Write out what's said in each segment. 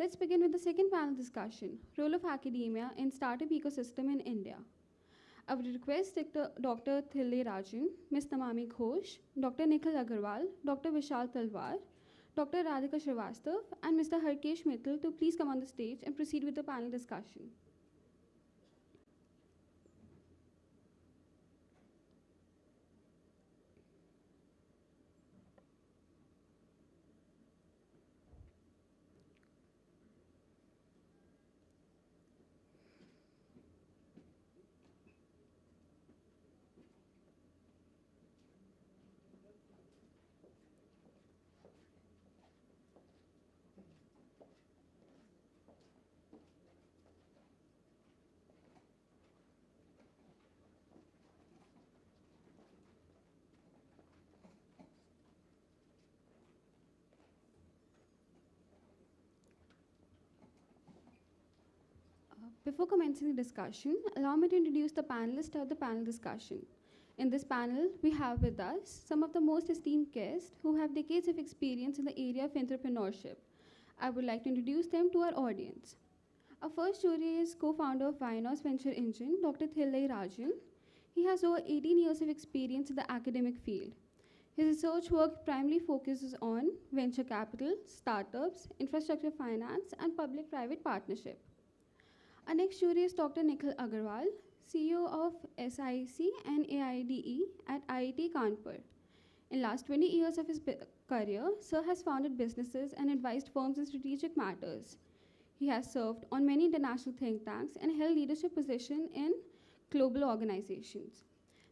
Let's begin with the second panel discussion, Role of Academia in Startup Ecosystem in India. I would request Dr. Thille Rajan, Ms. Namami Ghosh, Dr. Nikhil Agarwal, Dr. Vishal Talwar, Dr. Radhika Srivastav, and Mr. Harkesh Mittal to please come on the stage and proceed with the panel discussion. Before commencing the discussion, allow me to introduce the panelists of the panel discussion. In this panel, we have with us some of the most esteemed guests who have decades of experience in the area of entrepreneurship. I would like to introduce them to our audience. Our first jury is co-founder of Vinos Venture Engine, Dr. Thille Rajan. He has over 18 years of experience in the academic field. His research work primarily focuses on venture capital, startups, infrastructure finance, and public-private partnership. Our next jury is Dr. Nikhil Agarwal, CEO of SIC and AIDE at IIT Kanpur. In last 20 years of his career, Sir has founded businesses and advised firms in strategic matters. He has served on many international think tanks and held leadership positions in global organizations.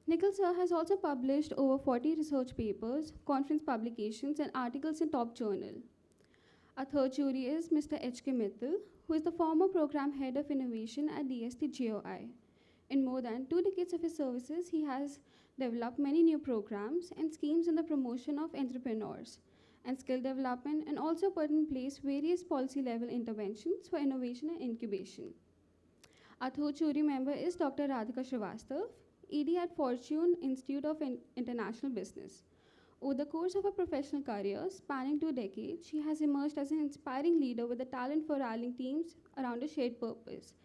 Nikhil Sir has also published over 40 research papers, conference publications, and articles in top journals. Our third jury is Mr. H.K. Mittal, who is the former program head of innovation at DST-GOI. In more than 2 decades of his services, he has developed many new programs and schemes in the promotion of entrepreneurs and skill development, and also put in place various policy-level interventions for innovation and incubation. Our third jury member is Dr. Radhika Srivastav, ED at Fortune Institute of International Business. Over the course of her professional career, spanning 2 decades, she has emerged as an inspiring leader with a talent for rallying teams around a shared purpose,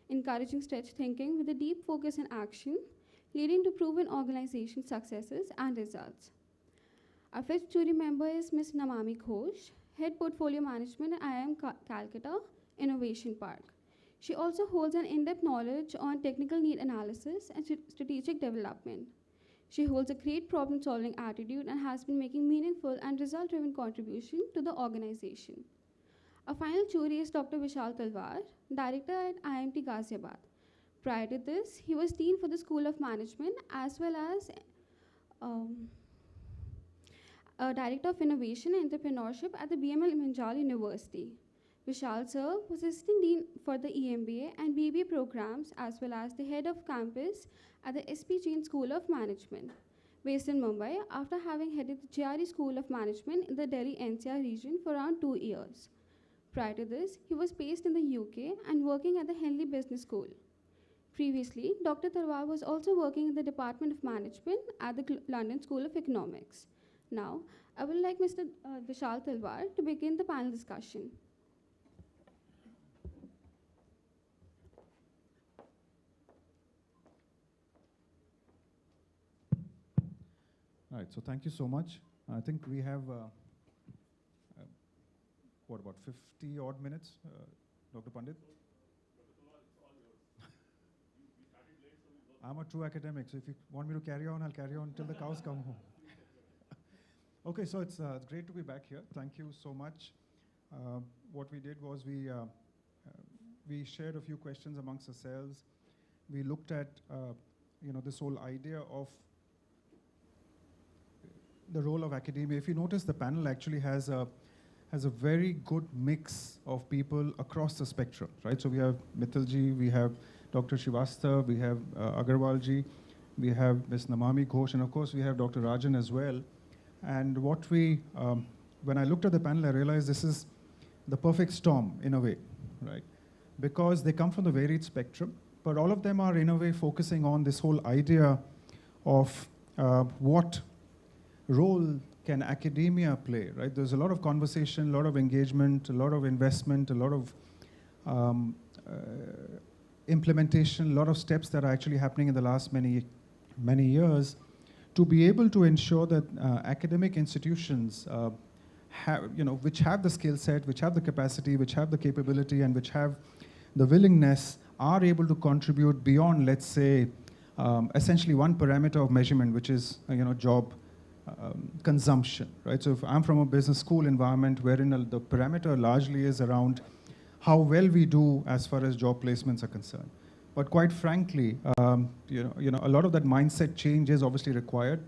encouraging stretch thinking with a deep focus and action, leading to proven organization successes and results. Our fifth jury member is Ms. Namami Ghosh, Head Portfolio Management at IIM Calcutta Innovation Park. She also holds an in-depth knowledge on technical need analysis and strategic development. She holds a great problem-solving attitude and has been making meaningful and result-driven contribution to the organization. Our final jury is Dr. Vishal Talwar, Director at IIMT Ghaziabad. Prior to this, he was Dean for the School of Management as well as Director of Innovation and Entrepreneurship at the Munjal University. Vishal Sir was Assistant Dean for the EMBA and BBA programs as well as the Head of Campus at the SP Jain School of Management. Based in Mumbai, after having headed the GRE School of Management in the Delhi NCR region for around 2 years. Prior to this, he was based in the UK and working at the Henley Business School. Previously, Dr. Talwar was also working in the Department of Management at the London School of Economics. Now, I would like Mr. Vishal Talwar to begin the panel discussion. All right, so thank you so much. I think we have, what, about 50 odd minutes, Dr. Pandit? I'm a true academic, so if you want me to carry on, I'll carry on till the cows come home. Okay, so it's great to be back here. Thank you so much. What we did was we shared a few questions amongst ourselves. We looked at this whole idea of the role of academia. If you notice, the panel actually has a very good mix of people across the spectrum, right? So we have Mittalji, we have Dr. Srivastav, we have Agarwalji, we have Ms. Namami Ghosh, and of course we have Dr. Rajan as well. And what when I looked at the panel, I realized this is the perfect storm in a way, right? Because they come from the varied spectrum, but all of them are in a way focusing on this whole idea of what role can academia play, right? There's a lot of conversation, a lot of engagement, a lot of investment, a lot of implementation, a lot of steps that are actually happening in the last many years to be able to ensure that academic institutions which have the skill set, which have the capacity, which have the capability, and which have the willingness are able to contribute beyond, let's say, essentially one parameter of measurement, which is job consumption, right? So if I'm from a business school environment wherein the parameter largely is around how well we do as far as job placements are concerned. But quite frankly, a lot of that mindset change is obviously required.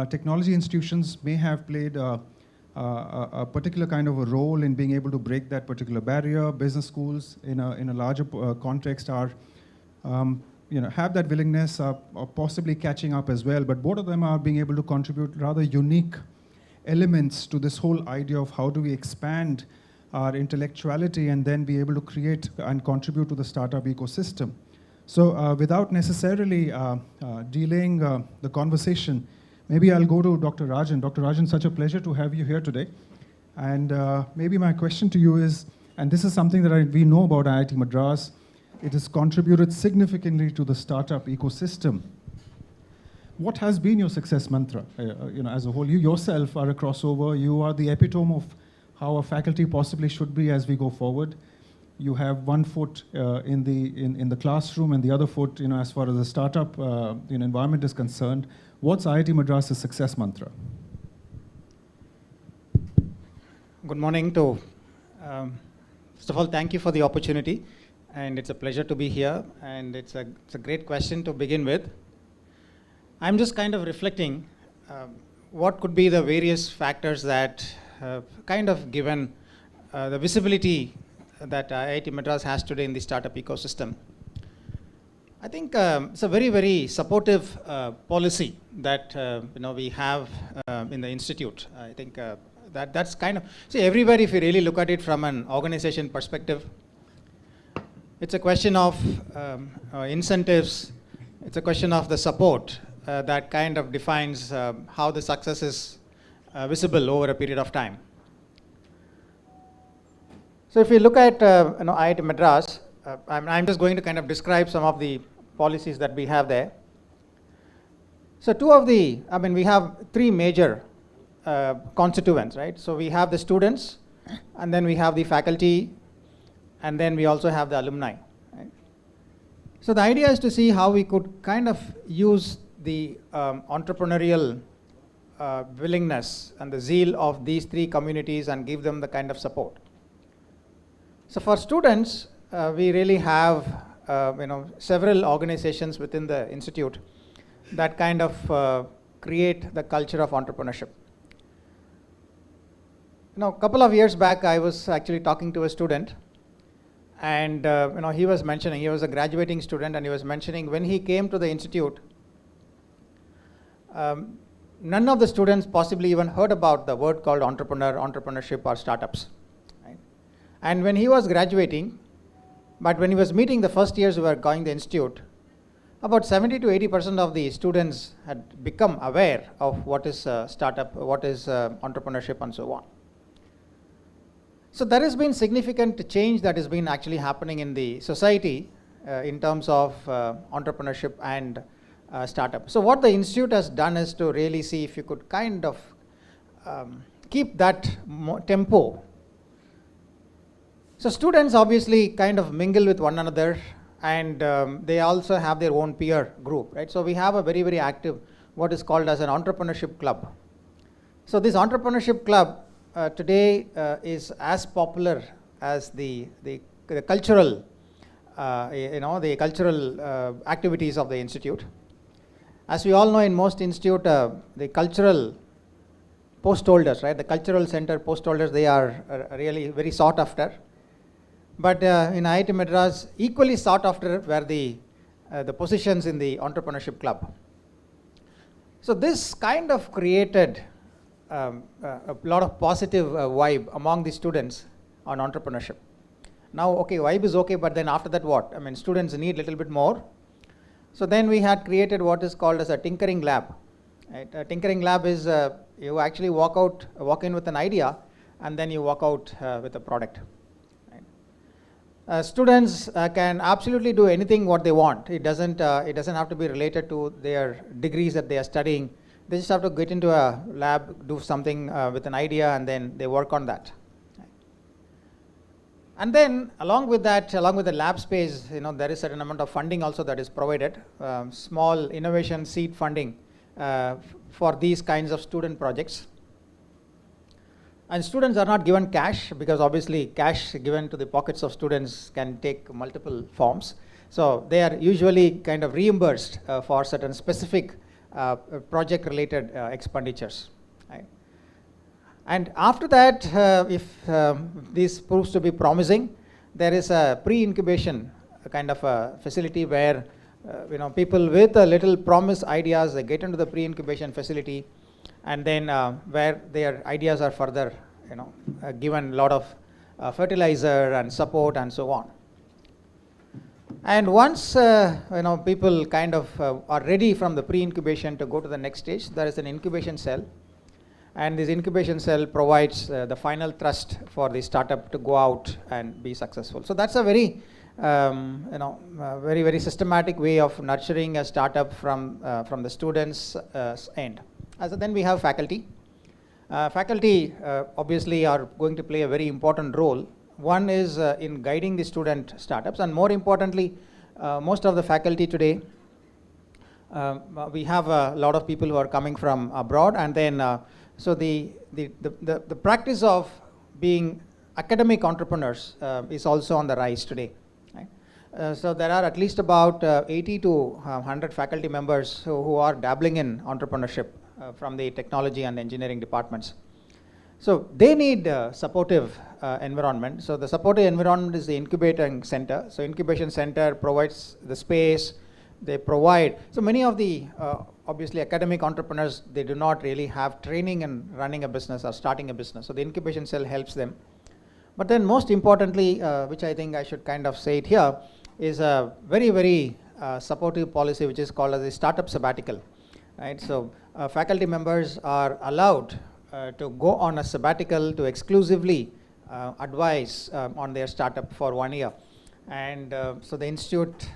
Technology institutions may have played a particular kind of a role in being able to break that particular barrier. Business schools in a larger context are have that willingness of possibly catching up as well, but both of them are being able to contribute rather unique elements to this whole idea of how do we expand our intellectuality and then be able to create and contribute to the startup ecosystem. So without necessarily delaying the conversation, maybe I'll go to Dr. Rajan. Dr. Rajan, such a pleasure to have you here today. And maybe my question to you is, and this is something that we know about IIT Madras, it has contributed significantly to the startup ecosystem. What has been your success mantra? As a whole, you yourself are a crossover. You are the epitome of how a faculty possibly should be as we go forward. You have one foot in the classroom and the other foot, as far as the startup environment is concerned. What's IIT Madras' success mantra? Good morning to. First of all, thank you for the opportunity. And it's a pleasure to be here, and it's a great question to begin with. I'm just kind of reflecting what could be the various factors that kind of given the visibility that IIT Madras has today in the startup ecosystem. I think it's a very, very supportive policy that we have in the institute. I think that's kind of, see, everywhere if you really look at it from an organization perspective, it's a question of incentives. It's a question of the support that kind of defines how the success is visible over a period of time. So if you look at IIT Madras, I'm just going to kind of describe some of the policies that we have there. So we have three major constituents, right? So we have the students, and then we have the faculty, and then we also have the alumni. Right? So the idea is to see how we could kind of use the entrepreneurial willingness and the zeal of these three communities and give them the kind of support. So for students, we really have several organizations within the institute that kind of create the culture of entrepreneurship. A couple of years back, I was actually talking to a student. And he was mentioning, he was a graduating student, and he was mentioning when he came to the institute, none of the students possibly even heard about the word called entrepreneurship or startups. Right? And when he was graduating, but when he was meeting the first years who were going to the institute, about 70 to 80% of the students had become aware of what is startup, what is entrepreneurship, and so on. So there has been significant change that has been actually happening in the society in terms of entrepreneurship and startup. So what the institute has done is to really see if you could kind of keep that tempo. So students obviously kind of mingle with one another, and they also have their own peer group, right? So we have a very, very active, what is called as an entrepreneurship club. So this entrepreneurship club today is as popular as the cultural, the cultural activities of the institute. As we all know, in most institute, the cultural post holders, right? The cultural center post holders, they are really very sought after. But in IIT Madras, equally sought after were the positions in the entrepreneurship club. So this kind of created a lot of positive vibe among the students on entrepreneurship. Now, okay, vibe is okay, but then after that what? I mean, students need a little bit more. So then we had created what is called as a tinkering lab Right? A tinkering lab is you actually walk in with an idea, and then you walk out with a product. Right? Students can absolutely do anything what they want. It doesn't have to be related to their degrees that they are studying. They just have to get into a lab, do something with an idea, and then they work on that. And then along with the lab space, there is a certain amount of funding also that is provided, small innovation seed funding for these kinds of student projects. And students are not given cash, because obviously cash given to the pockets of students can take multiple forms. So they are usually kind of reimbursed for certain specific project related expenditures. Right? And after that, if this proves to be promising, there is a pre-incubation kind of a facility where people with a little promise ideas, they get into the pre-incubation facility, and then where their ideas are further given a lot of fertilizer and support and so on. And once people kind of are ready from the pre-incubation to go to the next stage, there is an incubation cell, and this incubation cell provides the final thrust for the startup to go out and be successful. So that's a very very systematic way of nurturing a startup from the students' end. Then we have faculty. Faculty obviously are going to play a very important role. One is in guiding the student startups, and more importantly, most of the faculty today, we have a lot of people who are coming from abroad, and then so the practice of being academic entrepreneurs is also on the rise today. Right? So there are at least about 80 to 100 faculty members who are dabbling in entrepreneurship from the technology and engineering departments. So they need supportive environment. So the supportive environment is the incubating center. So incubation center provides the space. They provide, so many of the obviously academic entrepreneurs, they do not really have training in running a business or starting a business. So the incubation cell helps them. But then most importantly, which I think I should kind of say it here, is a very supportive policy which is called as a startup sabbatical. Right? So faculty members are allowed to go on a sabbatical to exclusively advise on their startup for 1 year. And so the institute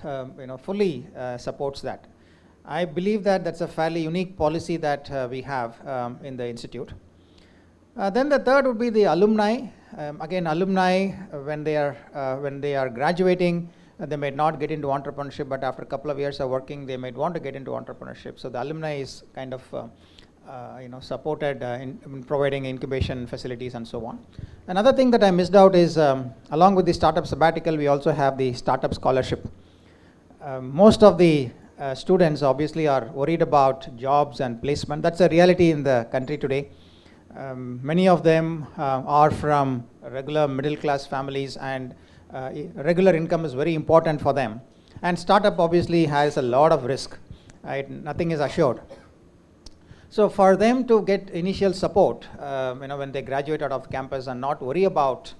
fully supports that. I believe that that's a fairly unique policy that we have in the institute. Then the third would be the alumni. Again, alumni, when they are graduating, they may not get into entrepreneurship, but after a couple of years of working, they might want to get into entrepreneurship. So the alumni is kind of supported in providing incubation facilities and so on. Another thing that I missed out is, along with the startup sabbatical, we also have the startup scholarship. Most of the students obviously are worried about jobs and placement. That's a reality in the country today. Many of them are from regular middle class families, and regular income is very important for them. And startup obviously has a lot of risk. Right? Nothing is assured. So for them to get initial support, when they graduate out of campus and not worry about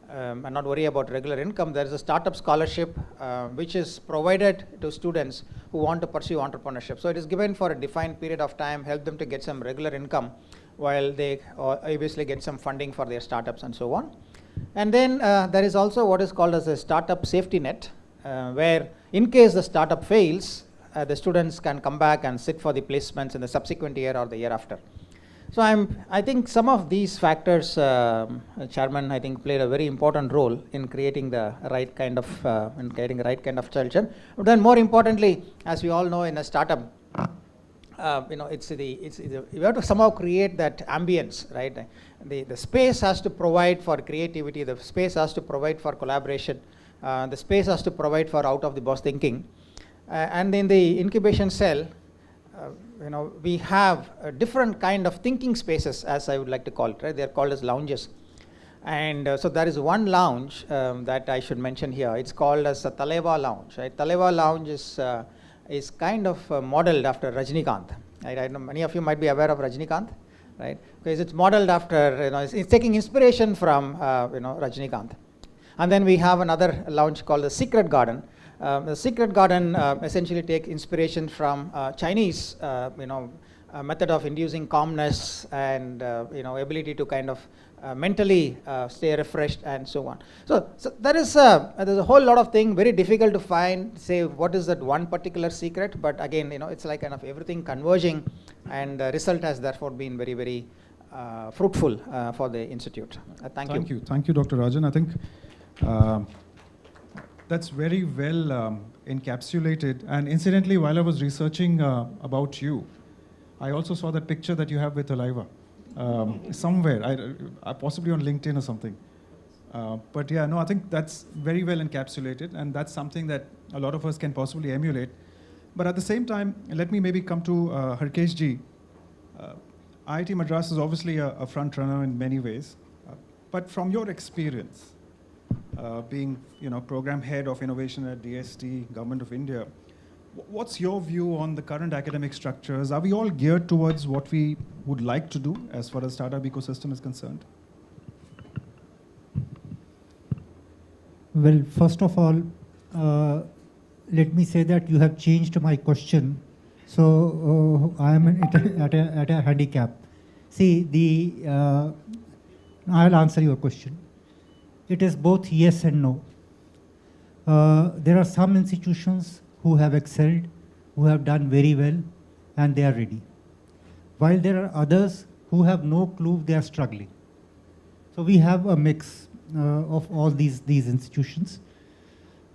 regular income, there is a startup scholarship which is provided to students who want to pursue entrepreneurship. So it is given for a defined period of time, help them to get some regular income while they obviously get some funding for their startups and so on. And then there is also what is called as a startup safety net, where in case the startup fails, the students can come back and sit for the placements in the subsequent year or the year after. So I think some of these factors, Chairman, I think played a very important role in creating the right kind of culture. But then more importantly, as we all know, in a startup, you have to somehow create that ambience, right? The space has to provide for creativity. The space has to provide for collaboration. The space has to provide for out-of-the-box thinking. And in the incubation cell, we have a different kind of thinking spaces, as I would like to call it. Right? They are called as lounges. And so there is one lounge that I should mention here. It's called as a Taleva lounge. Right? Taleva lounge is kind of modeled after Rajnikant. Right? I know many of you might be aware of Rajnikant, right? Because it's modeled after, it's taking inspiration from, Rajnikant. And then we have another lounge called the Secret Garden. The Secret Garden essentially takes inspiration from Chinese, method of inducing calmness and ability to kind of mentally stay refreshed and so on. So there's a whole lot of things very difficult to find, say what is that one particular secret, but again it's like kind of everything converging, and the result has therefore been very, very fruitful for the institute. Thank you. Thank you, Dr. Rajan. I think that's very well encapsulated. And incidentally, while I was researching about you, I also saw that picture that you have with Oliva somewhere, possibly on LinkedIn or something. But yeah, no, I think that's very well encapsulated, and that's something that a lot of us can possibly emulate. But at the same time, let me maybe come to Harkesh ji. IIT Madras is obviously a front runner in many ways, but from your experience, being program head of innovation at DST, Government of India, what's your view on the current academic structures? Are we all geared towards what we would like to do as far as startup ecosystem is concerned? Well, first of all, let me say that you have changed my question. So I am at a handicap. See, I'll answer your question. It is both yes and no. There are some institutions who have excelled, who have done very well, and they are ready. While there are others who have no clue, they are struggling. So we have a mix of all these institutions.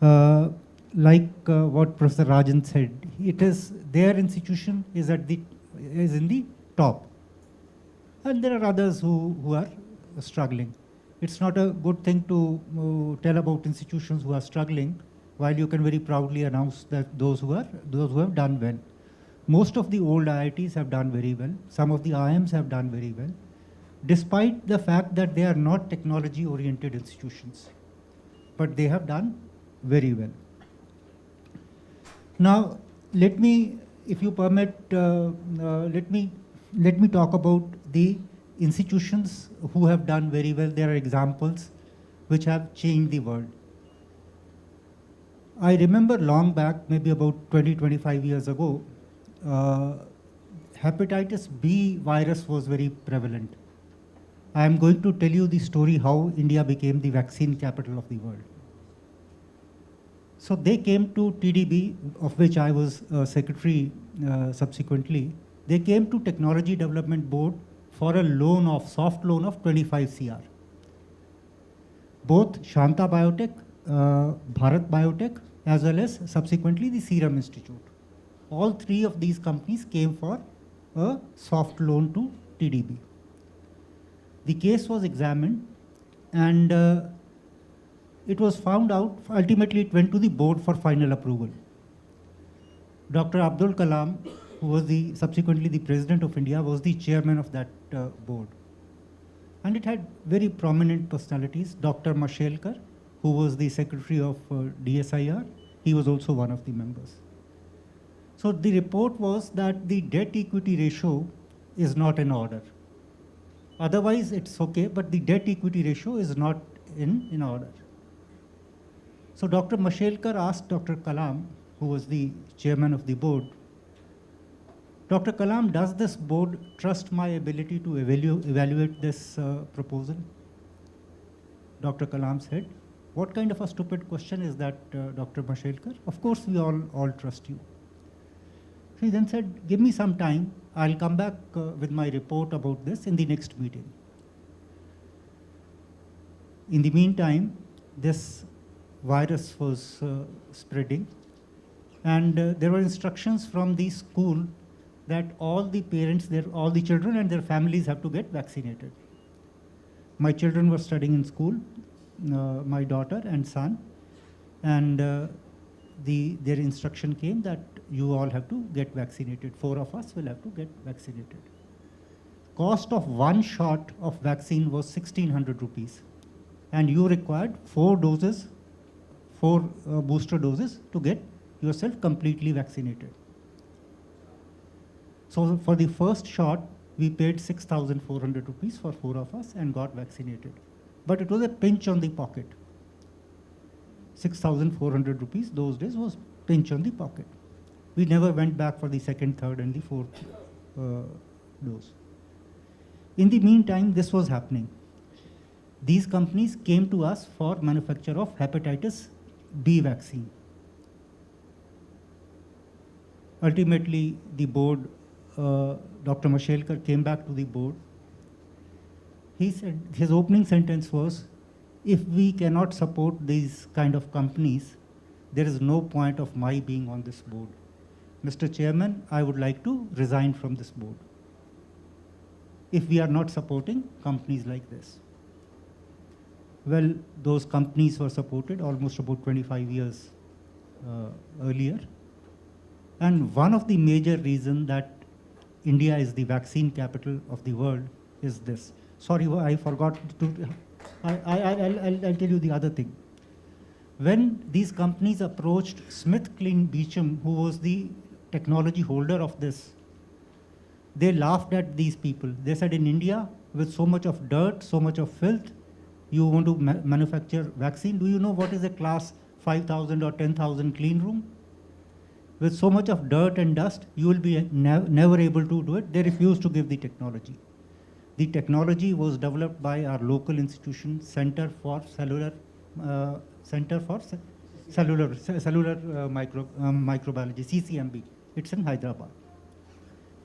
Like what Professor Rajan said, it is their institution is in the top, and there are others who are struggling. It's not a good thing to tell about institutions who are struggling, while you can very proudly announce that those who have done well. Most of the old IITs have done very well. Some of the IIMs have done very well, despite the fact that they are not technology-oriented institutions, but they have done very well. Now, let me, if you permit, let me talk about the institutions who have done very well. There are examples which have changed the world. I remember long back, maybe about 20-25 years ago, hepatitis B virus was very prevalent. I am going to tell you the story how India became the vaccine capital of the world. So they came to TDB, of which I was secretary subsequently. They came to Technology Development Board for a soft loan of 25 CR. Both Shanta Biotech, Bharat Biotech, as well as subsequently the Serum Institute. All three of these companies came for a soft loan to TDB. The case was examined, and it was found out, ultimately it went to the board for final approval. Dr. Abdul Kalam, who was subsequently the President of India, was the chairman of that board. And it had very prominent personalities. Dr. Mashelkar, who was the secretary of DSIR, he was also one of the members. So the report was that the debt equity ratio is not in order. Otherwise it's okay, but the debt equity ratio is not in order. So Dr. Mashelkar asked Dr. Kalam, who was the chairman of the board, Dr. Kalam, does this board trust my ability to evaluate this proposal? Dr. Kalam said, what kind of a stupid question is that, Dr. Mashelkar? Of course, we all trust you. So he then said, give me some time. I'll come back with my report about this in the next meeting. In the meantime, this virus was spreading, and there were instructions from the school that all the parents, all the children and their families have to get vaccinated. My children were studying in school, my daughter and son, and their instruction came that you all have to get vaccinated. 4 of us will have to get vaccinated. Cost of one shot of vaccine was 1,600 rupees, and you required 4 booster doses to get yourself completely vaccinated. So for the first shot, we paid 6,400 rupees for 4 of us and got vaccinated. But it was a pinch on the pocket. 6,400 rupees those days was pinch on the pocket. We never went back for the second, third, and the fourth dose. In the meantime, this was happening. These companies came to us for manufacture of hepatitis B vaccine. Ultimately, the board, Dr. Mashelkar came back to the board. He said, his opening sentence was, if we cannot support these kind of companies, there is no point of my being on this board. Mr. Chairman, I would like to resign from this board if we are not supporting companies like this. Well, those companies were supported almost about 25 years earlier. And one of the major reasons that India is the vaccine capital of the world is this. Sorry, I forgot to, I'll tell you the other thing. When these companies approached SmithKline Beecham, who was the technology holder of this, they laughed at these people. They said, in India, with so much of dirt, so much of filth, you want to manufacture vaccine? Do you know what is a class 5,000 or 10,000 clean room? With so much of dirt and dust, you will be never able to do it. They refused to give the technology. The technology was developed by our local institution, Center for Cellular Microbiology, CCMB. It's in Hyderabad.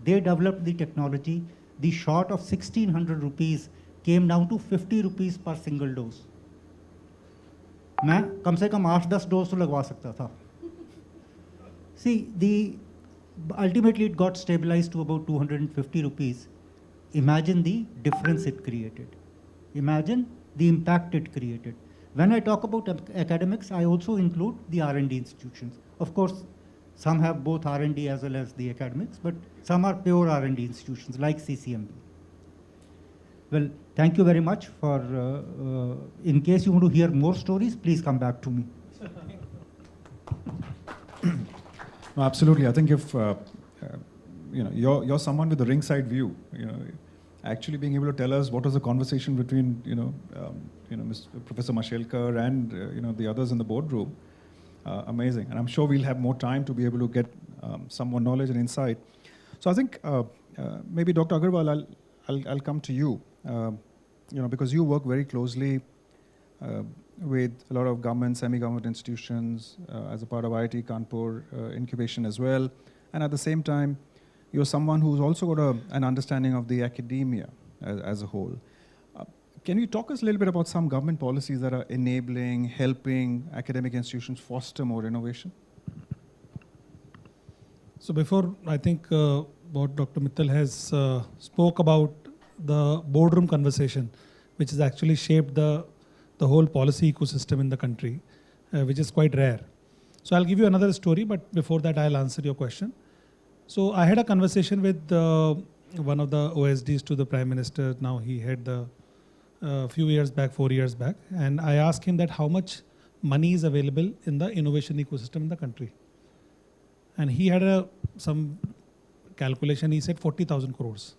They developed the technology. The short of 1,600 rupees came down to 50 rupees per single dose. मैं कम से कम 8-10 dose तो लगवा सकता था. See, ultimately it got stabilized to about 250 rupees. Imagine the difference it created. Imagine the impact it created. When I talk about academics, I also include the R&D institutions. Of course, some have both R&D as well as the academics, but some are pure R&D institutions like CCMB. Well, thank you very much for, in case you want to hear more stories, please come back to me. No, absolutely. I think if you're someone with a ringside view, actually being able to tell us what was the conversation between Professor Mashelkar and the others in the boardroom, amazing. And I'm sure we'll have more time to be able to get some more knowledge and insight. So I think maybe Dr. Agarwal, I'll come to you, because you work very closely with a lot of government, semi-government institutions as a part of IIT Kanpur incubation as well. And at the same time, you're someone who's also got an understanding of the academia as a whole. Can you talk us a little bit about some government policies that are enabling, helping academic institutions foster more innovation? So before, I think what Dr. Mittal has spoke about the boardroom conversation, which has actually shaped the whole policy ecosystem in the country, which is quite rare. So I'll give you another story, but before that I'll answer your question. So I had a conversation with one of the OSDs to the Prime Minister. Now he had the few years back, 4 years back, and I asked him that how much money is available in the innovation ecosystem in the country. And he had some calculation. He said 40,000 crores.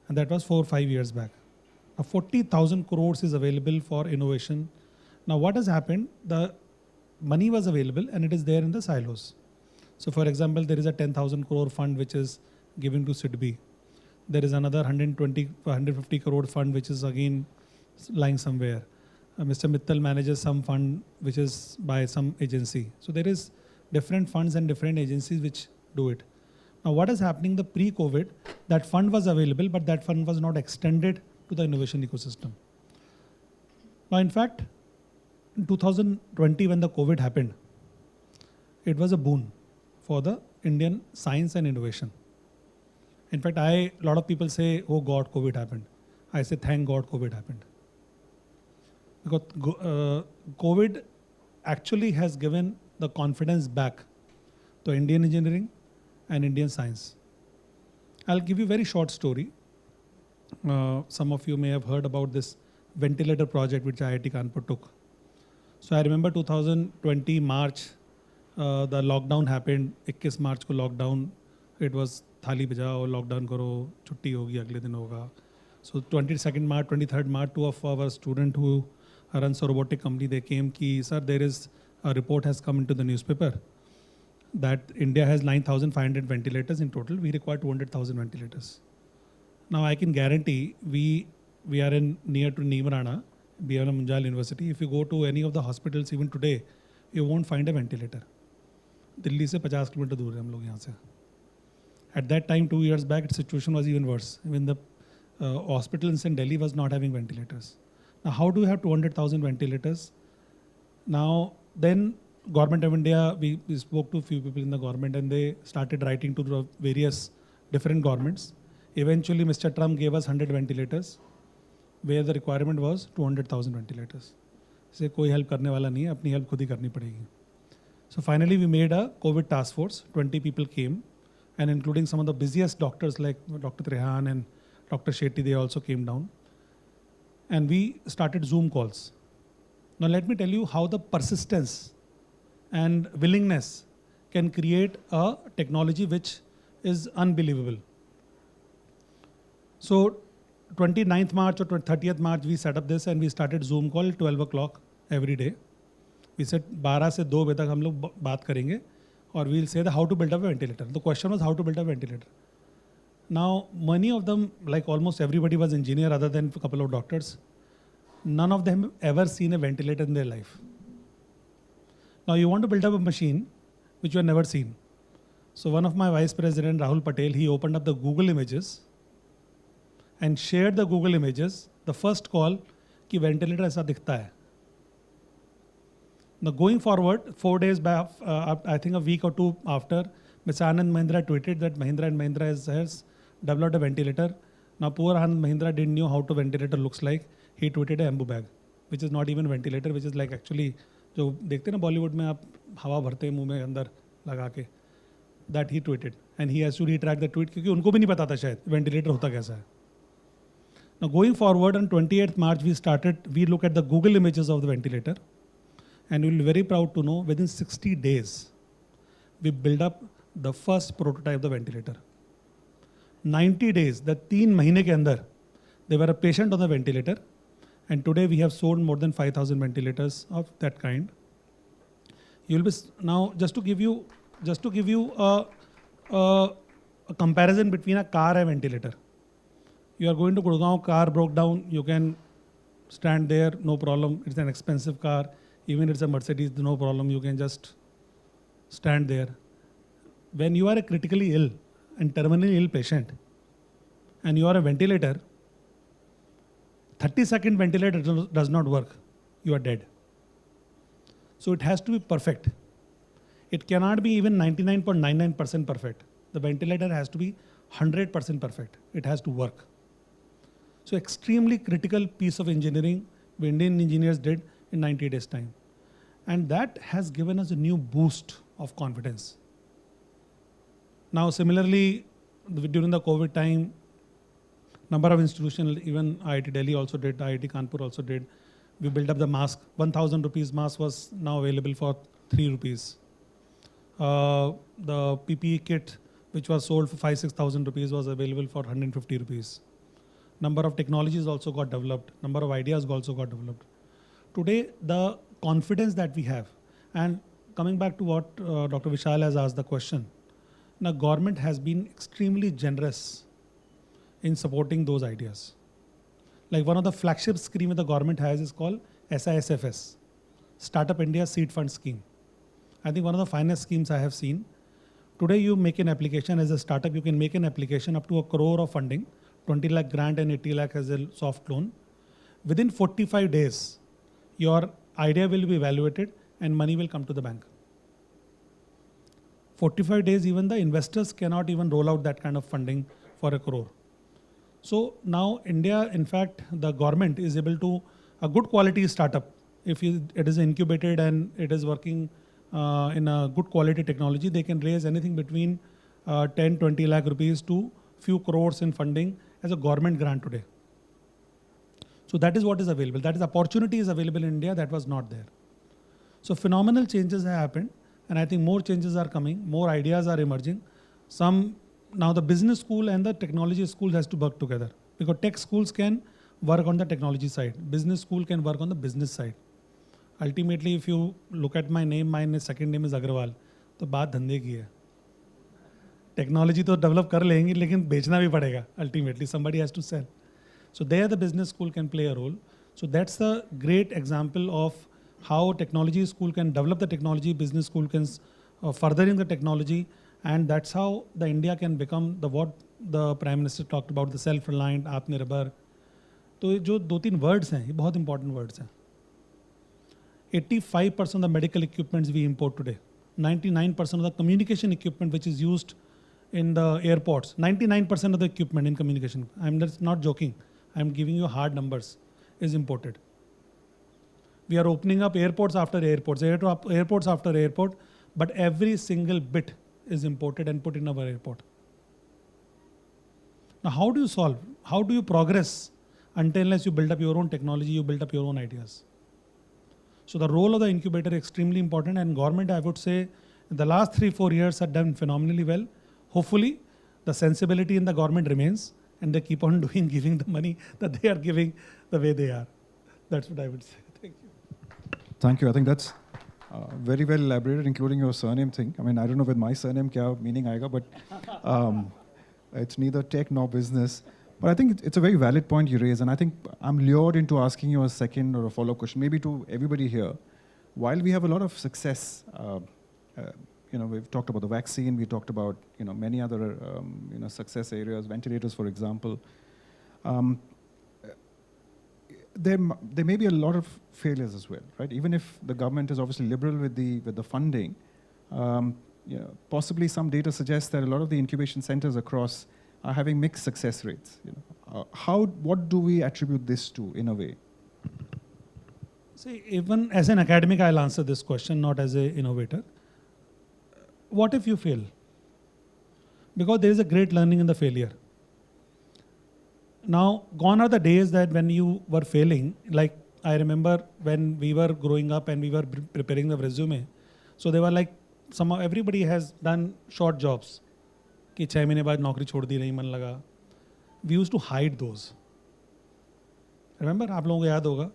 And that was 4 or 5 years back. Now 40,000 crores is available for innovation. Now what has happened? The money was available and it is there in the silos. So for example, there is a 10,000 crore fund which is given to SIDBI. There is another 150 crore fund which is again lying somewhere. Mr. Mittal manages some fund which is by some agency. So there is different funds and different agencies which do it. Now what is happening, the pre-COVID, that fund was available, but that fund was not extended to the innovation ecosystem. Now in fact, in 2020 when the COVID happened, it was a boon for the Indian science and innovation. In fact, a lot of people say, oh God, COVID happened. I say, thank God COVID happened. Because COVID actually has given the confidence back to Indian engineering and Indian science. I'll give you a very short story. Some of you may have heard about this ventilator project which IIT Kanpur took. So I remember 2020 March, the lockdown happened. 21 March ko lockdown. It was thali bajao, lockdown karo, chutti hogi, agle din hoga. So 22nd March, 23rd March, two of our students who runs a robotic company, they came ki, sir, there is a report has come into the newspaper that India has 9,500 ventilators in total. We require 200,000 ventilators. Now I can guarantee we are in near to Neemrana, Munjal University. If you go to any of the hospitals even today, you won't find a ventilator. Delhi se 50 kilometer दूर है हम लोग यहाँ से. At that time, 2 years back, the situation was even worse. When the hospitals in Delhi was not having ventilators. Now, how do you have 200,000 ventilators? Now, then Government of India, we spoke to a few people in the government and they started writing to the various different governments. Eventually, Mr. Trump gave us 100 ventilators, where the requirement was 200,000 ventilators. से कोई help करने वाला नहीं है, अपनी help खुद ही करनी पड़ेगी. So finally, we made a COVID task force. 20 people came, and including some of the busiest doctors like Dr. Trehan and Dr. Shetty, they also came down. And we started Zoom calls. Now let me tell you how the persistence and willingness can create a technology which is unbelievable. So 29th March or 30th March, we set up this and we started Zoom call 12 o'clock every day. We said 12 से 2 बजे तक हम लोग बात करेंगे और we'll say how to build up a ventilator. The question was how to build a ventilator. Now, many of them, like almost everybody was engineer other than a couple of doctors. None of them ever seen a ventilator in their life. Now, you want to build up a machine which you have never seen. So one of my vice president, Rahul Patel, he opened up the Google images and shared the Google images. The first call, कि ventilator ऐसा दिखता है. Now going forward, 4 days back, I think a week or two after, Mr. Anand Mahindra tweeted that Mahindra & Mahindra has developed a ventilator. Now poor Anand Mahindra didn't know how to ventilator looks like. He tweeted a ambu bag, which is not even a ventilator, which is like actually, जो देखते हैं ना बॉलीवुड में आप हवा भरते हैं मुंह में अंदर लगा के, that he tweeted, and he has to retract the tweet क्योंकि उनको भी नहीं पता था शायद ventilator होता कैसा है. Now going forward on 28th March, we look at the Google images of the ventilator. And we'll be very proud to know within 60 days, we build up the first prototype of the ventilator. 90 days, the 3 महीने के अंदर, they were a patient on the ventilator. And today we have sold more than 5,000 ventilators of that kind. You'll be now just to give you a comparison between a car and ventilator. You are going to Gurgaon, car broke down, you can stand there, no problem. It's an expensive car. Even if it's a Mercedes, no problem, you can just stand there. When you are a critically ill and terminally ill patient, and you are a ventilator, 30-second ventilator does not work. You are dead. So it has to be perfect. It cannot be even 99.99% perfect. The ventilator has to be 100% perfect. It has to work. So extremely critical piece of engineering the Indian engineers did in 90 days time. And that has given us a new boost of confidence. Now similarly, during the COVID time, number of institutions, even IIT Delhi also did, IIT Kanpur also did. We built up the mask. 1,000 rupees mask was now available for 3 rupees. The PPE kit, which was sold for 5,000-6,000 rupees, was available for 150 rupees. Number of technologies also got developed. Number of ideas also got developed. Today, the confidence that we have, and coming back to what Dr. Vishal has asked the question, now government has been extremely generous in supporting those ideas. Like one of the flagship schemes the government has is called SISFS, Startup India Seed Fund Scheme. I think one of the finest schemes I have seen. Today you make an application as a startup, you can make an application up to 1 crore of funding, 20 lakh grant and 80 lakh as a soft loan. Within 45 days, your idea will be evaluated and money will come to the bank. 45 days, even the investors cannot even roll out that kind of funding for 1 crore. So now India, in fact, the government is able to, a good quality startup, if it is incubated and it is working in a good quality technology, they can raise anything between 10-20 lakh rupees to few crores in funding as a government grant today. So that is what is available. That is opportunity is available in India that was not there. So phenomenal changes have happened, and I think more changes are coming, more ideas are emerging. Now the business school and the technology school has to work together, because tech schools can work on the technology side. Business school can work on the business side. Ultimately, if you look at my name, my second name is Agrawal. तो बात धंधे की है. Technology तो develop कर लेंगे, लेकिन बेचना भी पड़ेगा. Ultimately, somebody has to sell. So there, the business school can play a role. So that's a great example of how technology school can develop the technology, business school can furthering the technology, and that's how the India can become the what the Prime Minister talked about, the self-reliant, Atmanirbhar. तो जो 2-3 words हैं, ये बहुत important words हैं. 85% of the medical equipments we import today. 99% of the communication equipment which is used in the airports. 99% of the equipment in communication. I'm just not joking. I'm giving you hard numbers. Is imported. We are opening up airports after airports, airports after airport, but every single bit is imported and put in our airport. Now, how do you solve? How do you progress unless you build up your own technology, you build up your own ideas? So the role of the incubator is extremely important, and government, I would say, in the last 3-4 years have done phenomenally well. Hopefully, the sensibility in the government remains, and they keep on doing, giving the money that they are giving the way they are. That's what I would say. Thank you. Thank you. I think that's very well elaborated, including your surname thing. I mean, I don't know with my surname kya meaning aayega, but it's neither tech nor business. But I think it's a very valid point you raise, and I think I'm lured into asking you a second or a follow-up question, maybe to everybody here. While we have a lot of success, we've talked about the vaccine, we talked about many other success areas, ventilators, for example. There may be a lot of failures as well, right? Even if the government is obviously liberal with the funding, possibly some data suggests that a lot of the incubation centers across are having mixed success rates. What do we attribute this to in a way? See, even as an academic, I'll answer this question, not as an innovator. What if you fail? Because there is a great learning in the failure. Now, gone are the days that when you were failing, like I remember when we were growing up and we were preparing the resume. So they were like, everybody has done short jobs. कि 6 महीने बाद नौकरी छोड़ दी, नहीं मन लगा. We used to hide those. Remember, आप लोगों को याद होगा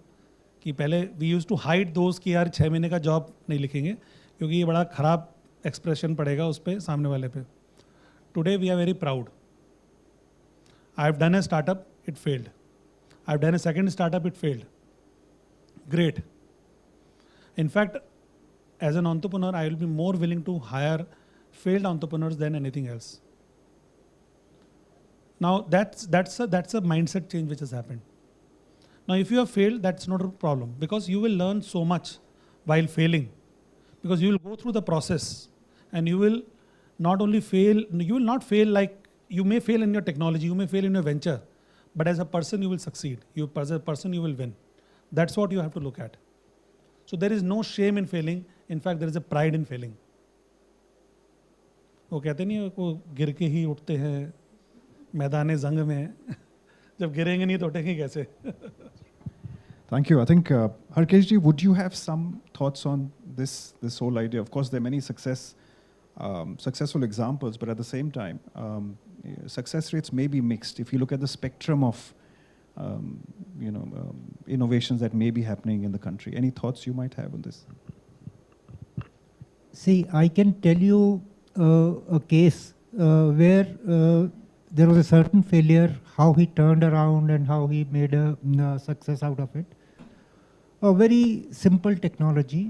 कि पहले we used to hide those कि यार 6 महीने का जॉब नहीं लिखेंगे क्योंकि ये बड़ा खराब एक्सप्रेशन पड़ेगा उस पे सामने वाले पे. Today we are very proud. I've done a startup, it failed. I've done a second startup, it failed. Great. In fact, as an entrepreneur, I will be more willing to hire failed entrepreneurs than anything else. Now that's a mindset change which has happened. Now if you have failed, that's not a problem because you will learn so much while failing, because you will go through the process and you will not only fail, you will not fail like you may fail in your technology, you may fail in your venture, but as a person you will succeed. As a person you will win. That's what you have to look at. So there is no shame in failing. In fact, there is a pride in failing. वो कहते नहीं वो गिर के ही उठते हैं मैदान जंग में जब गिरेंगे नहीं तो उठेंगे कैसे. Thank you. I think Harkesh ji, would you have some thoughts on this whole idea? Of course, there are many successful examples, but at the same time, success rates may be mixed. If you look at the spectrum of innovations that may be happening in the country, any thoughts you might have on this? See, I can tell you a case where there was a certain failure, how he turned around and how he made a success out of it. A very simple technology,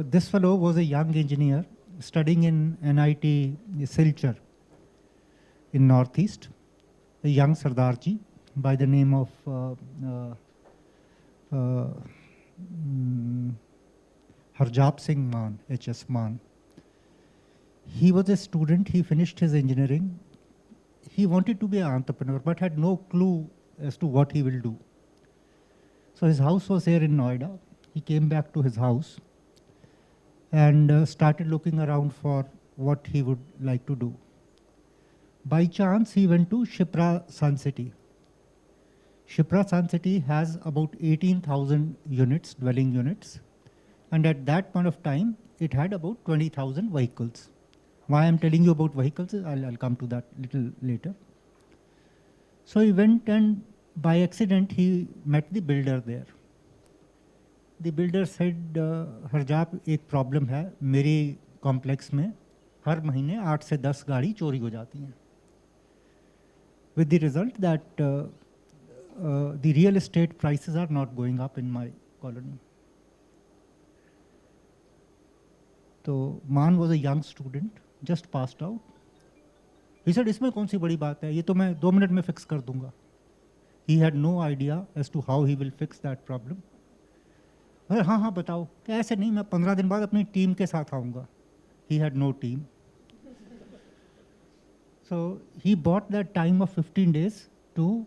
this fellow was a young engineer studying in NIT Silchar in Northeast, a young Sardarji by the name of Harjap Singh Maan, HS Maan. He was a student, he finished his engineering. He wanted to be an entrepreneur but had no clue as to what he will do. So his house was here in Noida. He came back to his house and started looking around for what he would like to do. By chance, he went to Shipra Sun City. Shipra Sun City has about 18,000 units, dwelling units. And at that point of time, it had about 20,000 vehicles. Why I'm telling you about vehicles, I'll come to that little later. So he went and by accident, he met the builder there. The builder said, हरजाप एक problem है मेरे complex में हर महीने 8 से 10 गाड़ी चोरी हो जाती हैं. With the result that the real estate prices are not going up in my colony. So Man was a young student, just passed out. He said, इसमें कौन सी बड़ी बात है? ये तो मैं 2 मिनट में fix कर दूंगा. He had no idea as to how he will fix that problem. अरे हाँ हाँ बताओ. कि ऐसे नहीं, मैं 15 दिन बाद अपनी टीम के साथ आऊँगा. He had no team. So he bought that time of 15 days to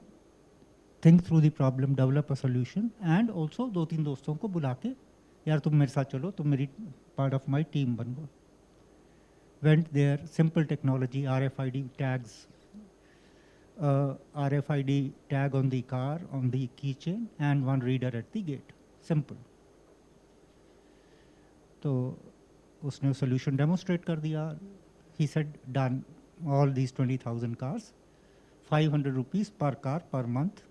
think through the problem, develop a solution, and also 2-3 दोस्तों को बुला के यार तुम मेरे साथ चलो, तुम मेरी part of my team बन गो. Went there, simple technology, RFID tags, RFID tag on the car, on the keychain, and one reader at the gate. Simple. तो उसने solution demonstrate कर दिया. He said, done. All these 20,000 cars, 500 rupees per car per month.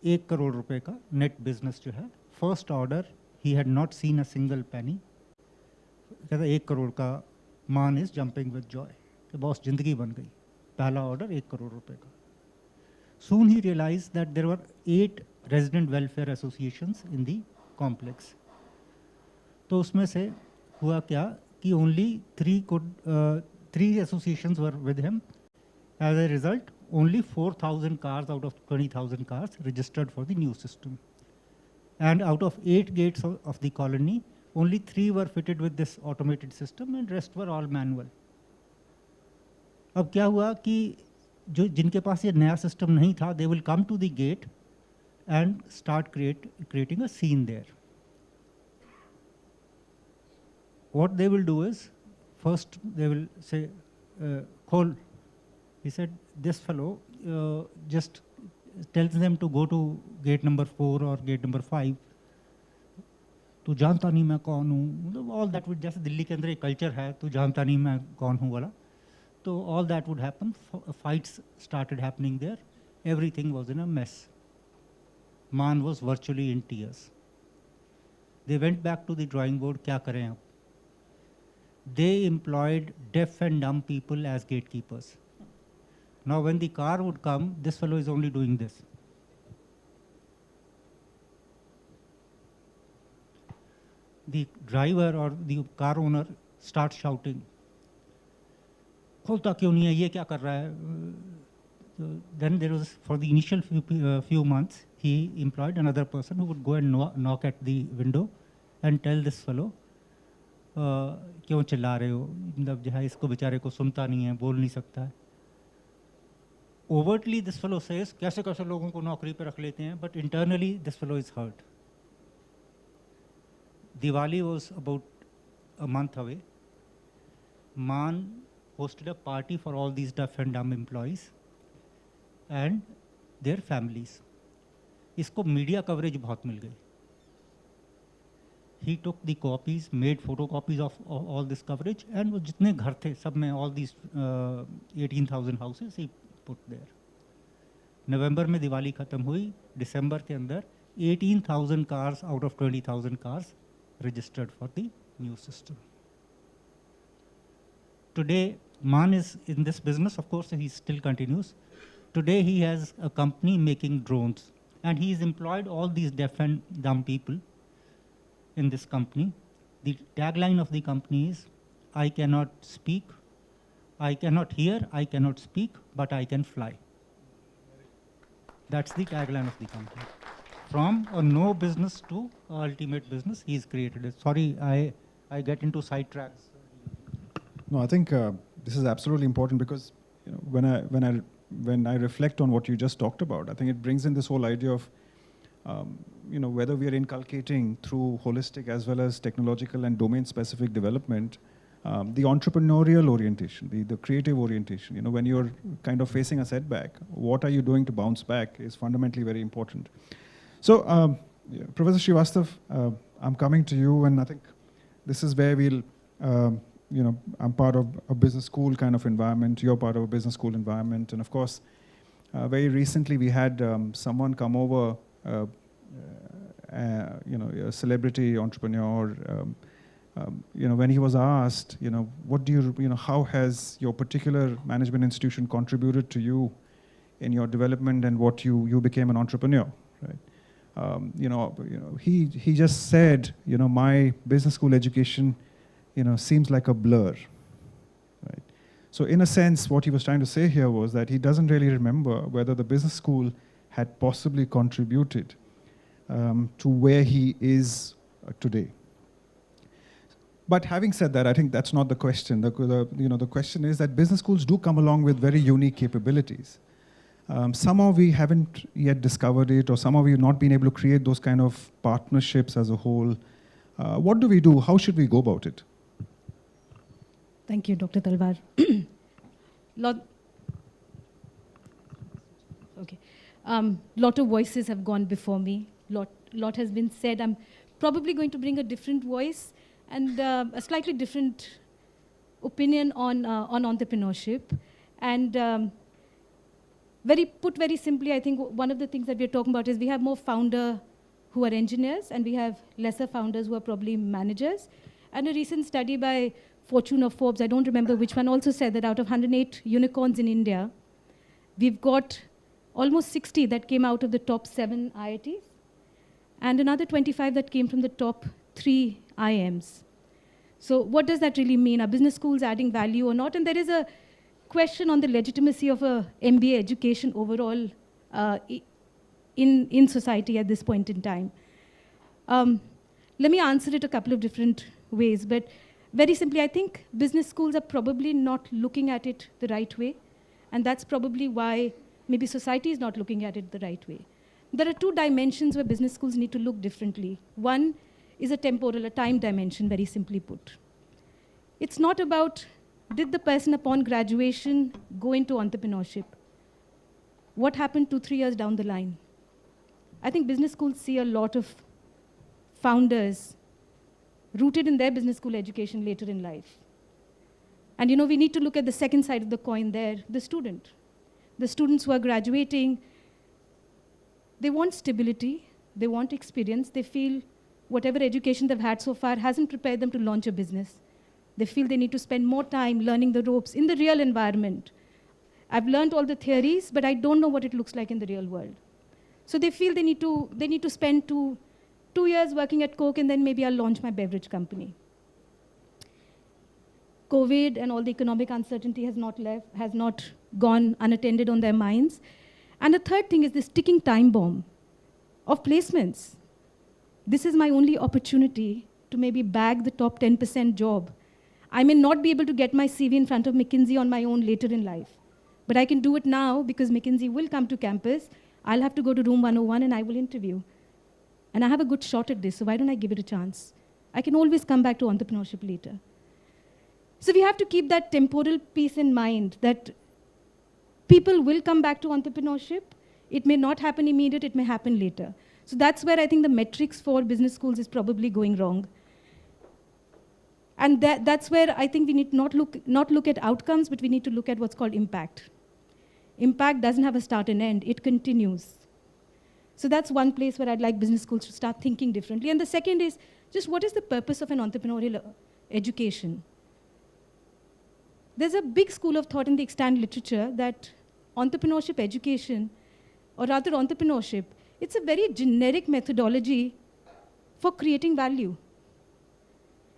1 crore रुपए का net business जो है. First order, he had not seen a single penny. कहता 1 crore का Man is jumping with joy. कि boss जिंदगी बन गई. पहला order 1 crore रुपए का. Soon he realized that there were 8 resident welfare associations in the complex. तो उसमें से हुआ क्या कि only 3 associations were with him. As a result, only 4,000 cars out of 20,000 cars registered for the new system. And out of 8 gates of the colony, only 3 were fitted with this automated system and rest were all manual. अब क्या हुआ कि जो जिनके पास ये नया system नहीं था, they will come to the gate and start creating a scene there. What they will do is, first they will say, Khol. He said, this fellow just tells them to go to gate number 4 or gate number 5. तू जानता नहीं मैं कौन हूँ. All that would, जैसे दिल्ली के अंदर एक culture है, तू जानता नहीं मैं कौन हूँ वाला. So all that would happen. Fights started happening there. Everything was in a mess. Man was virtually in tears. They went back to the drawing board. क्या करें अब? They employed deaf and dumb people as gatekeepers. Now when the car would come, this fellow is only doing this. The driver or the car owner starts shouting, खोलता क्यों नहीं है, ये क्या कर रहा है? Then there was, for the initial few months, he employed another person who would go and knock at the window and tell this fellow, क्यों चिल्ला रहे हो, मतलब जो है इसको बेचारे को सुनता नहीं है, बोल नहीं सकता है. Overtly this fellow says, कैसे कैसे लोगों को नौकरी पे रख लेते हैं, but internally this fellow is hurt. Diwali was about a month away. Man hosted a party for all these deaf and dumb employees and their families. इसको मीडिया कवरेज बहुत मिल गई. He took the copies, made photocopies of all this coverage, and वो जितने घर थे सब में all these 18,000 houses he put there. नवंबर में दिवाली खत्म हुई, दिसंबर के अंदर 18,000 cars out of 20,000 cars registered for the new system. Today, Man is in this business, of course, he still continues. Today, he has a company making drones, and he's employed all these deaf and dumb people in this company. The tagline of the company is, I cannot speak, I cannot hear, I cannot speak, but I can fly. That's the tagline of the company. From a no business to ultimate business, he's created it. Sorry, I get into sidetracks. No, I think this is absolutely important because when I reflect on what you just talked about, I think it brings in this whole idea of whether we are inculcating through holistic as well as technological and domain-specific development, the entrepreneurial orientation, the creative orientation. When you're kind of facing a setback, what are you doing to bounce back is fundamentally very important. So, Professor Srivastav, I'm coming to you, and I think this is where we'll, I'm part of a business school kind of environment. You're part of a business school environment, and of course, Very recently, we had someone come over, a celebrity entrepreneur. When he was asked, what do how has your particular management institution contributed to you in your development and what you became an entrepreneur, right? He just said, my business school education, seems like a blur, right? So in a sense, what he was trying to say here was that he doesn't really remember whether the business school had possibly contributed to where he is today. But having said that, I think that's not the question. The question is that business schools do come along with very unique capabilities. Somehow we haven't yet discovered it, or somehow we've not been able to create those kind of partnerships as a whole. What do we do? How should we go about it? Thank you, Dr. Talwar. Lot of voices have gone before me. Lot has been said. I'm probably going to bring a different voice and a slightly different opinion on entrepreneurship. And very simply, I think one of the things that we're talking about is we have more founders who are engineers, and we have lesser founders who are probably managers. And a recent study by Fortune or Forbes, I don't remember which one, also said that out of 108 unicorns in India, we've got almost 60 that came out of the top 7 IITs, and another 25 that came from the top 3 IIMs. So what does that really mean? Are business schools adding value or not? And there is a question on the legitimacy of a MBA education overall in society at this point in time. Let me answer it a couple of different ways, but very simply, I think business schools are probably not looking at it the right way, and that's probably why maybe society is not looking at it the right way. There are 2 dimensions where business schools need to look differently. One is a temporal, a time dimension, very simply put. It's not about, did the person upon graduation go into entrepreneurship? What happened 2-3 years down the line? I think business schools see a lot of founders rooted in their business school education later in life. And we need to look at the second side of the coin there, the student. The students who are graduating, they want stability, they want experience, they feel whatever education they've had so far hasn't prepared them to launch a business. They feel they need to spend more time learning the ropes in the real environment. I've learned all the theories, but I don't know what it looks like in the real world. So they feel they need to spend two years working at Coke, and then maybe I'll launch my beverage company. COVID and all the economic uncertainty has not gone unattended on their minds. And the third thing is this ticking time bomb of placements. This is my only opportunity to maybe bag the top 10% job. I may not be able to get my CV in front of McKinsey on my own later in life, but I can do it now because McKinsey will come to campus. I'll have to go to room 101 and I will interview. And I have a good shot at this, so why don't I give it a chance? I can always come back to entrepreneurship later. So we have to keep that temporal piece in mind, that people will come back to entrepreneurship. It may not happen immediate, it may happen later. So that's where I think the metrics for business schools is probably going wrong. And that's where I think we need not look at outcomes, but we need to look at what's called impact. Impact doesn't have a start and end, it continues. So that's one place where I'd like business schools to start thinking differently. And the second is just what is the purpose of an entrepreneurial education? There's a big school of thought in the extant literature that entrepreneurship education, or rather entrepreneurship, it's a very generic methodology for creating value.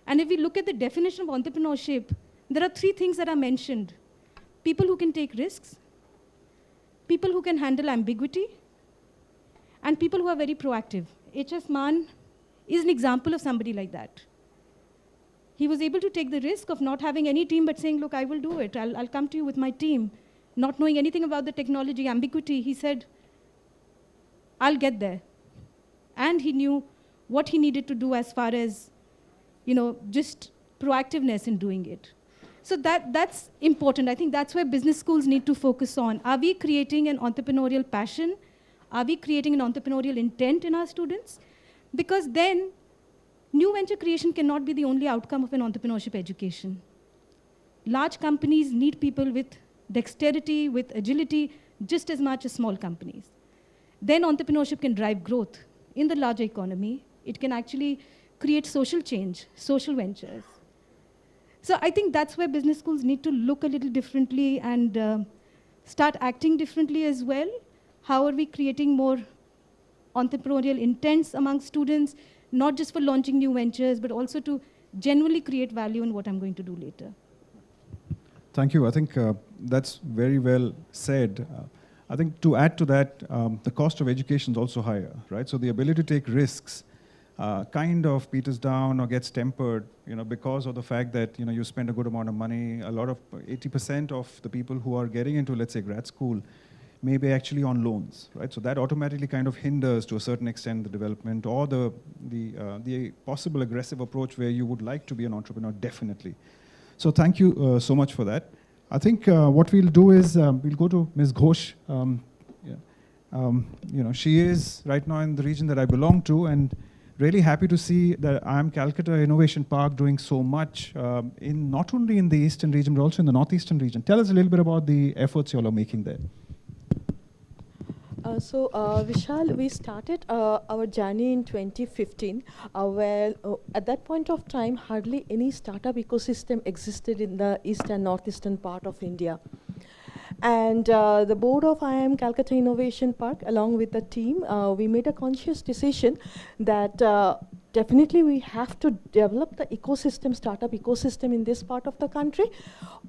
And if we look at the definition of entrepreneurship, there are 3 things that are mentioned. People who can take risks, people who can handle ambiguity, and people who are very proactive. H.S. Mann is an example of somebody like that. He was able to take the risk of not having any team, but saying, look, I will do it. I'll come to you with my team. Not knowing anything about the technology, ambiguity, he said, I'll get there. And he knew what he needed to do as far as, just proactiveness in doing it. So that's important. I think that's where business schools need to focus on. Are we creating an entrepreneurial passion? Are we creating an entrepreneurial intent in our students? Because then, new venture creation cannot be the only outcome of an entrepreneurship education. Large companies need people with dexterity, with agility, just as much as small companies. Then entrepreneurship can drive growth in the larger economy. It can actually create social change, social ventures. So I think that's where business schools need to look a little differently and start acting differently as well. How are we creating more entrepreneurial intents among students, not just for launching new ventures, but also to genuinely create value in what I'm going to do later. Thank you. I think that's very well said. I think to add to that, the cost of education is also higher, right? So the ability to take risks kind of peters down or gets tempered, because of the fact that, you spend a good amount of money. A lot of 80% of the people who are getting into, let's say, grad school may be actually on loans, right? So that automatically kind of hinders, to a certain extent, the development or the possible aggressive approach where you would like to be an entrepreneur, definitely. So thank you so much for that. I think what we'll do is we'll go to Ms. Ghosh. She is right now in the region that I belong to, and really happy to see that IIM Calcutta Innovation Park doing so much in not only in the eastern region, but also in the northeastern region. Tell us a little bit about the efforts you all are making there. Vishal, we started our journey in 2015, where at that point of time, hardly any startup ecosystem existed in the east and northeastern part of India. And the board of IIM Calcutta Innovation Park, along with the team, we made a conscious decision that definitely we have to develop the ecosystem, startup ecosystem in this part of the country.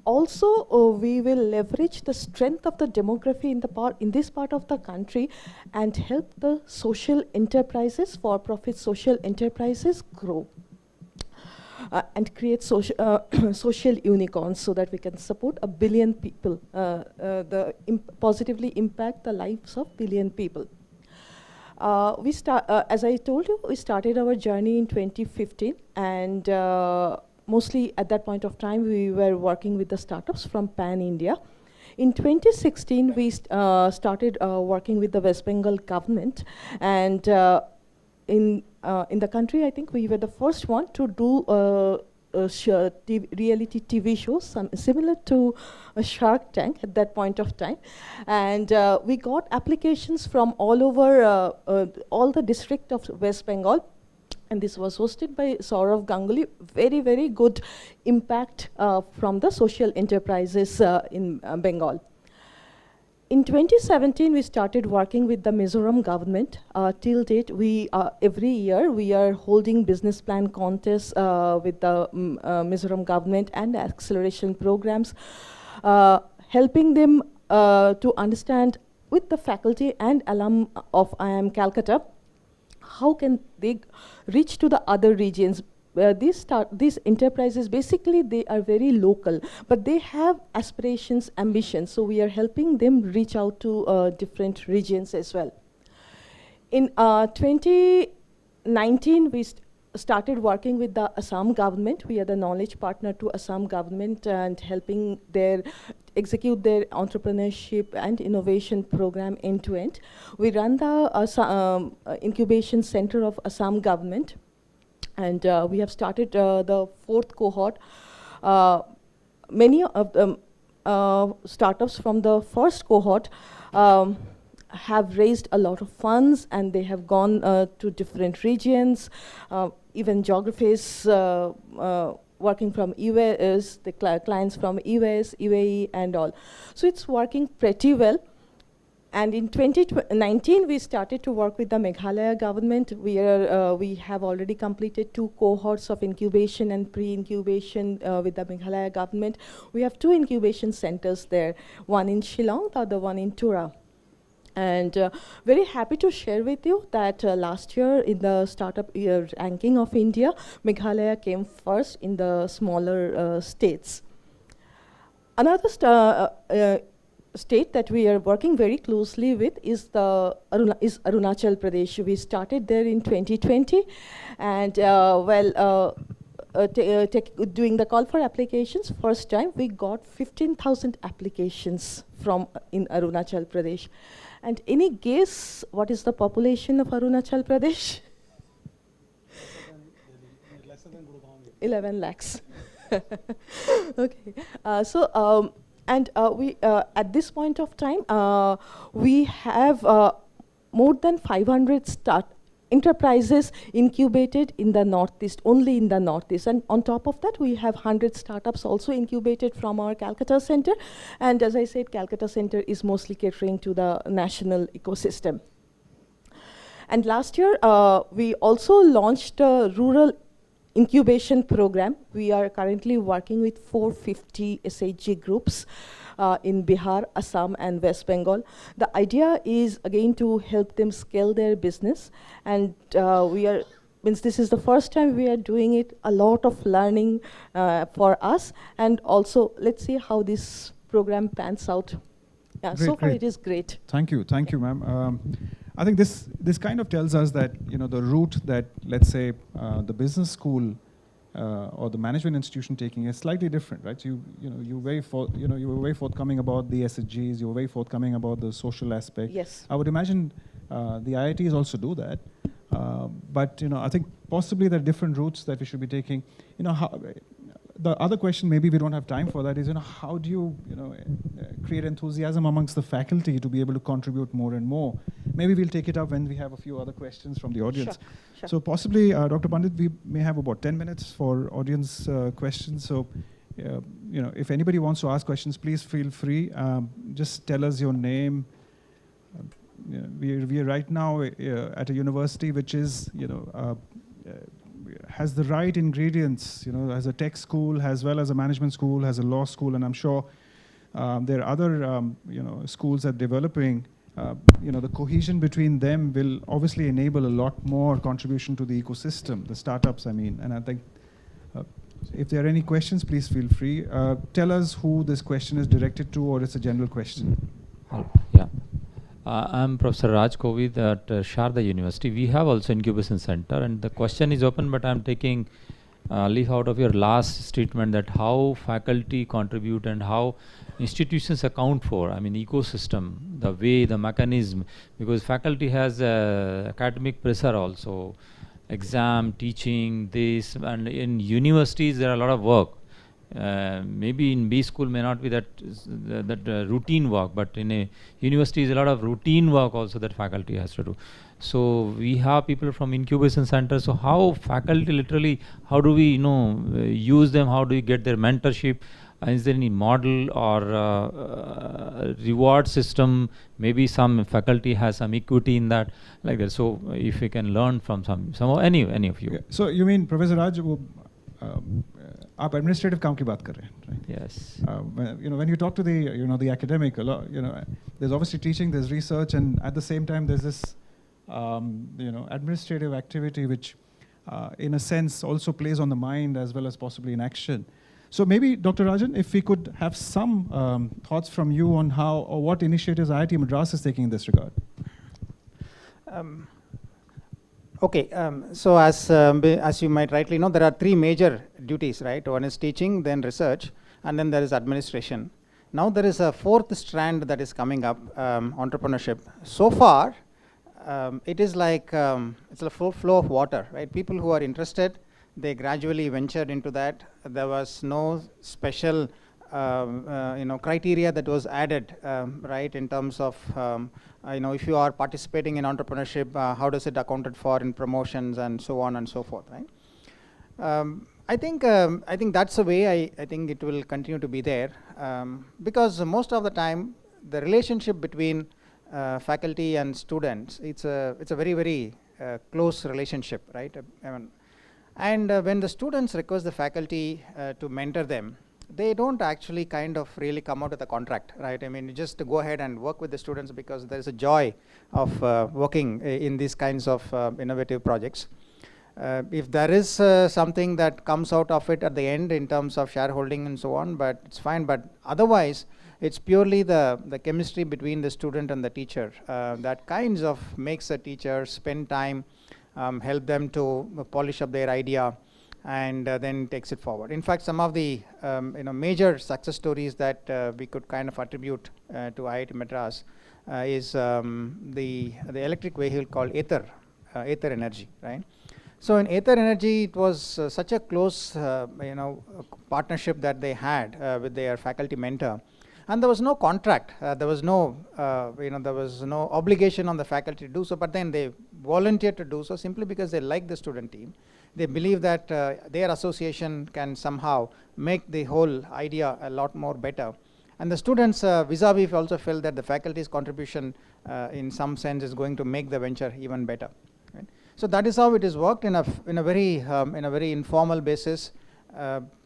Also, we will leverage the strength of the demography in this part of the country and help the social enterprises, for-profit social enterprises grow. And create social unicorns so that we can support 1 billion people, positively impact the lives of 1 billion people. As I told you, we started our journey in 2015, and mostly at that point of time, we were working with the startups from Pan-India. In 2016, we started working with the West Bengal government, and in the country, I think we were the first one to do reality TV shows, similar to a Shark Tank at that point of time. And we got applications from all over, all the district of West Bengal. And this was hosted by Saurav Ganguly. Very, very good impact from the social enterprises in Bengal. In 2017, we started working with the Mizoram government. Till date, every year we are holding business plan contests with the Mizoram government and acceleration programs, helping them to understand with the faculty and alum of IIM Calcutta, how can they reach to the other regions. These enterprises, basically, they are very local, but they have aspirations, ambitions. So we are helping them reach out to different regions as well. In 2019, we started working with the Assam government. We are the knowledge partner to Assam government and helping execute their entrepreneurship and innovation program end to end. We run the incubation center of Assam government. And we have started the 4th cohort. Many of the startups from the first cohort have raised a lot of funds, and they have gone to different regions, even geographies working from US, the clients from US, UAE, and all. So it's working pretty well. And in 2019, we started to work with the Meghalaya government. We have already completed 2 cohorts of incubation and pre-incubation with the Meghalaya government. We have 2 incubation centers there, one in Shillong, the other one in Tura. And very happy to share with you that last year in the startup ranking of India, Meghalaya came first in the smaller states. Another state that we are working very closely with is Arunachal Pradesh. We started there in 2020, and doing the call for applications, first time we got 15,000 applications in Arunachal Pradesh. And any guess what is the population of Arunachal Pradesh? 11 lakhs. Okay. And we, at this point of time, we have more than 500 enterprises incubated in the Northeast, only in the Northeast. And on top of that, we have 100 startups also incubated from our Calcutta Center. And as I said, Calcutta Center is mostly catering to the national ecosystem. And last year, we also launched a rural incubation program. We are currently working with 450 SHG groups in Bihar, Assam, and West Bengal. The idea is, again, to help them scale their business. And this is the first time we are doing it, a lot of learning for us. And also, let's see how this program pans out. Yeah, great, so far great. it is great. Thank you, ma'am. I think this kind of tells us that the route that, let's say, the business school or the management institution taking is slightly different, right? So you were very forthcoming about the SHGs. You were very forthcoming about the social aspect. Yes. I would imagine the IITs also do that, but I think possibly there are different routes that we should be taking. The other question, maybe we don't have time for that, is how do you create enthusiasm amongst the faculty to be able to contribute more and more? Maybe we'll take it up when we have a few other questions from the audience. Sure. So possibly, Dr. Pandit, we may have about 10 minutes for audience questions. So, if anybody wants to ask questions, please feel free. Just tell us your name. We are right now at a university which is, has the right ingredients, as a tech school, as well as a management school, has a law school, and I'm sure there are other, schools that are developing. The cohesion between them will obviously enable a lot more contribution to the ecosystem, the startups, and I think if there are any questions, please feel free. Tell us who this question is directed to, or it's a general question. Yeah. I'm Professor Raj Kovid at Sharda University. We have also incubation center, and the question is open, but I'm taking leaf out of your last statement that how faculty contribute and how institutions account for, ecosystem, the way, the mechanism, because faculty has academic pressure also, exam, teaching, this, and in universities there are a lot of work. Maybe in B school may not be that routine work, but in a university is a lot of routine work also that faculty has to do. So we have people from incubation centers. So how faculty literally, how do we use them? How do we get their mentorship? Is there any model or reward system? Maybe some faculty has some equity in that, like that. So if we can learn from any of you. Yeah. So you mean, Professor Raj, आप administrative काम की बात कर रहे हैं, right? Yes. When you talk to the academic, a lot, there's obviously teaching, there's research, and at the same time there's this, administrative activity which, in a sense, also plays on the mind as well as possibly in action. So maybe, Dr. Rajan, if we could have some thoughts from you on how or what initiatives IIT Madras is taking in this regard. Okay, so as you might rightly know, there are three major duties, right? One is teaching, then research, and then there is administration. Now there is a fourth strand that is coming up, entrepreneurship. So far, it is like it's a full flow of water, right? People who are interested, they gradually ventured into that. There was no special criteria that was added, right, in terms of if you are participating in entrepreneurship, how does it accounted for in promotions and so on and so forth, right? I think that's the way I think it will continue to be there, because most of the time the relationship between faculty and students, it's a very, very close relationship, right? And when the students request the faculty to mentor them, they don't actually kind of really come out with a contract, right? You just go ahead and work with the students because there is a joy of working in these kinds of innovative projects. If there is something that comes out of it at the end in terms of shareholding and so on, but it's fine. But otherwise, it's purely the chemistry between the student and the teacher that kinds of makes the teacher spend time, help them to polish up their idea, and then takes it forward. In fact, some of the major success stories that we could kind of attribute to IIT Madras is the electric vehicle called Ether Energy, right? So in Ether Energy, it was such a close partnership that they had with their faculty mentor. And there was no contract. There was no, there was no obligation on the faculty to do so. But then they volunteered to do so simply because they like the student team. They believe that their association can somehow make the whole idea a lot more better. And the students vis-a-vis also felt that the faculty's contribution in some sense is going to make the venture even better. Right? So that is how it is worked in a very informal basis.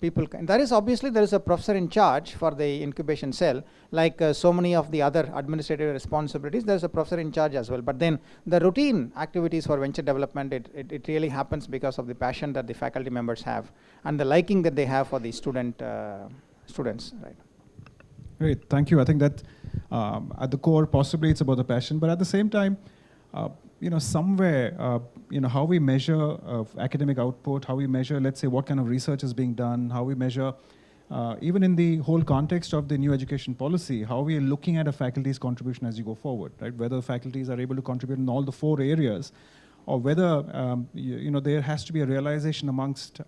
People can, there is a professor in charge for the incubation cell, like so many of the other administrative responsibilities. There is a professor in charge as well. But then the routine activities for venture development, it really happens because of the passion that the faculty members have and the liking that they have for the students. Right. Great, thank you. I think that at the core, possibly it's about the passion, but at the same time, somewhere, how we measure academic output, how we measure, let's say, what kind of research is being done, how we measure, even in the whole context of the new education policy, how we are looking at a faculty's contribution as you go forward, right? Whether faculties are able to contribute in all the 4 areas, or whether, there has to be a realization amongst,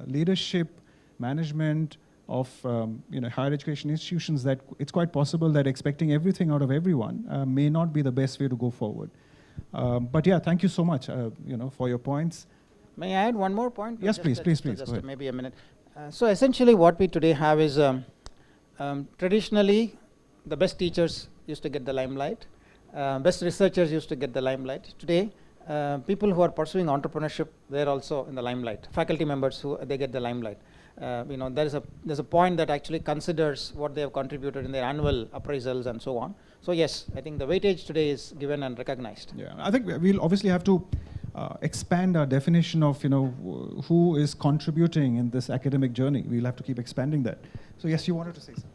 leadership, management, of higher education institutions that it's quite possible that expecting everything out of everyone may not be the best way to go forward. But yeah, thank you so much for your points. May I add one more point? Yes, please. Just maybe a minute. So essentially what we today have is traditionally the best teachers used to get the limelight, best researchers used to get the limelight. Today people who are pursuing entrepreneurship, they're also in the limelight. Faculty members, they get the limelight. There's a point that actually considers what they have contributed in their annual appraisals and so on. So yes, I think the weightage today is given and recognized. Yeah, I think we'll obviously have to expand our definition of who is contributing in this academic journey. We'll have to keep expanding that. So yes, you wanted to say something.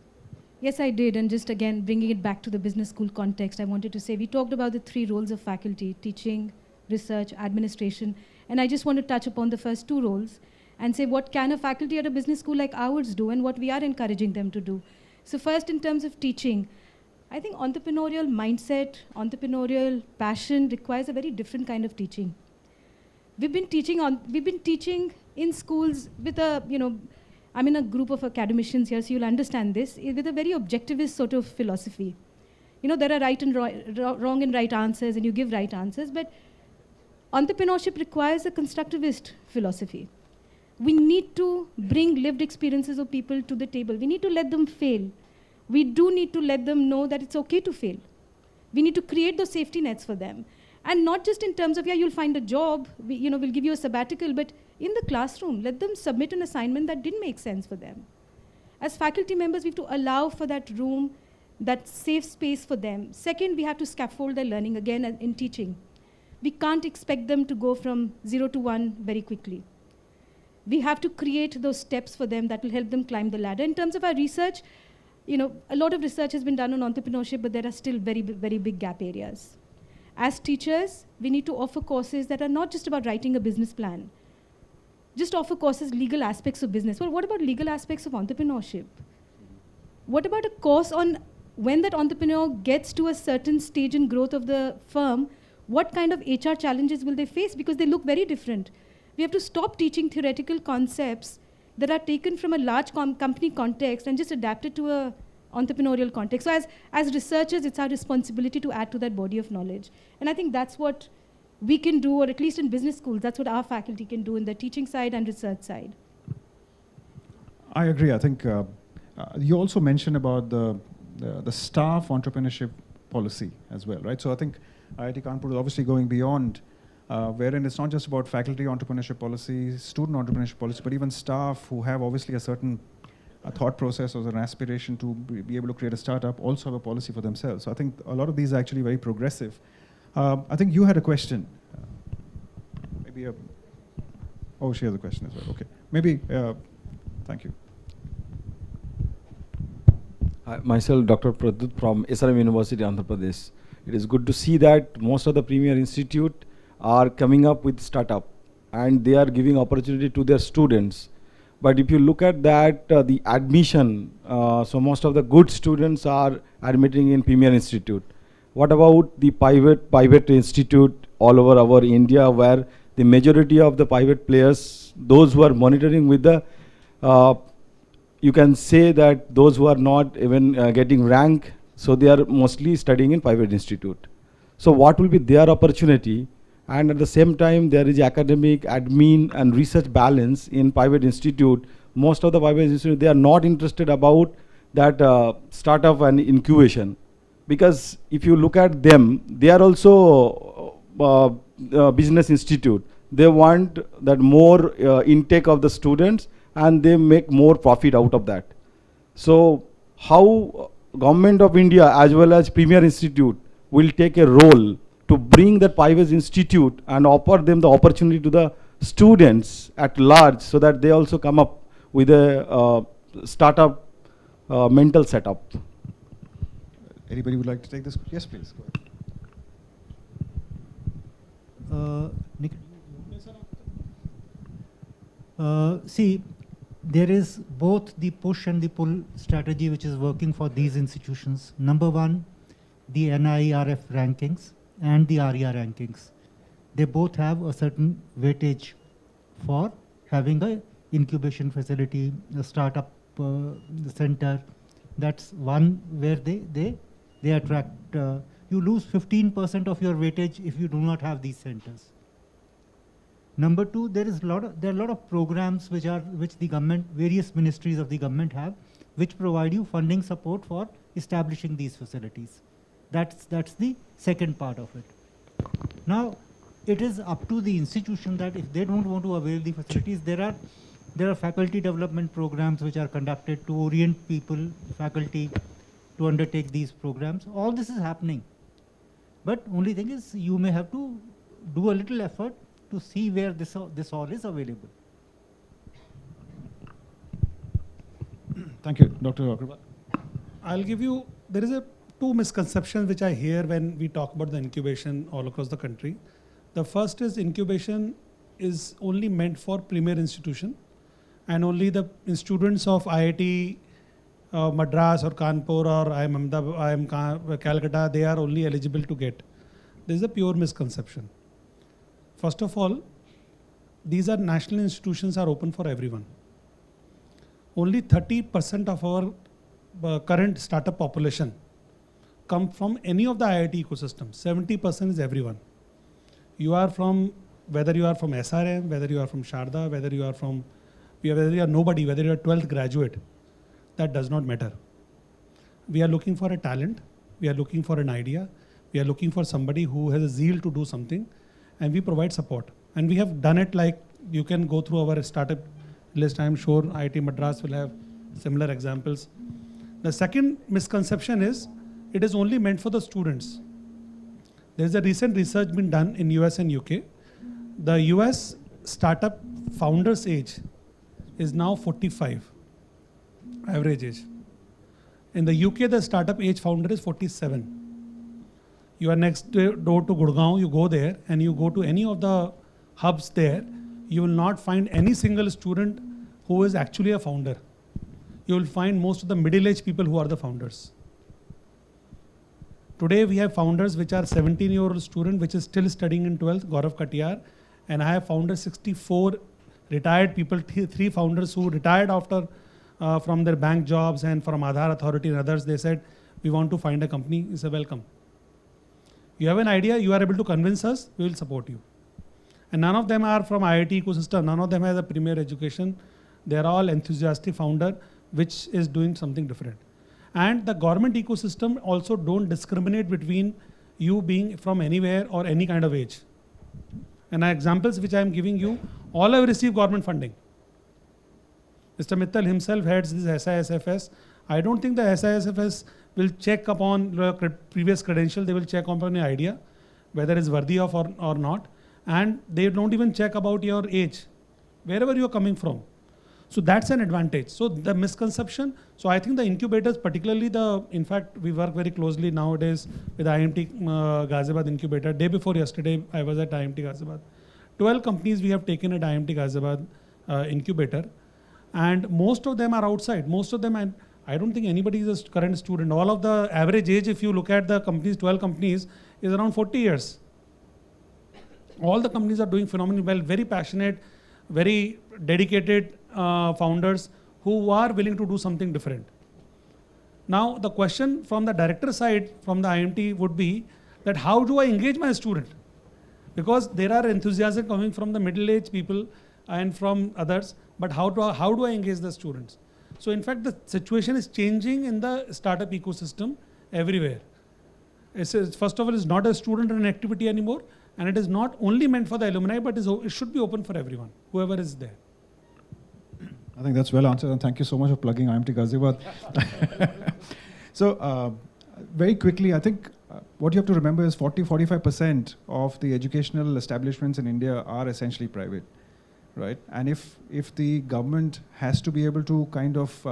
Yes, I did, and just again bringing it back to the business school context, I wanted to say we talked about the 3 roles of faculty: teaching, research, administration, and I just want to touch upon the first 2 roles and say what can a faculty at a business school like ours do and what we are encouraging them to do. So first, in terms of teaching, I think entrepreneurial mindset, entrepreneurial passion requires a very different kind of teaching. We've been teaching in schools with I'm in a group of academicians here, so you'll understand this, with a very objectivist sort of philosophy. There are right and wrong and right answers, and you give right answers, but entrepreneurship requires a constructivist philosophy. We need to bring lived experiences of people to the table. We need to let them fail. We do need to let them know that it's okay to fail. We need to create those safety nets for them. And not just in terms of, you'll find a job, we'll give you a sabbatical, but in the classroom, let them submit an assignment that didn't make sense for them. As faculty members, we have to allow for that room, that safe space for them. Second, we have to scaffold their learning again in teaching. We can't expect them to go from 0 to 1 very quickly. We have to create those steps for them that will help them climb the ladder. In terms of our research, a lot of research has been done on entrepreneurship, but there are still very, very big gap areas. As teachers, we need to offer courses that are not just about writing a business plan. Just offer courses, legal aspects of business. Well, what about legal aspects of entrepreneurship? What about a course on when that entrepreneur gets to a certain stage in growth of the firm, what kind of HR challenges will they face? Because they look very different. We have to stop teaching theoretical concepts that are taken from a large company context and just adapted to a entrepreneurial context. So as researchers, it's our responsibility to add to that body of knowledge. And I think that's what we can do, or at least in business schools, that's what our faculty can do in the teaching side and research side. I agree. I think you also mentioned about the staff entrepreneurship policy as well, right? So I think IIT Kanpur is obviously going beyond wherein it's not just about faculty entrepreneurship policy, student entrepreneurship policy, but even staff who have obviously a certain thought process or an aspiration to be able to create a startup also have a policy for themselves. So I think a lot of these are actually very progressive. I think you had a question. She has a question as well. Okay. Thank you. Myself, Dr. Pradut from SRM University, Andhra Pradesh. It is good to see that most of the premier institute are coming up with startup and they are giving opportunity to their students. But if you look at that, the admission, so most of the good students are admitting in premier institute. What about the private institute all over our India, where the majority of the private players, those who are monitoring with the you can say that those who are not even getting rank, so they are mostly studying in private institute. So what will be their opportunity? And at the same time, there is academic, admin, and research balance in private institute. Most of the private institute, they are not interested about that startup and incubation. Because if you look at them, they are also business institute. They want that more intake of the students, and they make more profit out of that. So how Government of India as well as Premier Institute will take a role to bring that private institute and offer them the opportunity to the students at large, so that they also come up with a startup mental setup. Anybody would like to take this? Yes, please. Go ahead. See, there is both the push and the pull strategy which is working for these institutions. Number one, the NIRF rankings and the RER rankings. They both have a certain weightage for having a incubation facility, a startup center. That's one where they attract. You lose 15% of your weightage if you do not have these centers. Number two, there are a lot of programs which the government, various ministries of the government have, which provide you funding support for establishing these facilities. That's the second part of it. Now, it is up to the institution that if they don't want to avail the facilities, there are faculty development programs which are conducted to orient people, faculty, to undertake these programs. All this is happening. But only thing is, you may have to do a little effort to see where this all is available. Thank you, Dr. Agarwal. I'll give you, there is two misconceptions which I hear when we talk about the incubation all across the country. The first is incubation is only meant for premier institution, and only the students of IIT Madras or Kanpur or IIM Calcutta, they are only eligible to get. This is a pure misconception. First of all, these are national institutions are open for everyone. Only 30% of our current startup population come from any of the IIT ecosystem. 70% is everyone. You are from, whether you are from SRM, whether you are from Sharda, whether you are nobody, whether you are 12th graduate, that does not matter. We are looking for a talent. We are looking for an idea. We are looking for somebody who has a zeal to do something, and we provide support. And we have done it, like you can go through our startup list. I am sure IIT Madras will have similar examples. The second misconception is it is only meant for the students. There is a recent research been done in US and UK. The US startup founders age is now 45, average age. In the UK, the startup age founder is 47. You are next door to Gurgaon, you go there and you go to any of the hubs there, you will not find any single student who is actually a founder. You will find most of the middle-aged people who are the founders. Today we have founders which are 17-year-old student which is still studying in 12th, Gaurav Katiyar, and I have founders 64 retired people, 3 founders who retired after from their bank jobs and from Aadhaar Authority and others. They said, we want to find a company. It's a welcome. You have an idea, you are able to convince us, we will support you. And none of them are from IIT ecosystem, none of them has a premier education. They are all enthusiastic founder which is doing something different. And the government ecosystem also don't discriminate between you being from anywhere or any kind of age. And examples which I am giving you, all have received government funding. Mr. Mittal himself heads this SISFS. I don't think the SISFS will check upon your previous credential. They will check upon your idea, whether it's worthy of or not. And they don't even check about your age, wherever you are coming from. So that's an advantage. So the misconception, so I think the incubators, particularly in fact, we work very closely nowadays with IMT Ghaziabad incubator. Day before yesterday, I was at IMT Ghaziabad. 12 companies we have taken at IMT Ghaziabad incubator. And most of them are outside. Most of them, I don't think anybody is a current student. All of the average age, if you look at the companies, 12 companies, is around 40 years. All the companies are doing phenomenally well, very passionate, very dedicated founders who are willing to do something different. Now, the question from the director side, from the IMT would be that how do I engage my student? Because there are enthusiasm coming from the middle-aged people and from others, but how do I engage the students? So in fact, the situation is changing in the startup ecosystem everywhere. First of all, it's not a student-run activity anymore, and it is not only meant for the alumni, but it should be open for everyone, whoever is there. I think that's well answered, and thank you so much for plugging IMT Ghaziabad. So very quickly, I think what you have to remember is 40–45% of the educational establishments in India are essentially private, right? And if the government has to be able to kind of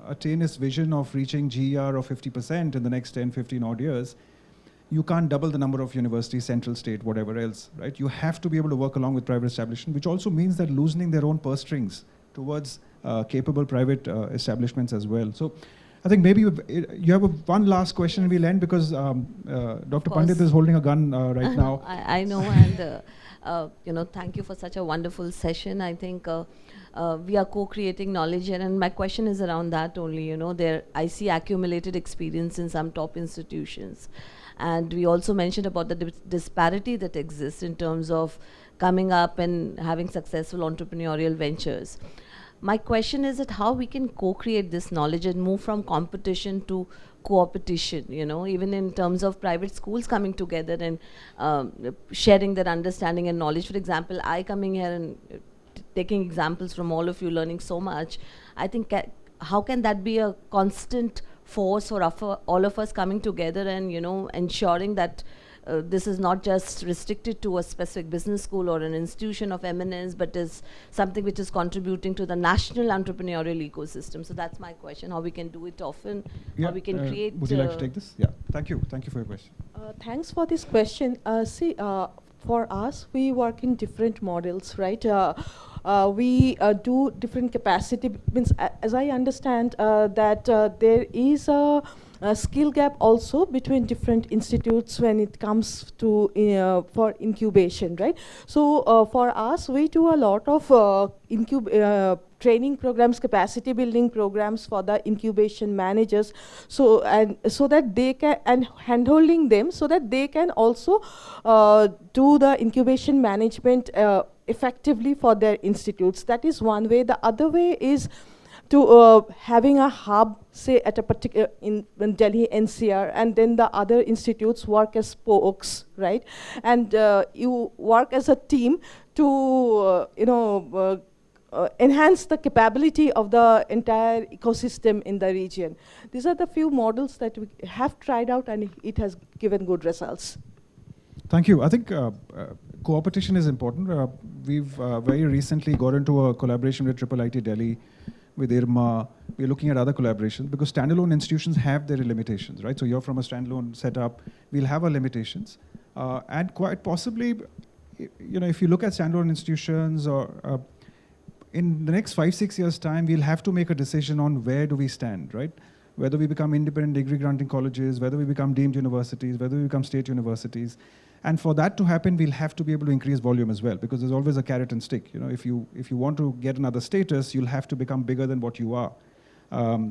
attain its vision of reaching GER of 50% in the next 10–15 odd years, you can't double the number of universities, central, state, whatever else, right? You have to be able to work along with private establishment, which also means that loosening their own purse strings towards capable private establishments as well. So I think maybe you have one last question and we'll end, because Dr. Pandit is holding a gun right now. I know, and thank you for such a wonderful session. I think we are co-creating knowledge here, and my question is around that only. I see accumulated experience in some top institutions. And we also mentioned about the disparity that exists in terms of coming up and having successful entrepreneurial ventures. My question is that how we can co-create this knowledge and move from competition to co-opetition, even in terms of private schools coming together and sharing their understanding and knowledge. For example, I coming here and taking examples from all of you, learning so much, I think how can that be a constant force for all of us coming together and ensuring that this is not just restricted to a specific business school or an institution of eminence, but is something which is contributing to the national entrepreneurial ecosystem. So that's my question, how we can do it often, how we can create... Would you like to take this? Yeah, thank you for your question. Thanks for this question. For us, we work in different models, right? We do different capacity, means as I understand that there is a skill gap also between different institutes when it comes to for incubation, right? So for us, we do a lot of training programs, capacity building programs for the incubation managers, so that they can, and handholding them so that they can also do the incubation management effectively for their institutes. That is one way. The other way is to having a hub, say at a particular in Delhi NCR, and then the other institutes work as spokes, right? And you work as a team to enhance the capability of the entire ecosystem in the region. These are the few models that we have tried out, and it has given good results. Thank you. I think co-opetition is important. We've very recently got into a collaboration with Triple IT Delhi, with IRMA. We're looking at other collaborations because standalone institutions have their limitations, right? So you're from a standalone setup, we'll have our limitations. And quite possibly, if you look at standalone institutions, or in the next 5–6 years' time, we'll have to make a decision on where do we stand, right? Whether we become independent degree granting colleges, whether we become deemed universities, whether we become state universities. And for that to happen, we'll have to be able to increase volume as well, because there's always a carrot and stick. If you want to get another status, you'll have to become bigger than what you are.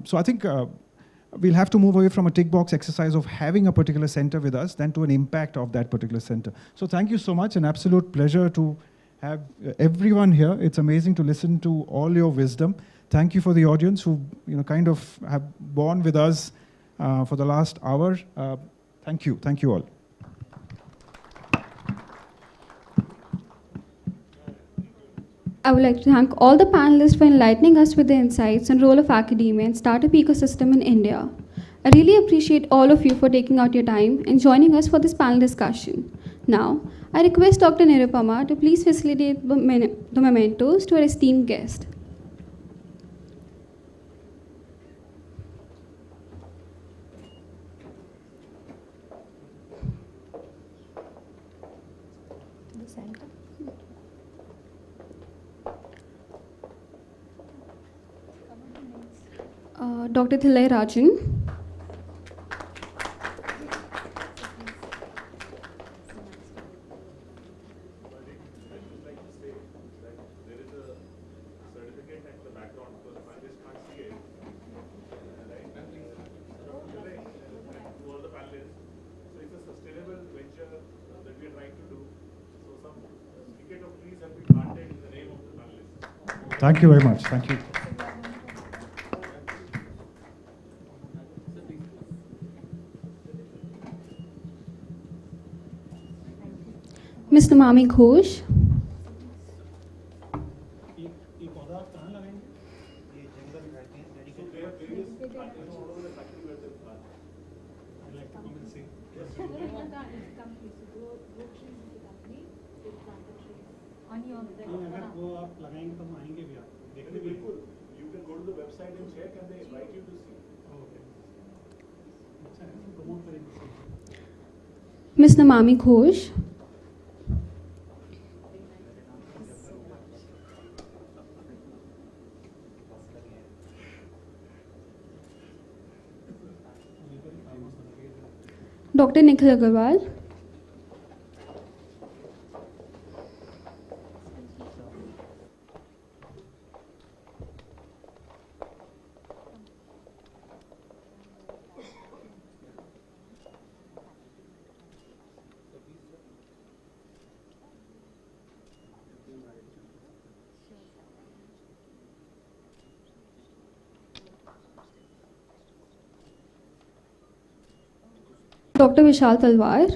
So I think we'll have to move away from a tick box exercise of having a particular center with us than to an impact of that particular center. So thank you so much. An absolute pleasure to have everyone here. It's amazing to listen to all your wisdom. Thank you for the audience who kind of have borne with us for the last hour. Thank you. Thank you all. I would like to thank all the panelists for enlightening us with the insights and role of academia and startup ecosystem in India. I really appreciate all of you for taking out your time and joining us for this panel discussion. Now, I request Dr. Nirupama to please facilitate the mementos to our esteemed guest. Dr. Thillai Rajan. There is a certificate at the background because Thank you very much. Thank you. Mr. Mami Ghosh. Mr. Mami Ghosh. Dr. Nikhil Agarwal. Dr. Vishal Talwar.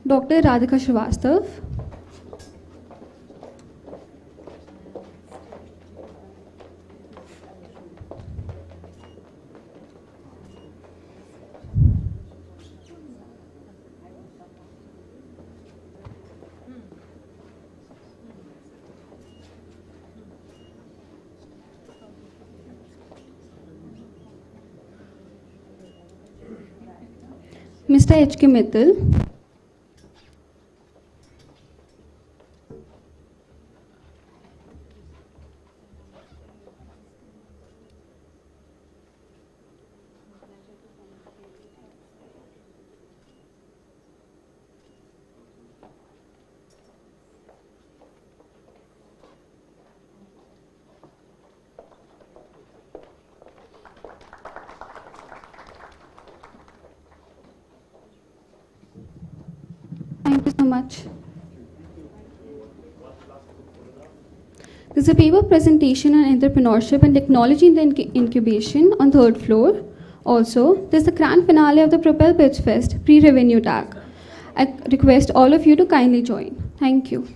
Dr. Radhika Srivastav. Mr. H.K. Mittal. Thank you so much. There's a paper presentation on entrepreneurship and technology in the incubation on third floor. Also, there's the grand finale of the Propel Pitchfest pre-revenue tag. I request all of you to kindly join. Thank you.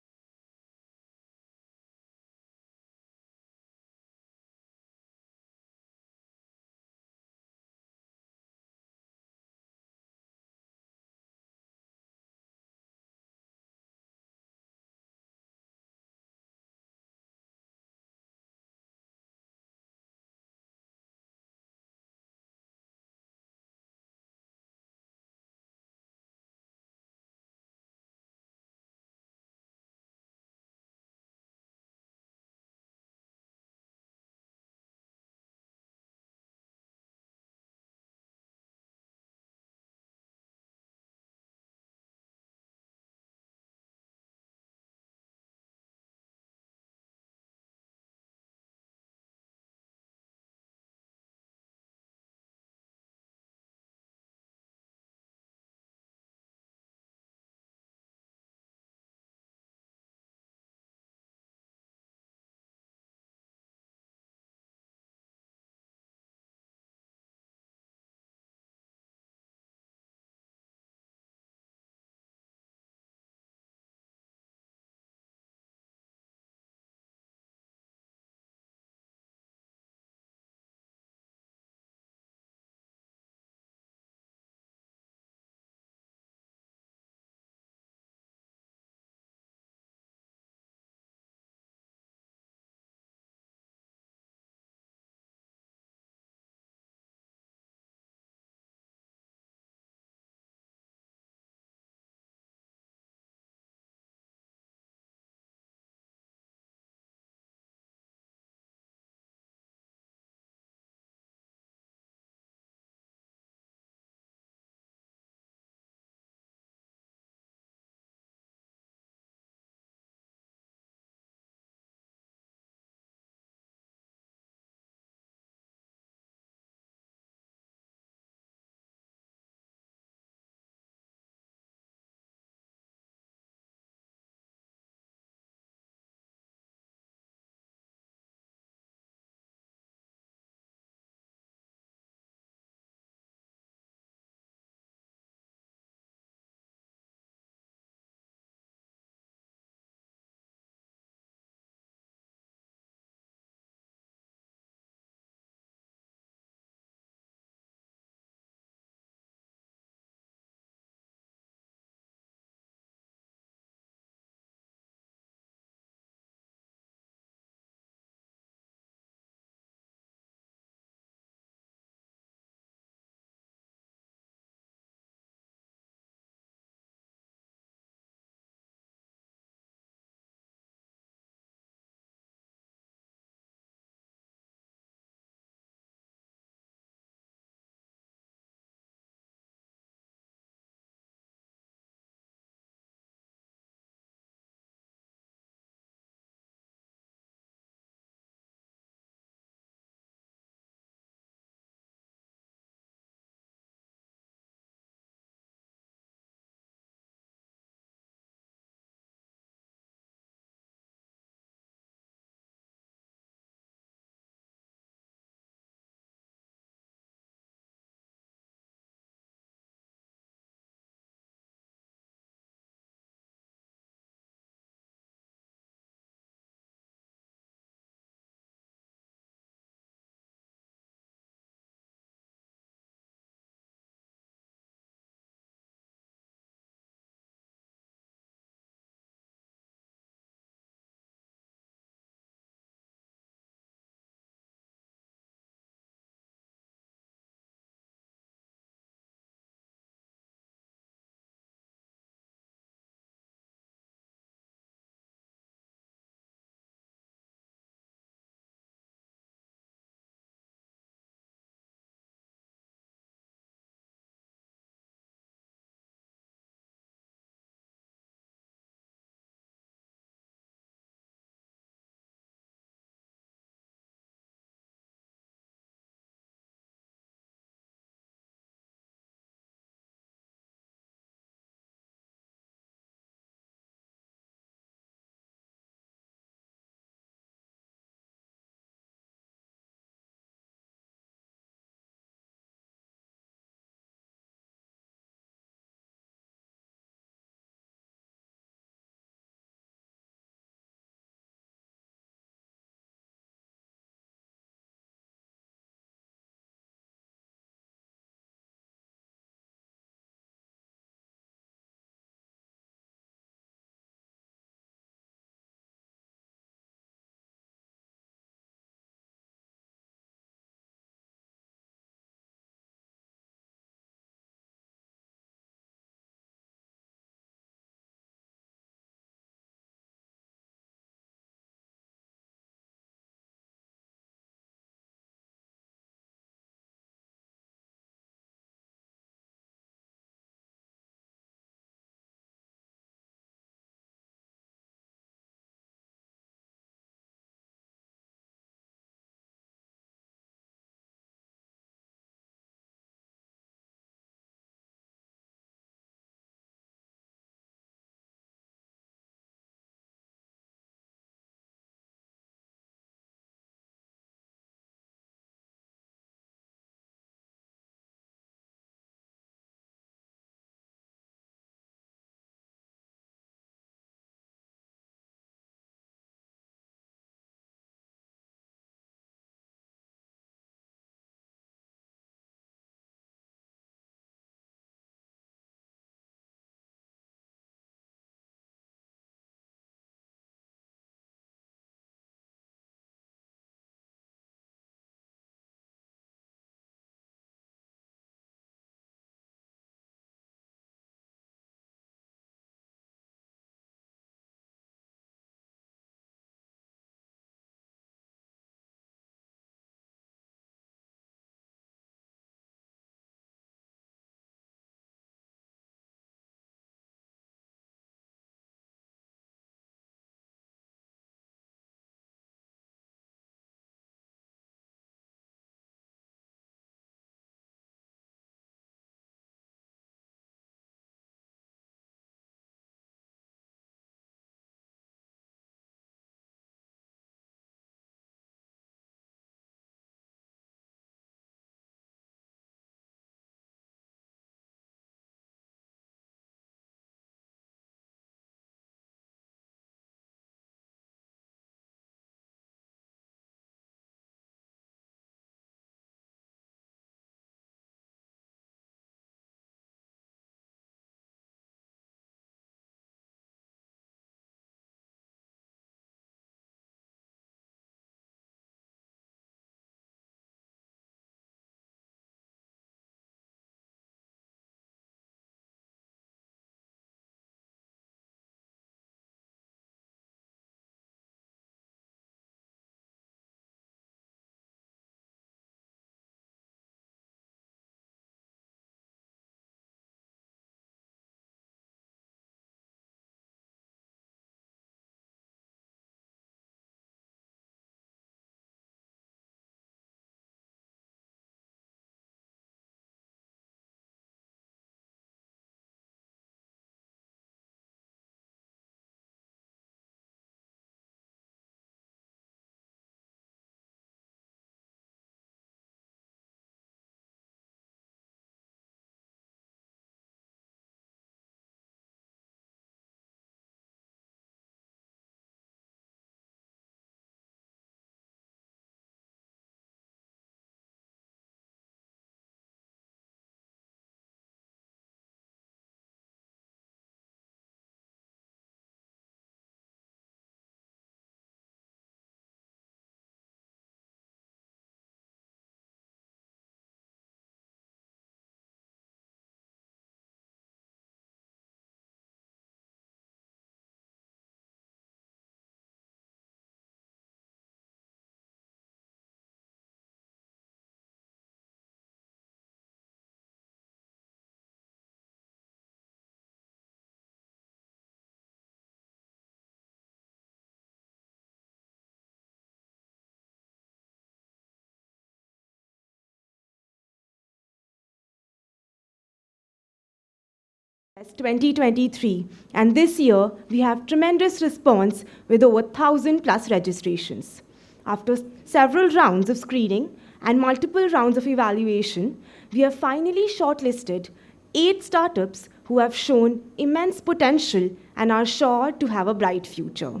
2023, and this year we have tremendous response with over 1,000 plus registrations. After several rounds of screening and multiple rounds of evaluation, we have finally shortlisted 8 startups who have shown immense potential and are sure to have a bright future.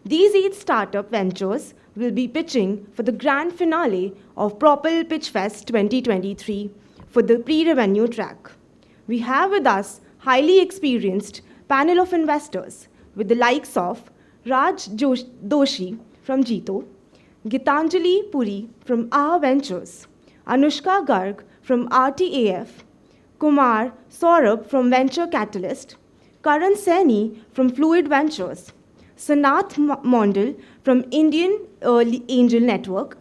These 8 startup ventures will be pitching for the grand finale of Propel Pitchfest23 for the pre-revenue track. We have with us highly experienced panel of investors with the likes of Raj Doshi from Jito, Gitanjali Puri from AHA Ventures, Anushka Garg from RTAF, Kumar Saurabh from Venture Catalyst, Karan Saini from Fluid Ventures, Sanath Mondal from Indian Angel Network,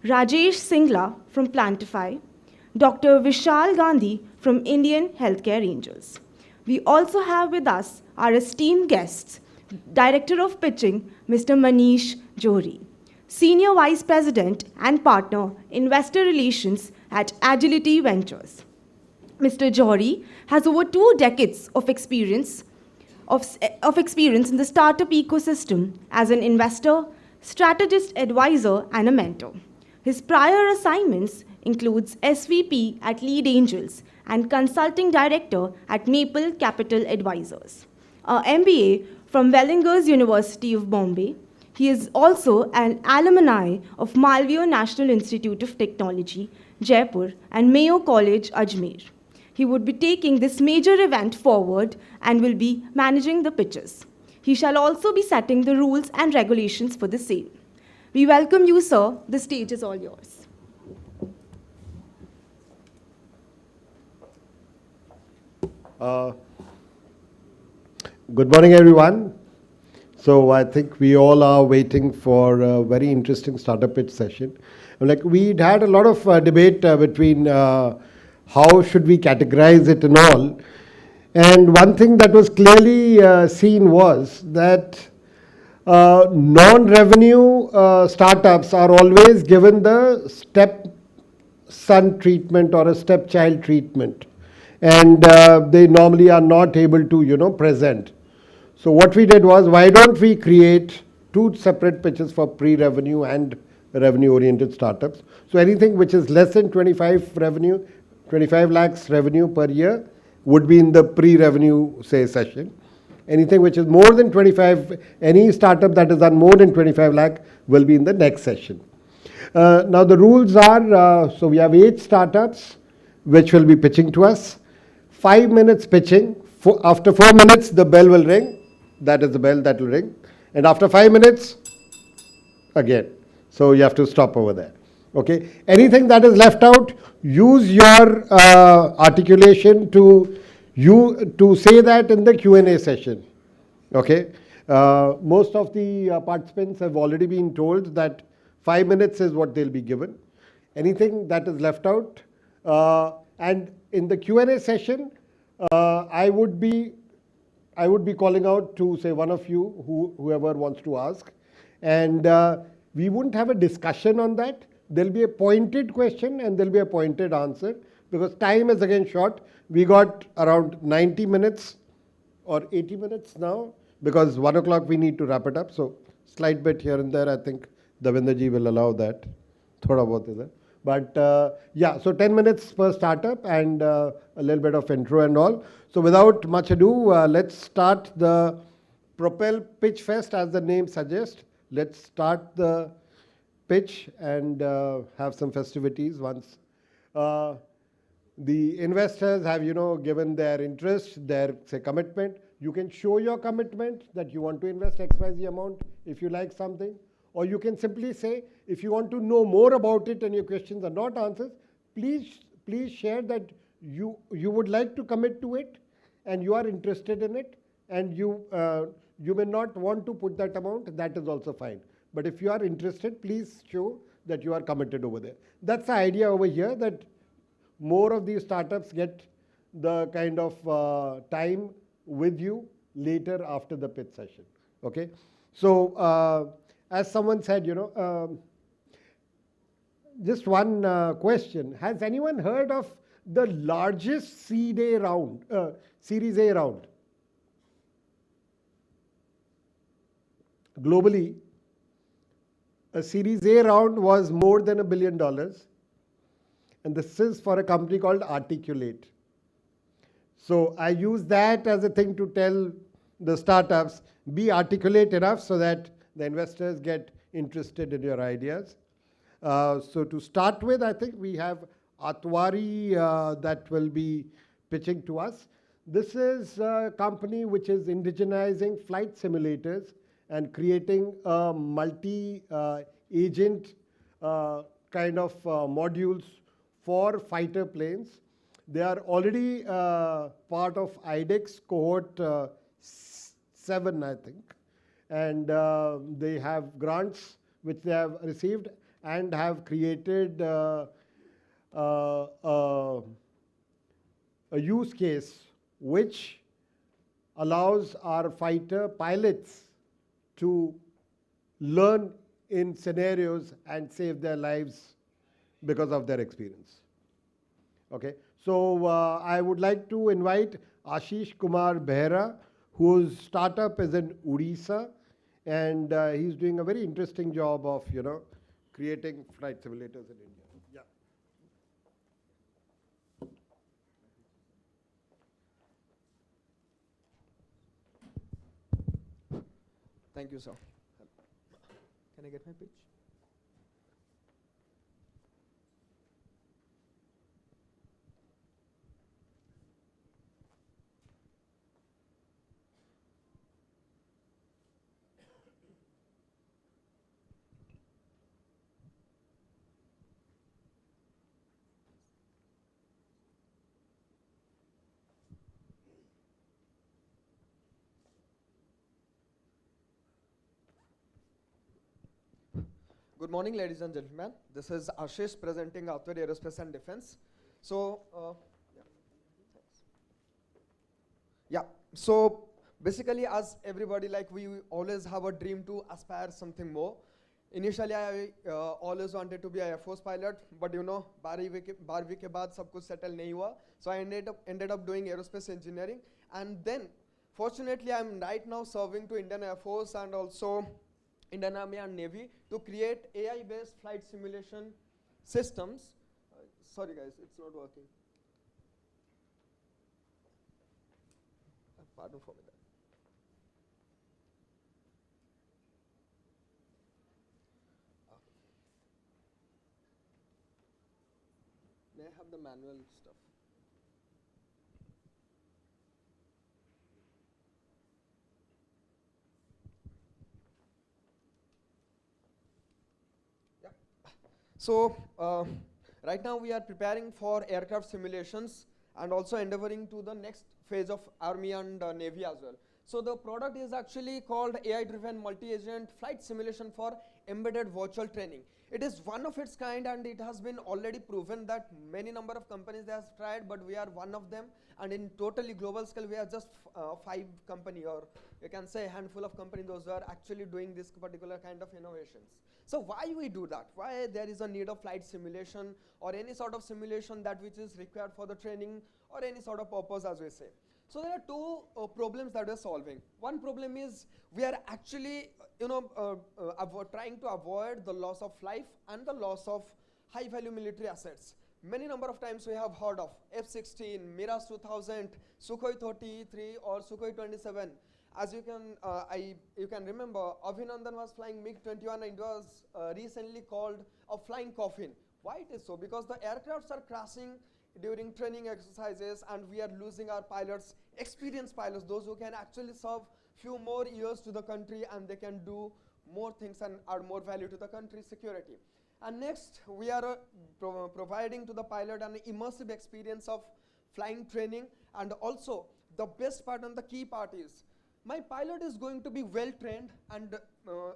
Rajesh Singla from Plantify, Dr. Vishal Gandhi from Indian Healthcare Angels. We also have with us our esteemed guests, Director of Pitching, Mr. Manish Johri, Senior Vice President and Partner, Investor Relations at Agility Ventures. Mr. Johri has over 2 decades of experience in the startup ecosystem as an investor, strategist advisor, and a mentor. His prior assignments includes SVP at Lead Angels and Consulting Director at Maple Capital Advisors. A MBA from Wellingers University of Bombay. He is also an alumni of Malviya National Institute of Technology, Jaipur, and Mayo College, Ajmer. He would be taking this major event forward and will be managing the pitches. He shall also be setting the rules and regulations for the same. We welcome you, sir. The stage is all yours. Good morning, everyone. So I think we all are waiting for a very interesting startup pitch session. Like we'd had a lot of debate between how should we categorize it and all. And one thing that was clearly seen was that non-revenue startups are always given the step-son treatment or a stepchild treatment. And they normally are not able to, present. So what we did was, why don't we create 2 separate pitches for pre-revenue and revenue-oriented startups. So anything which is less than 25 lakhs revenue per year would be in the pre-revenue, say, session. Anything which is more than 25, any startup that has done more than 25 lakh will be in the next session. Now the rules are, so we have 8 startups which will be pitching to us. 5 minutes pitching. After 4 minutes, the bell will ring. That is the bell that will ring. And after 5 minutes, again. So you have to stop over there. Okay. Anything that is left out, use your articulation to say that in the Q&A session. Okay. Most of the participants have already been told that 5 minutes is what they'll be given. Anything that is left out, and in the Q&A session, I would be calling out to, say, one of you, whoever wants to ask. And we wouldn't have a discussion on that. There'll be a pointed question and there'll be a pointed answer, because time is again short. We got around 90 minutes or 80 minutes now, because 1 o'clock we need to wrap it up. So slight bit here and there, I think Davinderji will allow that. Thoda bahut is there. But yeah, so 10 minutes per startup and a little bit of intro and all. So without much ado, let's start the Propel Pitch Fest, as the name suggests. Let's start the pitch and have some festivities once the investors have, given their interest, their, say, commitment. You can show your commitment that you want to invest XYZ amount if you like something. Or you can simply say, if you want to know more about it and your questions are not answered, please share that you would like to commit to it and you are interested in it, and you may not want to put that amount. That is also fine. But if you are interested, please show that you are committed over there. That's the idea over here, that more of these startups get the kind of time with you later after the pitch session. Okay. So as someone said, just one question. Has anyone heard of the largest seed A round, Series A round. Globally, a Series A round was more than $1 billion. And this is for a company called Articulate. So I use that as a thing to tell the startups, be articulate enough so that the investors get interested in your ideas. So to start with, I think we have Atwari that will be pitching to us. This is a company which is indigenizing flight simulators and creating a multi-agent kind of modules for fighter planes. They are already part of IDEX cohort 7, I think. And they have grants which they have received and have created a use case which allows our fighter pilots to learn in scenarios and save their lives because of their experience. Okay, so I would like to invite Ashish Kumar Behra, whose startup is in Odisha, and he's doing a very interesting job of, creating flight simulators in India. Yeah. Thank you, sir. Can I get my pitch? Good morning, ladies and gentlemen. This is Ashish presenting Atwari Aerospace and Defense. So, so basically, as everybody, like, we always have a dream to aspire something more. Initially, I always wanted to be a Air Force pilot, but 12वीं के बाद सब कुछ settle नहीं हुआ. So I ended up doing aerospace engineering, and then fortunately, I'm right now serving to Indian Air Force and also Indian Army and Navy to create AI-based flight simulation systems. Sorry guys, it's not working. Pardon for me that. May I have the manual stuff? So right now we are preparing for aircraft simulations and also endeavoring to the next phase of Army and Navy as well. So the product is actually called AI-driven multi-agent flight simulation for embedded virtual training. It is one of its kind, and it has been already proven that many number of companies have tried, but we are one of them. And in totally global scale, we are just 5 companies, or you can say a handful of companies, those who are actually doing this particular kind of innovations. So why we do that? Why there is a need of flight simulation or any sort of simulation that which is required for the training or any sort of purpose, as we say. So there are 2 problems that we're solving. One problem is we are actually, trying to avoid the loss of life and the loss of high-value military assets. Many number of times we have heard of F-16, Mirage 2000, Sukhoi 33 or Sukhoi 27. As you can, you can remember, Abhinandan was flying MiG-21 and it was recently called a flying coffin. Why it is so? Because the aircrafts are crashing during training exercises, and we are losing our pilots, experienced pilots, those who can actually serve few more years to the country, and they can do more things and add more value to the country's security. And next, we are providing to the pilot an immersive experience of flying training, and also the best part and the key part is, my pilot is going to be well trained, and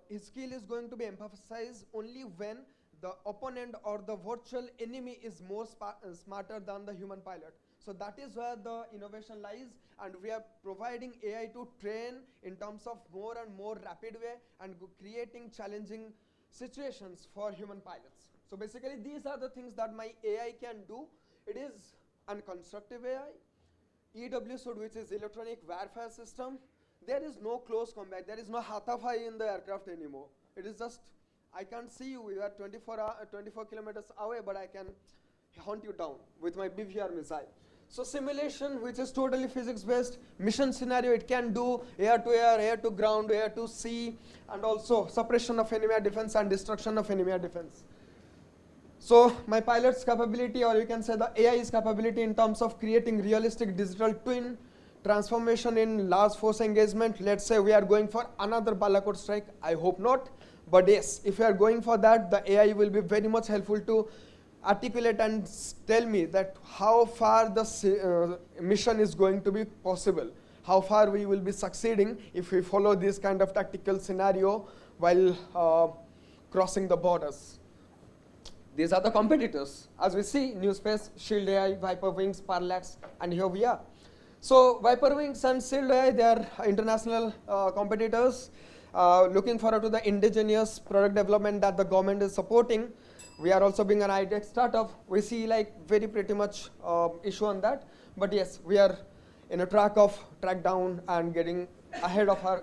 his skill is going to be emphasized only when the opponent or the virtual enemy is more smarter than the human pilot. So that is where the innovation lies, and we are providing AI to train in terms of more and more rapid way and creating challenging situations for human pilots. So basically these are the things that my AI can do. It is unconstructive AI. EW suit, which is electronic warfare system. There is no close combat. There is no hatafai in the aircraft anymore. It is just, I can't see you. You are 24 kilometers away, but I can hunt you down with my BVR missile. So simulation, which is totally physics-based, mission scenario, it can do air to air, air to ground, air to sea, and also suppression of enemy air defense and destruction of enemy air defense. So my pilot's capability, or you can say the AI's capability in terms of creating realistic digital twin, transformation in large force engagement. Let's say we are going for another Balakot strike. I hope not. But yes, if we are going for that, the AI will be very much helpful to articulate and tell me that how far the mission is going to be possible, how far we will be succeeding if we follow this kind of tactical scenario while crossing the borders. These are the competitors. As we see, New Space, Shield AI, Viper Wings, Parallax, and here we are. So Viper Wings and Shield AI, they are international competitors. Looking forward to the indigenous product development that the government is supporting. We are also being an high-tech startup. We see like very pretty much issue on that. But yes, we are in a track down and getting ahead of our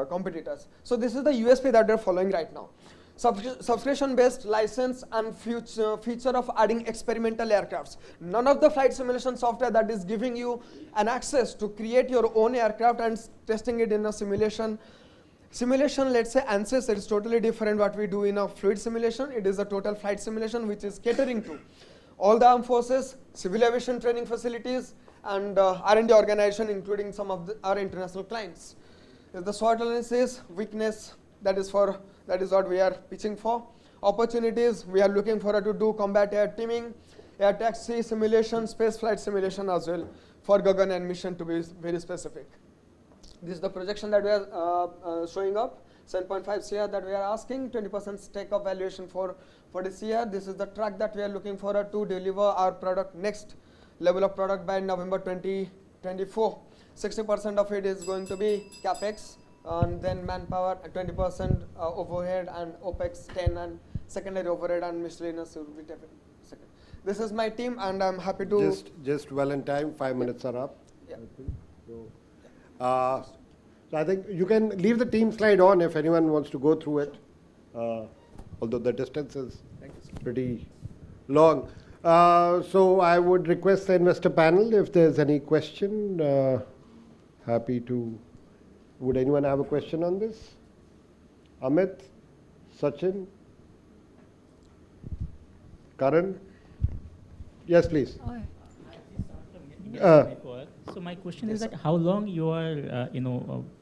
competitors. So this is the USP that we're following right now. Subscription-based license and feature of adding experimental aircrafts. None of the flight simulation software that is giving you an access to create your own aircraft and testing it in a simulation. Simulation, let's say ANSYS, it is totally different what we do in a fluid simulation. It is a total flight simulation which is catering to all the armed forces, civil aviation training facilities, and R&D organization, including some of our international clients. The SWOT analysis, weakness, that is what we are pitching for. Opportunities, we are looking for to do combat air teaming, air taxi simulation, space flight simulation as well, for Gagan and mission to be very specific. This is the projection that we are showing up, 7.5 CR that we are asking, 20% stake of valuation for this year. This is the track that we are looking for to deliver our product, next level of product by November 2024. 60% of it is going to be CapEx, and then manpower, 20% overhead, and OPEX 10, and secondary overhead and miscellaneous will be taken second. This is my team, and I'm happy to... Just well in time, 5 minutes are up. Yeah. So I think you can leave the team slide on if anyone wants to go through it, although the distance is pretty long. So I would request the investor panel if there's any question. Happy to... Would anyone have a question on this? Amit? Sachin? Karan? Yes, please. So my question is that how long you are,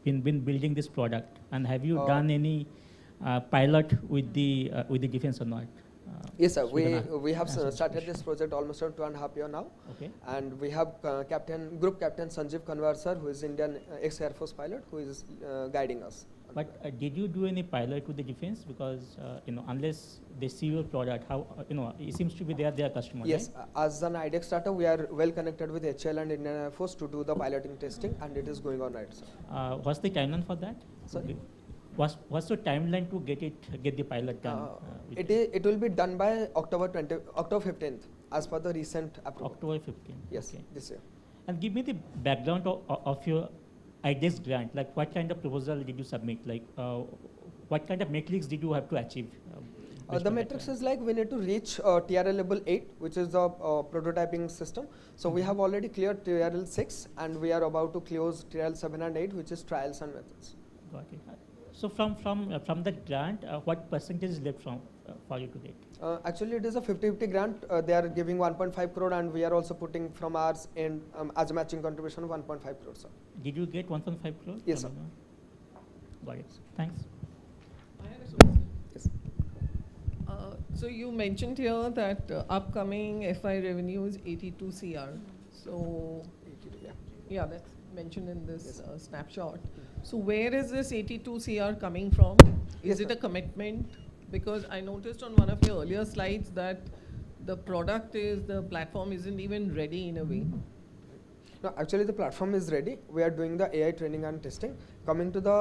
been building this product, and have you done any pilot with the defense or not? Yes, sir. We have started this project almost around 2.5 years now. Okay. And we have Group Captain Sanjeev Kanwar sir, who is Indian ex-Air Force pilot, who is guiding us. But did you do any pilot with the defense? Because unless they see your product, how it seems to be they are their customer. Yes, right? As an IDEX startup, we are well connected with HL and Indian Air Force to do the piloting testing, and it is going on right, sir. What's the timeline for that? Sorry? What's the timeline to get the pilot done? It will be done by October 15th, as per the recent approval. October 15th. Yes, okay. This year. And give me the background of your IDEX grant. Like, what kind of proposal did you submit? Like, what kind of metrics did you have to achieve? The metrics is like we need to reach TRL level 8, which is the prototyping system. So we have already cleared TRL 6, and we are about to close TRL 7 and 8, which is trials and methods. Got it. So from the grant, what percentage is left for you to get? Actually, it is a 50-50 grant. They are giving 1.5 crore, and we are also putting from ours in as a matching contribution of 1.5 crore. Sir. Did you get 1.5 crore? Yes, sir. Got it. Thanks. Yes. So you mentioned here that upcoming FI revenue is 82 CR. So yeah, that's mentioned in this snapshot. So where is this 82 CR coming from? Is it a commitment? Because I noticed on one of your earlier slides that the platform isn't even ready in a way. No, actually the platform is ready. We are doing the AI training and testing. Coming to the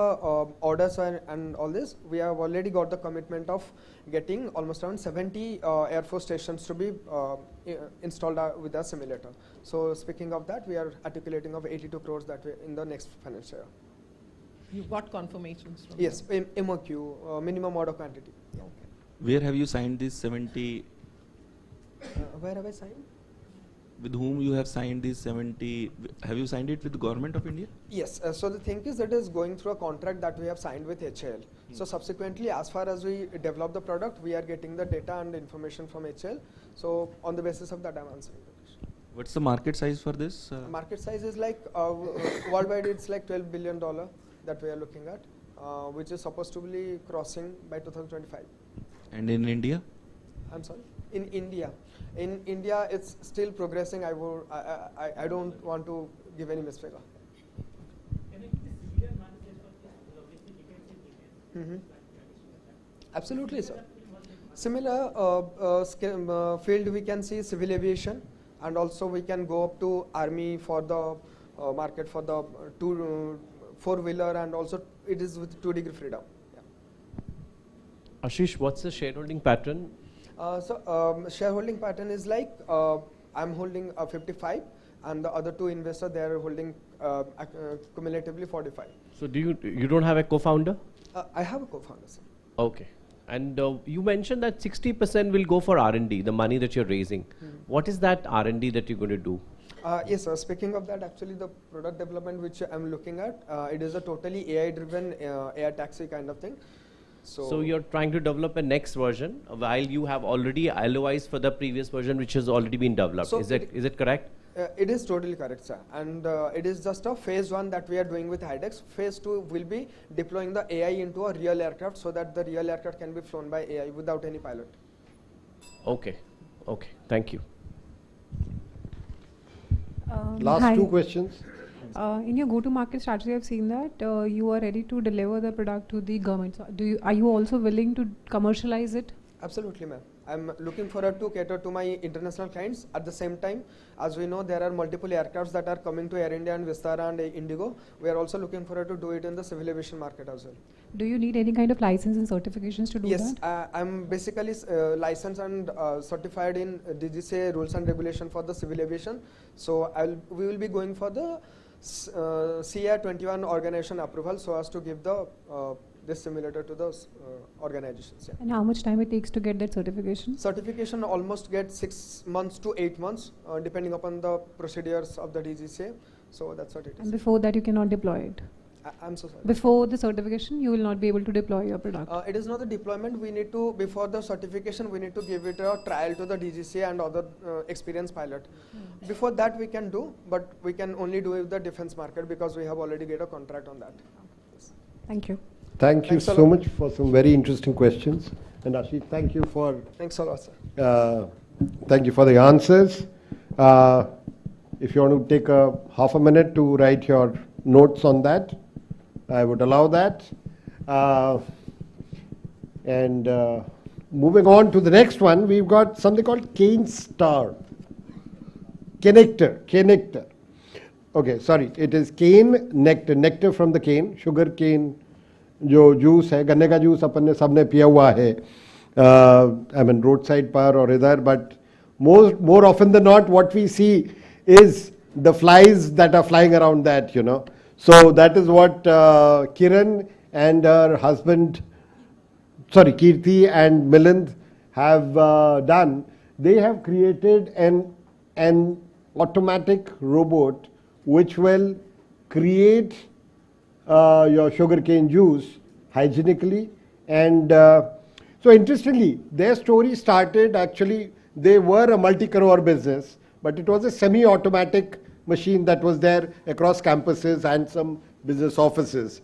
orders and all this, we have already got the commitment of getting almost around 70 Air Force stations to be installed with the simulator. So speaking of that, we are articulating of 82 crores that way in the next financial year. You've got confirmations from Yes, MOQ, minimum order quantity. Yeah. Okay. Where have you signed this 70? Where have I signed? With whom you have signed these 70? Have you signed it with the government of India? Yes. So the thing is that is going through a contract that we have signed with HAL. So subsequently, as far as we develop the product, we are getting the data and information from HAL. So on the basis of that, I'm answering the question. What's the market size for this? Market size is like worldwide. It's like $12 billion that we are looking at, which is supposed to be crossing by 2025. And in India? I'm sorry. In India, it's still progressing. I don't want to give any misfigure. Absolutely, sir. Similar field we can see civil aviation, and also we can go up to army for the market for the four-wheeler, and also it is with 2-degree freedom. Yeah. Ashish, what's the shareholding pattern? Shareholding pattern is like I'm holding 55, and the other two investors, they are holding cumulatively 45. So you don't have a co-founder? I have a co-founder, sir. Okay. And you mentioned that 60% will go for R&D, the money that you're raising. What is that R&D that you're going to do? Yes, sir. Speaking of that, actually the product development which I'm looking at, it is a totally AI-driven air taxi kind of thing. So you're trying to develop a next version while you have already LOIs for the previous version which has already been developed. So is it correct? It is totally correct, sir. And it is just a phase 1 that we are doing with HYDEX. Phase 2 will be deploying the AI into a real aircraft so that the real aircraft can be flown by AI without any pilot. Okay. Okay. Thank you. Last 2 questions. In your go-to-market strategy, I've seen that you are ready to deliver the product to the government. So are you also willing to commercialize it? Absolutely, ma'am. I'm looking forward to cater to my international clients. At the same time, as we know, there are multiple aircrafts that are coming to Air India and Vistara and Indigo. We are also looking forward to do it in the civil aviation market as well. Do you need any kind of license and certifications to do that? Yes, I'm basically licensed and certified in DGCA rules and regulation for the civil aviation. So we will be going for the CA21 organization approval so as to give the this simulator to those organizations. Yeah. And how much time it takes to get that certification? Certification almost gets 6 months to 8 months, depending upon the procedures of the DGCA. So that's what it is. And before that, you cannot deploy it? I'm so sorry. Before the certification, you will not be able to deploy your product? It is not the deployment. We need to, before the certification, we need to give it a trial to the DGCA and other experienced pilot. Before that, we can do, but we can only do it with the defense market because we have already get a contract on that. Yes. Thank you. Thank you so much for some very interesting questions. And Ashish, thank you for... Thanks a lot, sir. Thank you for the answers. If you want to take a half a minute to write your notes on that, I would allow that. Moving on to the next one, we've got something called Cane Star. Nectar. Okay, sorry, it is cane nectar. Nectar from the cane, sugar cane. जो juice है गन्ने का juice अपन ने सबने पिया हुआ है I mean roadside par or इधर, but more often than not what we see is the flies that are flying around that, you know. So that is what Kiran and her husband, Kirti and Milind have done. They have created an automatic robot which will create your sugarcane juice hygienically. And so interestingly, their story started, actually they were a multi-crore business, but it was a semi-automatic machine that was there across campuses and some business offices.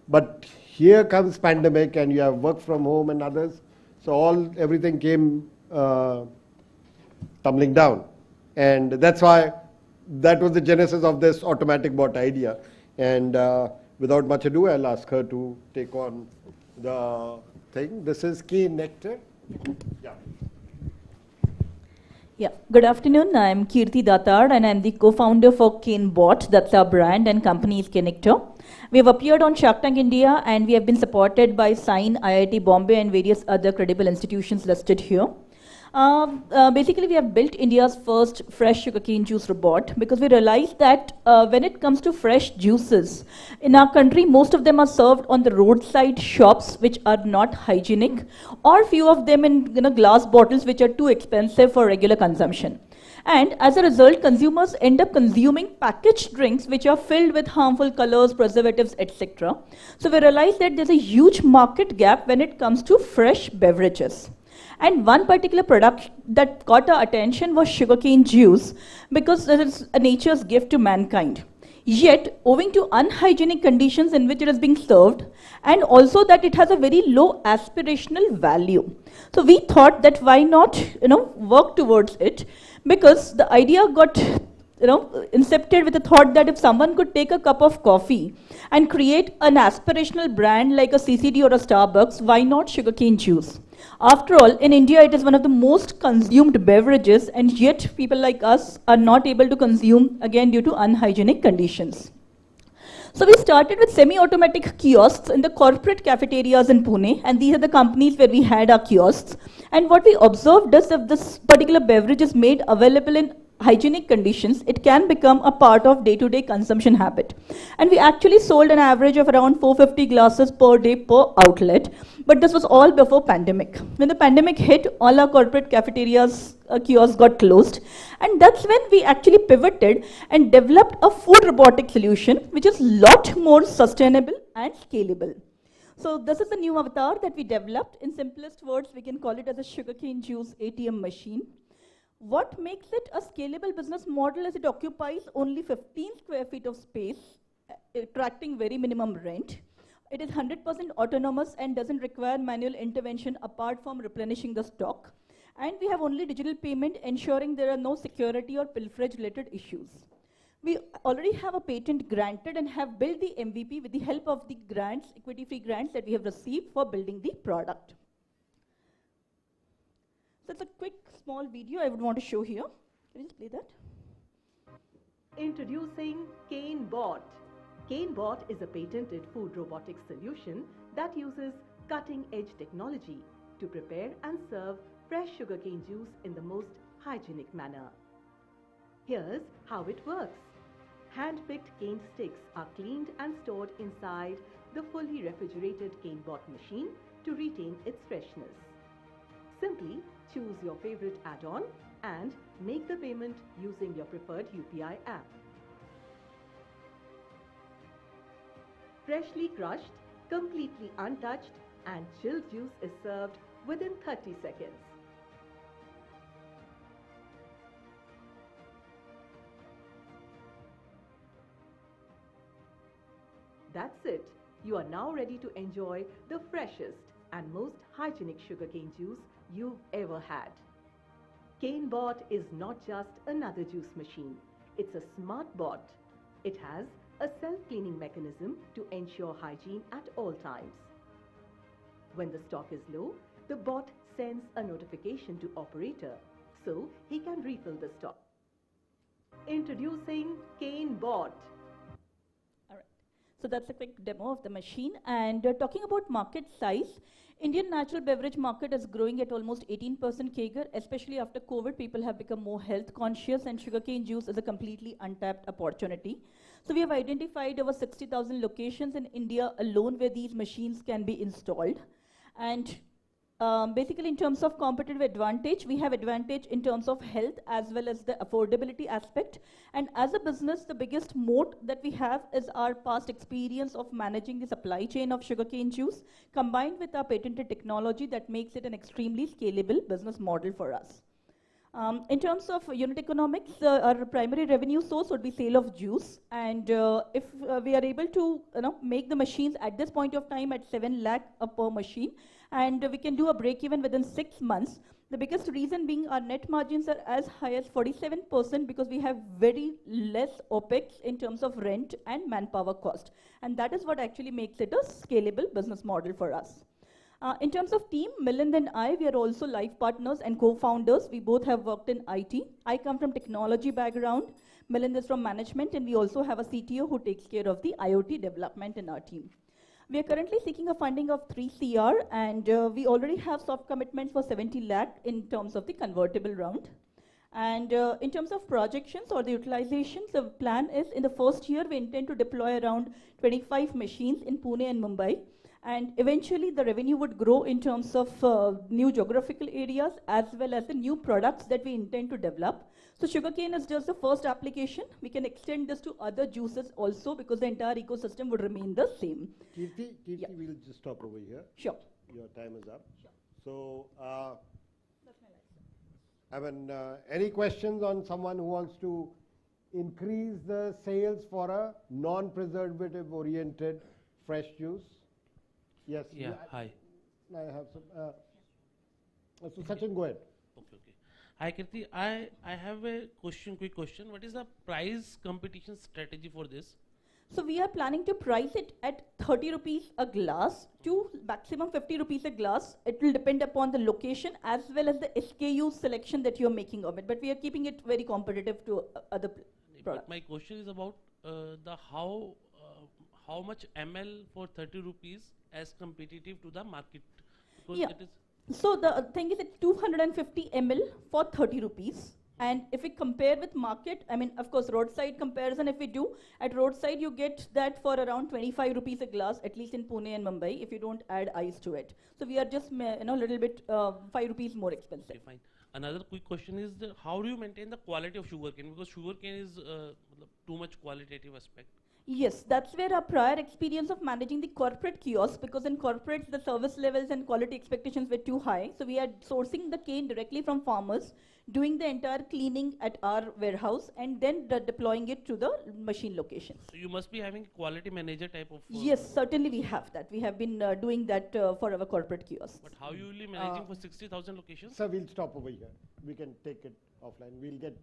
But here comes pandemic and you have work from home and others, so everything came tumbling down. And that's why that was the genesis of this automatic bot idea. And without much ado, I'll ask her to take on the thing. This is cane nectar. Yeah, good afternoon. I'm Kirti Datar and I'm the co-founder for CaneBot. That's our brand and company is Connector. We have appeared on Shark Tank India and we have been supported by Sign, IIT Bombay and various other credible institutions listed here. Basically, we have built India's first fresh sugarcane juice robot because we realized that when it comes to fresh juices, in our country, most of them are served on the roadside shops which are not hygienic, or few of them in glass bottles which are too expensive for regular consumption. And as a result, consumers end up consuming packaged drinks which are filled with harmful colors, preservatives, etc. So we realized that there's a huge market gap when it comes to fresh beverages. And one particular product that caught our attention was sugarcane juice because it is a nature's gift to mankind. Yet, owing to unhygienic conditions in which it is being served, and also that it has a very low aspirational value. So we thought that why not, work towards it, because the idea got, incepted with the thought that if someone could take a cup of coffee and create an aspirational brand like a CCD or a Starbucks, why not sugarcane juice? After all, in India, it is one of the most consumed beverages, and yet people like us are not able to consume, again, due to unhygienic conditions. So we started with semi-automatic kiosks in the corporate cafeterias in Pune, and these are the companies where we had our kiosks. And what we observed is if this particular beverage is made available in hygienic conditions, it can become a part of day-to-day consumption habit. And we actually sold an average of around 450 glasses per day per outlet, but this was all before pandemic. When the pandemic hit, all our corporate cafeterias kiosks got closed, and that's when we actually pivoted and developed a food robotic solution which is a lot more sustainable and scalable. So this is the new avatar that we developed. In simplest words, we can call it as a sugarcane juice ATM machine. What makes it a scalable business model is it occupies only 15 square feet of space, attracting very minimum rent. It is 100% autonomous and doesn't require manual intervention apart from replenishing the stock. And we have only digital payment, ensuring there are no security or pilferage related issues. We already have a patent granted and have built the MVP with the help of the grants, equity-free grants that we have received for building the product. So it's a quick, small video I would want to show here. Can you just play that? Introducing CaneBot. CaneBot is a patented food robotics solution that uses cutting-edge technology to prepare and serve fresh sugarcane juice in the most hygienic manner. Here's how it works. Hand-picked cane sticks are cleaned and stored inside the fully refrigerated CaneBot machine to retain its freshness. Simply choose your favorite add-on and make the payment using your preferred UPI app. Freshly crushed, completely untouched, and chilled juice is served within 30 seconds. That's it. You are now ready to enjoy the freshest and most hygienic sugarcane juice you've ever had. CaneBot is not just another juice machine. It's a smart bot. It has a self-cleaning mechanism to ensure hygiene at all times. When the stock is low, the bot sends a notification to operator so he can refill the stock. Introducing CaneBot. So that's a quick demo of the machine. And talking about market size, Indian natural beverage market is growing at almost 18% CAGR, especially after COVID. People have become more health conscious and sugarcane juice is a completely untapped opportunity. So we have identified over 60,000 locations in India alone where these machines can be installed. And basically in terms of competitive advantage, we have advantage in terms of health as well as the affordability aspect. And as a business, the biggest moat that we have is our past experience of managing the supply chain of sugarcane juice, combined with our patented technology that makes it an extremely scalable business model for us. In terms of unit economics, our primary revenue source would be sale of juice. And if we are able to make the machines at this point of time at 7 lakh per machine, and we can do a break even within 6 months. The biggest reason being our net margins are as high as 47% because we have very less OPEX in terms of rent and manpower cost. And that is what actually makes it a scalable business model for us. In terms of team, Milind and I, we are also life partners and co-founders. We both have worked in IT. I come from technology background. Milind is from management, and we also have a CTO who takes care of the IoT development in our team. We are currently seeking a funding of 3 CR, and we already have soft commitments for 70 lakh in terms of the convertible round. And in terms of projections or the utilizations, the plan is in the first year, we intend to deploy around 25 machines in Pune and Mumbai. And eventually, the revenue would grow in terms of new geographical areas as well as the new products that we intend to develop. So sugarcane is just the first application. We can extend this to other juices also because the entire ecosystem would remain the same. Kirti, we'll just stop over here. Sure. Your time is up. Sure. So, I mean, any questions on someone who wants to increase the sales for a non-preservative oriented fresh juice? Yes. Yeah, hi. I have some. So Sachin, go ahead. Okay. Hi, Kirti. I have a quick question. What is the price competition strategy for this? So we are planning to price it at 30 rupees a glass to maximum 50 rupees a glass. It will depend upon the location as well as the SKU selection that you are making of it. But we are keeping it very competitive to other products. But my question is about how much ml for 30 rupees as competitive to the market? Because yeah. So the thing is it's 250 ml for 30 rupees. And if we compare with market, I mean, of course, roadside comparison, if we do, at roadside, you get that for around 25 rupees a glass, at least in Pune and Mumbai, if you don't add ice to it. So we are just, a little bit 5 rupees more expensive. Okay, fine. Another quick question is, how do you maintain the quality of sugarcane? Because sugarcane is too much qualitative aspect. Yes, that's where our prior experience of managing the corporate kiosks, because in corporates the service levels and quality expectations were too high. So we are sourcing the cane directly from farmers, doing the entire cleaning at our warehouse, and then deploying it to the machine locations. So you must be having quality manager type of... yes, certainly we have that. We have been doing that for our corporate kiosks. But how you will be managing for 60,000 locations? Sir, we'll stop over here. We can take it offline. We'll get...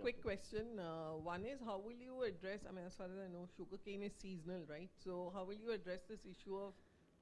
quick question. One is, how will you address, I mean, as far as I know, sugarcane is seasonal, right? So how will you address this issue of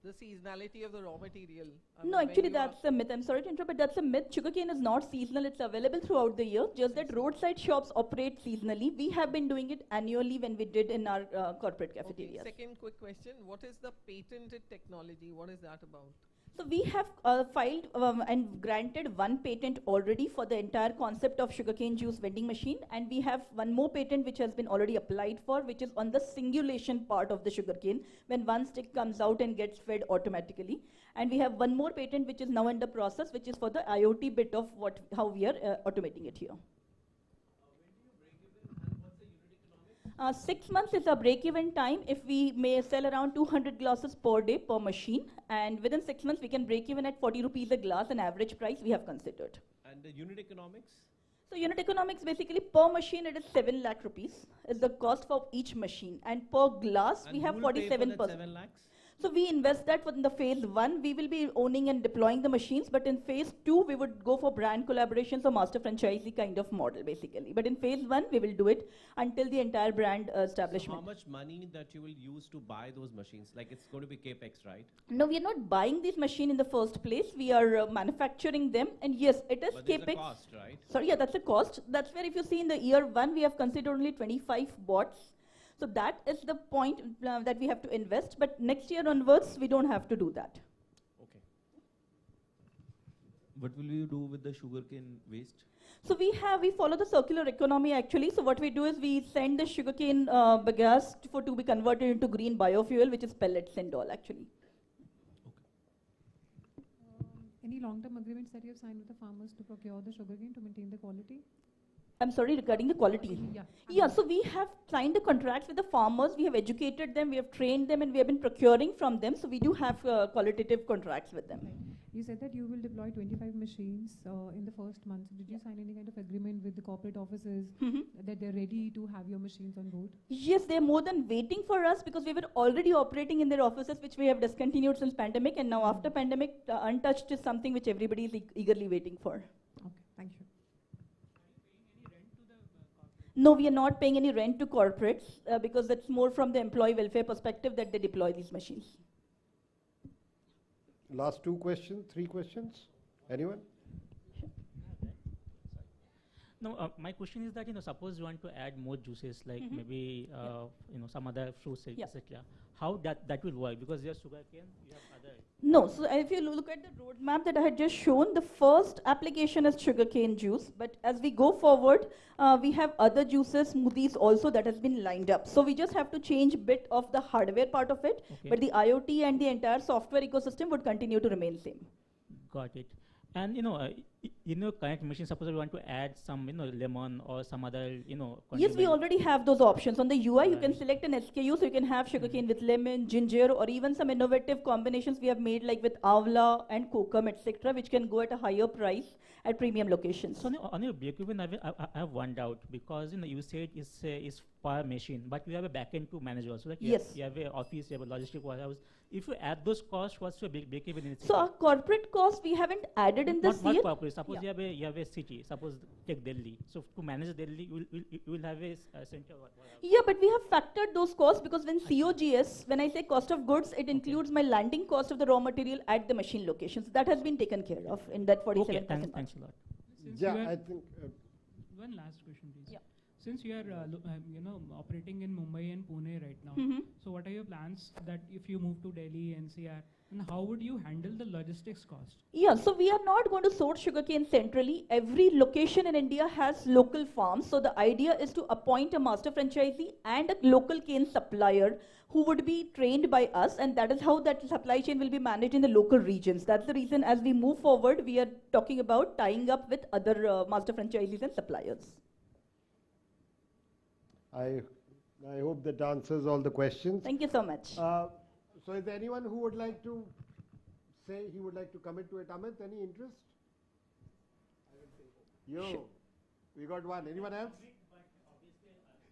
the seasonality of the raw material? No, actually that's a myth. I'm sorry to interrupt, but that's a myth. Sugarcane is not seasonal. It's available throughout the year. Just that roadside shops operate seasonally. We have been doing it annually when we did in our corporate cafeterias. Okay. Second quick question. What is the patented technology? What is that about? So we have filed and granted 1 patent already for the entire concept of sugarcane juice vending machine, and we have 1 more patent which has been already applied for, which is on the singulation part of the sugarcane, when one stick comes out and gets fed automatically. And we have 1 more patent which is now under process, which is for the IoT bit of how we are automating it here. 6 months is our break-even time if we may sell around 200 glasses per day per machine, and within 6 months we can break even at 40 rupees a glass, an average price we have considered. And the unit economics? So unit economics, basically per machine it is 7 lakh rupees is the cost for each machine, and per glass and we have 47%. 7 lakhs? So we invest that in the phase 1. We will be owning and deploying the machines, but in phase 2 we would go for brand collaborations or master franchisee kind of model basically. But in phase 1 we will do it until the entire brand establishment. So how much money that you will use to buy those machines? Like it's going to be capex, right? No, we are not buying this machine in the first place. We are manufacturing them, and yes, it is but capex. There's a cost, right? Sorry, yeah, that's a cost. That's where if you see in the year 1 we have considered only 25 bots. So that is the point that we have to invest, but next year onwards, we don't have to do that. Okay. What will you do with the sugarcane waste? So we follow the circular economy actually. So what we do is we send the sugarcane bagasse to be converted into green biofuel, which is pellets and all actually. Any long-term agreements that you have signed with the farmers to procure the sugarcane to maintain the quality? I'm sorry, regarding the quality. Yeah, so we have signed the contracts with the farmers, we have educated them, we have trained them, and we have been procuring from them. So we do have qualitative contracts with them. Right. You said that you will deploy 25 machines in the first month. So did you sign any kind of agreement with the corporate offices that they're ready to have your machines on board? Yes, they're more than waiting for us because we were already operating in their offices, which we have discontinued since pandemic. And now after pandemic, untouched is something which everybody is eagerly waiting for. Okay, thank you. No, we are not paying any rent to corporates because it's more from the employee welfare perspective that they deploy these machines. Last two questions, three questions. Anyone? No, my question is that, suppose you want to add more juices, like maybe, some other fruits, etc. How that will work? Because there's sugarcane, you have other. No, so if you look at the roadmap that I had just shown, the first application is sugarcane juice, but as we go forward, we have other juices, smoothies also that has been lined up. So we just have to change a bit of the hardware part of it, but the IoT and the entire software ecosystem would continue to remain same. Got it. And in your current machine, suppose you want to add some lemon or some other Yes, we already have those options. On the UI, you can select an SKU, so you can have sugarcane with lemon, ginger, or even some innovative combinations we have made, like with avla and kokum, etc., which can go at a higher price at premium locations. So on your break-even, I have one doubt, because you said is per machine, but you have a backend to manage also. Like yes. You have an office, you have a logistic warehouse. If you add those costs, what's your break-even in a city? So our corporate costs we haven't added in the CL. Not corporate. Suppose you have a city. Suppose take Delhi. So to manage Delhi, you will have a center. Yeah, but we have factored those costs, because when COGS, when I say cost of goods, it includes my landing cost of the raw material at the machine location. So that has been taken care of in that 47%. Okay, thanks a lot. Yeah, I think. One last question, please. Yeah. Since you are, operating in Mumbai and Pune right now, so what are your plans that if you move to Delhi, NCR, and how would you handle the logistics cost? Yeah, so we are not going to source sugarcane centrally. Every location in India has local farms. So the idea is to appoint a master franchisee and a local cane supplier who would be trained by us, and that is how that supply chain will be managed in the local regions. That's the reason as we move forward, we are talking about tying up with other master franchisees and suppliers. I hope that answers all the questions. Thank you so much. So is there anyone who would like to say he would like to commit to it? Amit, any interest? Yo, we got one. Anyone else?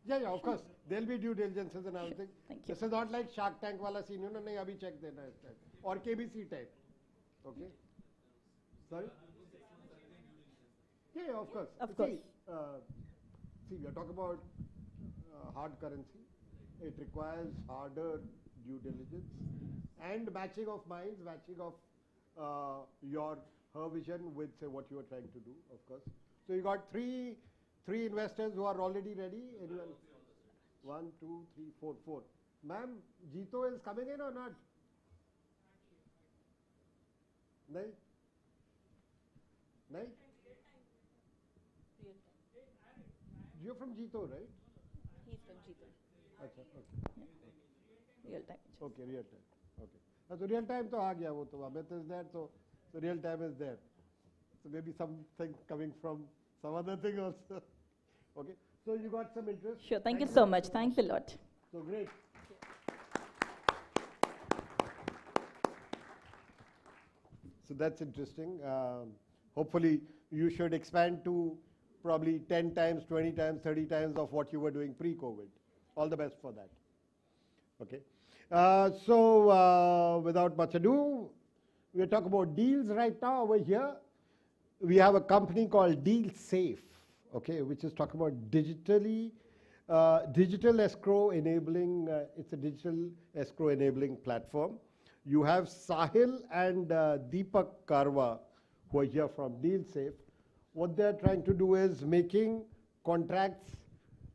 Yeah, of course. There'll be due diligences and everything. Thank you. This is not like Shark Tank wala scene. No, abhi check dena is type. Or KBC type. Okay. Sorry? Yeah, of course. Of course. See, we are talking about hard currency. It requires harder due diligence and matching of minds, matching of her vision with, say, what you are trying to do, of course. So you got three investors who are already ready. Anyone? 1, 2, 3, 4, 4. Ma'am, Jito is coming in or not? No? No? You're from Jito, right? He's from Jito. अच्छा, okay. Real time. Okay, real time. Okay. So real time तो आ गया वो तो Amit is there, so real time is there. So maybe something coming from some other thing also. Okay. So you got some interest. Sure. Thank you so much. Thanks a lot. So great. So that's interesting. Hopefully you should expand to probably 10 times, 20 times, 30 times of what you were doing pre-COVID. All the best for that. Okay. So without much ado, we are talking about deals right now over here. We have a company called DealSafe, okay, which is talking about digital escrow enabling. It's a digital escrow enabling platform. You have Sahil and Deepak Karwa, who are here from DealSafe. What they're trying to do is making contracts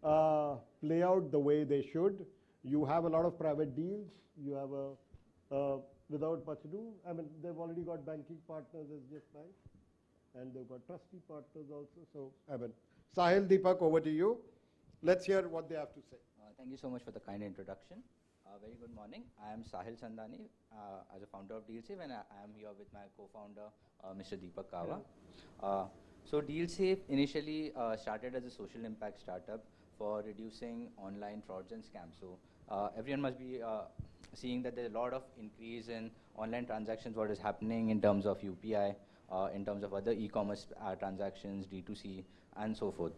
play out the way they should. You have a lot of private deals. You have without much ado, I mean, they've already got banking partners as just nice, and they've got trustee partners also. So, I mean, Sahil, Deepak, over to you. Let's hear what they have to say. Thank you so much for the kind introduction. Very good morning. I am Sahil Sandani as a founder of DealSafe, and I am here with my co-founder, Mr. Deepak Kawa. So DealSafe initially started as a social impact startup for reducing online frauds and scams. So everyone must be seeing that there's a lot of increase in online transactions, what is happening in terms of UPI, in terms of other e-commerce transactions, D2C, and so forth.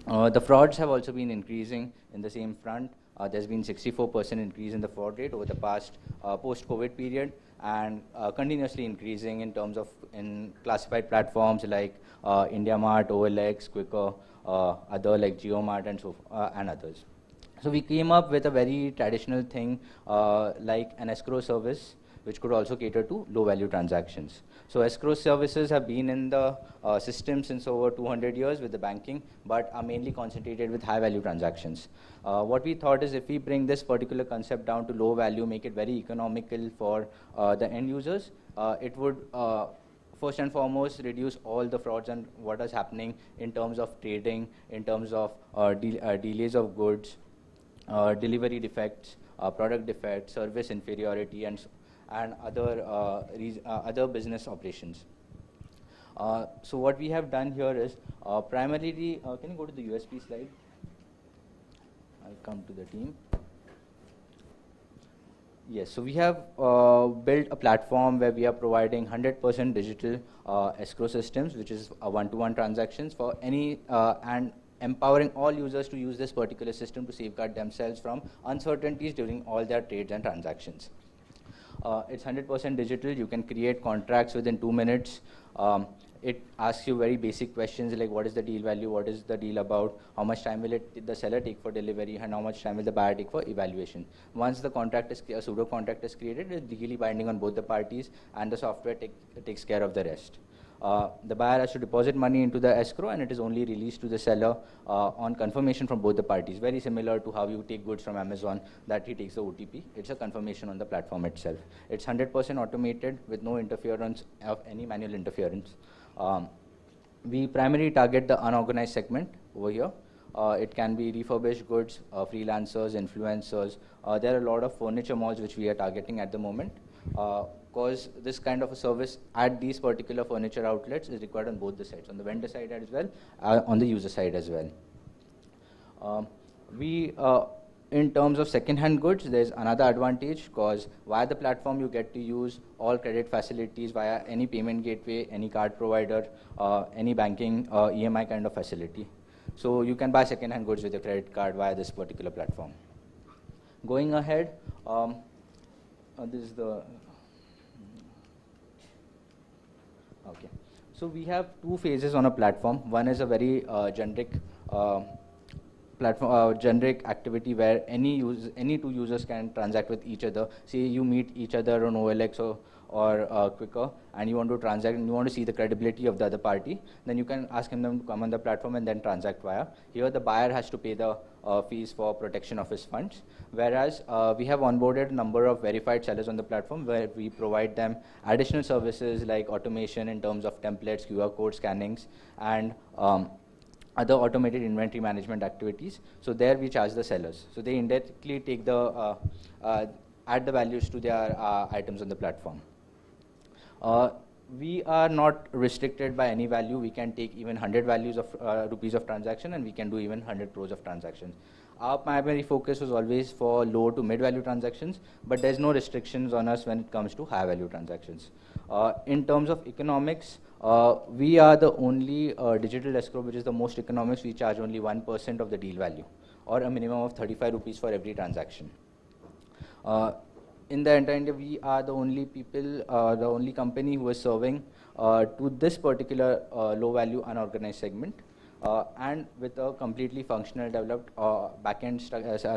The frauds have also been increasing in the same front. There's been 64% increase in the fraud rate over the past post-COVID period, and continuously increasing in terms of in classified platforms like IndiaMart, OLX, Quicker, other like JioMart and others. So we came up with a very traditional thing like an escrow service which could also cater to low-value transactions. So escrow services have been in the system since over 200 years with the banking, but are mainly concentrated with high-value transactions. What we thought is if we bring this particular concept down to low value, make it very economical for the end users, it would first and foremost reduce all the frauds and what is happening in terms of trading, in terms of delays of goods, delivery defects, product defects, service inferiority, and other business operations. So what we have done here is primarily, can you go to the USP slide? I'll come to the team. Yes, so we have built a platform where we are providing 100% digital escrow systems, which is one-to-one transactions for any, and empowering all users to use this particular system to safeguard themselves from uncertainties during all their trades and transactions. It's 100% digital. You can create contracts within 2 minutes. It asks you very basic questions like what is the deal value, what is the deal about, how much time will the seller take for delivery, and how much time will the buyer take for evaluation. Once the contract is a pseudo contract is created, it's legally binding on both the parties, and the software takes care of the rest. The buyer has to deposit money into the escrow, and it is only released to the seller on confirmation from both the parties. Very similar to how you take goods from Amazon, that he takes the OTP. It's a confirmation on the platform itself. It's 100% automated with no interference of any manual interference. We primarily target the unorganized segment over here. It can be refurbished goods, freelancers, influencers. There are a lot of furniture malls which we are targeting at the moment. Because this kind of a service at these particular furniture outlets is required on both the sides, on the vendor side as well, on the user side as well. In terms of second-hand goods, there's another advantage because via the platform you get to use all credit facilities via any payment gateway, any card provider, any banking EMI kind of facility. So you can buy second-hand goods with your credit card via this particular platform. Going ahead, this is the... Okay, so we have two phases on a platform. One is a very generic generic activity where any two users can transact with each other. Say you meet each other on OLX or Quicker, and you want to transact and you want to see the credibility of the other party, then you can ask them to come on the platform and then transact via. Here the buyer has to pay the fees for protection of his funds, whereas we have onboarded a number of verified sellers on the platform where we provide them additional services like automation in terms of templates, QR code scannings, and other automated inventory management activities. So there we charge the sellers. So they indirectly take the add the values to their items on the platform. We are not restricted by any value. We can take even 100 values of rupees of transaction, and we can do even 100 crores of transactions. Our primary focus was always for low to mid value transactions, but there's no restrictions on us when it comes to high value transactions. In terms of economics, we are the only digital escrow which is the most economics. We charge only 1% of the deal value, or a minimum of 35 rupees for every transaction. In the entire India, we are the only the only company who is serving to this particular low value unorganized segment, and with a completely functional developed backend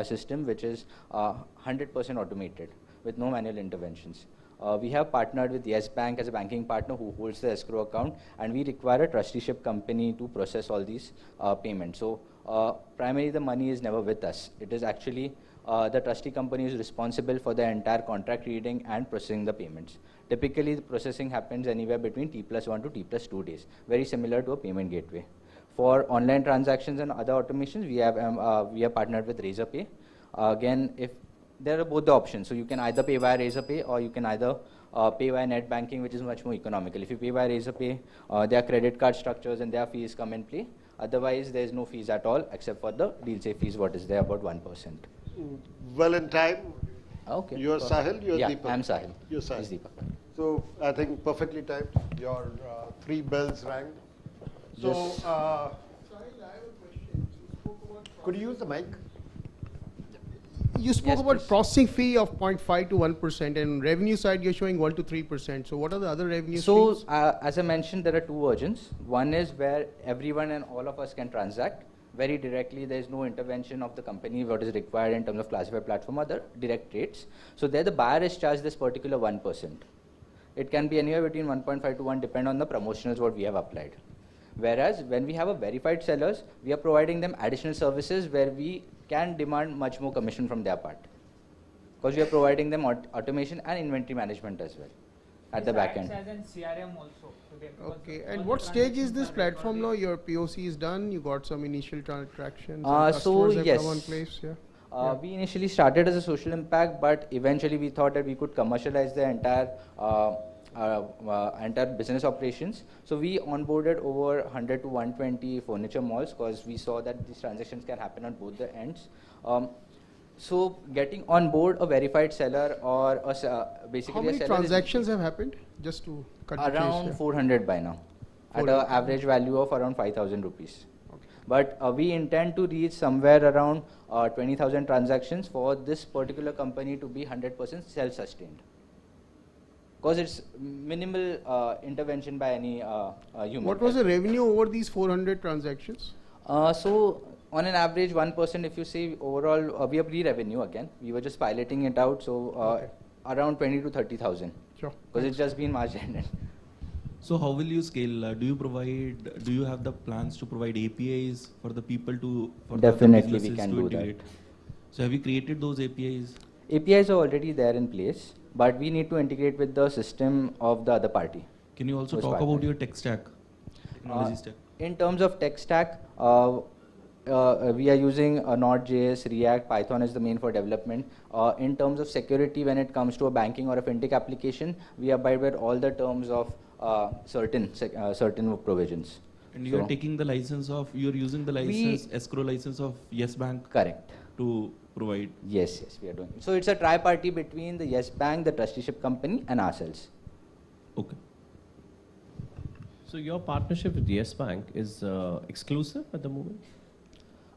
system which is 100% automated with no manual interventions. We have partnered with Yes Bank as a banking partner who holds the escrow account, and we require a trusteeship company to process all these payments. So primarily the money is never with us. It is actually the trustee company is responsible for the entire contract reading and processing the payments. Typically the processing happens anywhere between T+1 to T+2 days, very similar to a payment gateway. For online transactions and other automations, we have partnered with Razorpay. Again, if there are both the options, so you can either pay via Razorpay or you can either pay via net banking, which is much more economical. If you pay via Razorpay, their credit card structures and their fees come in play. Otherwise, there is no fees at all except for the deal safe fees, what is there, about 1%. Well in time. Okay. You're Sahil, you're Deepak. I'm Sahil. You're Sahil. He's Deepak. So I think perfectly timed. Your 3 bells rang. So, Yes. Sahil, I have a question. Could you use the mic? You spoke Yes, about please. processing fee of 0.5 to 1%, and revenue side you're showing 1 to 3%. So what are the other revenue streams? So as I mentioned, there are two versions. One is where everyone and all of us can transact, very directly. There is no intervention of the company what is required in terms of classified platform or the direct rates. So there the buyer is charged this particular 1%. It can be anywhere between 1.5 to 1 depend on the promotionals what we have applied. Whereas when we have a verified sellers, we are providing them additional services where we can demand much more commission from their part. Because we are providing them automation and inventory management as well at the back end. As in CRM also. Okay, and what stage is this platform now? Your POC is done, you got some initial traction, So have yes, come on place, we initially started as a social impact, but eventually we thought that we could commercialize the entire business operations. So we onboarded over 100 to 120 furniture malls because we saw that these transactions can happen on both the ends. So getting on board a verified seller or basically how many a seller transactions have happened? Just to cut around 400 by now, at an average value of around 5,000 rupees. Okay. But we intend to reach somewhere around 20,000 transactions for this particular company to be 100% self-sustained. Because it's minimal intervention by any human. What was the revenue over these 400 transactions? So on an average 1%, if you see overall, we have pre-revenue again. We were just piloting it out, so around 20 to 30,000. Sure. Because it's just been March ended. So how will you scale? Do you have the plans to provide APIs for the people to? For Definitely the we can to do integrate? that. So have you created those APIs? APIs are already there in place, but we need to integrate with the system of the other party. Can you also talk about your tech stack, technology stack? In terms of tech stack, we are using Node.js, React, Python is the main for development. In terms of security, when it comes to a banking or a fintech application, we abide by all the terms of certain provisions. And you are taking the license of, you are using the license, escrow license of Yes Bank. Correct. To provide. Yes, we are doing. So it's a tri-party between the Yes Bank, the trusteeship company, and ourselves. Okay. So your partnership with Yes Bank is exclusive at the moment?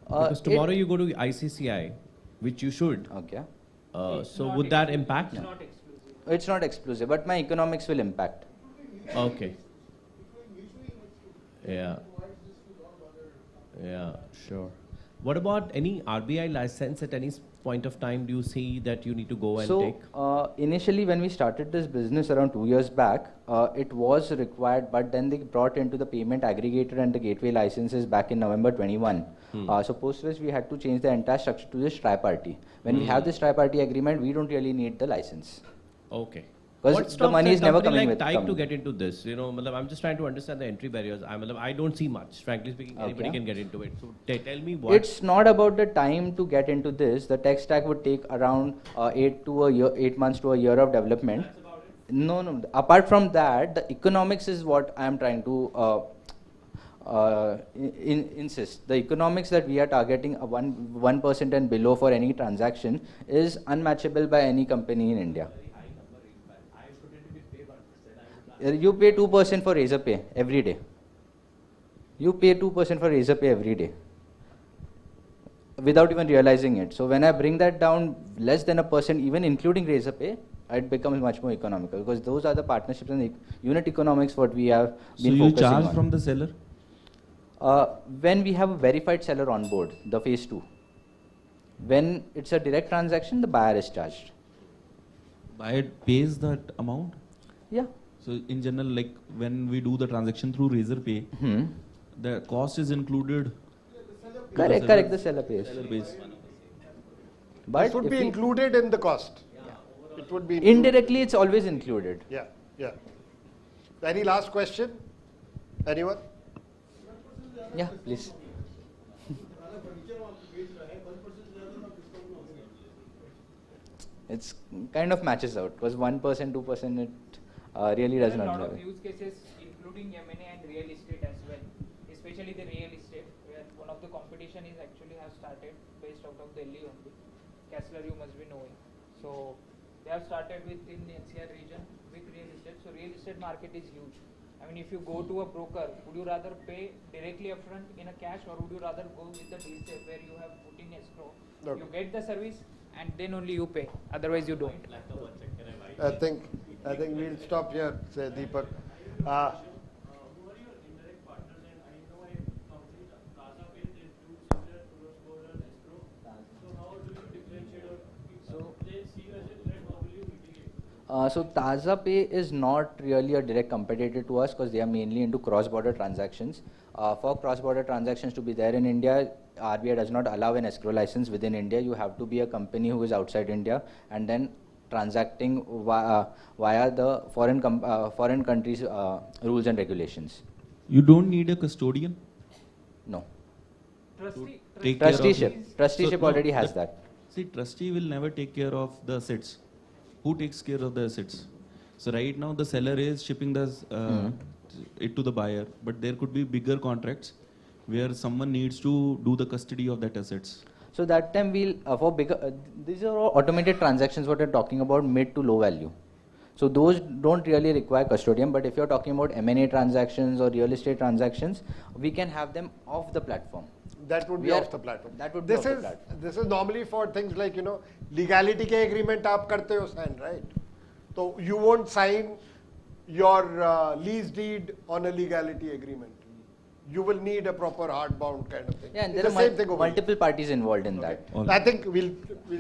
Because tomorrow you go to ICCI, which you should. Okay. So would that impact? No. It's not exclusive, but my economics will impact. Okay. Yeah. Yeah, sure. What about any RBI license at any point of time? Do you see that you need to go and take? Initially when we started this business around 2 years back, it was required, but then they brought into the payment aggregator and the gateway licenses back in November 21. So post which we had to change the entire structure to this tri-party. When we have this tri-party agreement, we don't really need the license. Okay. Because the money is never coming with TIE to get into this? You know, I'm just trying to understand the entry barriers. I don't see much. Frankly speaking, anybody can get into it. So tell me what. It's not about the time to get into this. The tech stack would take around 8 months to a year of development. No. Apart from that, the economics is what I am trying to insist. The economics that we are targeting, 1% and below for any transaction, is unmatchable by any company in India. You pay 2% for Razorpay every day. You pay 2% for Razorpay every day without even realizing it. So when I bring that down less than 1%, even including Razorpay, it becomes much more economical because those are the partnerships and unit economics what we have been focusing on. So you charge from the seller? When we have a verified seller on board, the phase 2. When it's a direct transaction, the buyer is charged. Buyer pays that amount? Yeah. So in general, like when we do the transaction through Razorpay, the cost is included. Correct. The seller pays. But it would be included in the cost. It would be indirectly. It's always included. Yeah. Any last question? Anyone? Yeah, please. It's kind of matches out because 1%, 2% it really does not. There are a lot of use cases, including M&A and real estate as well, especially the real estate, where one of the competition is actually have started based out of Delhi only. Kessler, you must be knowing. So they have started within the NCR region with real estate. So real estate market is huge. I mean, if you go to a broker, would you rather pay directly upfront in a cash, or would you rather go with the deal safe where you have put in escrow, you get the service, and then only you pay. Otherwise, you don't. I think we'll stop here, say Deepak. Who are your indirect partners? And I know a company, Plaza Pay, they do So Taza Pay is not really a direct competitor to us because they are mainly into cross-border transactions. For cross-border transactions to be there in India, RBI does not allow an escrow license within India. You have to be a company who is outside India and then transacting via the foreign countries' rules and regulations. You don't need a custodian? No. Trusteeship already has that. See, trustee will never take care of the assets. Who takes care of the assets? So right now the seller is shipping it to the buyer, but there could be bigger contracts where someone needs to do the custody of that assets. So that time we'll, for bigger, these are all automated transactions what we're talking about, mid to low value. So those don't really require custodian, but if you're talking about M&A transactions or real estate transactions, we can have them off the platform. That would be off the platform. That would be off the platform. This is normally for things like, legality ke agreement aap karte ho sign, right? So you won't sign your lease deed on a legality agreement. You will need a proper hardbound kind of thing. Yeah, and there are multiple parties involved in that. I think we'll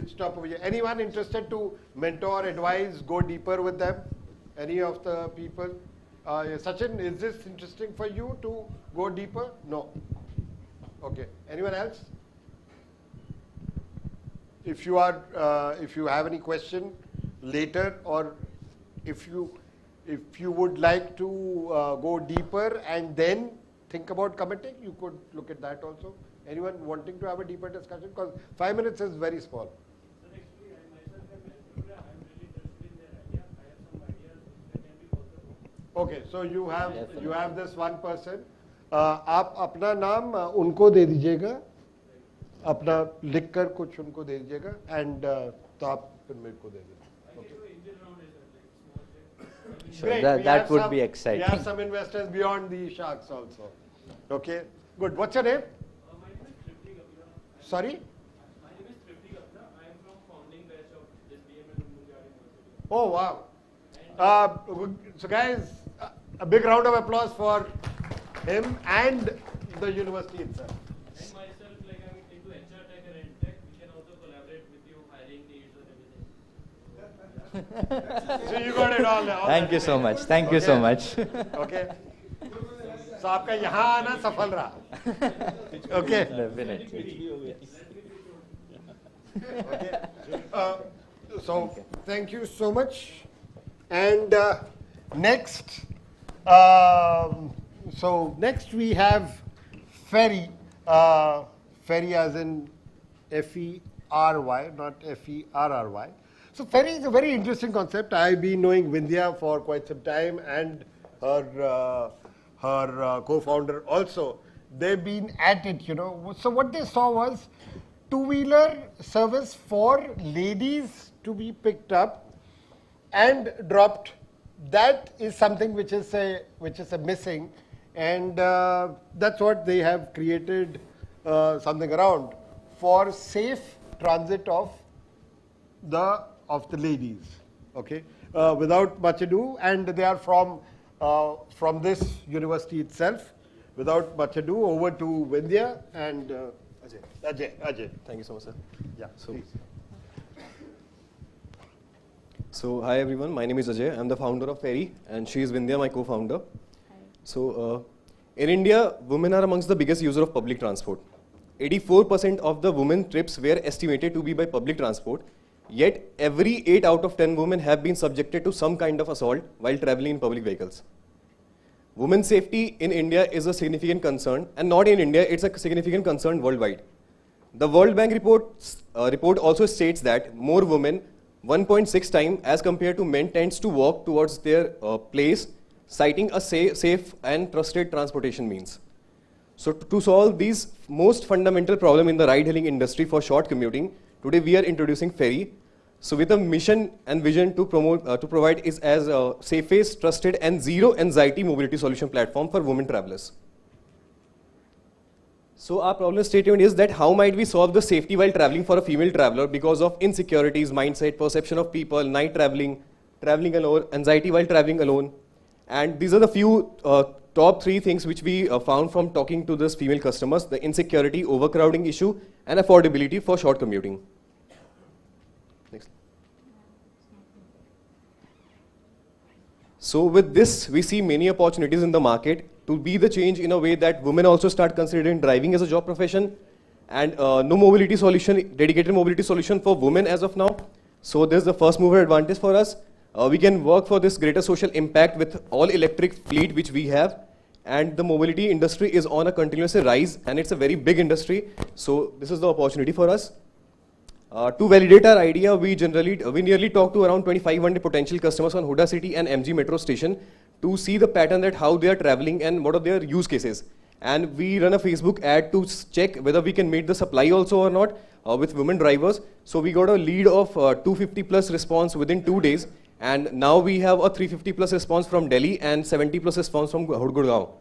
stop over here. Anyone interested to mentor, advise, go deeper with them? Any of the people? Sachin, is this interesting for you to go deeper? No. Okay. Anyone else? If you have any question later, or if you would like to go deeper and then think about committing, you could look at that also. Anyone wanting to have a deeper discussion? Because 5 minutes is very small. Okay, so you have this one person. आप अपना नाम उनको दे दीजिएगा, अपना लिखकर कुछ उनको दे दीजिएगा, and तो आप फिर मेरे को दे देना. Sure, that would be exciting. We have some investors beyond the sharks also. Okay, good. What's your name? My name is Tripti Gapta. Sorry? My name is Tripti Gapta. I am from founding batch of this BMU Munjal University. Oh, wow. So guys, a big round of applause for him and the university itself. And myself, like I'm into HR tech and tech, we can also collaborate with you, hiring needs and everything. So you got it all now. Thank you so much. Thank you so much. Okay. So आपका यहाँ आना सफल रहा. Okay. Definitely. Okay. So thank you so much. And next, so next we have Ferry. Ferry as in F-E-R-Y, not F-E-R-R-Y. So Ferry is a very interesting concept. I've been knowing Vindhya for quite some time, and her co-founder also. They've been at it, So what they saw was two-wheeler service for ladies to be picked up and dropped. That is something which is a missing, and that's what they have created something around for safe transit of the ladies. Okay, without much ado, and they are from this university itself. Without much ado, over to Vindhya and Ajay. Thank you so much, sir. Yeah. So hi everyone, my name is Ajay. I'm the founder of Ferry, and she is Vindhya, my co-founder. So in India, women are amongst the biggest user of public transport. 84% of the women trips were estimated to be by public transport. Yet every 8 out of 10 women have been subjected to some kind of assault while traveling in public vehicles. Women's safety in India is a significant concern, and not in India, it's a significant concern worldwide. The World Bank report also states that more women, 1.6 times as compared to men, tends to walk towards their place, citing a safe and trusted transportation means. So to solve these most fundamental problem in the ride-hailing industry for short commuting, today we are introducing Ferry. So with a mission and vision to provide is as a safest, trusted and zero anxiety mobility solution platform for women travelers. So our problem statement is that how might we solve the safety while traveling for a female traveler because of insecurities, mindset, perception of people, night traveling, traveling alone, anxiety while traveling alone. And these are the few top 3 things which we found from talking to this female customers: the insecurity, overcrowding issue and affordability for short commuting. Next. So with this, we see many opportunities in the market to be the change in a way that women also start considering driving as a job profession, and no mobility solution, dedicated mobility solution for women as of now. So there's the first mover advantage for us. We can work for this greater social impact with all electric fleet which we have, and the mobility industry is on a continuous rise, and it's a very big industry. So this is the opportunity for us. To validate our idea, we nearly talk to around 2,500 potential customers on Huda City and MG metro station to see the pattern that how they are traveling and what are their use cases. And we run a Facebook ad to check whether we can meet the supply also or not with women drivers. So we got a lead of 250 plus response within 2 days. And now we have a 350 plus response from Delhi and 70 plus response from Gurgaon.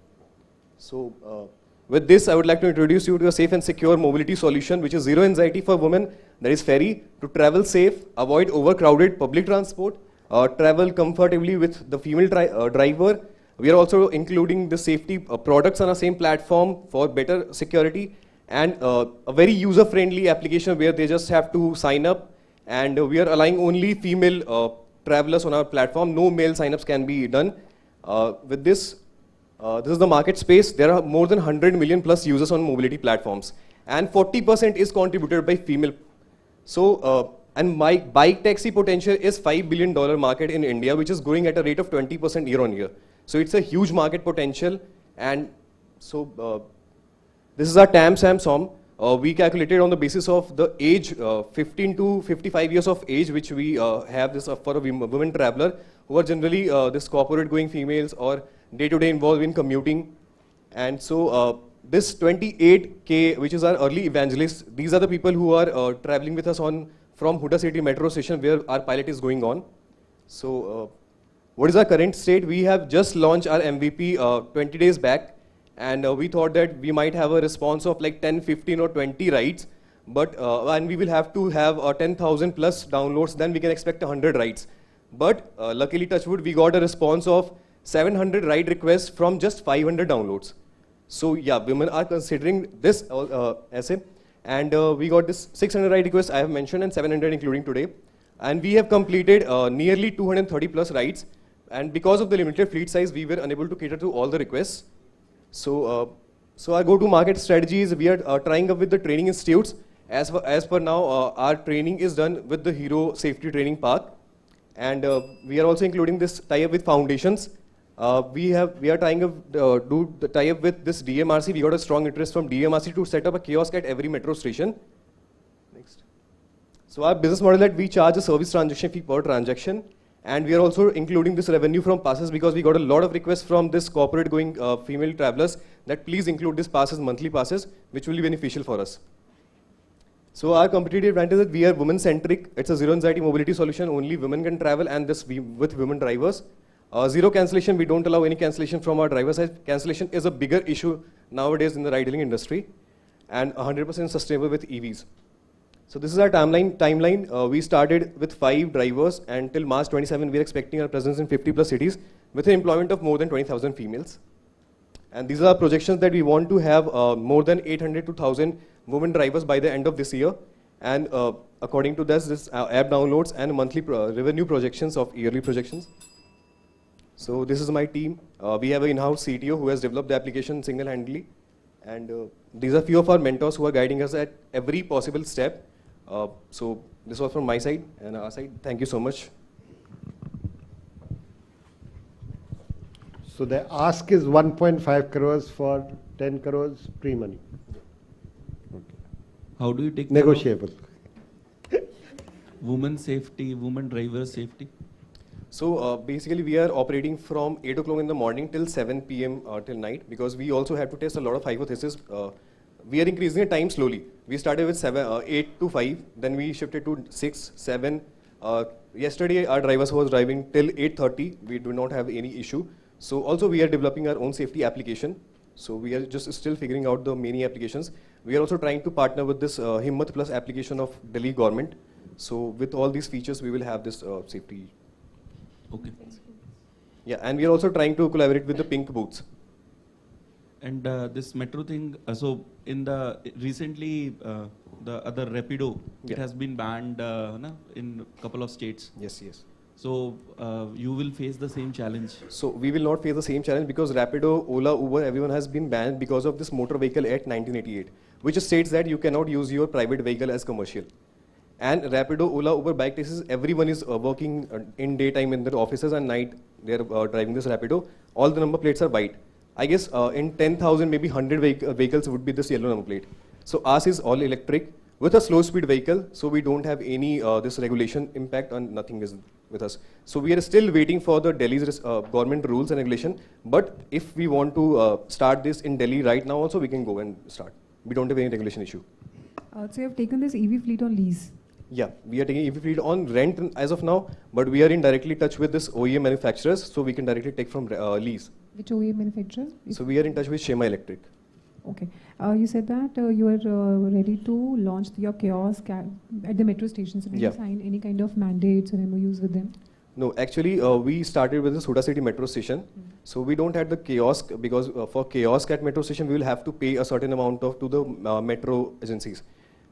So with this, I would like to introduce you to a safe and secure mobility solution, which is zero anxiety for women. That is ferry, to travel safe, avoid overcrowded public transport, travel comfortably with the female driver. We are also including the safety products on the same platform for better security, and a very user-friendly application where they just have to sign up, and we are allowing only female travelers on our platform. No male signups can be done. With this, this is the market space. There are more than 100 million plus users on mobility platforms, and 40% is contributed by female. So, and my bike taxi potential is $5 billion market in India, which is growing at a rate of 20% year on year. So it's a huge market potential, and so this is our TAM SAM SOM. We calculated on the basis of the age, 15 to 55 years of age, which we have this for a women traveler who are generally this corporate going females or day-to-day involved in commuting. And so this 28K, which is our early evangelists, these are the people who are traveling with us from Huda City metro station where our pilot is going on. So what is our current state? We have just launched our MVP 20 days back, and we thought that we might have a response of like 10, 15 or 20 rides, but and we will have to have 10,000 plus downloads, then we can expect 100 rides. But luckily, touchwood, we got a response of 700 ride requests from just 500 downloads. So yeah, women are considering this essay, and we got this 600 ride requests I have mentioned and 700 including today. And we have completed nearly 230 plus rides, and because of the limited fleet size, we were unable to cater to all the requests. So, so our go-to-market strategy is we are trying up with the training institutes. As per now, our training is done with the Hero Safety Training Park, and we are also including this tie-up with foundations. We are trying to do the tie-up with this DMRC. We got a strong interest from DMRC to set up a kiosk at every metro station. Next. So our business model that we charge a service transaction fee per transaction, and we are also including this revenue from passes because we got a lot of requests from this corporate going female travelers that please include this passes, monthly passes, which will be beneficial for us. So our competitive advantage is that we are women-centric. It's a zero anxiety mobility solution. Only women can travel, and this with women drivers. Zero cancellation, we don't allow any cancellation from our driver side. Cancellation is a bigger issue nowadays in the ride-hailing industry, and 100% sustainable with EVs. So this is our timeline. We started with 5 drivers, and till March 27, we are expecting our presence in 50 plus cities with an employment of more than 20,000 females. And these are projections that we want to have more than 800 to 1,000 women drivers by the end of this year. And according to this app downloads and monthly revenue projections of yearly projections. So this is my team. We have an in-house CTO who has developed the application single-handedly. And these are few of our mentors who are guiding us at every possible step. So this was from my side and our side. Thank you so much. So the ask is 1.5 crores for 10 crores pre-money. Okay. How do you take negotiable? Women safety, women driver safety. So basically we are operating from 8 o'clock in the morning till 7 p.m. Till night, because we also have to test a lot of hypotheses. We are increasing the time slowly. We started with 8 to 5, then we shifted to 6, 7. Yesterday our drivers was driving till 8:30. We do not have any issue. So also we are developing our own safety application. So we are just still figuring out the many applications. We are also trying to partner with this Himmat Plus application of Delhi government. So with all these features, we will have this safety. Okay. Yeah, and we are also trying to collaborate with the pink booths. And this metro thing, so in the recently the other Rapido, it has been banned in a couple of states. Yes, yes. So you will face the same challenge. So we will not face the same challenge because Rapido, Ola, Uber, everyone has been banned because of this Motor Vehicle Act 1988, which states that you cannot use your private vehicle as commercial. And Rapido, Ola, Uber, bike taxis, everyone is working in daytime in their offices and night they are driving this Rapido. All the number plates are white. I guess in 10,000, maybe 100 vehicles would be this yellow number plate. So ours is all electric with a slow speed vehicle, so we don't have any this regulation impact on nothing is with us. So we are still waiting for the Delhi's government rules and regulation. But if we want to start this in Delhi right now also, we can go and start. We don't have any regulation issue. So you have taken this EV fleet on lease? Yeah, we are taking EV fleet on rent as of now, but we are in directly touch with this OEM manufacturers, so we can directly take from lease. Which OEM manufacturer? So we are in touch with Shema Electric. Okay. You said that you are ready to launch your kiosk at the metro stations. Did you sign any kind of mandates or MOUs with them? No, actually we started with the Soda City metro station. So we don't have the kiosk because for kiosk at metro station we will have to pay a certain amount to the metro agencies.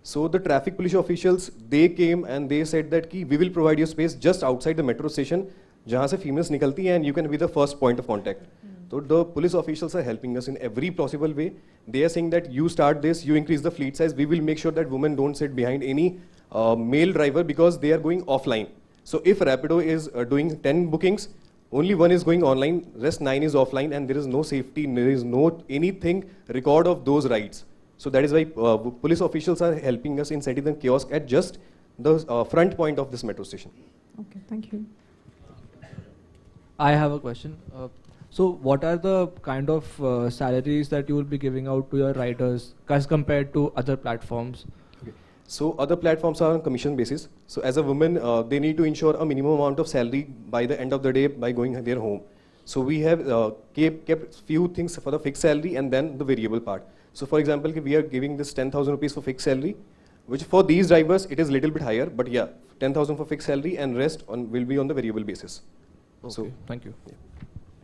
So the traffic police officials, they came and they said that we will provide you space just outside the metro station, jahan se females nikalti and you can be the first point of contact. So the police officials are helping us in every possible way. They are saying that you start this, you increase the fleet size, we will make sure that women don't sit behind any male driver because they are going offline. So if Rapido is doing 10 bookings, only one is going online, rest 9 is offline, and there is no safety, there is no anything record of those rides. So that is why police officials are helping us in setting the kiosk at just the front point of this metro station. Okay, thank you. I have a question. So what are the kind of salaries that you will be giving out to your riders as compared to other platforms? Okay. So other platforms are on commission basis. So as a woman, they need to ensure a minimum amount of salary by the end of the day by going their home. So we have kept few things for the fixed salary and then the variable part. So for example, we are giving this 10,000 rupees for fixed salary, which for these drivers, it is a little bit higher, but yeah, 10,000 for fixed salary and rest will be on the variable basis. Okay, so thank you. Yeah.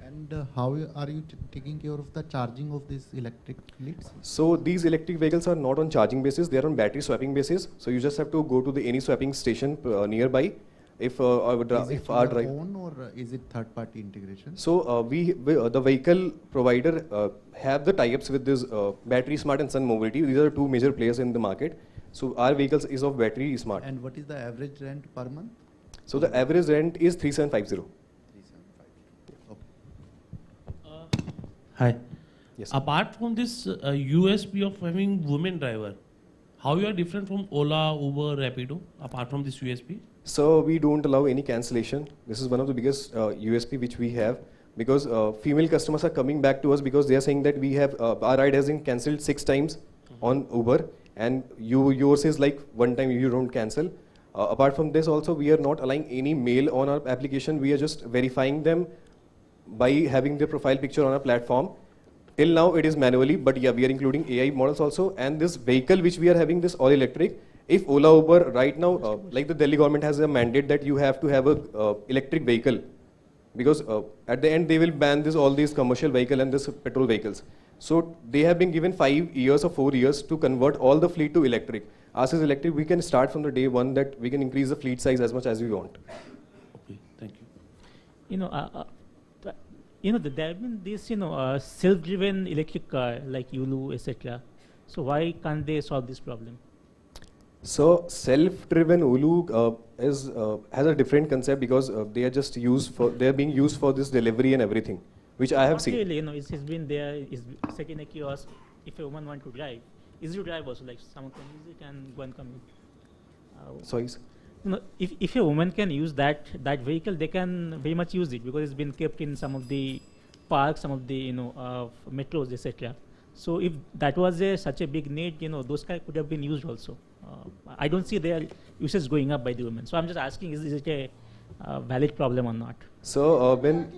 And how are you taking care of the charging of these electric fleets? So these electric vehicles are not on charging basis, they are on battery swapping basis. So you just have to go to any swapping station nearby. If our own or is it third-party integration? So the vehicle provider have the tie-ups with this Battery Smart and Sun Mobility. These are two major players in the market. So our vehicles is of Battery Smart. And what is the average rent per month? So the average rent is 3750. Hi. Yes. Apart from this USP of having women driver, how you are different from Ola, Uber, Rapido, apart from this USP? So we don't allow any cancellation. This is one of the biggest USP which we have, because female customers are coming back to us because they are saying that we have our ride has been cancelled 6 times on Uber, and yours is like one time you don't cancel. Apart from this also, we are not allowing any male on our application. We are just verifying them by having their profile picture on our platform. Till now it is manually, but yeah, we are including AI models also. And this vehicle which we are having, this all electric, if Ola, Uber right now, like the Delhi government has a mandate that you have to have a electric vehicle, because at the end they will ban all these commercial vehicle and this petrol vehicles. So they have been given 5 years or 4 years to convert all the fleet to electric. Ours is electric, we can start from the day one that we can increase the fleet size as much as we want. Okay, thank you. There have been these, self-driven electric car like Yulu, etc. So why can't they solve this problem? So self-driven Ulu has a different concept because they are just being used for this delivery and everything, which I have seen. Really, it's been there. It's set in a kiosk. If a woman wants to drive, easy to drive also. Like someone can use it and go and come in. Sorry. If a woman can use that vehicle, they can very much use it because it's been kept in some of the parks, some of the metros, etc. So if that was such a big need, those cars could have been used also. I don't see their usage going up by the women. So I'm just asking, is it a valid problem or not? So when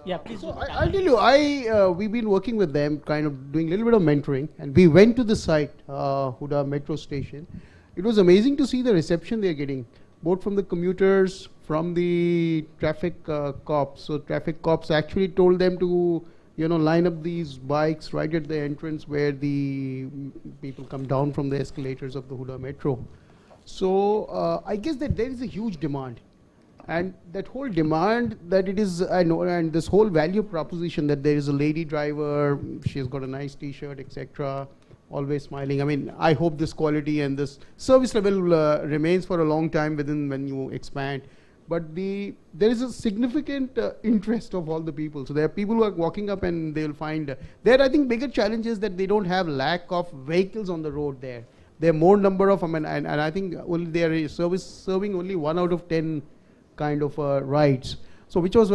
yeah, please. So I'll tell you, we've been working with them, kind of doing a little bit of mentoring, and we went to the site, Huda metro station. It was amazing to see the reception they're getting, both from the commuters, from the traffic cops. So traffic cops actually told them to, line up these bikes right at the entrance where the people come down from the escalators of the Huda metro. So I guess that there is a huge demand. And that whole demand that it is, I know, and this whole value proposition that there is a lady driver, she's got a nice t-shirt, etc., always smiling. I mean, I hope this quality and this service level remains for a long time when you expand. But there is a significant interest of all the people. So there are people who are walking up and they'll find, I think, bigger challenge is that they don't have lack of vehicles on the road there. There are more number of, and I think only they are serving only 1 out of 10 kind of rides. So which was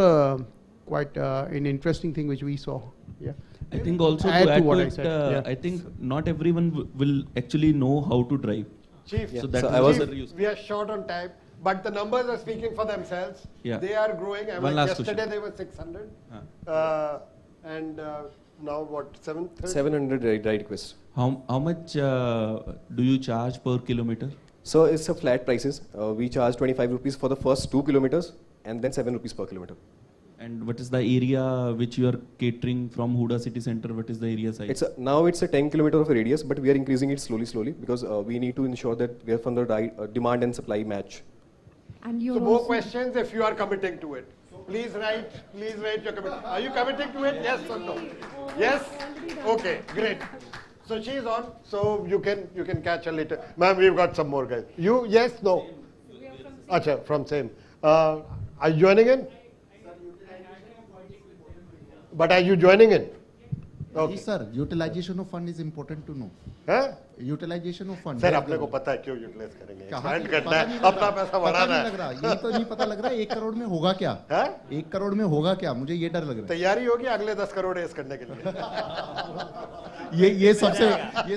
quite an interesting thing which we saw. Yeah. I think also to add to it, I think not everyone will actually know how to drive. Chief, so that Chief, we are short on time, but the numbers are speaking for themselves. Yeah. They are growing. I One mean, last yesterday question. they were 600, and now what? 730. 700 ride requests. How much do you charge per kilometer? So it's a flat prices. We charge 25 rupees for the first 2 kilometers and then 7 rupees per kilometer. And what is the area which you are catering from Huda city center? What is the area size? Now it's a 10 kilometer of a radius, but we are increasing it slowly because we need to ensure that we are from the demand and supply match. And so more questions if you are committing to it. Please write your commitment. Are you committing to it? Yes or no? Yes? Okay, great. So she's on, so you can catch her later. Ma'am, we've got some more guys. You, yes, no? Acha, from same. Are you joining in? But are you joining in? Okay. Yes, sir. Utilization of fund is important to know. Huh? Utilization of fund. Sir, अपने को पता है क्यों utilise करेंगे? Expand करना है, अपना पैसा बढ़ाना है। यही तो नहीं पता लग रहा है 1 करोड़ में होगा क्या? 1 करोड़ में होगा क्या? मुझे ये डर लग रहा है। तैयारी होगी अगले 10 करोड़ रेस करने के लिए। ये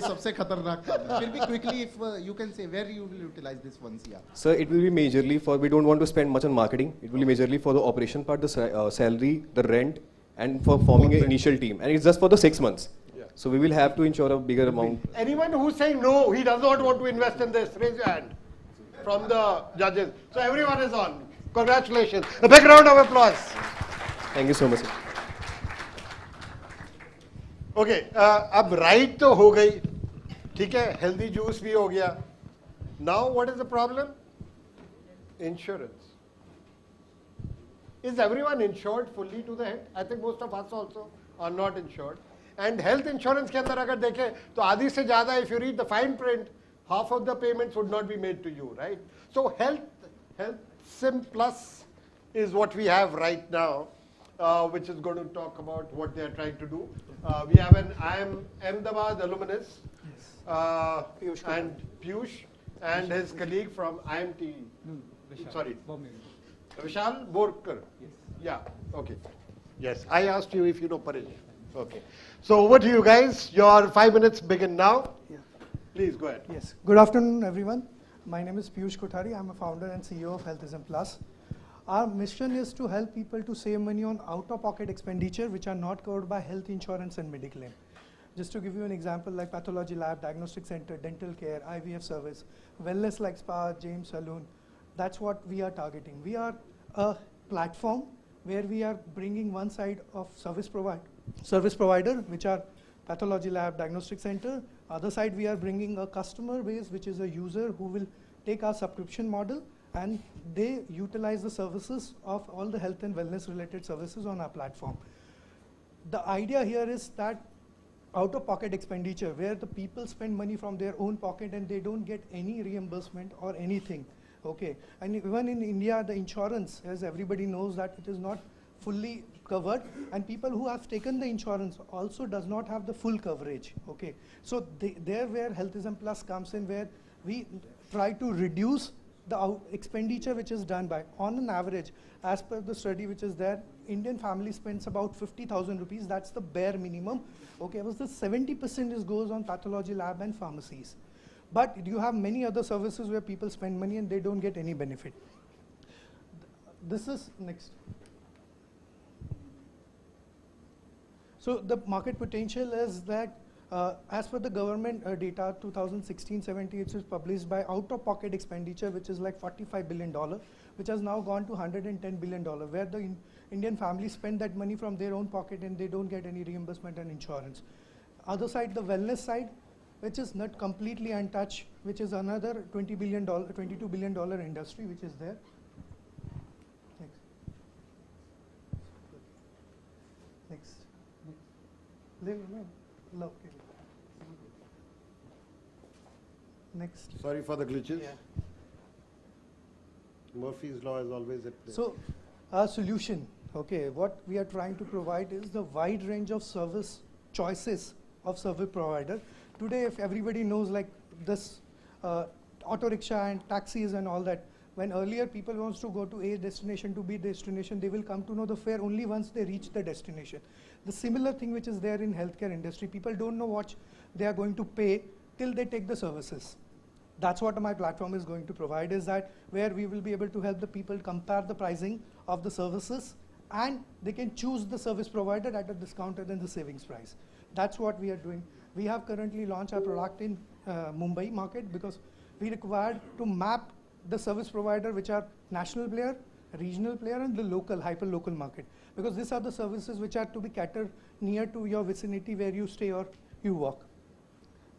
सबसे खतरनाक काम है। फिर भी quickly if you can say where you will utilize this funds, yeah. Sir, it will be majorly for, we don't want to spend much on marketing. It will be majorly for the operation part, the salary, the rent, and for forming an initial team. And it's just for the 6 months. Yeah. So we will have to ensure a bigger amount. Anyone who's saying no, he does not want to invest in this, raise your hand from the judges. So everyone is on. Congratulations. A big round of applause. Thank you so much, sir. Okay, अब right तो हो गई, ठीक है, healthy juice भी हो गया. Now what is the problem? Insurance. Is everyone insured fully to the head? I think most of us also are not insured. And health insurance के अंदर अगर देखें तो आधी से ज़्यादा, if you read the fine print, half of the payments would not be made to you, right? So health Sim Plus is what we have right now, which is going to talk about what they are trying to do. We have an Ahmedabad alumnus, and Piyush and his colleague from IMT. Sorry. Vishal Borkar. Yes. Yeah, okay. Yes, I asked you if you know Paresh. Okay. So over to you guys. Your 5 minutes begin now. Yeah. Please go ahead. Yes. Good afternoon, everyone. My name is Piyush Kothari. I'm a founder and CEO of Healthism Plus. Our mission is to help people to save money on out-of-pocket expenditure which are not covered by health insurance and Mediclaim. Just to give you an example, like pathology lab, diagnostic center, dental care, IVF service, wellness like spa, gym, salon, that's what we are targeting. We are a platform where we are bringing one side of service provider, which are pathology lab, diagnostic center. Other side, we are bringing a customer base, which is a user who will take our subscription model and they utilize the services of all the health and wellness related services on our platform. The idea here is that out-of-pocket expenditure, where the people spend money from their own pocket and they don't get any reimbursement or anything. Okay, and even in India, the insurance, as everybody knows, that it is not fully covered, and people who have taken the insurance also does not have the full coverage. Okay, so there where Healthism Plus comes in, where we try to reduce the expenditure which is done by, on an average, as per the study which is there, Indian family spends about 50,000 rupees. That's the bare minimum. Okay, but the 70% goes on pathology lab and pharmacies. But you have many other services where people spend money and they don't get any benefit. This is next. So the market potential is that as per the government data 2016-17, it is published by out-of-pocket expenditure, which is like $45 billion, which has now gone to $110 billion, where the Indian families spend that money from their own pocket and they don't get any reimbursement and insurance. Other side, the wellness side, which is not completely untouched, which is another $22 billion industry which is there. Next. Sorry for the glitches. Murphy's Law is always at play. So, our solution, okay, what we are trying to provide is the wide range of service choices of service provider. Today, if everybody knows like this auto rickshaw and taxis and all that, when earlier people wants to go to A destination to B destination, they will come to know the fare only once they reach the destination. The similar thing which is there in healthcare industry, people don't know what they are going to pay till they take the services. That's what my platform is going to provide, is that where we will be able to help the people compare the pricing of the services, and they can choose the service provider at a discounted than the savings price. That's what we are doing. We have currently launched our product in Mumbai market because we required to map the service provider which are national player, regional player, and the local, hyper-local market. Because these are the services which are to be catered near to your vicinity where you stay or you work.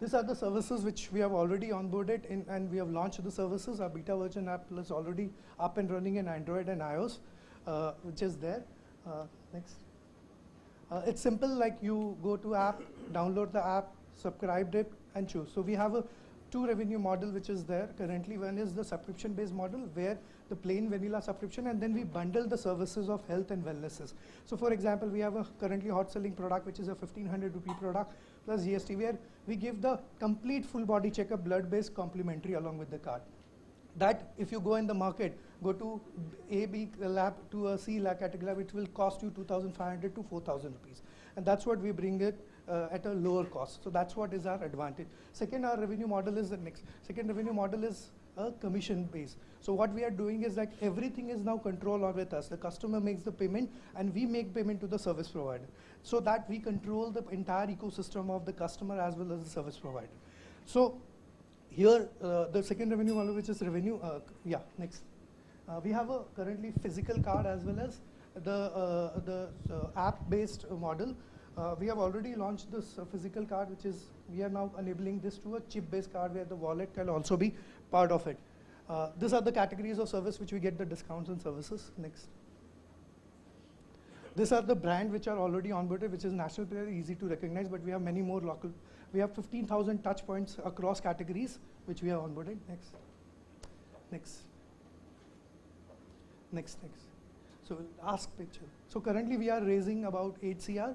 These are the services which we have already onboarded in, and we have launched the services. Our beta version app is already up and running in Android and iOS, which is there. Next. It's simple, like you go to app, download the app, subscribe it, and choose. So we have a two revenue model which is there currently. One is the subscription based model where the plain vanilla subscription, and then we bundle the services of health and wellnesses. So for example, we have a currently hot selling product which is a 1500 rupee product plus GST, where we give the complete full body checkup blood based complimentary along with the card. That if you go in the market, go to A, B lab to a C lab category, it will cost you 2,500 to 4,000 rupees. And that's what we bring it at a lower cost. So that's what is our advantage. Second, our revenue model is the next. Second revenue model is a commission base. So what we are doing is like everything is now controlled with us. The customer makes the payment and we make payment to the service provider. So that we control the entire ecosystem of the customer as well as the service provider. So here, the second revenue model, which is revenue, next. We have a currently physical card as well as the app-based model. We have already launched this physical card, which is, we are now enabling this to a chip-based card where the wallet can also be part of it. These are the categories of service which we get the discounts and services. Next. These are the brand which are already onboarded, which is national player, easy to recognize, but we have many more local. We have 15,000 touch points across categories, which we have onboarded. Next. Next. Next. So ask picture. So currently we are raising about 8 CR.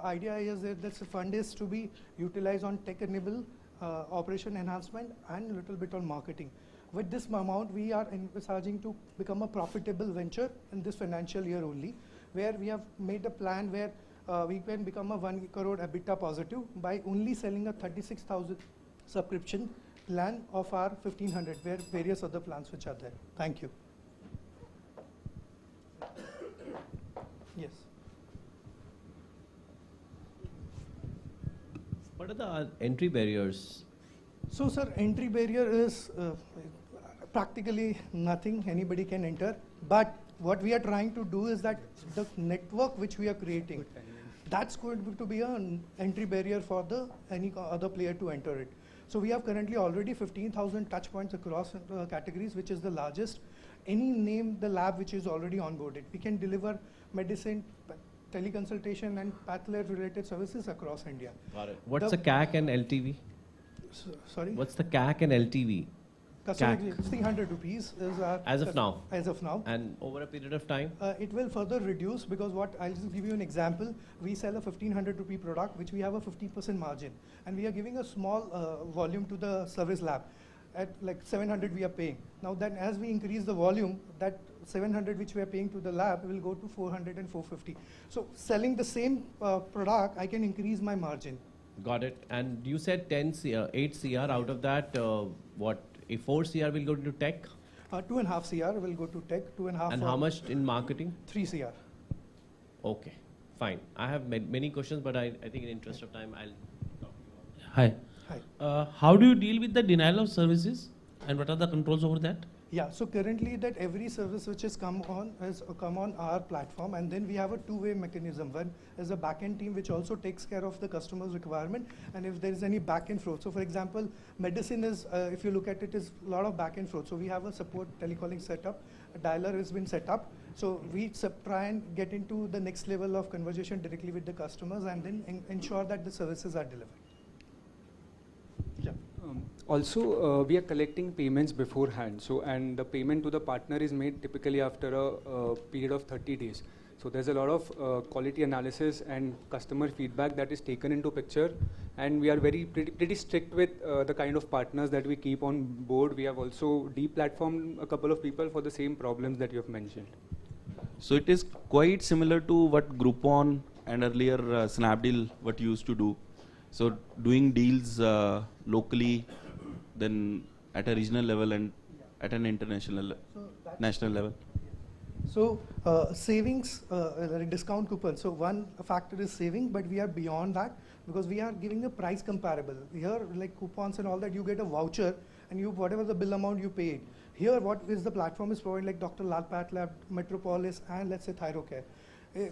Idea is that this fund is to be utilized on tech-enabled operation enhancement and a little bit on marketing. With this amount, we are envisaging to become a profitable venture in this financial year only, where we have made a plan where we can become a 1 crore EBITDA positive by only selling a 36,000 subscription plan of our 1500, where various other plans which are there. Thank you. Yes. What are the entry barriers? So, sir, entry barrier is practically nothing. Anybody can enter. But what we are trying to do is that the network which we are creating, that's going to be an entry barrier for any other player to enter it. So we have currently already 15,000 touch points across categories, which is the largest. Any name the lab which is already onboarded. We can deliver medicine, teleconsultation, and path lab related services across India. Got it. What's the CAC and LTV? Sorry? What's the CAC and LTV? Customer 300 rupees is our as of now. As of now. And over a period of time? It will further reduce because I'll just give you an example. We sell a 1500 rupee product, which we have a 50% margin. And we are giving a small volume to the service lab. At like 700 we are paying. Now then as we increase the volume, that 700 which we are paying to the lab will go to 400 and 450. So selling the same product, I can increase my margin. Got it. And you said 8 CR out of that, what? A 4 CR will go to tech? 2.5 CR will go to tech, 2.5. And how much in marketing? 3 CR. Okay, fine. I have many questions, but I think in the interest of time, I'll talk to you. Hi. Hi. How do you deal with the denial of services, and what are the controls over that? Yeah, so currently that every service which has come on our platform, and then we have a two-way mechanism. One is a back-end team which also takes care of the customer's requirement, and if there is any back-end fraud. So for example, medicine is, if you look at it, is a lot of back-end fraud. So we have a support telecalling setup, a dialer has been set up, So we try and get into the next level of conversation directly with the customers and then ensure that the services are delivered. Yeah. Also, we are collecting payments beforehand. So, and the payment to the partner is made typically after a period of 30 days. So there's a lot of quality analysis and customer feedback that is taken into picture, and we are pretty strict with the kind of partners that we keep on board. We have also deplatformed a couple of people for the same problems that you have mentioned. So it is quite similar to what Groupon and earlier Snapdeal what used to do. So doing deals locally, then at a regional level and at an international, national level. So savings, discount coupon. So one factor is saving, but we are beyond that because we are giving a price comparable. Here, like coupons and all that, you get a voucher and you whatever the bill amount you paid. Here, what is the platform is providing, like Dr. Lal PathLab, Metropolis, and let's say Thyrocare.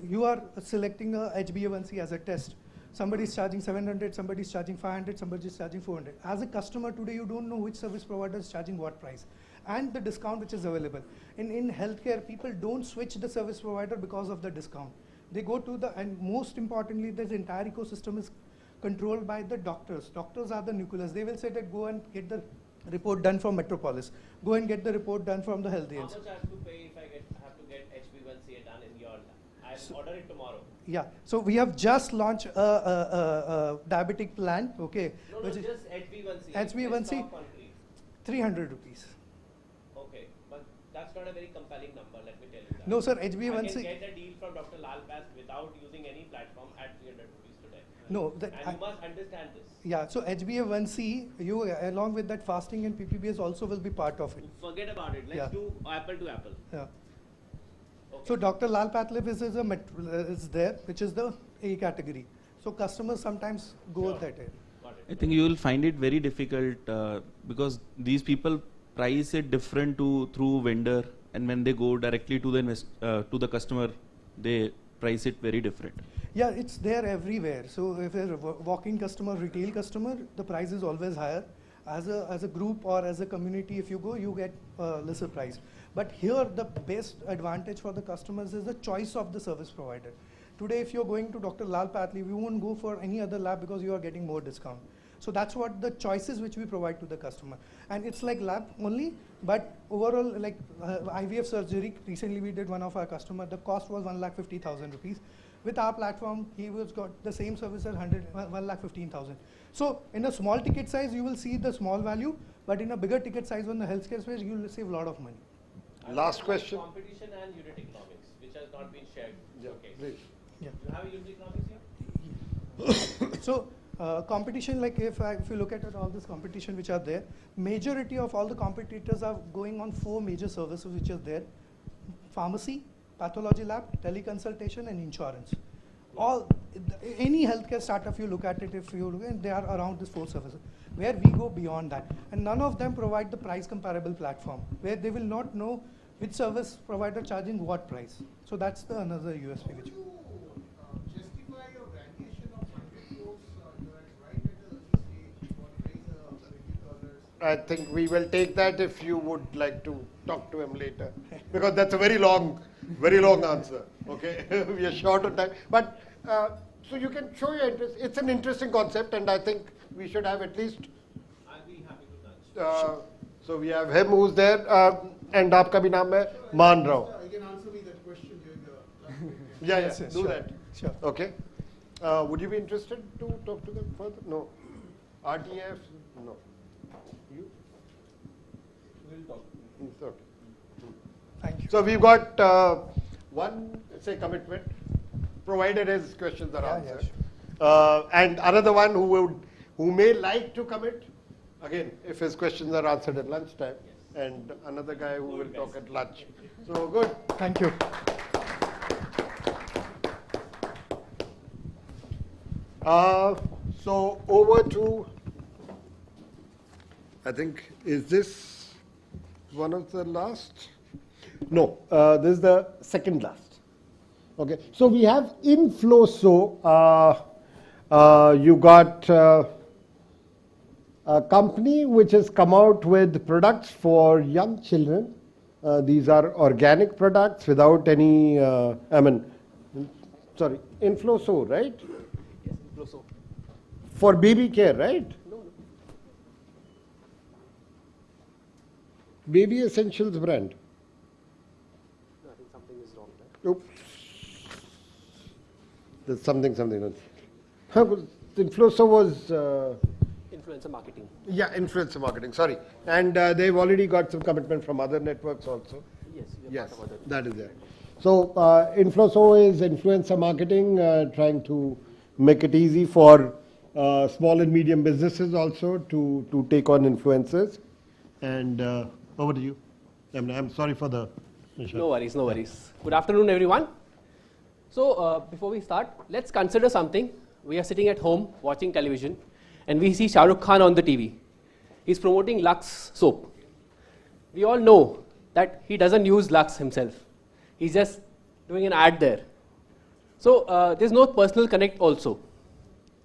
You are selecting a HbA1c as a test. Somebody is charging 700, somebody is charging 500, somebody is charging 400. As a customer today, you don't know which service provider is charging what price and the discount which is available. In healthcare, people don't switch the service provider because of the discount. They go to the, and most importantly, this entire ecosystem is controlled by the doctors. Doctors are the nucleus. They will say that go and get the report done from Metropolis. Go and get the report done from the Health Agency. How much I have to pay if I have to get HbA1c done in your lab? I'll order it tomorrow. Yeah, so we have just launched a diabetic plan, okay. No, which no, is just HbA1c. HbA1c, 300 rupees. Okay, but that's not a very compelling number, let me tell you that. No, sir, HbA1c. I can get a deal from Dr. Lal Path without using any platform at 300 rupees today. No, and you must understand this. Yeah, so HbA1c, you along with that fasting and PPBS also will be part of it. Forget about it. Let's do apple to apple. Yeah. Okay. So Dr. Lal PathLab is there, which is the A category. So customers sometimes go with that. I think you will find it very difficult because these people price it different through vendor, and when they go directly to the customer, they price it very different. Yeah, it's there everywhere. So if you're a walk-in customer, retail customer, the price is always higher. As a group or as a community, if you go, you get lesser price. But here, the best advantage for the customers is the choice of the service provider. Today, if you're going to Dr. Lal PathLab, you won't go for any other lab because you are getting more discount. So that's what the choices which we provide to the customer. And it's like lab only, but overall, like IVF surgery, recently we did one of our customer, the cost was 1,50,000 rupees. With our platform, he was got the same service at 1,15,000. So in a small ticket size, you will see the small value, but in a bigger ticket size on the healthcare space, you will save a lot of money. Last question. Competition and unit economics, which has not been shared. Yeah, okay. great. Yeah. You have a unit economics here? So competition, like if you look at it, all this competition which are there, majority of all the competitors are going on 4 major services which are there: pharmacy, pathology lab, teleconsultation, and insurance. All any healthcare startup you look at it, if you look at, they are around these 4 services. Where we go beyond that, and none of them provide the price comparable platform where they will not know which service provider charging what price. So that's the another USP which. Justify your valuation of 100 crores, you are right at the early stage, you want to raise $1 billion. I think we will take that if you would like to talk to him later, because that's a very long answer. Okay, we are short on time, but so you can show your interest. It's an interesting concept, and I think we should have at least. I'll be happy to touch. So we have him who's there, and आपका भी नाम है मान Rao. You can answer me that question during the. Yeah, Yes, do sure. that. Sure. Okay. Would you be interested to talk to them further? No. RTF? No. You? We'll talk. It's okay. Thank you. So we've got one, say, commitment, provided his questions are answered. Sure. And another one who may like to commit, again, if his questions are answered at lunchtime, and another guy who will talk at lunch. So good. Thank you. So over to, I think, is this one of the last? No, this is the second last. Okay, so we have inflow. So you got a company which has come out with products for young children These are organic products without any, Infloso, right? Yes, Infloso. For baby care, right? No. Baby Essentials brand. No, I think something is wrong there. Oops. There's something. Infloso was... Influencer marketing. Yeah, influencer marketing, sorry. And they've already got some commitment from other networks also. Yes, that is there. So Infloso is influencer marketing, trying to make it easy for small and medium businesses also to take on influencers. And over to you. I'm sorry for the... No worries. Good afternoon, everyone. So before we start, let's consider something. We are sitting at home watching television and we see Shah Rukh Khan on the TV. He's promoting Lux soap. We all know that he doesn't use Lux himself. He's just doing an ad there. So there's no personal connect also.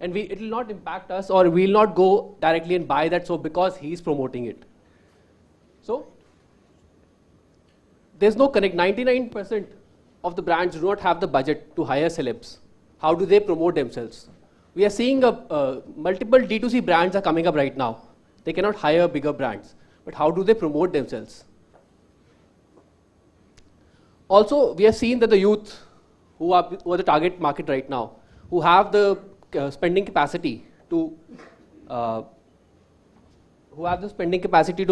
And it will not impact us, or we will not go directly and buy that soap because he's promoting it. So there's no connect. 99% of the brands do not have the budget to hire celebs. How do they promote themselves? We are seeing multiple D2C brands are coming up right now. They cannot hire bigger brands. But how do they promote themselves? Also, we have seen that the youth who are the target market right now, who have the spending capacity to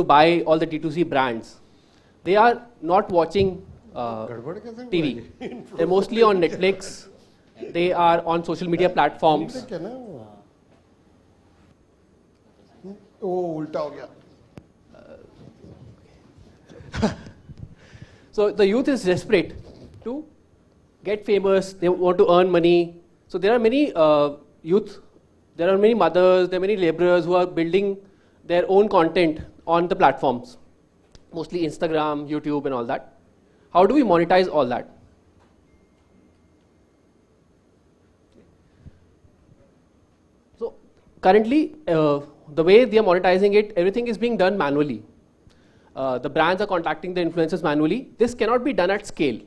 buy all the D2C brands, they are not watching TV. They're mostly on Netflix. They are on social media platforms. So the youth is desperate to get famous. They want to earn money. So there are many youth, there are many mothers, there are many laborers who are building their own content on the platforms, mostly Instagram, YouTube and all that. How do we monetize all that? So currently, the way they are monetizing it, everything is being done manually. The brands are contacting the influencers manually. This cannot be done at scale.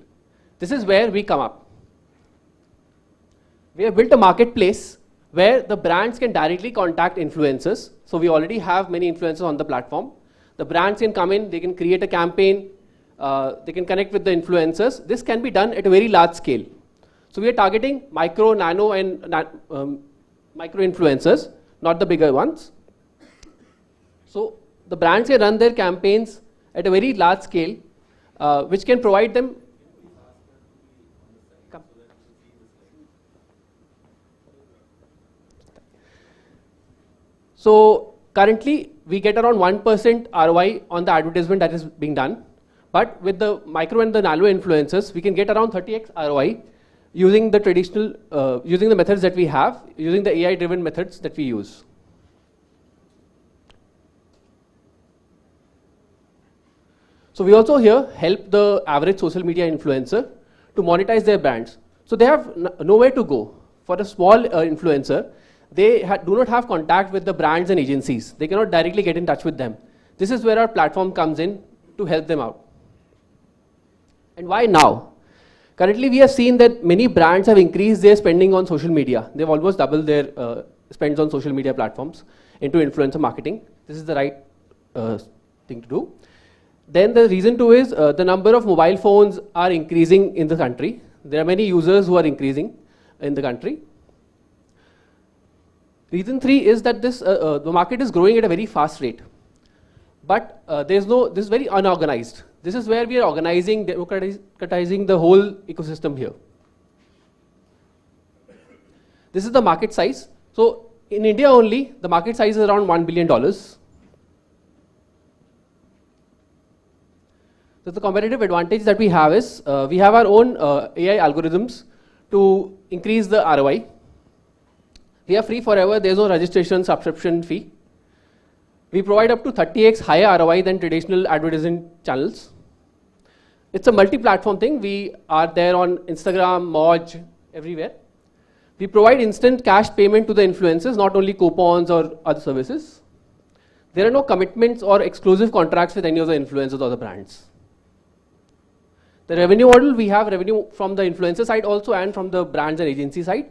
This is where we come up. We have built a marketplace where the brands can directly contact influencers. So we already have many influencers on the platform. The brands can come in, they can create a campaign, they can connect with the influencers. This can be done at a very large scale. So we are targeting micro, nano and micro influencers, not the bigger ones. So the brands can run their campaigns at a very large scale, which can provide them. So currently, we get around 1% ROI on the advertisement that is being done. But with the micro and the nano influencers, we can get around 30x ROI using the traditional, using the methods that we have, using the AI-driven methods that we use. So we also here help the average social media influencer to monetize their brands. So they have nowhere to go. For a small influencer, they do not have contact with the brands and agencies. They cannot directly get in touch with them. This is where our platform comes in to help them out. And why now? Currently, we have seen that many brands have increased their spending on social media. They've almost doubled their spends on social media platforms into influencer marketing. This is the right thing to do. Then the reason two is the number of mobile phones are increasing in the country. There are many users who are increasing in the country. Reason three is that the market is growing at a very fast rate. But this is very unorganized. This is where we are organizing, democratizing the whole ecosystem here. This is the market size. So in India only, the market size is around $1 billion. So the competitive advantage that we have is we have our own AI algorithms to increase the ROI. We are free forever. There is no registration subscription fee. We provide up to 30x higher ROI than traditional advertising channels. It's a multi-platform thing. We are there on Instagram, Moj, everywhere. We provide instant cash payment to the influencers, not only coupons or other services. There are no commitments or exclusive contracts with any of the influencers or the brands. The revenue model, we have revenue from the influencer side also and from the brands and agency side.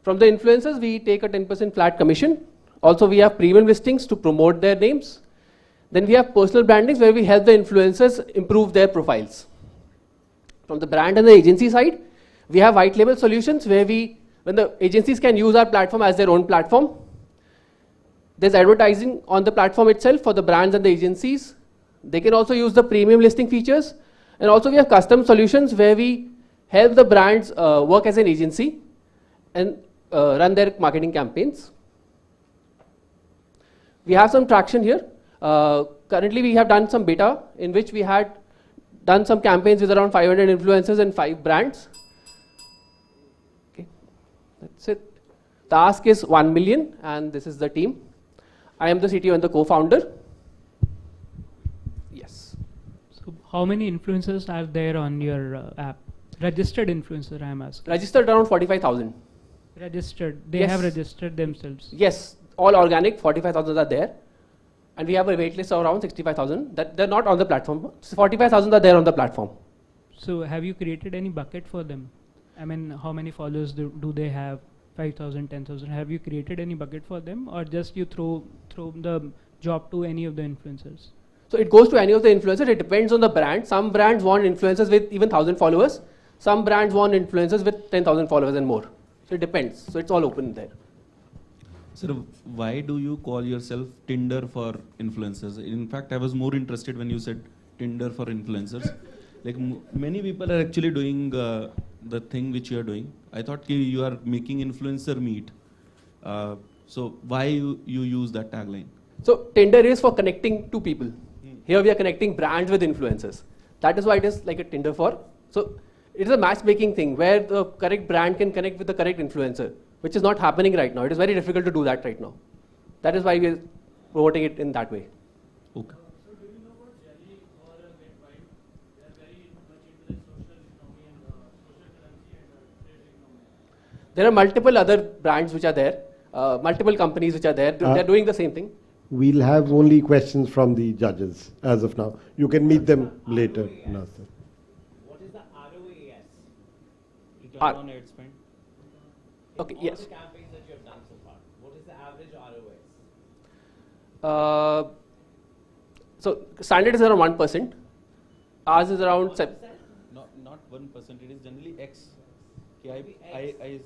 From the influencers, we take a 10% flat commission. Also, we have premium listings to promote their names. Then we have personal brandings where we help the influencers improve their profiles. From the brand and the agency side, we have white label solutions where when the agencies can use our platform as their own platform. There's advertising on the platform itself for the brands and the agencies. They can also use the premium listing features. And also we have custom solutions where we help the brands work as an agency and run their marketing campaigns. We have some traction here. Currently we have done some beta in which we had done some campaigns with around 500 influencers and 5 brands. Okay, that's it. The ask is 1 million and this is the team. I am the CTO and the co-founder. Yes. So how many influencers are there on your app? Registered influencer, I am asking. Registered around 45,000. Registered. They Yes. have registered themselves. Yes, all organic, 45,000 are there. And we have a waitlist of around 65,000. That they're not on the platform. So 45,000 are there on the platform. So have you created any bucket for them? I mean, how many followers do they have? 5,000, 10,000. Have you created any bucket for them, or just you throw the job to any of the influencers? So it goes to any of the influencers. It depends on the brand. Some brands want influencers with even 1,000 followers. Some brands want influencers with 10,000 followers and more. So it depends. So it's all open there. Sir, why do you call yourself Tinder for influencers? In fact, I was more interested when you said Tinder for influencers. Like many people are actually doing the thing which you are doing. I thought you are making influencer meet. So why you use that tagline? So Tinder is for connecting two people. Here we are connecting brands with influencers. That is why it is like a Tinder for. So it is a matchmaking thing where the correct brand can connect with the correct influencer, which is not happening right now. It is very difficult to do that right now. That is why we are promoting it in that way. Okay. There are multiple other brands which are there, multiple companies which are there. They're doing the same thing. We'll have only questions from the judges as of now. You can meet them later. No, sir. What is the ROAS? Return on ad spend. Okay, All yes. the campaigns that you have done so far, what is the average ROAS? So standard is around 1%. Ours is around 7. Not 1%. It is generally X. I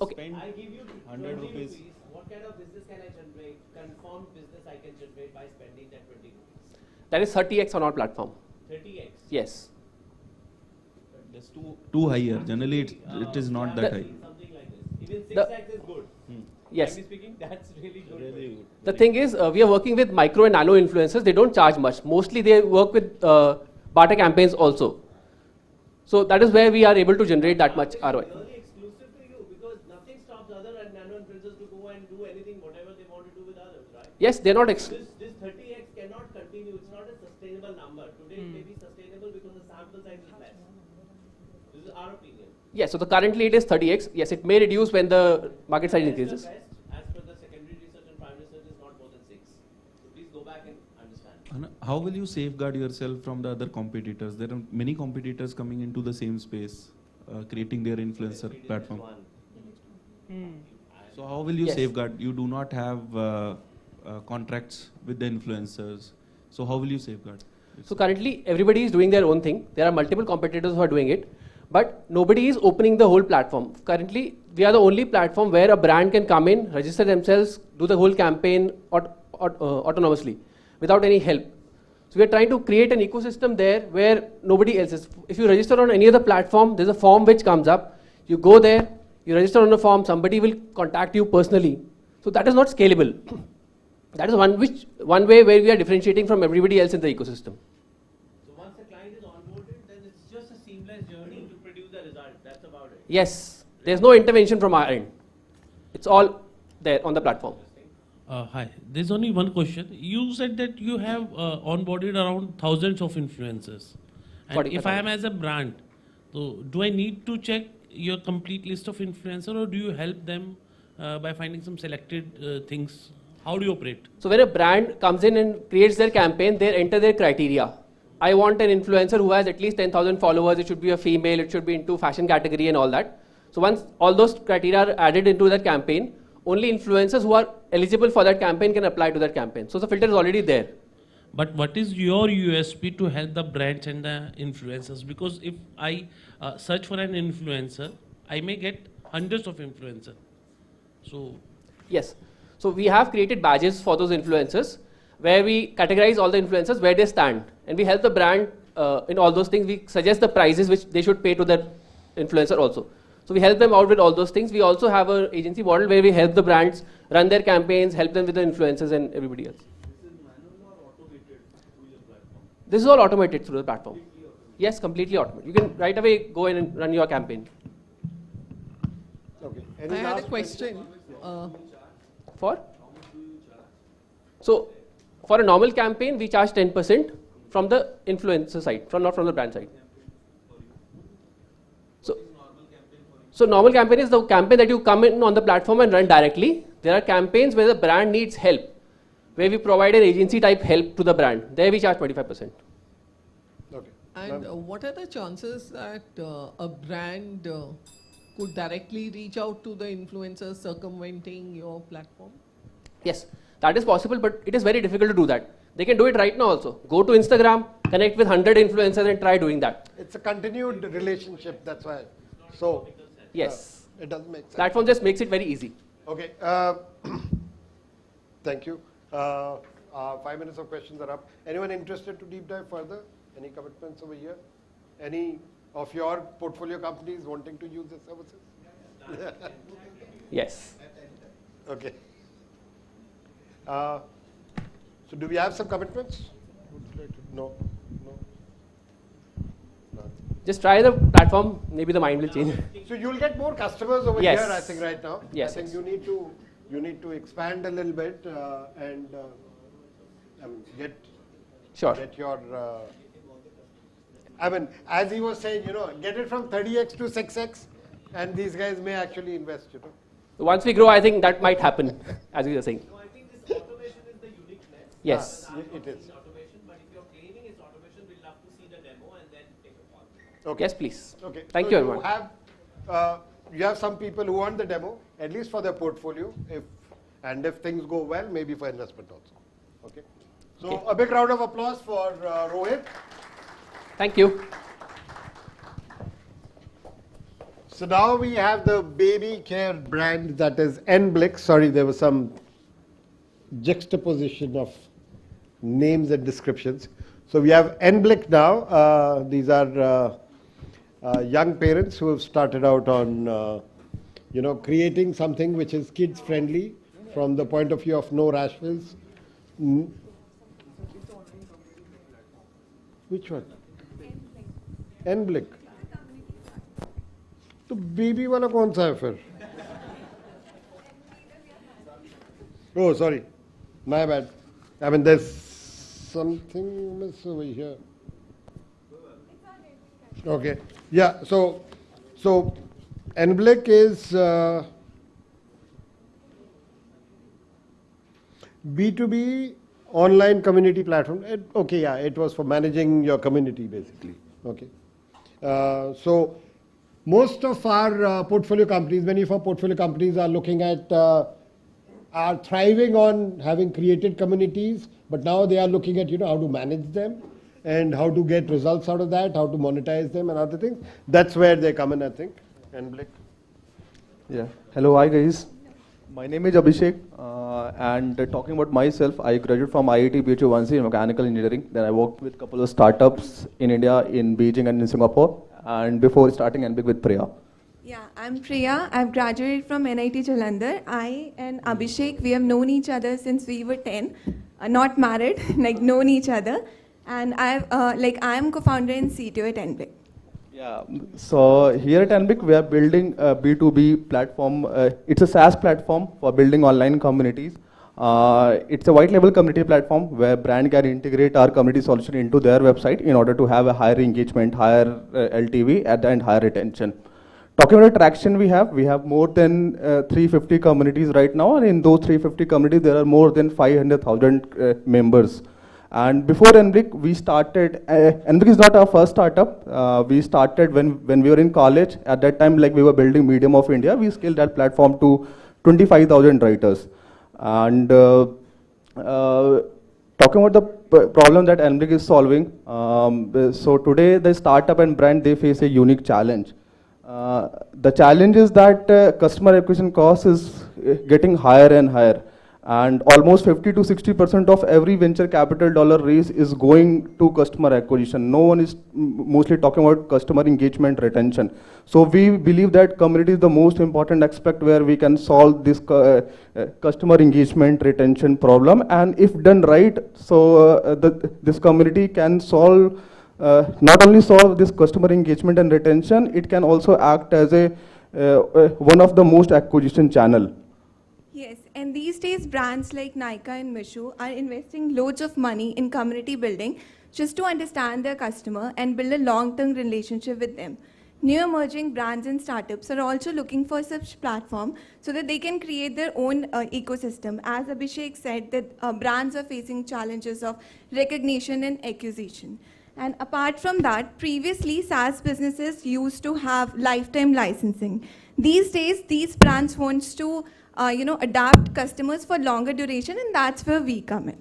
Okay. spend I give you 100 20 rupees. What kind of business can I generate? Confirmed business I can generate by spending that 20 rupees. That is 30x on our platform. 30x. Yes. That's too higher. Generally, it is not that high. Something like this. Even 6x is good. Yes. Frankly speaking, that's really good. Really good. The thing is, we are working with micro and nano influencers. They don't charge much. Mostly they work with barter campaigns also. So that is where we are able to generate that much ROI. Really exclusive to you because nothing stops other and nano influencers to go and do anything, whatever they want to do with others, right? Yes, they're not This 30x cannot continue. It's not a sustainable number. Today it may be sustainable because the sample size is less. This is our opinion. Yes, so currently it is 30x. Yes, it may reduce when the market size increases. As per the secondary research and primary research is not more than 6. So please go back and understand. How will you safeguard yourself from the other competitors? There are many competitors coming into the same space, creating their influencer platform. So how will you Yes. safeguard? You do not have contracts with the influencers. So how will you safeguard? So currently everybody is doing their own thing. There are multiple competitors who are doing it, but nobody is opening the whole platform. Currently, we are the only platform where a brand can come in, register themselves, do the whole campaign autonomously without any help. So we are trying to create an ecosystem there where nobody else is. If you register on any other platform, there's a form which comes up. You go there, you register on the form, somebody will contact you personally. So that is not scalable. That is one way where we are differentiating from everybody else in the ecosystem. So once the client is onboarded, then it's just a seamless journey to produce the result. That's about it. Yes, there's no intervention from our end. It's all there on the platform. Hi, there's only one question. You said that you have onboarded around thousands of influencers. And if I am as a brand, so do I need to check your complete list of influencers or do you help them by finding some selected things? How do you operate? So when a brand comes in and creates their campaign, they enter their criteria. I want an influencer who has at least 10,000 followers, it should be a female, it should be into fashion category and all that. So once all those criteria are added into that campaign, only influencers who are eligible for that campaign can apply to that campaign. So the filter is already there. But what is your USP to help the brands and the influencers? Because if I search for an influencer, I may get hundreds of influencers. So yes. So we have created badges for those influencers where we categorize all the influencers where they stand, and we help the brand in all those things. We suggest the prices which they should pay to that influencer also. So we help them out with all those things. We also have an agency model where we help the brands run their campaigns, help them with the influencers and everybody else. This is all automated through the platform. Yes, completely automated. You can right away go in and run your campaign. Okay. I had a question. For? So, for a normal campaign, we charge 10% from the influencer side, not from the brand side. So normal campaign is the campaign that you come in on the platform and run directly. There are campaigns where the brand needs help, where we provide an agency type help to the brand. There we charge 25%. Okay. And what are the chances that a brand could directly reach out to the influencers circumventing your platform? Yes, that is possible, but it is very difficult to do that. They can do it right now also. Go to Instagram, connect with 100 influencers and try doing that. It's a continued relationship, that's why. So, yes, it doesn't make sense. Platform just makes it very easy. Okay, thank you. 5 minutes of questions are up. Anyone interested to deep dive further? Any commitments over here? Any of your portfolio companies wanting to use the services? Yes. Okay. So do we have some commitments? No. Just try the platform, maybe the mind will change. So you'll get more customers over Yes. here, I think, right now. Yes, I think yes. you need to expand a little bit and get your. I mean, as he was saying, get it from 30x to 6x, and these guys may actually invest. Once we grow, I think that might happen, as you were saying. No, I think this automation is the uniqueness. Yes. It is. Automation, but if you're claiming it's automation, we'll love to see the demo and then take a call. Okay. Yes, please. Okay. Thank so you, everyone. You have some people who want the demo, at least for their portfolio, if things go well, maybe for investment also. Okay. So a big round of applause for Rohit. Thank you. So now we have the baby care brand, that is Nblix. Sorry, there was some juxtaposition of names and descriptions. So we have Nblix now. These are young parents who have started out on, creating something which is kids friendly from the point of view of no rashes. Which one? Nblix. तो baby वाला कौन सा है फिर? Oh, sorry, my bad. I mean, there's something miss over here. Okay, yeah. So Nblix is B2B online community platform. It was for managing your community basically. Okay, so. Most of our portfolio companies, many of our portfolio companies are looking at, are thriving on having created communities, but now they are looking at, how to manage them and how to get results out of that, how to monetize them and other things. That's where they come in, I think. Nblix. Yeah. Hello, hi guys. My name is Abhishek, and talking about myself, I graduated from ACIC-BMU in mechanical engineering. Then I worked with a couple of startups in India, in Beijing and in Singapore. And before starting Nblix with Priya. Yeah, I'm Priya. I've graduated from NIT Jalandhar. I and Abhishek, we have known each other since we were 10. Not married, known each other. And I'm co-founder and CTO at Nblix. Yeah, so here at Nblix, we are building a B2B platform. It's a SaaS platform for building online communities. It's a white label community platform where brand can integrate our community solution into their website in order to have a higher engagement, higher LTV, and higher retention. Talking about the traction we have more than 350 communities right now, and in those 350 communities, there are more than 500,000 members. And before NBIC, we started, NBIC is not our first startup. We started when we were in college. At that time, like we were building Medium of India. We scaled that platform to 25,000 writers. And talking about the problem that NBIC is solving, so today the startup and brand, they face a unique challenge. The challenge is that customer acquisition cost is getting higher and higher. And almost 50 to 60% of every venture capital dollar raise is going to customer acquisition. No one is mostly talking about customer engagement retention. So we believe that community is the most important aspect where we can solve this customer engagement retention problem. And if done right, so this community can solve, not only solve this customer engagement and retention, it can also act as a one of the most acquisition channel. Yes, and these days brands like Nykaa and Mishu are investing loads of money in community building just to understand their customer and build a long-term relationship with them. New emerging brands and startups are also looking for such platform so that they can create their own ecosystem. As Abhishek said, that brands are facing challenges of recognition and acquisition. And apart from that, previously SaaS businesses used to have lifetime licensing. These days, these brands want to adapt customers for longer duration, and that's where we come in.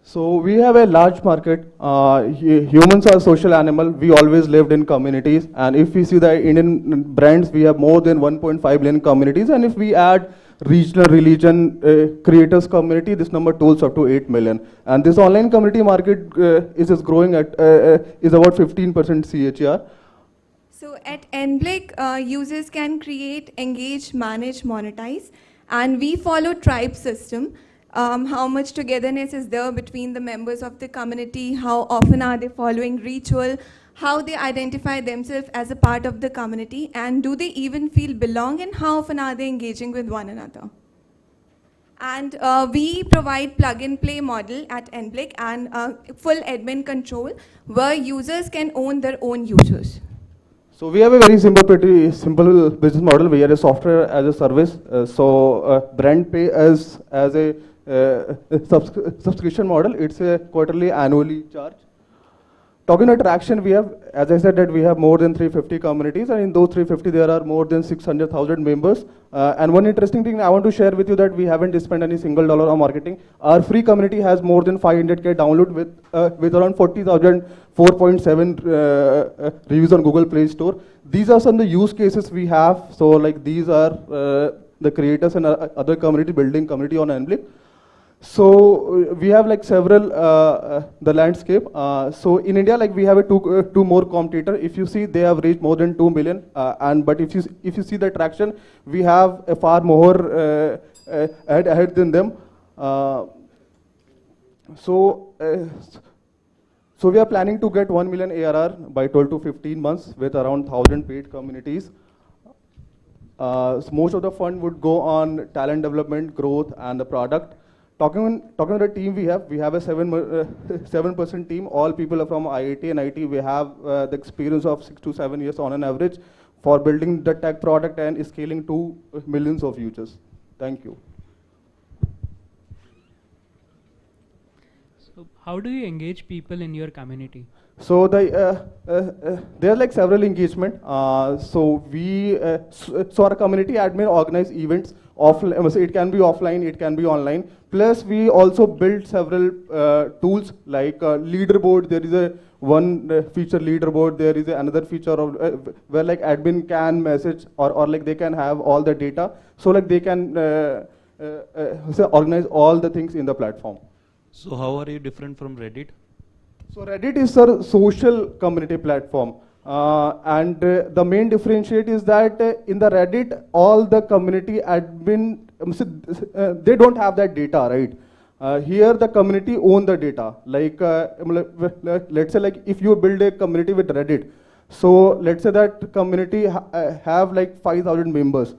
So we have a large market. Humans are social animal. We always lived in communities. And if we see the Indian brands, we have more than 1.5 million communities. And if we add regional religion creators community, this number totals up to 8 million. And this online community market is growing at is about 15% CAGR. So at NBIC, users can create, engage, manage, monetize, and we follow tribe system. How much togetherness is there between the members of the community, how often are they following ritual, how they identify themselves as a part of the community, and do they even feel belong, and how often are they engaging with one another. And we provide plug-and-play model at NBIC and full admin control where users can own their own users. So we have a very pretty simple business model. We are a software as a service. Brand pay as a subscription model. It's a quarterly, annually charge. Talking about traction, we have, as I said, that we have more than 350 communities, and in those 350 there are more than 600,000 members. And one interesting thing I want to share with you that we haven't spent any single dollar on marketing. Our free community has more than 500K download with around 40,000 4.7 reviews on Google Play Store. These are some of the use cases we have. So like these are the creators and other community building community on NBIC. So we have like several the landscape. So in India, like we have a two more competitor. If you see, they have reached more than 2 million. But if you see the traction, we have a far more ahead than them. So we are planning to get 1 million ARR by 12 to 15 months with around 1,000 paid communities. So most of the fund would go on talent development, growth, and the product. Talking about the team we have a 7% team. All people are from IIT and IT. We have the experience of 6 to 7 years on an average for building the tech product and scaling to millions of users. Thank you. So how do you engage people in your community? So there are like several engagement. So our community admin organize events. It can be offline, it can be online. Plus, we also build several tools like leaderboard. There is a one feature leaderboard. There is another feature of where like admin can message or like they can have all the data. So like they can organize all the things in the platform. So how are you different from Reddit? So Reddit is a social community platform. And the main differentiate is that in the Reddit, all the community admin, they don't have that data, right? Here the community own the data. Like, let's say like if you build a community with Reddit, so let's say that community have like 5,000 members.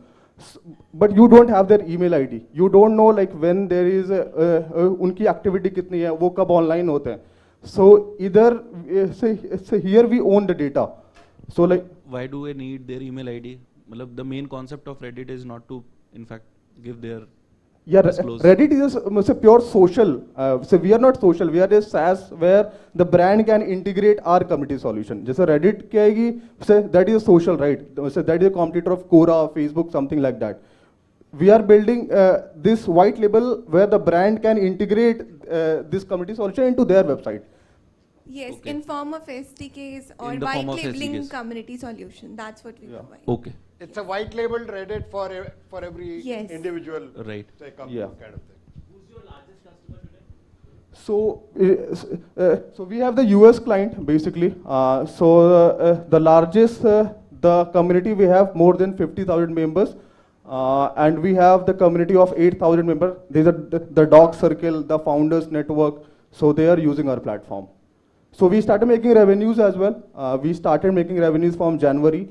But you don't have their email ID. You don't know like when there is unki activity kitni hai, wo kab online hote hain. So either say here we own the data. So like why do we need their email ID? The main concept of Reddit is not to in fact give their Yeah, disclose? Reddit is say, pure social. So we are not social. We are a SaaS where the brand can integrate our community solution. Just Reddit kya say that is social, right? So that is a competitor of Quora, Facebook, something like that. We are building this white label where the brand can integrate this community solution into their website. Yes, in form of SDKs or In the white form of labeling SDKs. community solution. That's what we provide. Okay. It's a white labeled Reddit for every Yes. individual Right. say, company Yeah. kind of thing. Who's your largest customer today? So we have the US client basically. The largest the community we have more than 50,000 members, and we have the community of 8,000 members. These are the dog circle, the founders network. So they are using our platform. So we started making revenues as well. We started making revenues from January.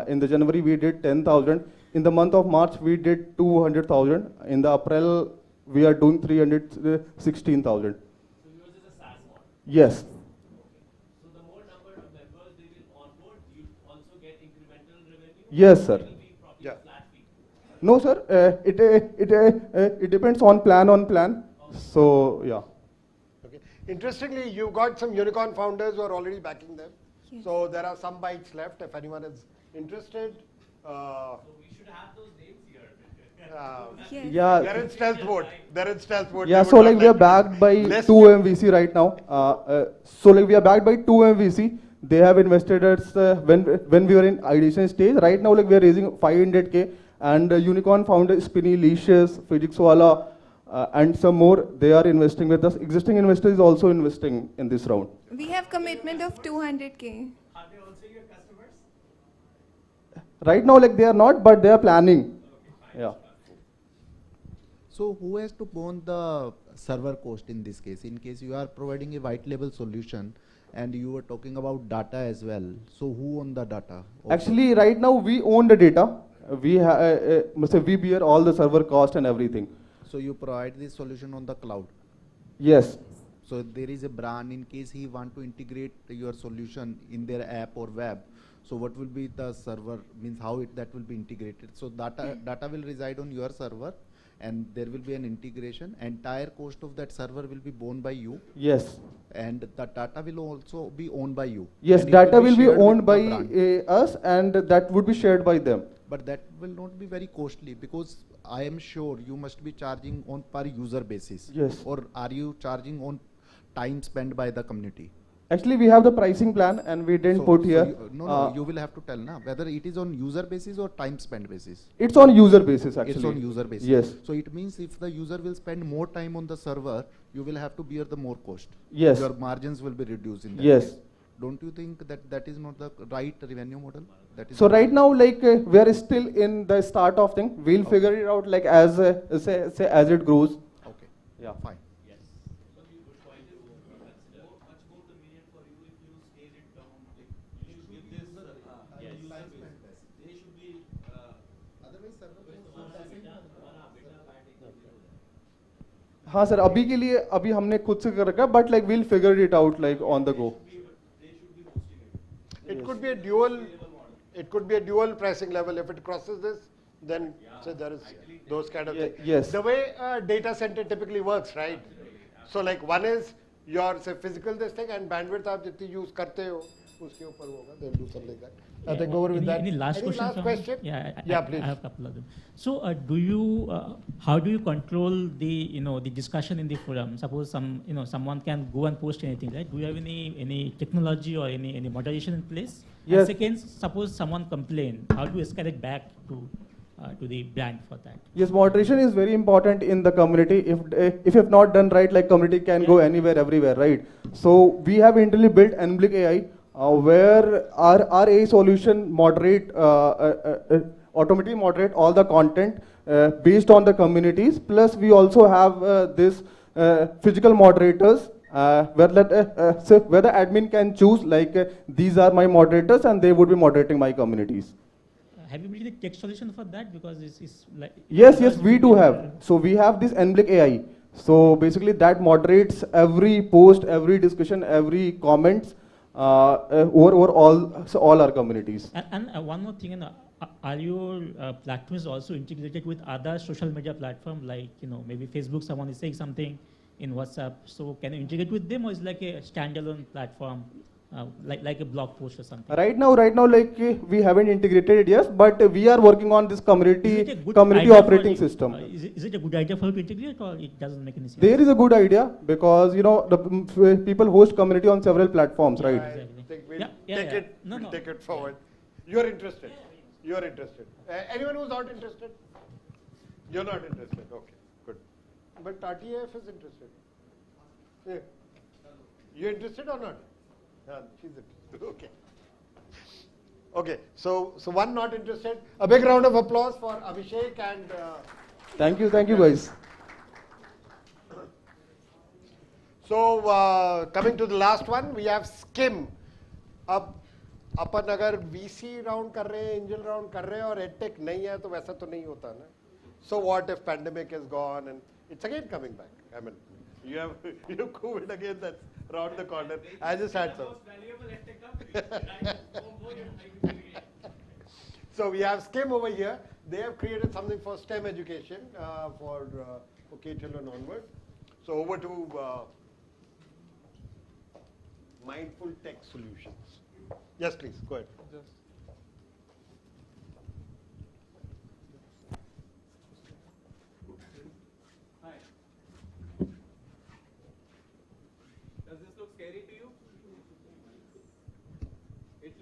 In the January we did 10,000. In the month of March we did 200,000. In the April we are doing 316,000. Yes. So the more number of members they will onboard, you also get incremental revenue? Yes, sir. It will be probably a flat fee. No, sir. It depends on plan. So yeah. Okay. Interestingly, you got some unicorn founders who are already backing them. Yes. So there are some bites left if anyone is interested. So we should have those names here. Yes. Yeah. They're in stealth mode. Yeah, so like we are backed by 2 MVC right now. We are backed by 2 MVC. They have invested us when we were in ideation stage. Right now, like we are raising 500K, and unicorn founder Spinny, Licious, Physicswala, and some more. They are investing with us. Existing investors is also investing in this round. We have commitment of 200K. Are they also your customers? Right now, like they are not, but they are planning. Yeah. So who has to own the server cost in this case? In case you are providing a white label solution and you were talking about data as well. So who own the data? Actually, right now we own the data. We bear all the server cost and everything. So you provide this solution on the cloud? Yes. So there is a brand, in case he want to integrate your solution in their app or web. So what will be the server, means how that will be integrated? So data will reside on your server, and there will be an integration. Entire cost of that server will be borne by you. Yes. And the data will also be owned by you. Yes, and data will be shared with owned the by brand. us, and that would be shared by them. But that will not be very costly, because I am sure you must be charging on per user basis. Yes. Or are you charging on time spent by the community? Actually, we have the pricing plan, and we didn't put here. You will have to tell now whether it is on user basis or time spent basis. It's on user basis, actually. It's on user basis. Yes. So it means if the user will spend more time on the server, you will have to bear the more cost. Yes. Your margins will be reduced in that Yes. case. Don't you think that that is not the right revenue model? That is So right now, like we are still in the start of thing. We'll figure it out like as say as it grows. Okay. Yeah. Fine. Yes. But the good point is much more convenient for you if you scale it down. Like you give this. Yes. They should be. Otherwise, हाँ sir अभी के लिए अभी हमने खुद से कर रखा but like we'll figure it out like on the go. It could be a dual. It could be a dual pricing level. If it crosses this, then so there is those kind of things. Yes. The way a data center typically works, right? So like one is your say physical this thing, and bandwidth आप जितनी use करते हो उसके ऊपर होगा. They'll do something like that. I think over with that. Any last Any question? last question? Yeah, please. I have a couple of them. So, how do you control the the discussion in the forum? Suppose someone can go and post anything, right? Do you have any technology or any moderation in place? Yes. And second, suppose someone complain, how do you escalate back to the brand for that? Yes, moderation is very important in the community. If you've not done right, like community can go anywhere, everywhere, right? So we have internally built Enblick AI, where our AI solution automatically moderate all the content based on the communities. Plus, we also have this physical moderators where the admin can choose like these are my moderators, and they would be moderating my communities. Have you built a text solution for that? Because it's like Yes, we do have. So we have this Enblick AI. So basically that moderates every post, every discussion, every comments over all our communities. And one more thing, Are your platforms also integrated with other social media platforms, like maybe Facebook? Someone is saying something in WhatsApp, so can you integrate with them, or is it like a standalone platform, like a blog post or something? Right now, like we haven't integrated it yet, but we are working on this community operating system. Is it a good idea for you to integrate, or it doesn't make any sense? There is a good idea because the people host community on several platforms, right? I think we'll take it forward. You're interested. You're interested. Anyone who's not interested? You're not interested. Okay, good. But RTF is interested. Yeah. You interested or not? She's interested. Okay. Okay. So one not interested. A big round of applause for Abhishek and. Thank you, guys. So coming to the last one, we have SKIM. अपन अगर VC round कर रहे हैं, angel round कर रहे हैं और edtech नहीं है तो वैसा तो नहीं होता ना. So what if pandemic is gone and it's again coming back? I mean, you have COVID again, that's around the corner. I just had some. So we have SKIM over here. They have created something for STEM education for K-12 onward. So over to Mindful Tech Solutions. Yes, please, go ahead. Hi. Does this look scary to you? It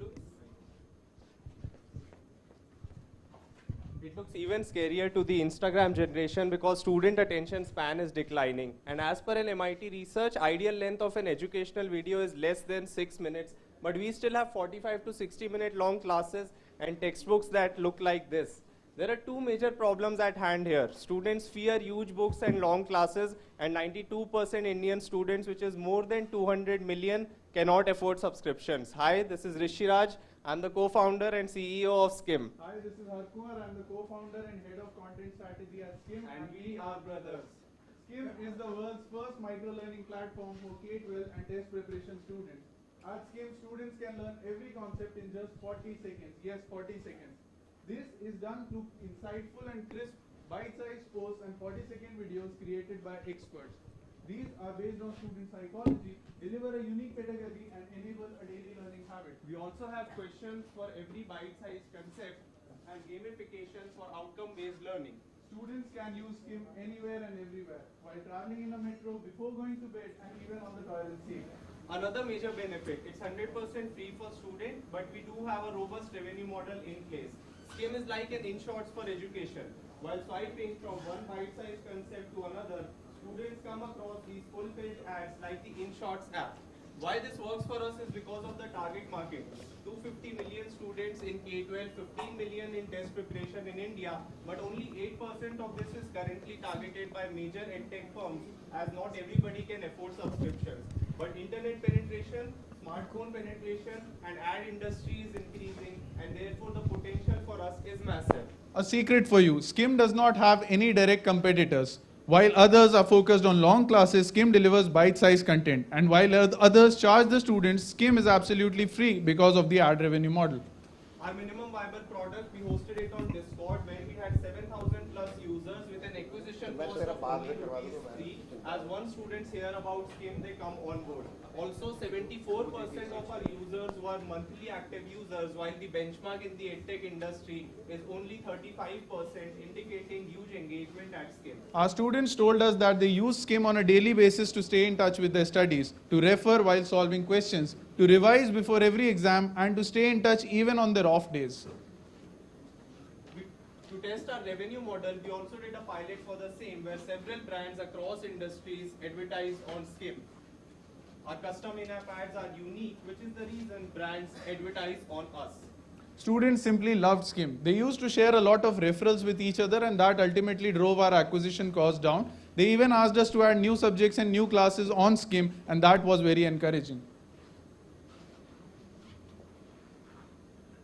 looks even scarier to the Instagram generation because student attention span is declining. And as per an MIT research, ideal length of an educational video is less than 6 minutes. But we still have 45 to 60-minute long classes and textbooks that look like this. There are two major problems at hand here. Students fear huge books and long classes, and 92% Indian students, which is more than 200 million, cannot afford subscriptions. Hi, this is Rishiraj. I'm the co-founder and CEO of SKIM. Hi, this is Harkumar. I'm the co-founder and head of content strategy at SKIM. And we are brothers. SKIM is the world's first micro-learning platform for K-12 and test preparation students. At SKIM, students can learn every concept in just 40 seconds. Yes, 40 seconds. This is done through insightful and crisp bite-sized posts and 40-second videos created by experts. These are based on student psychology, deliver a unique pedagogy, and enable a daily learning habit. We also have questions for every bite-sized concept and gamification for outcome-based learning. Students can use SKIM anywhere and everywhere, while traveling in a metro, before going to bed, and even on the toilet seat. Another major benefit, it's 100% free for students, but we do have a robust revenue model in place. SKIM is like an in-shorts for education. While swiping from one bite-sized concept to another, students come across these full-page ads like the in-shorts app. Why this works for us is because of the target market. 250 million students in K-12, 15 million in test preparation in India, but only 8% of this is currently targeted by major edtech firms, as not everybody can afford subscriptions. But internet penetration, smartphone penetration, and ad industry is increasing, and therefore the potential for us is massive. A secret for you, SKIM does not have any direct competitors. While others are focused on long classes, SKIM delivers bite-sized content. And while others charge the students, SKIM is absolutely free because of the ad revenue model. Our minimum viable product, we hosted it on Discord, where we had 7,000 plus users with an acquisition cost of only ₹3. As once students hear about SKIM, they come on board. Also, 74% of our users were monthly active users, while the benchmark in the edtech industry is only 35%, indicating huge engagement at SKIM. Our students told us that they use SKIM on a daily basis to stay in touch with their studies, to refer while solving questions, to revise before every exam, and to stay in touch even on their off days. To test our revenue model, we also did a pilot for the same, where several brands across industries advertise on SKIM. Our custom in-app ads are unique, which is the reason brands advertise on us. Students simply loved SKIM. They used to share a lot of referrals with each other, and that ultimately drove our acquisition cost down. They even asked us to add new subjects and new classes on SKIM, and that was very encouraging.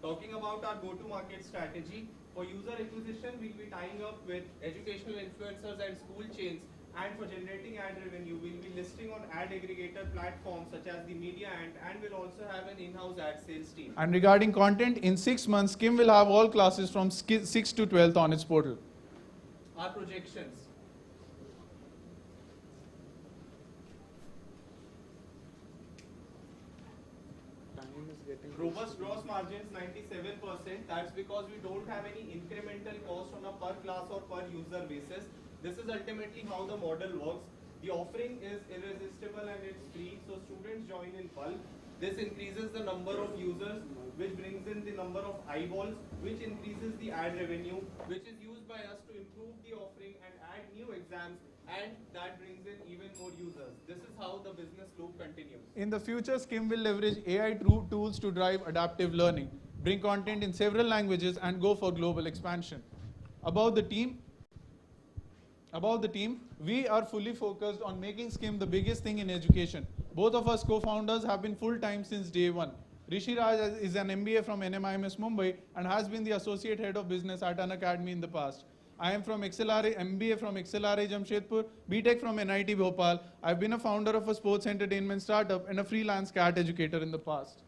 Talking about our go-to-market strategy, for user acquisition, we'll be tying up with educational influencers and school chains, and for generating ad revenue, we'll be listing on ad aggregator platforms such as the Media and will also have an in-house ad sales team. And regarding content, in 6 months, SKIM will have all classes from 6th to 12th on its portal. Our projections. Robust gross margins 97%. That's because we don't have any incremental cost on a per class or per user basis. This is ultimately how the model works. The offering is irresistible and it's free, so students join in bulk. This increases the number of users, which brings in the number of eyeballs, which increases the ad revenue, which is used by us to improve the offering and add new exams, and that brings in even more users. This is how the business loop continues. In the future, SKIM will leverage AI tools to drive adaptive learning, bring content in several languages, and go for global expansion. About the team, we are fully focused on making SKIM the biggest thing in education. Both of us co-founders have been full-time since day one. Rishi Raj is an MBA from NMIMS Mumbai and has been the associate head of business at an academy in the past. I am from MBA from XLRA Jamshedpur, BTech from NIT Bhopal. I've been a founder of a sports entertainment startup and a freelance CAT educator in the past.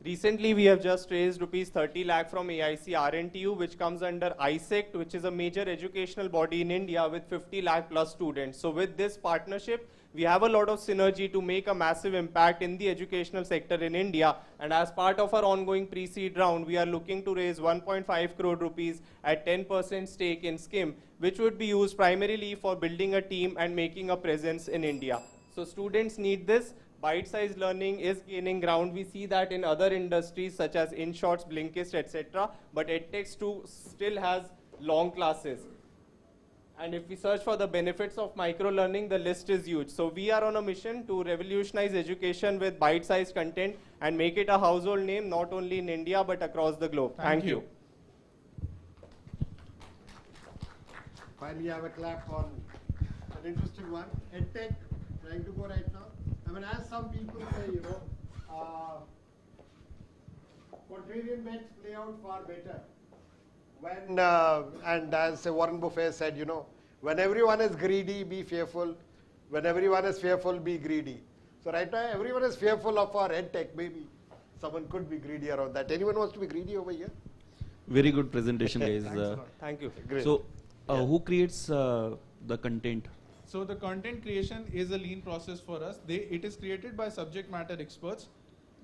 Recently, we have just raised rupees 30 lakh from AIC-RNTU, which comes under ACIC, which is a major educational body in India with 50 lakh plus students. So with this partnership, we have a lot of synergy to make a massive impact in the educational sector in India. And as part of our ongoing pre-seed round, we are looking to raise 1.5 crore rupees at 10% stake in SKIM, which would be used primarily for building a team and making a presence in India. So students need this. Bite-sized learning is gaining ground. We see that in other industries such as InShots, Blinkist, etc. But EdTech still has long classes. And if we search for the benefits of micro-learning, the list is huge. So we are on a mission to revolutionize education with bite-sized content and make it a household name, not only in India, but across the globe. Thank you. Finally, have a clap on an interesting one. EdTech, trying to go right now. I mean, as some people say, contrarian bets play out far better. When, and as Warren Buffett said, when everyone is greedy, be fearful. When everyone is fearful, be greedy. So right now, everyone is fearful of our EdTech. Maybe someone could be greedy around that. Anyone wants to be greedy over here? Very good presentation, guys. Thank you. Great. So, who creates the content? So the content creation is a lean process for us. It is created by subject matter experts.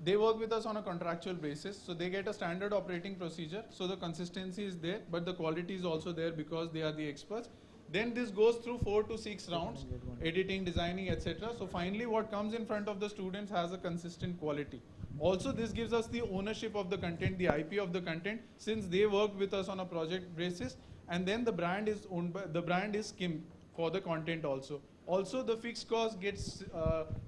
They work with us on a contractual basis. So they get a standard operating procedure. So the consistency is there, but the quality is also there because they are the experts. Then this goes through 4 to 6 rounds, editing, designing, etc. So finally what comes in front of the students has a consistent quality. Also this gives us the ownership of the content, the IP of the content, since they work with us on a project basis. And then the brand is owned by, the brand is SKIM for the content also. Also the fixed cost gets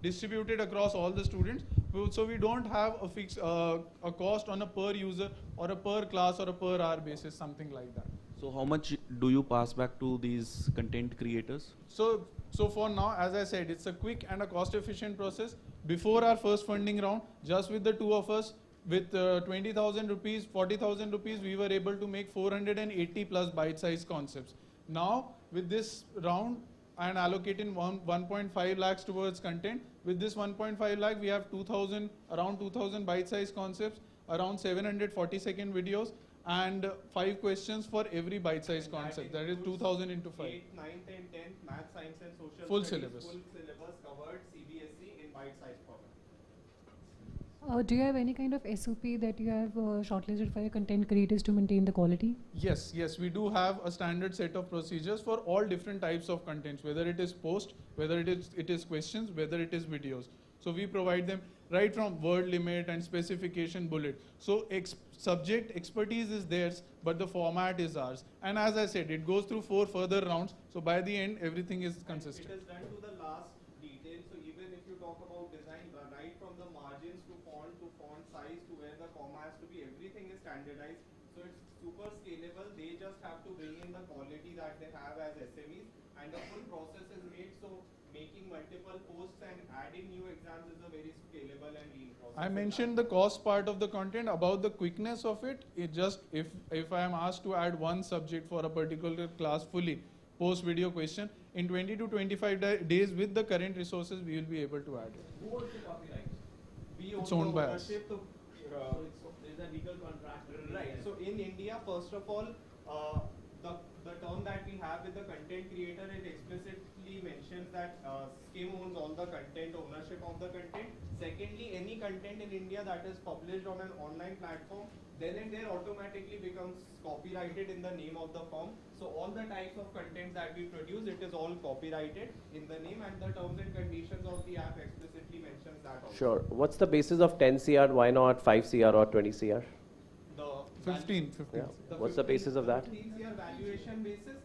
distributed across all the students. So we don't have a fixed a cost on a per user or a per class or a per hour basis, something like that. So how much do you pass back to these content creators? So for now, as I said, it's a quick and a cost efficient process. Before our first funding round, just with the two of us, with 20,000 rupees, 40,000 rupees, we were able to make 480 plus bite-sized concepts. Now, with this round and allocating 1.5 lakhs towards content, with this 1.5 lakh, we have around 2,000 bite-sized concepts, around 740-second videos, and 5 questions for every bite-sized concept. That is 2,000 into 5. 8, 9, 10, 10, math, science and social Full studies, syllabus. Full syllabus covered, CBSE in bite-sized format. Do you have any kind of SOP that you have shortlisted for your content creators to maintain the quality? Yes, we do have a standard set of procedures for all different types of contents, whether it is post, whether it is questions, whether it is videos. So we provide them right from word limit and specification bullet. So subject expertise is theirs, but the format is ours. And as I said, it goes through 4 further rounds. So by the end, everything is consistent. It is done to the last detail. So even if you talk about design, right from the margins to font size to where the comma has to be, everything is standardized. So it's super scalable. They just have to bring in the quality that they have as SMEs, and the full process is made. So making multiple posts and adding new exams is a very scalable and lean process. I mentioned the cost part of the content. About the quickness of it, if I am asked to add one subject for a particular class fully, post video question, in 20 to 25 days with the current resources, we will be able to add it. Who owns the copyright? We It's own owned the by us. ownership. There's a legal contract. Right. So in India, first of all, the term that we have with the content creator, it explicitly mentions that SCIM owns all the content, ownership of the content. Secondly, any content in India that is published on an online platform, then and there automatically becomes copyrighted in the name of the firm. So all the types of content that we produce, it is all copyrighted in the name, and the terms and conditions of the app explicitly mentions that also. Sure. What's the basis of 10 CR? Why not 5 CR or 20 CR? The 15. Yeah. What's the basis of that? 15 CR valuation basis.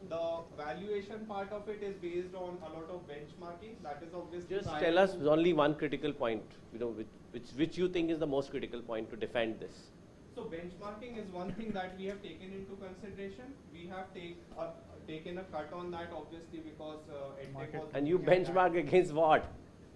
The valuation part of it is based on a lot of benchmarking. That is obviously. Just tell us only one critical point, which you think is the most critical point to defend this. So benchmarking is one thing that we have taken into consideration. We have taken a cut on that, obviously, because EdTech was. And you benchmark against what?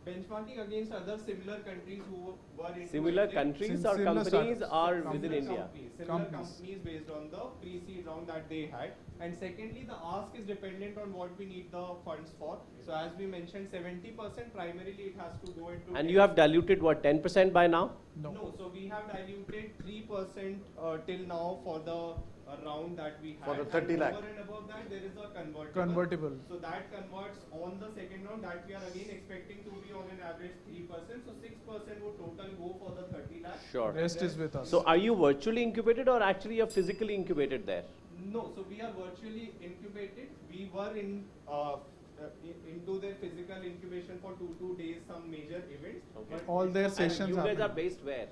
Benchmarking against other similar countries who were into Similar EdTech. countries or companies or within India? Similar companies based on the pre-seed round that they had. And secondly, the ask is dependent on what we need the funds for. So as we mentioned, 70% primarily it has to go into. And you have diluted what, 10% by now? No. So we have diluted 3% till now for the round that we had. For the 30 lakh. Over and above that, there is a Convertible. So that converts on the second round that we are again expecting to be on an average 3%. So 6% would total go for the 30 lakh. Sure. Rest is with us. So are you virtually incubated or actually you're physically incubated there? No, so we are virtually incubated. We were into their physical incubation for two days, some major events. Okay. All their sessions. And you guys are based where?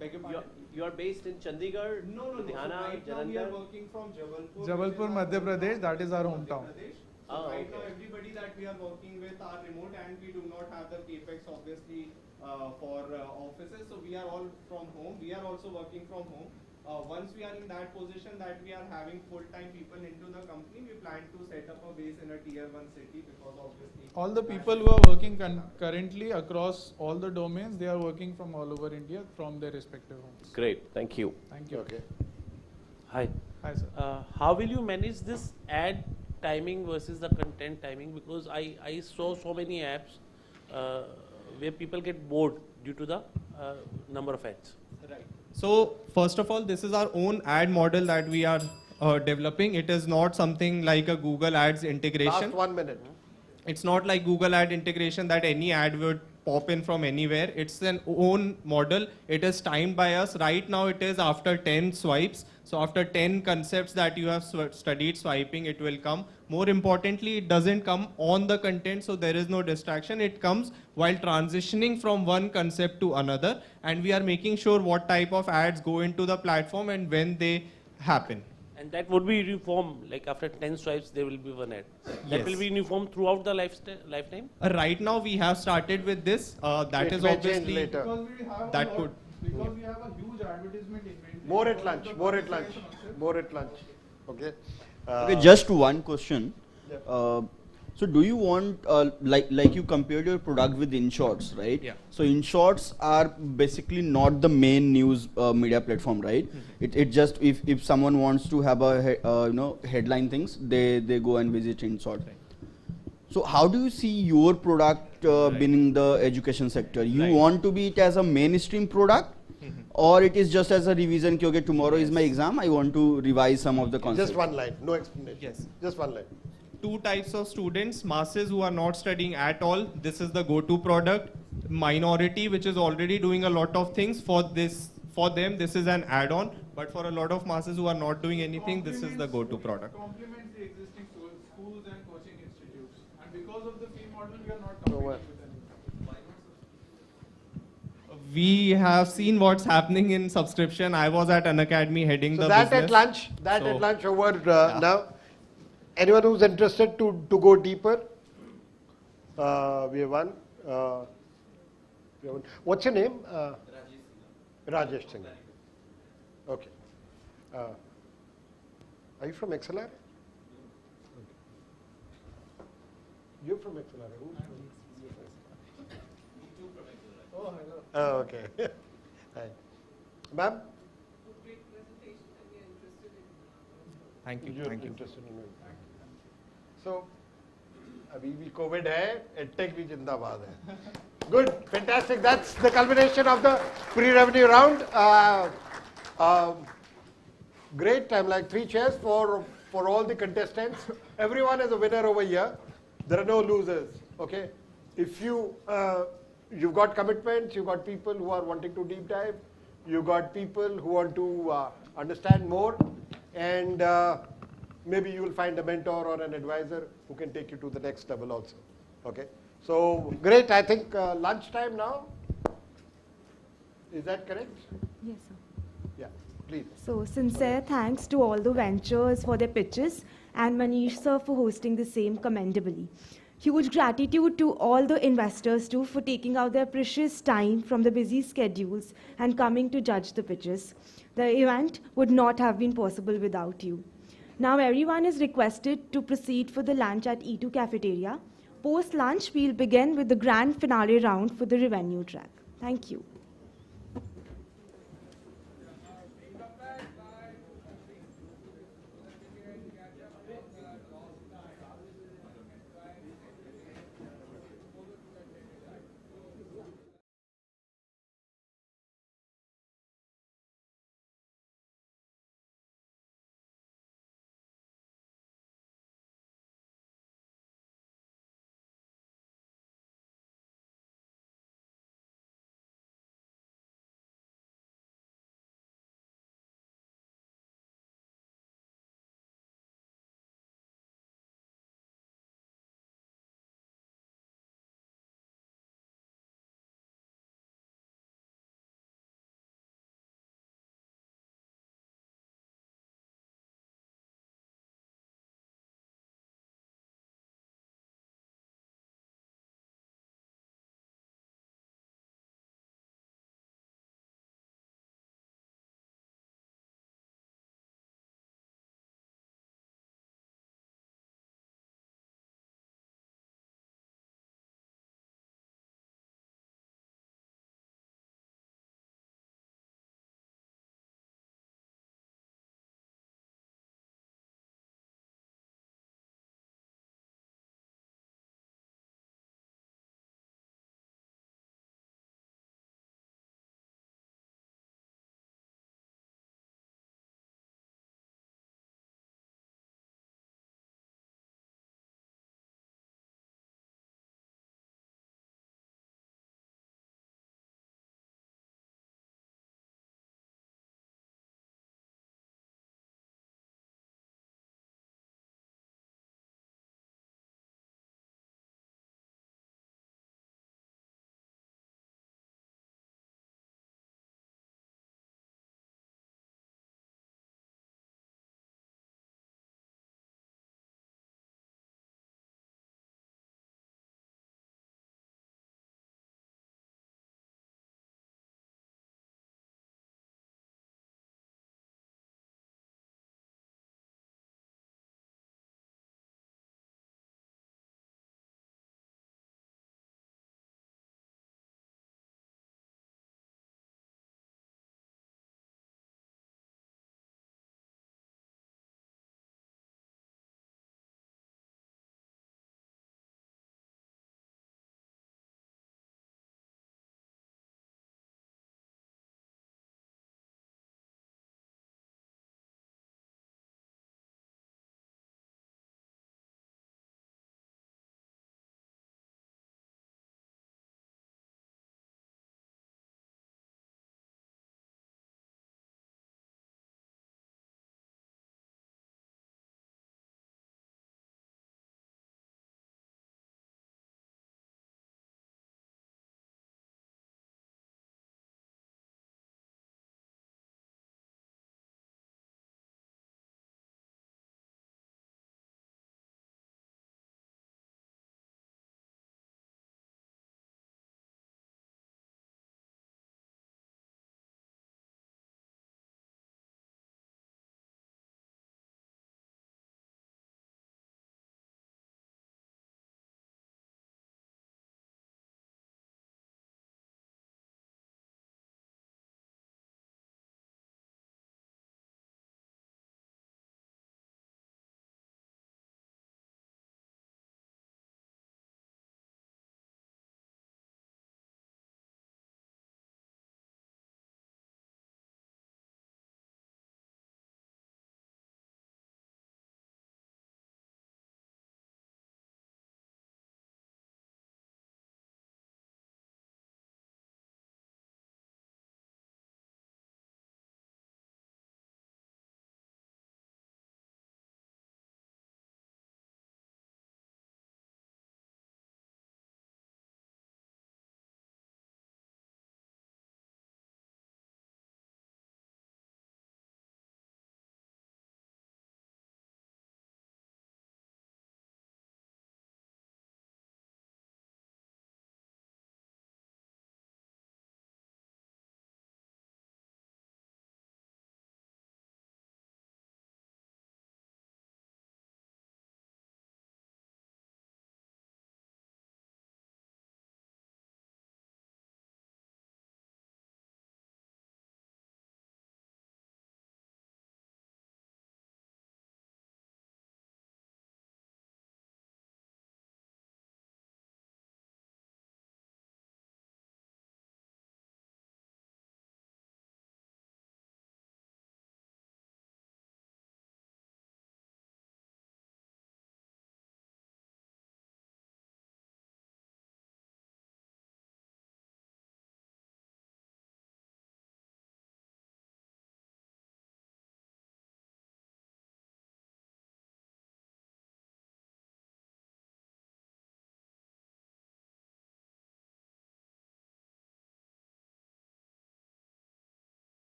Beg your pardon? You are based in Chandigarh, No. Ludhiana, So right now we are Jalandhar? working from Jabalpur. Jabalpur, Madhya Pradesh, that is our hometown. So right now everybody that we are working with are remote, and we do not have the capex obviously for offices. So we are all from home. We are also working from home. Once we are in that position that we are having full-time people into the company, we plan to set up a base in a tier 1 city, because obviously All the people who are working currently across all the domains, they are working from all over India from their respective homes. Great, thank you. Thank you. Okay. Hi. Hi, sir. How will you manage this ad timing versus the content timing? Because I saw so many apps where people get bored due to the number of ads. Right. So first of all, this is our own ad model that we are developing. It is not something like a Google Ads integration. Last 1 minute. It's not like Google Ad integration that any ad would pop in from anywhere. It's an own model. It is timed by us. Right now it is after 10 swipes. So after 10 concepts that you have studied swiping, it will come. More importantly, it doesn't come on the content, so there is no distraction. It comes while transitioning from one concept to another, and we are making sure what type of ads go into the platform and when they happen. And that would be uniform, like after 10 swipes, there will be one ad. That Yes. will be uniform throughout the lifetime? Right now we have started with this. That is obviously later. Because we have that a lot, could. because we have a huge advertisement inventory. More at lunch. More at lunch. More at lunch. Okay. Okay, just one question. Yeah. So do you want, like you compared your product with InShorts, right? Yeah. So InShorts are basically not the main news media platform, right? It just, if someone wants to have a headline things, they go and visit InShorts. So how do you see your product being in the education sector? You want to be it as a mainstream product? Or it is just as a revision, okay, tomorrow is my exam, I want to revise some of the concepts. Just one line, no explanation. Yes. Just one line. Two types of students: masses who are not studying at all, this is the go-to product. Minority, which is already doing a lot of things, for them this is an add-on. But for a lot of masses who are not doing anything, this is the go-to product. Complements the existing schools and coaching institutes. And because of the fee model, we are not competing with anyone. We have seen what's happening in subscription. I was at Unacademy heading So the that business. at lunch, at lunch over now. Anyone who's interested to go deeper? We have one. What's your name? Rajesh Singh. Okay. Are you from XLR? Okay. You're from XLR. Oh, hello. Oh, okay. Hi. Ma'am? Thank you. You're Thank you. interested in it. So, अभी भी COVID है, EdTech भी जिंदाबाद है. Good, fantastic. That's the culmination of the pre-revenue round. Great. I'm like 3 cheers for all the contestants. Everyone is a winner over here. There are no losers. Okay. If you've got commitments, you've got people who are wanting to deep dive, you've got people who want to understand more, and maybe you will find a mentor or an advisor who can take you to the next level also. Okay. So great. I think lunchtime now. Is that correct? Yes, sir. Yeah, please. So sincere thanks to all the ventures for their pitches and Manish sir for hosting the same commendably. Huge gratitude to all the investors too for taking out their precious time from the busy schedules and coming to judge the pitches. The event would not have been possible without you. Now everyone is requested to proceed for the lunch at E2 cafeteria. Post lunch, we'll begin with the grand finale round for the revenue track. Thank you.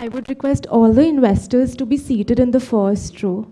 I would request all the investors to be seated in the first row.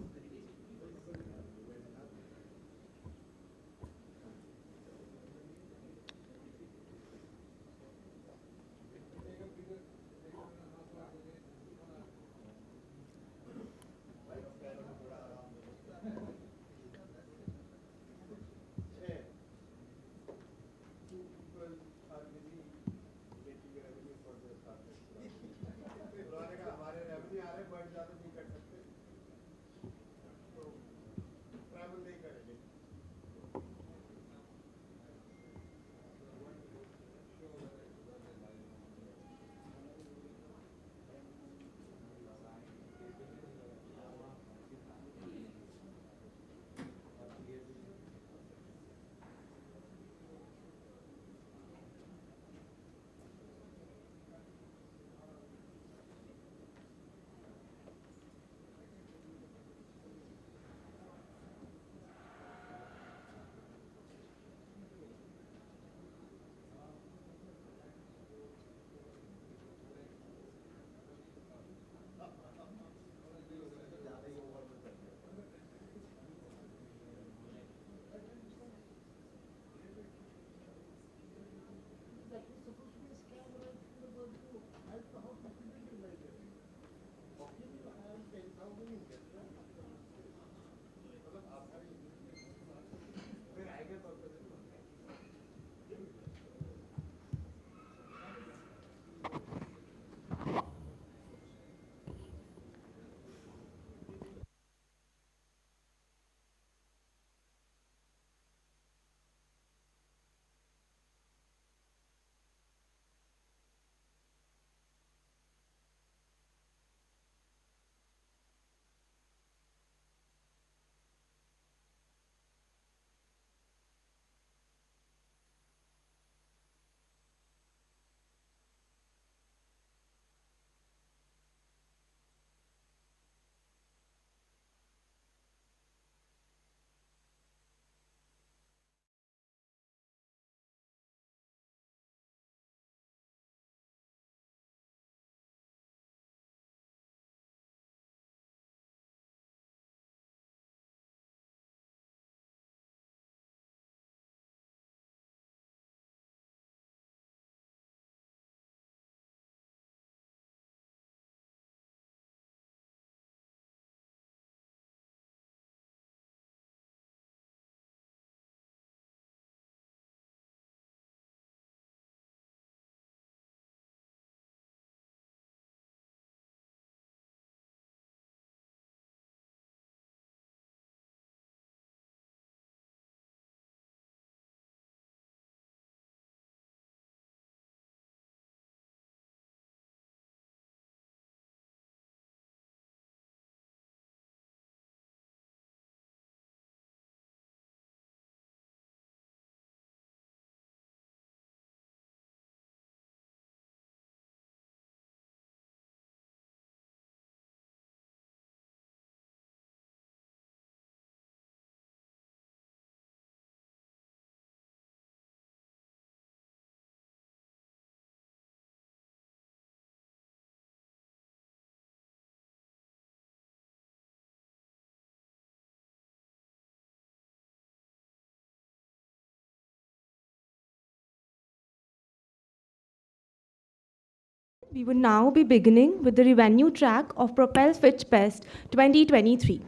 We would now be beginning with the revenue track of Propel Pitchfest23.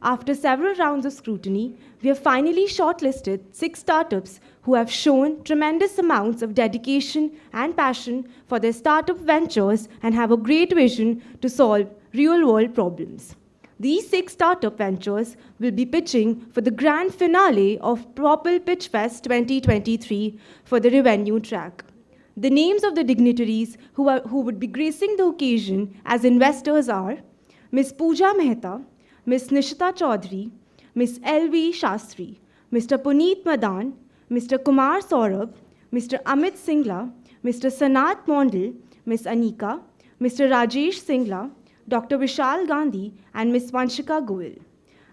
After several rounds of scrutiny, we have finally shortlisted 6 startups who have shown tremendous amounts of dedication and passion for their startup ventures and have a great vision to solve real-world problems. These 6 startup ventures will be pitching for the grand finale of Propel Pitchfest23 for the revenue track. The names of the dignitaries who would be gracing the occasion as investors are Ms. Pooja Mehta, Ms. Nishita Chaudhary, Ms. L.V. Shastri, Mr. Puneet Madan, Mr. Kumar Saurabh, Mr. Amit Singla, Mr. Sanat Mondal, Ms. Anika, Mr. Rajesh Singla, Dr. Vishal Gandhi, and Ms. Vanshika Goel.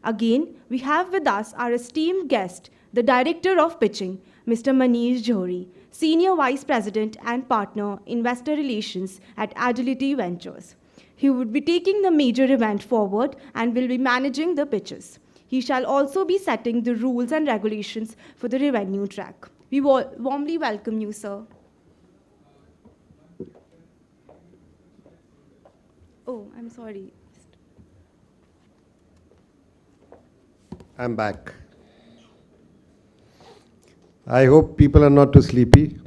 Again, we have with us our esteemed guest, the Director of Pitching, Mr. Manish Johri, Senior Vice President and Partner, Investor Relations at Agility Ventures. He would be taking the major event forward and will be managing the pitches. He shall also be setting the rules and regulations for the revenue track. We warmly welcome you, sir. Oh, I'm sorry. I'm back. I hope people are not too sleepy.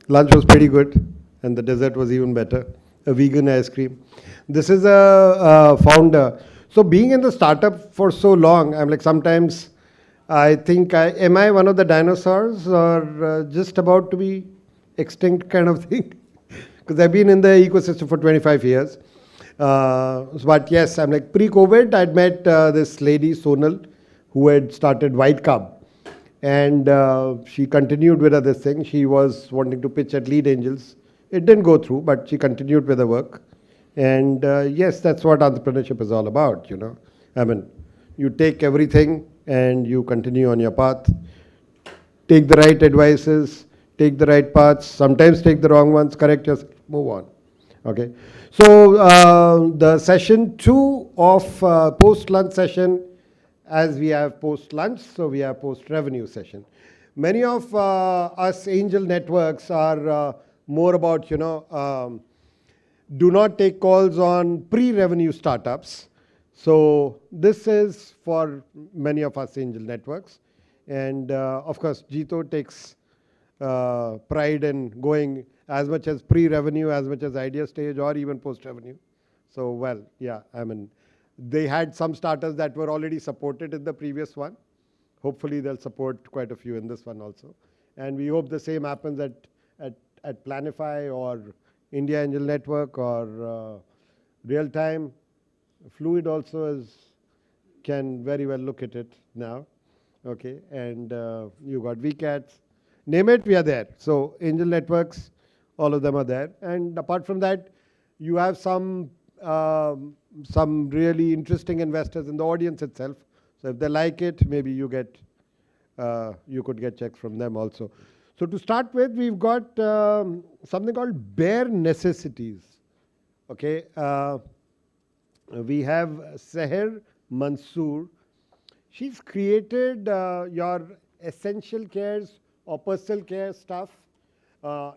Lunch was pretty good, and the dessert was even better. A vegan ice cream. This is a founder. So being in the startup for so long, I'm like, sometimes I think, am I one of the dinosaurs or just about to be extinct kind of thing? Because I've been in the ecosystem for 25 years. But yes, I'm like, pre-COVID, I'd met this lady, Sonal, who had started White Cub. And she continued with this thing. She was wanting to pitch at Lead Angels. It didn't go through, but she continued with the work. And yes, that's what entrepreneurship is all about, you know. I mean, you take everything and you continue on your path. Take the right advices, take the right paths, sometimes take the wrong ones, correct yourself, move on. Okay. So the session 2 of post-lunch session, as we have post-lunch, so we have post-revenue session. Many of us angel networks are more about, you know, do not take calls on pre-revenue startups. So this is for many of us angel networks. And of course, Jito takes pride in going as much as pre-revenue, as much as idea stage, or even post-revenue. So, well, yeah, I mean, they had some starters that were already supported in the previous one. Hopefully, they'll support quite a few in this one also. And we hope the same happens at Planify or India Angel Network or Real Time. Fluid also can very well look at it now. Okay, and you got VCATs. Name it, we are there. So Angel Networks, all of them are there. And apart from that, you have some really interesting investors in the audience itself. So if they like it, maybe you could get checks from them also. So to start with, we've got something called bare necessities. Okay, we have Seher Mansoor. She's created your essential cares or personal care stuff.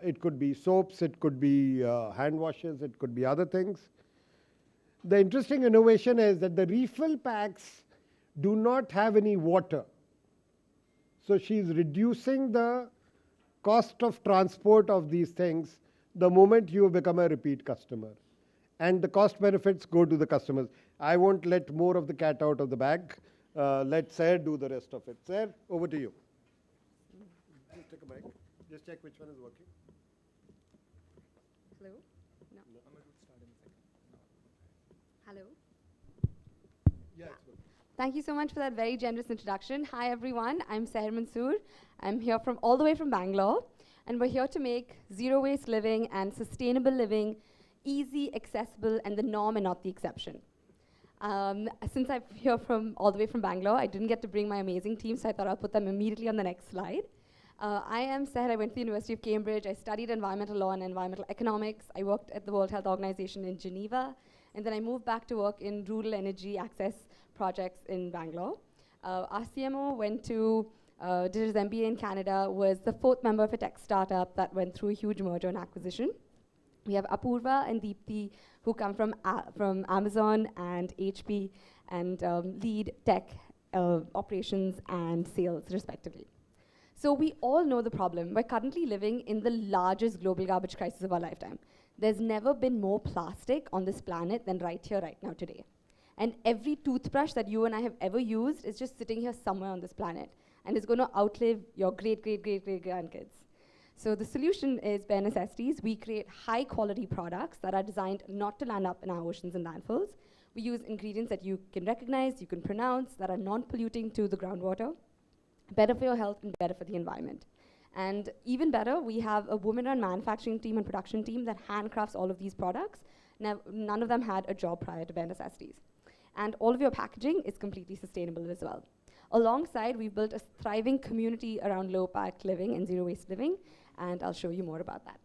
It could be soaps, it could be hand washes, it could be other things. The interesting innovation is that the refill packs do not have any water. So she's reducing the cost of transport of these things the moment you become a repeat customer. And the cost benefits go to the customers. I won't let more of the cat out of the bag. Let Sair do the rest of it. Sair, over to you. Just take a mic. Just check which one is working. Hello? No. Hello? Yeah, it's good. Thank you so much for that very generous introduction. Hi everyone, I'm Seher Mansoor. I'm here from all the way from Bangalore, and we're here to make zero waste living and sustainable living easy, accessible, and the norm and not the exception. Since I'm here from all the way from Bangalore, I didn't get to bring my amazing team, so I thought I'll put them immediately on the next slide. I am Seher. I went to the University of Cambridge. I studied environmental law and environmental economics. I worked at the World Health Organization in Geneva, and then I moved back to work in rural energy access projects in Bangalore. Our CMO went to, did his MBA in Canada, was the 4th member of a tech startup that went through a huge merger and acquisition. We have Apurva and Deepthi, who come from Amazon and HP and lead tech operations and sales, respectively. So we all know the problem. We're currently living in the largest global garbage crisis of our lifetime. There's never been more plastic on this planet than right here, right now, today. And every toothbrush that you and I have ever used is just sitting here somewhere on this planet, and it's going to outlive your great-great-great-great-grandkids. So the solution is bare necessities. We create high-quality products that are designed not to land up in our oceans and landfills. We use ingredients that you can recognize, you can pronounce, that are non-polluting to the groundwater, better for your health and better for the environment. And even better, we have a women-run manufacturing team and production team that handcrafts all of these products. None of them had a job prior to bare necessities. And all of your packaging is completely sustainable as well. Alongside, we've built a thriving community around low-impact living and zero-waste living, and I'll show you more about that.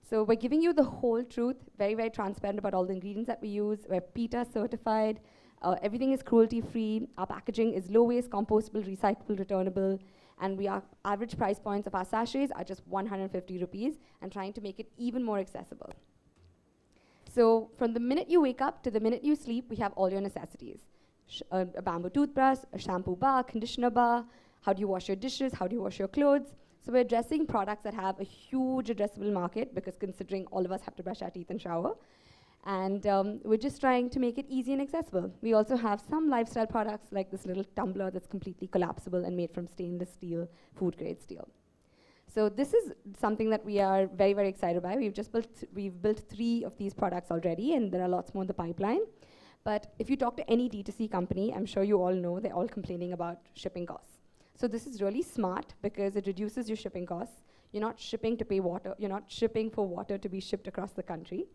So we're giving you the whole truth, very, very transparent about all the ingredients that we use. We're PETA certified. Everything is cruelty-free. Our packaging is low-waste, compostable, recyclable, returnable. And our average price points of our sachets are just 150 rupees, and trying to make it even more accessible. So from the minute you wake up to the minute you sleep, we have all your necessities. A bamboo toothbrush, a shampoo bar, conditioner bar, how do you wash your dishes, how do you wash your clothes. So we're addressing products that have a huge addressable market, because considering all of us have to brush our teeth and shower. And we're just trying to make it easy and accessible. We also have some lifestyle products like this little tumbler that's completely collapsible and made from stainless steel, food grade steel. So this is something that we are very, very excited by. We've built 3 of these products already, and there are lots more in the pipeline. But if you talk to any D2C company, I'm sure you all know, they're all complaining about shipping costs. So this is really smart because it reduces your shipping costs. You're not shipping to pay water. You're not shipping for water to be shipped across the country.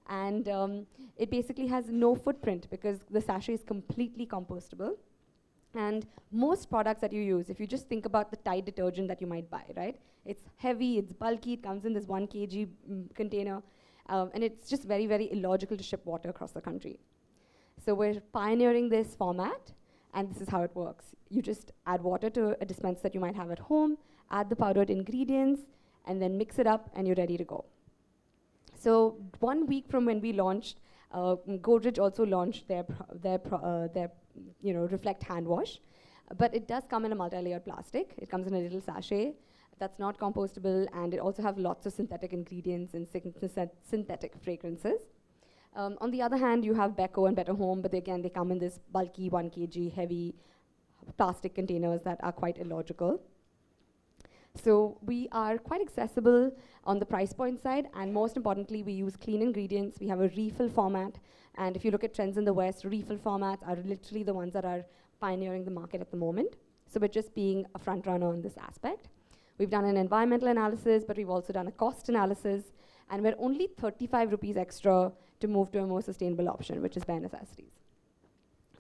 And it basically has no footprint because the sachet is completely compostable. And most products that you use, if you just think about the Tide detergent that you might buy, right? It's heavy, it's bulky, it comes in this 1 kg container, and it's just very, very illogical to ship water across the country. So we're pioneering this format, and this is how it works. You just add water to a dispenser that you might have at home, add the powdered ingredients, and then mix it up, and you're ready to go. So 1 week from when we launched, Godrej also launched their Reflect hand wash, but it does come in a multi-layered plastic. It comes in a little sachet that's not compostable, and it also have lots of synthetic ingredients and synthetic fragrances. On the other hand, you have Beko and Better Home, but again, they come in this bulky 1 kg heavy plastic containers that are quite illogical. So we are quite accessible on the price point side, and most importantly, we use clean ingredients. We have a refill format, and if you look at trends in the West, refill formats are literally the ones that are pioneering the market at the moment. So we're just being a front runner in this aspect. We've done an environmental analysis, but we've also done a cost analysis, and we're only 35 rupees extra to move to a more sustainable option, which is bare necessities.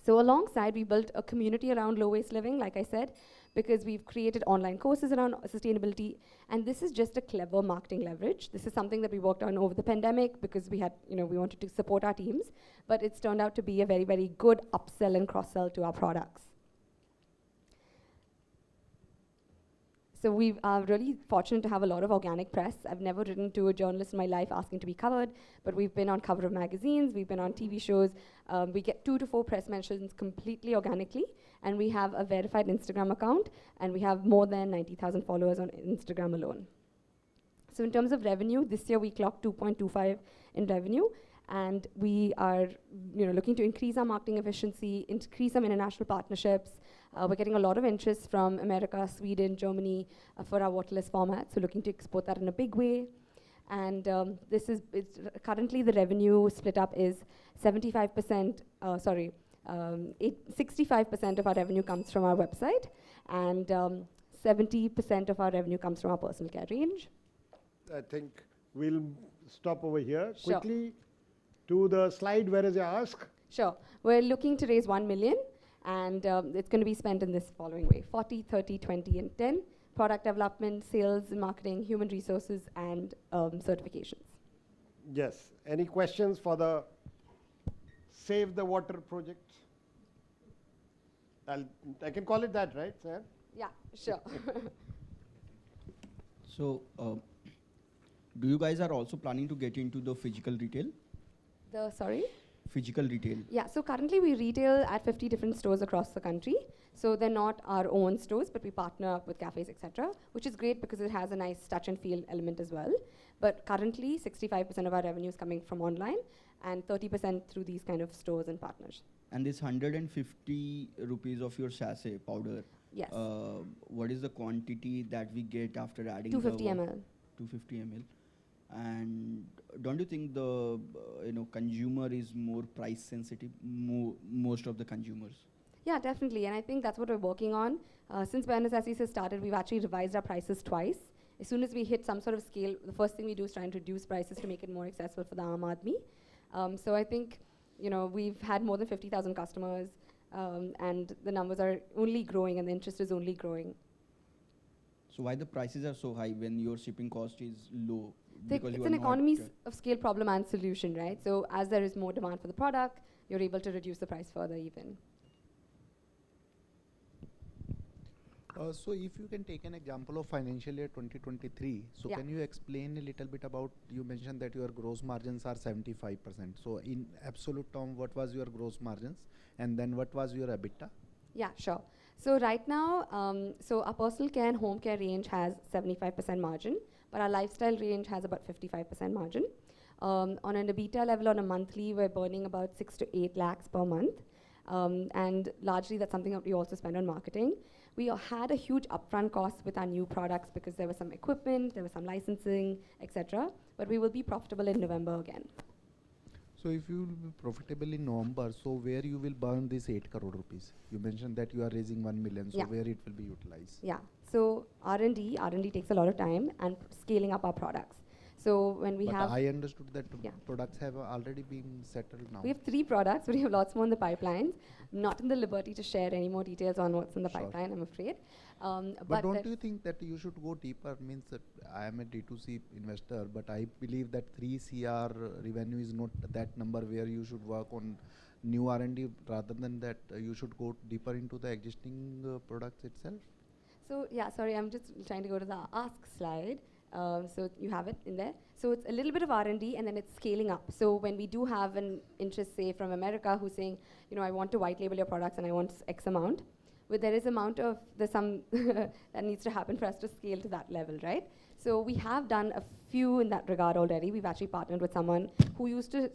So alongside, we built a community around low-waste living, like I said, because we've created online courses around sustainability, and this is just a clever marketing leverage. This is something that we worked on over the pandemic because we had, we wanted to support our teams, but it's turned out to be a very, very good upsell and cross-sell to our products. So we are really fortunate to have a lot of organic press. I've never written to a journalist in my life asking to be covered, but we've been on cover of magazines, we've been on TV shows. We get 2 to 4 press mentions completely organically, and we have a verified Instagram account, and we have more than 90,000 followers on Instagram alone. So in terms of revenue, this year we clocked 2.25 in revenue, and we are looking to increase our marketing efficiency, increase some international partnerships. We're getting a lot of interest from America, Sweden, Germany for our waterless format, so looking to export that in a big way. And currently the revenue split up is 65% of our revenue comes from our website, and 70% of our revenue comes from our personal care range. I think we'll stop over here. Sure. Quickly to the slide, where is your ask? Sure. We're looking to raise 1 million, and it's going to be spent in this following way: 40, 30, 20, and 10. Product development, sales and marketing, human resources, and certifications. Yes. Any questions for the Save the Water project? I can call it that, right, sir? Yeah, sure. So, do you guys are also planning to get into the physical retail? Sorry? Physical retail. Yeah, so currently we retail at 50 different stores across the country. So they're not our own stores, but we partner up with cafes, etc., which is great because it has a nice touch and feel element as well. But currently, 65% of our revenue is coming from online, and 30% through these kind of stores and partners. And this 150 rupees of your sachet powder. Yes. What is the quantity that we get after adding 250 ml. 250 ml. And don't you think the consumer is more price sensitive? Most of the consumers. Yeah, definitely, and I think that's what we're working on. Since bare necessities has started, we've actually revised our prices twice. As soon as we hit some sort of scale, the first thing we do is try and reduce prices to make it more accessible for the Aam Aadmi. So I think we've had more than 50,000 customers, and the numbers are only growing, and the interest is only growing. So why the prices are so high when your shipping cost is low? because you It's are an not, economies of scale problem and solution, right? So as there is more demand for the product, you're able to reduce the price further even. So if you can take an example of financial year 2023, so Yeah. can you explain a little bit about, you mentioned that your gross margins are 75%. So in absolute term, what was your gross margins? And then what was your EBITDA? Yeah, sure. So right now, so our personal care and home care range has 75% margin, but our lifestyle range has about 55% margin. On an EBITDA level, on a monthly, we're burning about 6 to 8 lakhs per month. And largely that's something that we also spend on marketing. We had a huge upfront cost with our new products because there was some equipment, there was some licensing, etc. But we will be profitable in November again. So if you will be profitable in November, so where you will burn this 8 crore rupees? You mentioned that you are raising 1 million, so Yeah. where it will be utilized? Yeah, so R&D takes a lot of time, and scaling up our products. So when we But have... I understood that Yeah. products have already been settled now. We have 3 products, but we have lots more in the pipelines. I'm not in the liberty to share any more details on what's in the Sure. pipeline, I'm afraid. But don't you think that you should go deeper? Means that I am a D2C investor, but I believe that 3 CR revenue is not that number where you should work on new R&D. Rather than that, you should go deeper into the existing products itself. So yeah, sorry, I'm just trying to go to the ask slide. So you have it in there. So it's a little bit of R&D and then it's scaling up. So when we do have an interest, say from America, who's saying, you know, I want to white label your products and I want X amount, but there is there's some that needs to happen for us to scale to that level, right? So we have done a few in that regard already. We've actually partnered with someone who used to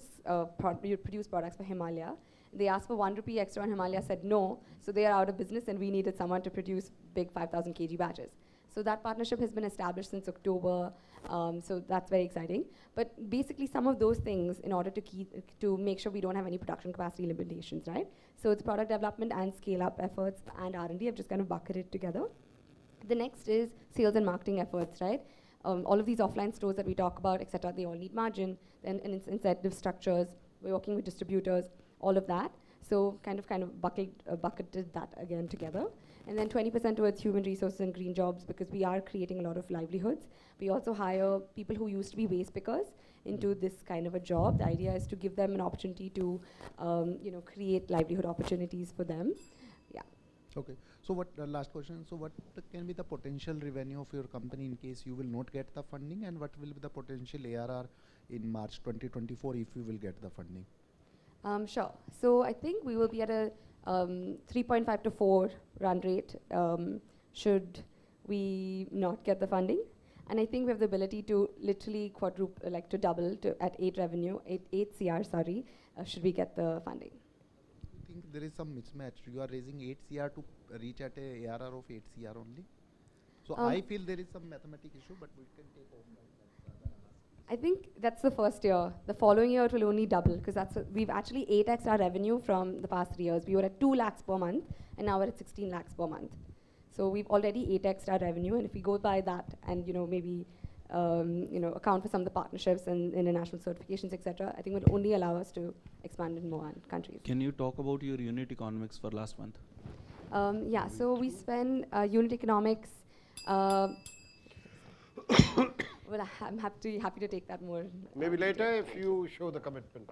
produce products for Himalaya. They asked for 1 rupee extra and Himalaya said no, so they are out of business and we needed someone to produce big 5,000 kg batches. So that partnership has been established since October, so that's very exciting. But basically some of those things in order to make sure we don't have any production capacity limitations, right? So it's product development and scale up efforts and R&D. I've just kind of bucketed together. The next is sales and marketing efforts, right? All of these offline stores that we talk about, etc., they all need margin, then incentive structures, we're working with distributors, all of that. So kind of bucketed that again together. And then 20% towards human resources and green jobs because we are creating a lot of livelihoods. We also hire people who used to be waste pickers into this kind of a job. The idea is to give them an opportunity to create livelihood opportunities for them. Yeah. Okay. So what, last question, so what can be the potential revenue of your company in case you will not get the funding, and what will be the potential ARR in March 2024 if you will get the funding? Sure. So I think we will be at a 3.5 to 4 run rate should we not get the funding. And I think we have the ability to literally quadruple, like to double to at 8 CR, sorry, should we get the funding. I think there is some mismatch. You are raising 8 CR to reach at a ARR of 8 CR only. So I feel there is some mathematical issue, but we can take over. I think that's the first year. The following year it will only double because we've actually 8x our revenue from the past 3 years. We were at 2 lakhs per month and now we're at 16 lakhs per month. So we've already 8x our revenue, and if we go by that and maybe account for some of the partnerships and international certifications, etc., I think it would only allow us to expand in more countries. Can you talk about your unit economics for last month? Yeah, so we spend unit economics. Well, I'm happy to take that more. Maybe later if you show the commitment.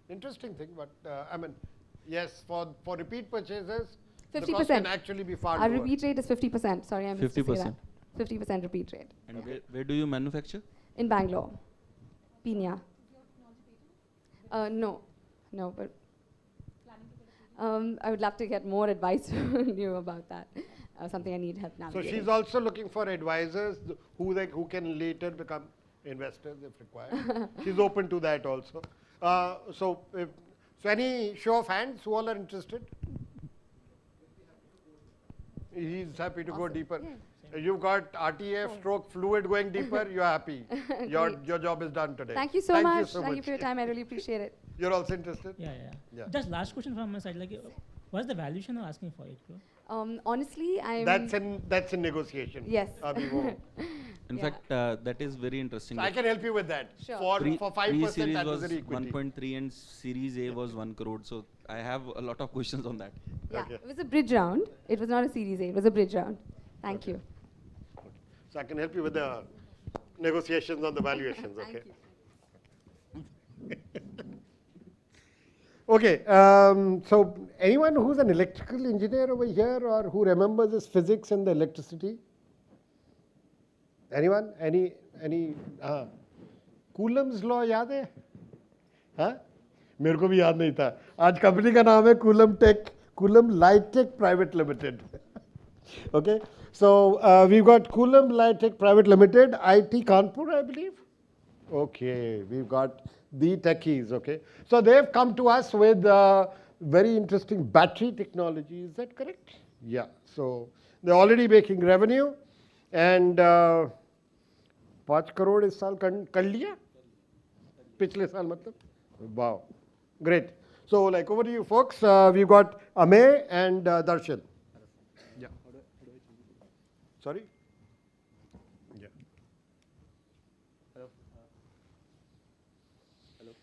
Interesting thing, but I mean, yes, for repeat purchases, 50%. The cost can actually be far lower. Our repeat rate is 50%. Sorry, I missed to say that. 50% repeat rate. And where do you manufacture? In Bangalore, Pina. No, but I would love to get more advice from you about that. Something I need help navigating. So she's also looking for advisors who can later become investors if required. She's open to that also. So any show of hands who all are interested? He's happy to go deeper. Yeah. You've got RTF stroke fluid going deeper, you're happy. Your job is done today. Thank you so much. Thank you for your time. I really appreciate it. You're also interested? Yeah. Just last question from my side. Like, what's the valuation of asking for it? Honestly, That's in negotiation. Yes. In fact, that is very interesting. So I can help you with that. Sure. For 5% that was equity. 1.3 and Series A was 1 crore. So I have a lot of questions on that. Yeah, okay. It was a bridge round. It was not a Series A. It was a bridge round. Thank you. Okay. So I can help you with the negotiations on the valuations, okay? Okay, so anyone who's an electrical engineer over here or who remembers this physics and the electricity? Anyone? Any? Coulomb's law याद है? हाँ? मेरे को भी याद नहीं था. आज कंपनी का नाम है Coulomb Light Tech Private Limited. Okay, so we've got Coulomb Light Tech Private Limited, IT Kanpur, I believe. Okay, we've got the techies, okay. So they've come to us with very interesting battery technology, is that correct? Yeah, so they're already making revenue and 5 crore इस साल कर लिया? पिछले साल मतलब? Wow, great. So like over to you folks, we've got Amey and Darshan. Yeah. Sorry? Yeah. Hello. Hello.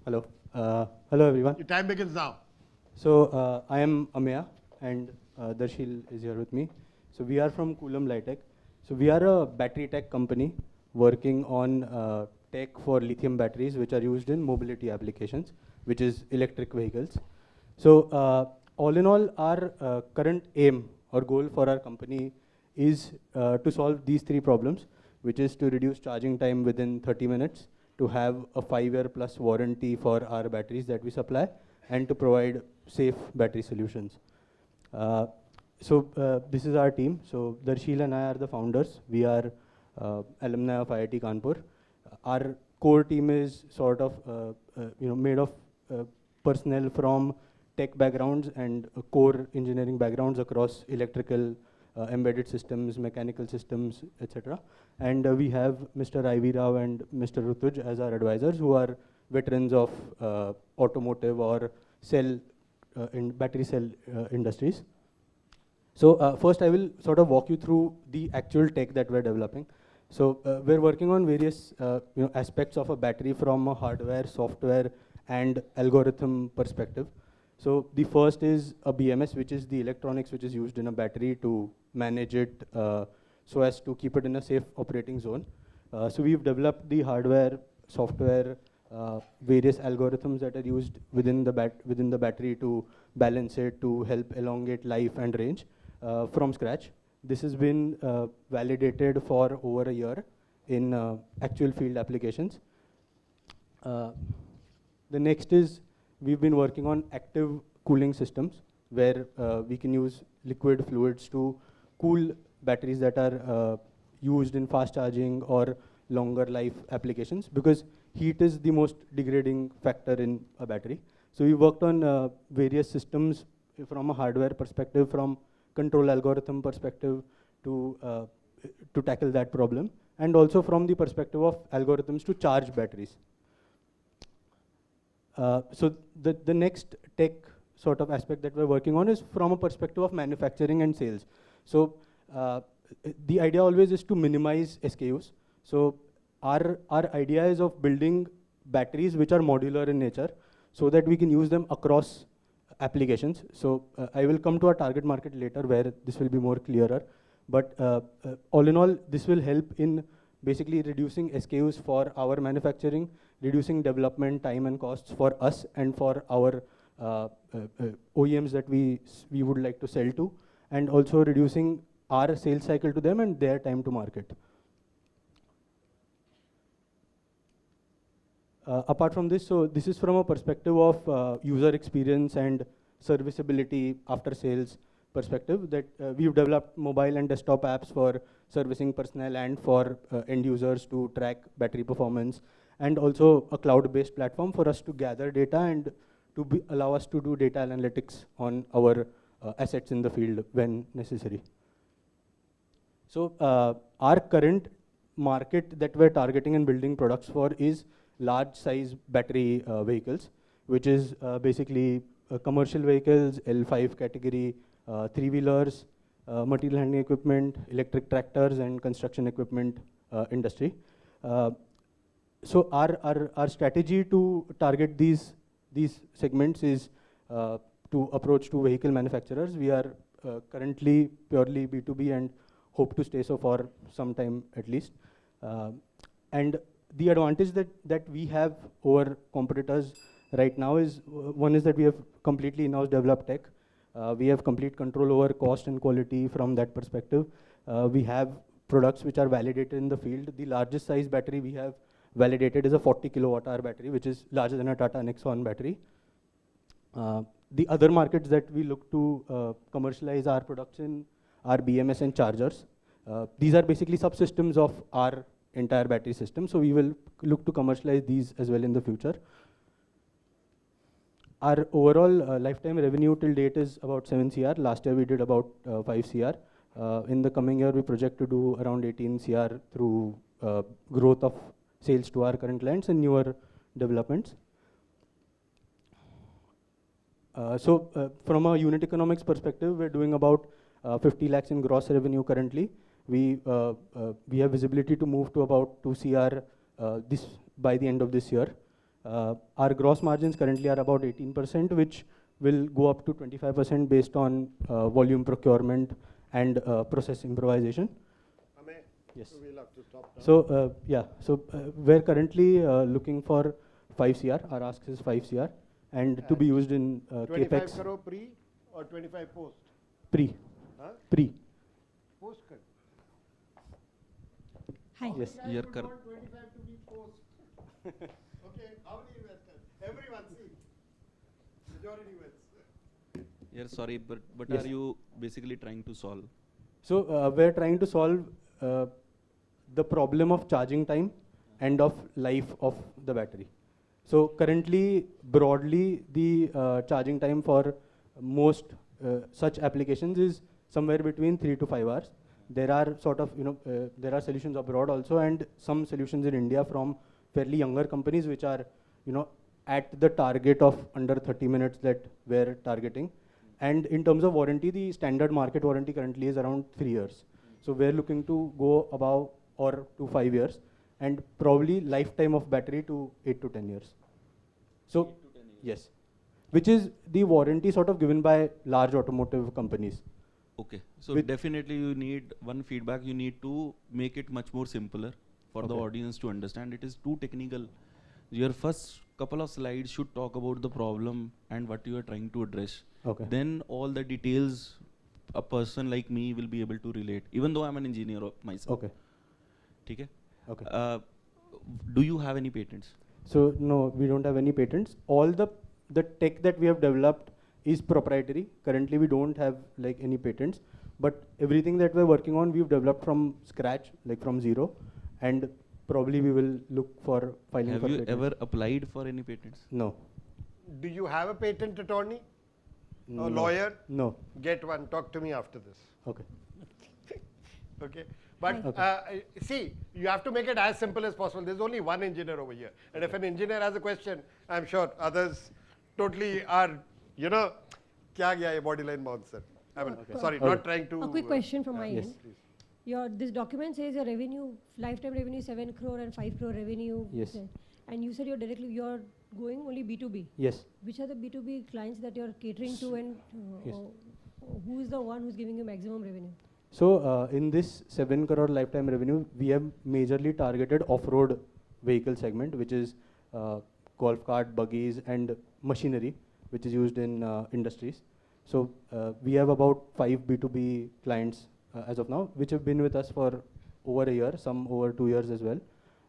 Hello. Hello everyone. Your time begins now. So I am Ameya and Darshil is here with me. So we are from Coulomb Light Tech. So we are a battery tech company working on tech for lithium batteries which are used in mobility applications, which is electric vehicles. So all in all, our current aim or goal for our company is to solve these 3 problems, which is to reduce charging time within 30 minutes, to have a 5-year plus warranty for our batteries that we supply, and to provide safe battery solutions. So this is our team. So Darshil and I are the founders. We are alumni of IIT Kanpur. Our core team is sort of made of personnel from tech backgrounds and core engineering backgrounds across electrical, embedded systems, mechanical systems, etc. And we have Mr. I.V. Rao and Mr. Rutuj as our advisors, who are veterans of automotive or battery cell industries. So first I will sort of walk you through the actual tech that we're developing. So we're working on various aspects of a battery from a hardware, software, and algorithm perspective. So the first is a BMS, which is the electronics which is used in a battery to manage it so as to keep it in a safe operating zone. So we've developed the hardware, software, various algorithms that are used within the battery to balance it, to help elongate life and range from scratch. This has been validated for over a year in actual field applications. The next is we've been working on active cooling systems where we can use liquid fluids to cool batteries that are used in fast charging or longer life applications, because heat is the most degrading factor in a battery. So we worked on various systems from a hardware perspective, from control algorithm perspective to tackle that problem, and also from the perspective of algorithms to charge batteries. So the next tech sort of aspect that we're working on is from a perspective of manufacturing and sales. So the idea always is to minimize SKUs. So our idea is of building batteries which are modular in nature so that we can use them across applications. So I will come to our target market later where this will be more clearer. But all in all, this will help in basically reducing SKUs for our manufacturing, reducing development time and costs for us and for our OEMs that we would like to sell to, and also reducing our sales cycle to them and their time to market. Apart from this, so this is from a perspective of user experience and serviceability after sales perspective, that we've developed mobile and desktop apps for servicing personnel and for end users to track battery performance, and also a cloud-based platform for us to gather data and to allow us to do data analytics on our assets in the field when necessary. So our current market that we're targeting and building products for is large size battery vehicles, which is basically commercial vehicles, L5 category, 3-wheelers, material handling equipment, electric tractors, and construction equipment industry. So our strategy to target these these segments is to approach to vehicle manufacturers. We are currently purely B2B and hope to stay so for some time at least. And the advantage that we have over competitors right now is, one is that we have completely in-house developed tech. We have complete control over cost and quality from that perspective. We have products which are validated in the field. The largest size battery we have validated is a 40 kilowatt hour battery, which is larger than a Tata Nexon battery. The other markets that we look to commercialize our products in are BMS and chargers. These are basically subsystems of our entire battery system, so we will look to commercialize these as well in the future. Our overall lifetime revenue till date is about 7 CR. Last year we did about 5 CR. In the coming year we project to do around 18 CR through growth of sales to our current clients and newer developments. From a unit economics perspective, we're doing about 50 lakhs in gross revenue currently. We have visibility to move to about 2 CR by the end of this year. Our gross margins currently are about 18%, which will go up to 25% based on volume procurement and process improvisation. Yes. So we're currently looking for 5 CR. Our ask is 5 CR, and to be used in 25 capex. crore pre or 25 post? Pre. Huh? Pre. Post. Hi. Yes. You're correct. 25 to be post. Okay, how many investors? Everyone, see. Majority wins. Yeah, sorry, but Yes. are you basically trying to solve? So we're trying to solve the problem of charging time and of life of the battery. So currently, broadly, the charging time for most such applications is somewhere between 3 to 5 hours. There are there are solutions abroad also, and some solutions in India from fairly younger companies which are, at the target of under 30 minutes that we're targeting. And in terms of warranty, the standard market warranty currently is around 3 years. So we're looking to go above or to 5 years, and probably lifetime of battery to 8 to 10 years. So, 8 to 10 years. yes, which is the warranty sort of given by large automotive companies. Okay, so definitely you need one feedback. You need to make it much more simpler for the audience to understand. It is too technical. Your first couple of slides should talk about the problem and what you are trying to address. Okay. Then all the details a person like me will be able to relate, even though I'm an engineer myself. Okay. Okay. Okay. Do you have any patents? So no, we don't have any patents. All the tech that we have developed is proprietary. Currently, we don't have like any patents, but everything that we're working on, we've developed from scratch, like from zero, and probably we will look for filing for patents. Have you ever applied for any patents? No. Do you have a patent attorney? No. A lawyer? No. Get one. Talk to me after this. Okay. Okay. But see, you have to make it as simple as possible. There's only one engineer over here. And if an engineer has a question, I'm sure others totally are, kya gaya ye body line bouncer. I mean, sorry, not trying to. A quick question from my Yes. end. This document says your revenue, lifetime revenue 7 crore and 5 crore revenue. Yes. And you said you're going only B2B. Yes. Which are the B2B clients that you're catering to, and Yes. who is the one who's giving you maximum revenue? So in this 7 crore lifetime revenue, we have majorly targeted off-road vehicle segment, which is golf cart, buggies, and machinery, which is used in industries. So we have about 5 B2B clients as of now, which have been with us for over a year, some over 2 years as well.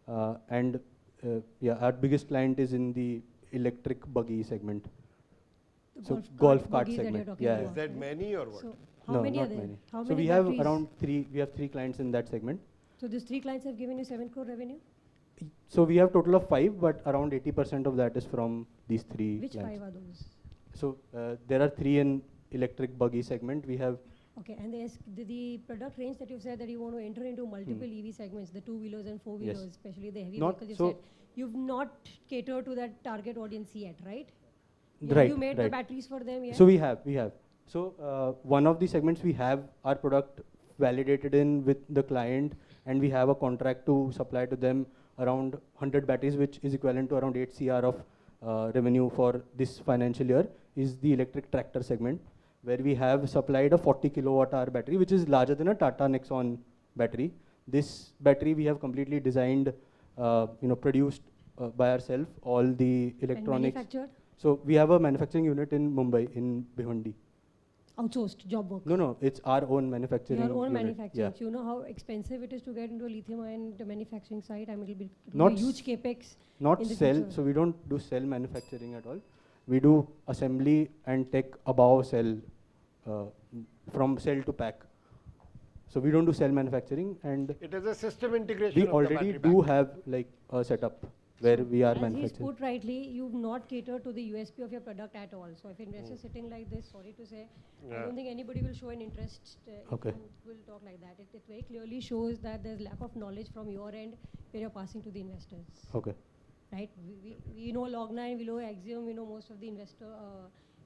Our biggest client is in the electric buggy segment. The golf cart buggies that segment. you're talking Yeah. about. Is that many or what? So how No, many not are there? many. How So many we have batteries? around 3. We have 3 clients in that segment. So these 3 clients have given you 7 crore revenue? So we have total of 5, but around 80% of that is from these 3 Which clients. 5 are those? So there are 3 in electric buggy segment. We have Okay, and the product range that you've said that you want to enter into multiple EV segments, the 2-wheelers and 4-wheelers, Yes. especially the heavy Not vehicles you so- said, you've not catered to that target audience yet, right? Right, Have you made the right. batteries for them yet? So we have. So one of the segments we have our product validated in with the client, and we have a contract to supply to them around 100 batteries, which is equivalent to around 8 CR of revenue for this financial year is the electric tractor segment, where we have supplied a 40 kilowatt hour battery, which is larger than a Tata Nexon battery. This battery we have completely designed, produced by ourselves, all the electronics. And manufactured? So we have a manufacturing unit in Mumbai, in Bhiwandi. Outsourced job work. No, it's our own manufacturing. Your own unit. manufacturing. Yeah. So you know how expensive it is to get into a lithium-ion manufacturing site. I mean, it'll be Not a huge capex. Not in the cell. future. So we don't do cell manufacturing at all. We do assembly and tech above cell, from cell to pack. So we don't do cell manufacturing, and It is a system integration. we of the already battery do pack. have like a setup where we are As he's manufacturing. put rightly, you've not catered to the USP of your product at all. So if investors sitting like this, sorry to say, I Yeah. don't think anybody will show an interest Okay. if you will talk like that. It very clearly shows that there's lack of knowledge from your end where you're passing to the investors. Okay. Right? We know Log9, we know Axiom, we know most of the investor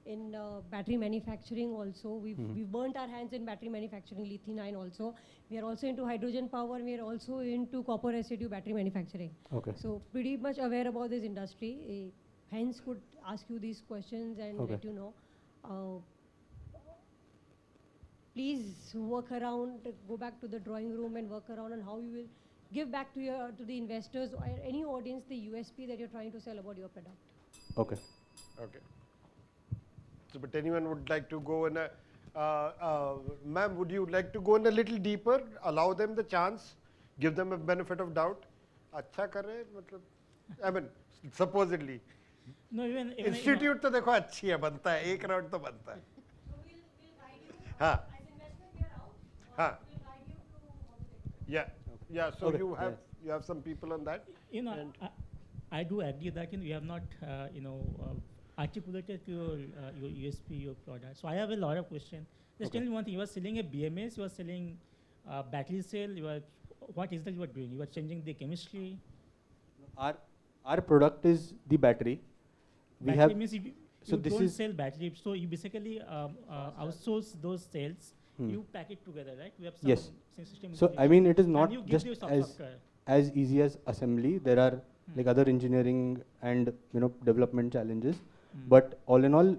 in battery manufacturing also. We've burnt our hands in battery manufacturing, lithium-ion also. We are also into hydrogen power. We are also into copper residue battery manufacturing. Okay. So pretty much aware about this industry. Hence could ask you these questions and Okay. let you know. Please work around, go back to the drawing room and work around on how you will give back to the investors or any audience the USP that you're trying to sell about your product. Okay. Okay. So, but anyone would like to go in a, ma'am, would you like to go in a little deeper? Allow them the chance, give them a benefit of doubt. अच्छा कर रहे हैं मतलब, I mean, supposedly. No, even Institute तो देखो अच्छी है, बनता है, एक राउंड तो बनता है. हाँ. हाँ. Yeah. So Okay. you have some people on that. I do agree that you have not articulated your USP, your product. So I have a lot of questions. Just tell me one thing. You are selling a BMS. You are selling battery cell. What is that you are doing? You are changing the chemistry. Our product is the battery. We Battery have. means if So you this don't is sell battery. So you basically outsource those cells. You pack it together, right? We have some Yes. system So I integration. mean, it is And not you give just the software. as easy as assembly. There are like other engineering and development challenges. But all in all,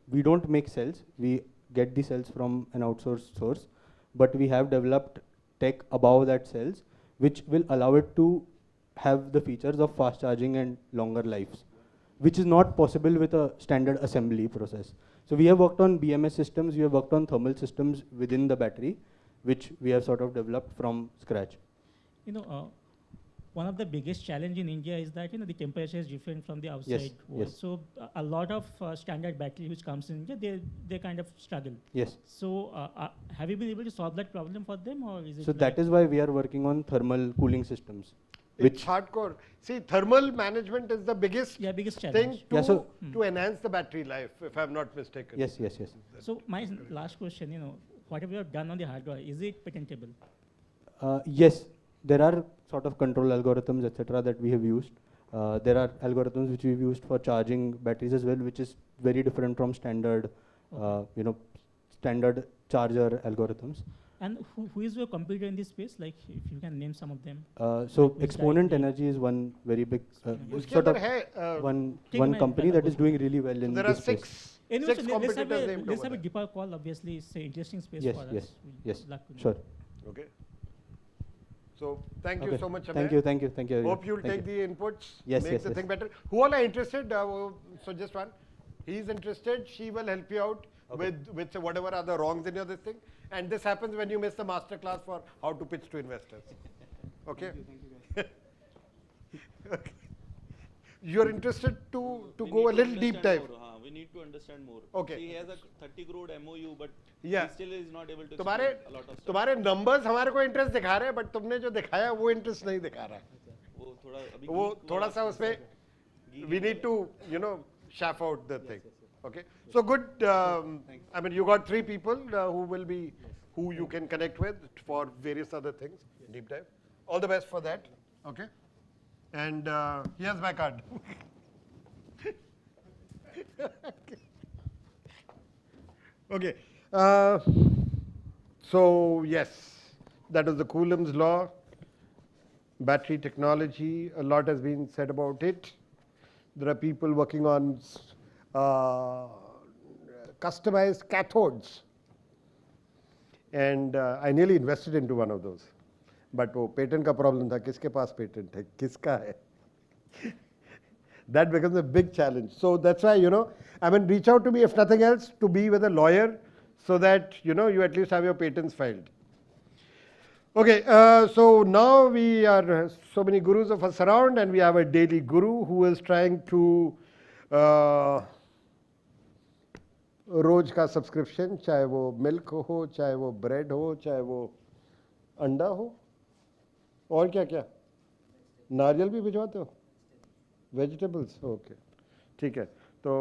we don't make cells. We get the cells from an outsourced source. But we have developed tech above that cells, which will allow it to have the features of fast charging and longer lives, which is not possible with a standard assembly process. So we have worked on BMS systems, we have worked on thermal systems within the battery, which we have sort of developed from scratch. One of the biggest challenge in India is that the temperature is different from the outside world. yes. So a lot of standard battery which comes in India, they kind of struggle. Yes. So have you been able to solve that problem for them, or is it? So that is why we are working on thermal cooling systems. It's hardcore. See, thermal management is the biggest, biggest thing challenge. to, to enhance the battery life, if I'm not mistaken. Yes. So my last question, whatever you have done on the hardware, is it patentable? Yes, there are sort of control algorithms, etc., that we have used. There are algorithms which we've used for charging batteries as well, which is very different from standard, standard charger algorithms. And who is your competitor in this space? Like, if you can name some of them. So Which Exponent directly- Energy is one very big, Uske sort of andar hai, one company that is doing really well in there this are space. Anyway, six so let's have competitors a, named let's over have a there. deeper call. Obviously, it's an interesting space Yes, for us. yes, We'd yes, like to know. sure. Okay. So thank you Okay. so much, Thank Amir. you. Hope you'll Thank take you. the inputs, Yes, make yes, the yes. thing better. Who all are interested? So just one. He's interested. She will help you out with whatever are the wrongs in your this thing. And this happens when you miss the master class for how to pitch to investors. Okay. Okay. You're interested to go a little deep dive. We need to understand more. Okay. He has a 30 crore MOU, but Yeah. he still is not able to तुम्हारे explain a lot of stuff. तुम्हारे numbers हमारे को interest दिखा रहे हैं, but तुमने जो दिखाया वो interest नहीं दिखा रहा है. वो थोड़ा सा उसमें we need to chaff out the thing. Okay. So good. I mean, you got 3 people who you can connect with for various other things. Deep dive. All the best for that. Okay. And here's my card. Okay. So yes, that was the Coulomb's law. Battery technology. A lot has been said about it. There are people working on customized cathodes. And I nearly invested into one of those. But वो patent का problem था, किसके पास patent है, किसका है? That becomes a big challenge. So that's why, I mean, reach out to me if nothing else, to be with a lawyer so that, you at least have your patents filed. Okay, so now we are so many gurus of us around, and we have a daily guru who is trying to रोज का subscription, चाहे वो milk हो, चाहे वो bread हो, चाहे वो अंडा हो, और क्या क्या, नारियल भी भिजवाते हो, वेजिटेबल्स, ओके, ठीक है. तो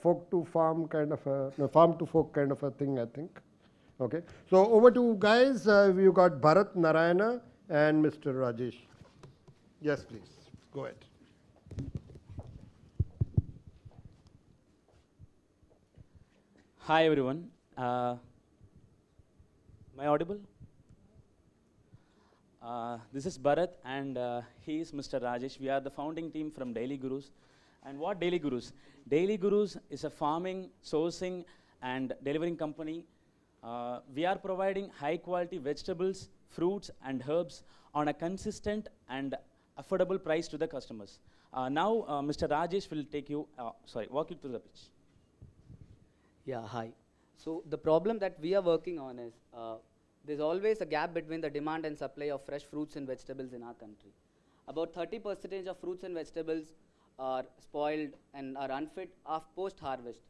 folk to farm kind of a, no, farm to folk kind of a thing, I think. Okay, so over to guys. You got Bharat, Narayana, and Mr. Rajesh. Yes, please, go ahead. Hi everyone. Am I audible? This is Bharat, and he is Mr. Rajesh. We are the founding team from Daily Gurus. And what Daily Gurus? Daily Gurus is a farming, sourcing, and delivering company. We are providing high quality vegetables, fruits, and herbs on a consistent and affordable price to the customers. Now, Mr. Rajesh will walk you through the pitch. Yeah, hi. So the problem that we are working on is there's always a gap between the demand and supply of fresh fruits and vegetables in our country. About 30% of fruits and vegetables are spoiled and are unfit post-harvest.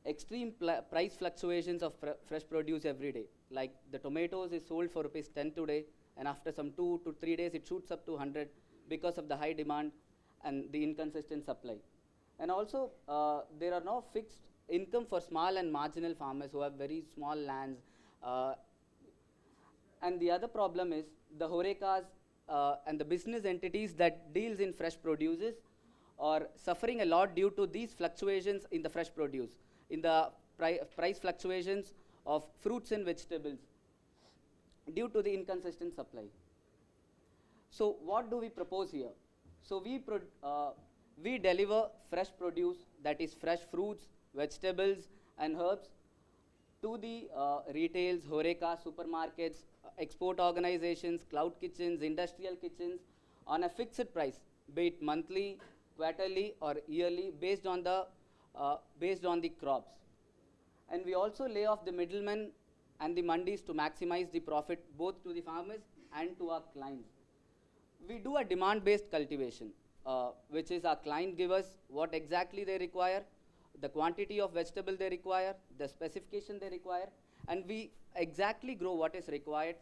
Extreme price fluctuations of fresh produce every day. Like the tomatoes is sold for ₹10 today, and after some 2 to 3 days it shoots up to 100 because of the high demand and the inconsistent supply. And also there are no fixed income for small and marginal farmers who have very small lands. And the other problem is the horekas and the business entities that deals in fresh produces are suffering a lot due to these fluctuations in the fresh produce, in the price fluctuations of fruits and vegetables due to the inconsistent supply. So what do we propose here? So we deliver fresh produce, that is fresh fruits, vegetables and herbs, to the retails, horeca, supermarkets, export organizations, cloud kitchens, industrial kitchens on a fixed price, be it monthly, quarterly or yearly, based on the crops. And we also lay off the middlemen and the mandis to maximize the profit both to the farmers and to our clients. We do a demand-based cultivation, which is our client give us what exactly they require, the quantity of vegetable they require, the specification they require, and we exactly grow what is required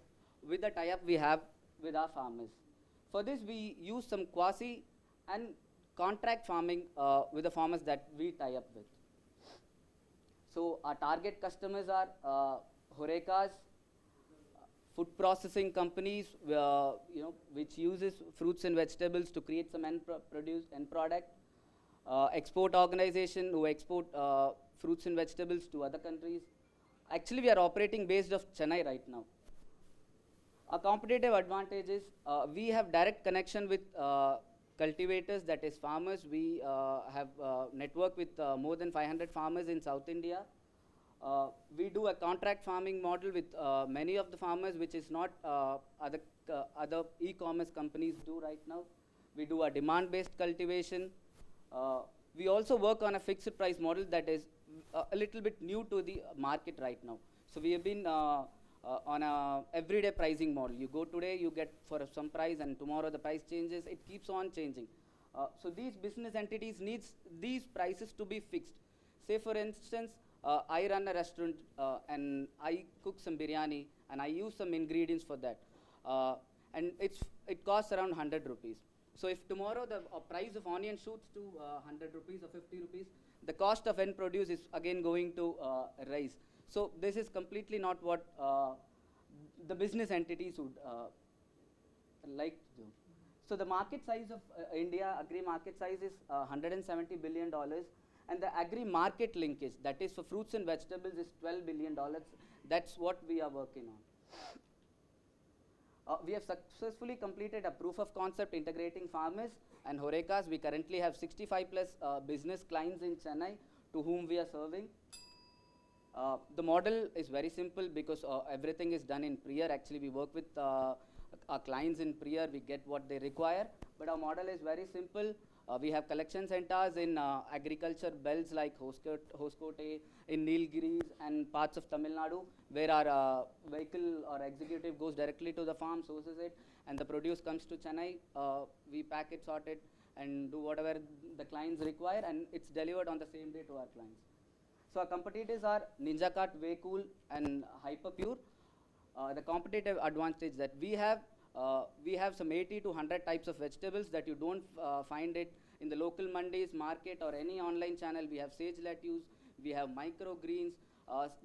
with the tie-up we have with our farmers. For this, we use some quasi and contract farming with the farmers that we tie up with. So our target customers are horekas, food processing companies, which uses fruits and vegetables to create some end product, export organization who export fruits and vegetables to other countries. Actually, we are operating based off Chennai right now. Our competitive advantage is we have direct connection with cultivators, that is farmers. We have networked with more than 500 farmers in South India. We do a contract farming model with many of the farmers, which is not other e-commerce companies do right now. We do a demand-based cultivation. We also work on a fixed price model that is a little bit new to the market right now. So we have been on a everyday pricing model. You go today, you get for some price, and tomorrow the price changes. It keeps on changing. So these business entities needs these prices to be fixed. Say for instance, I run a restaurant and I cook some biryani and I use some ingredients for that. And it costs around 100 rupees. So if tomorrow the price of onion shoots to 100 rupees or 50 rupees, the cost of end produce is again going to rise. So this is completely not what the business entities would like to do. So the market size of India, agri market size is $170 billion. And the agri market linkage, that is for fruits and vegetables, is $12 billion. That's what we are working We have successfully completed a proof of concept integrating farmers and Horecas. We currently have 65 plus business clients in Chennai to whom we are serving. The model is very simple because everything is done in pre-year. Actually, we work with our clients in pre-year. We get what they require. But our model is very simple. We have collection centers in agriculture belts like Hoskote, in Nilgiris and parts of Tamil Nadu, where our vehicle or executive goes directly to the farm, sources it, and the produce comes to Chennai. We pack it, sort it, and do whatever the clients require, and it's delivered on the same day to our clients. So our competitors are NinjaCart, Waycool, and Hyperpure. The competitive advantage that we have some 80 to 100 types of vegetables that you don't find it in the local mandis, market, or any online channel. We have sage lettuce, we have microgreens.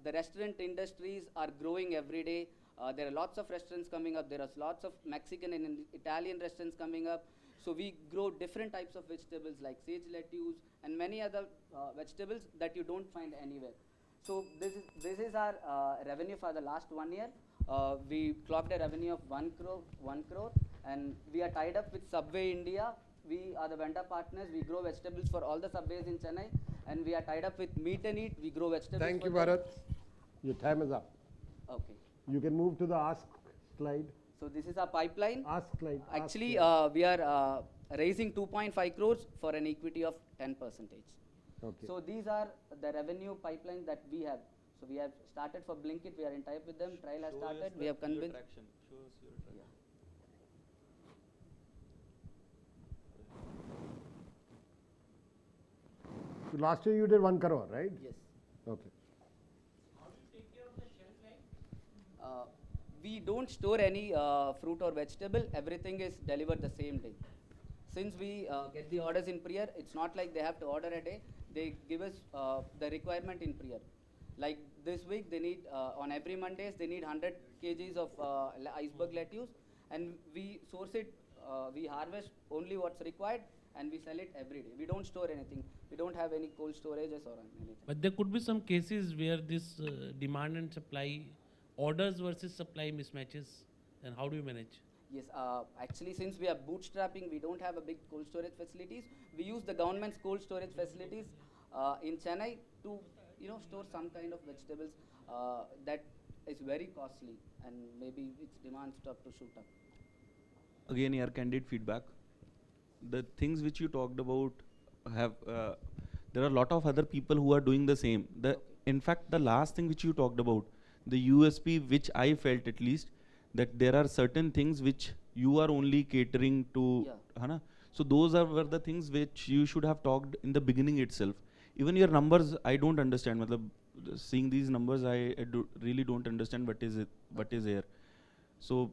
The restaurant industries are growing every day. There are lots of restaurants coming up. There are lots of Mexican and Italian restaurants coming up. So we grow different types of vegetables like sage lettuce and many other vegetables that you don't find anywhere. So this is our revenue for the last 1 year. We clocked a revenue of 1 crore, and we are tied up with Subway India. We are the vendor partners. We grow vegetables for all the subways in Chennai, and we are tied up with Meet and Eat. We grow vegetables. Thank you, for them. Bharat. Your time is up. Okay. You can move to the ask slide. So this is our pipeline. Ask slide. Actually, we are raising 2.5 crores for an equity of 10%. Okay. So these are the revenue pipeline that we have. So we have started for Blinkit. We are in type with them. Trial has started. We have convinced. So last year you did 1 crore, right? Yes. Okay. We don't store any fruit or vegetable. Everything is delivered the same day. Since we get the orders in pre-year, it's not like they have to order a day. They give us the requirement in pre-year. Like this week, they need, on every Mondays, they need 100 kgs of iceberg lettuce, and we source it, we harvest only what's required, and we sell it every day. We don't store anything. We don't have any cold storages or anything. But there could be some cases where this demand and supply, orders versus supply mismatches, then how do you manage? Yes, actually, since we are bootstrapping, we don't have a big cold storage facilities. We use the government's cold storage facilities in Chennai to, store some kind of vegetables that is very costly, and maybe its demand start to shoot up. Again, your candid feedback. The things which you talked about have, there are a lot of other people who are doing the same. In fact, the last thing which you talked about, the USP which I felt at least, that there are certain things which you are only catering to. Yeah. So those were the things which you should have talked in the beginning itself. Even your numbers, I don't understand. Seeing these numbers, I really don't understand what is here. So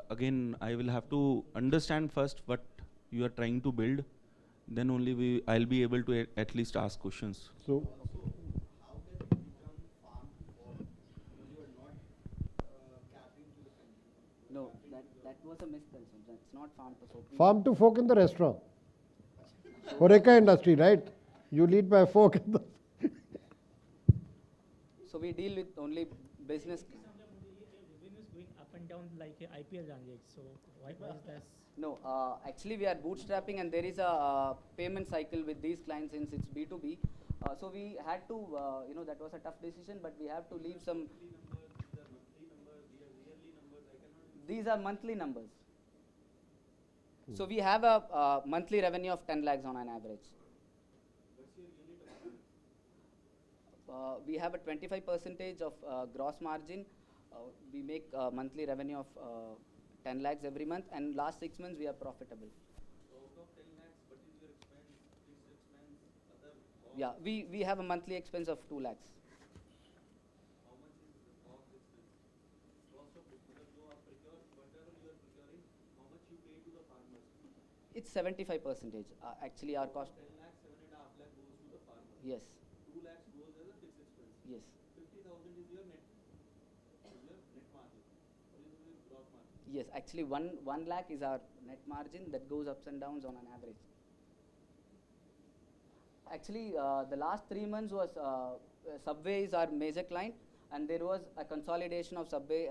again, I will have to understand first what you are trying to build. Then only I'll be able to at least ask questions. So. No, that was a misconception. That's not farm to fork. Farm to fork in the restaurant. Horeca industry, right? You lead by fork in the. So we deal with only business. Revenue is going up and down like a IPL range. So why is that? No, actually we are bootstrapping, and there is a payment cycle with these clients since it's B2B. So we had to, that was a tough decision, but we have to leave some. These are monthly numbers. So we have a monthly revenue of 10 lakhs on an average. We have a 25% of gross margin. We make a monthly revenue of 10 lakhs every month, and last 6 months we are profitable. So out of 10 lakhs, what is your expense, fixed expense, other costs? Yeah, we have a monthly expense of 2 lakhs. How much is the cost expense? Cost of whatever you are procuring, how much you pay to the farmers? It's 75%. Actually, our cost. 10 lakhs, 7.5 lakh goes to the farmer. Yes. 2 lakhs goes as a fixed expense. Yes. 50,000 is your net margin. What is your gross margin? Yes, actually 1 lakh is our net margin that goes ups and downs on an average. Actually, the last 3 months was Subway is our major client, and there was a consolidation of Subway.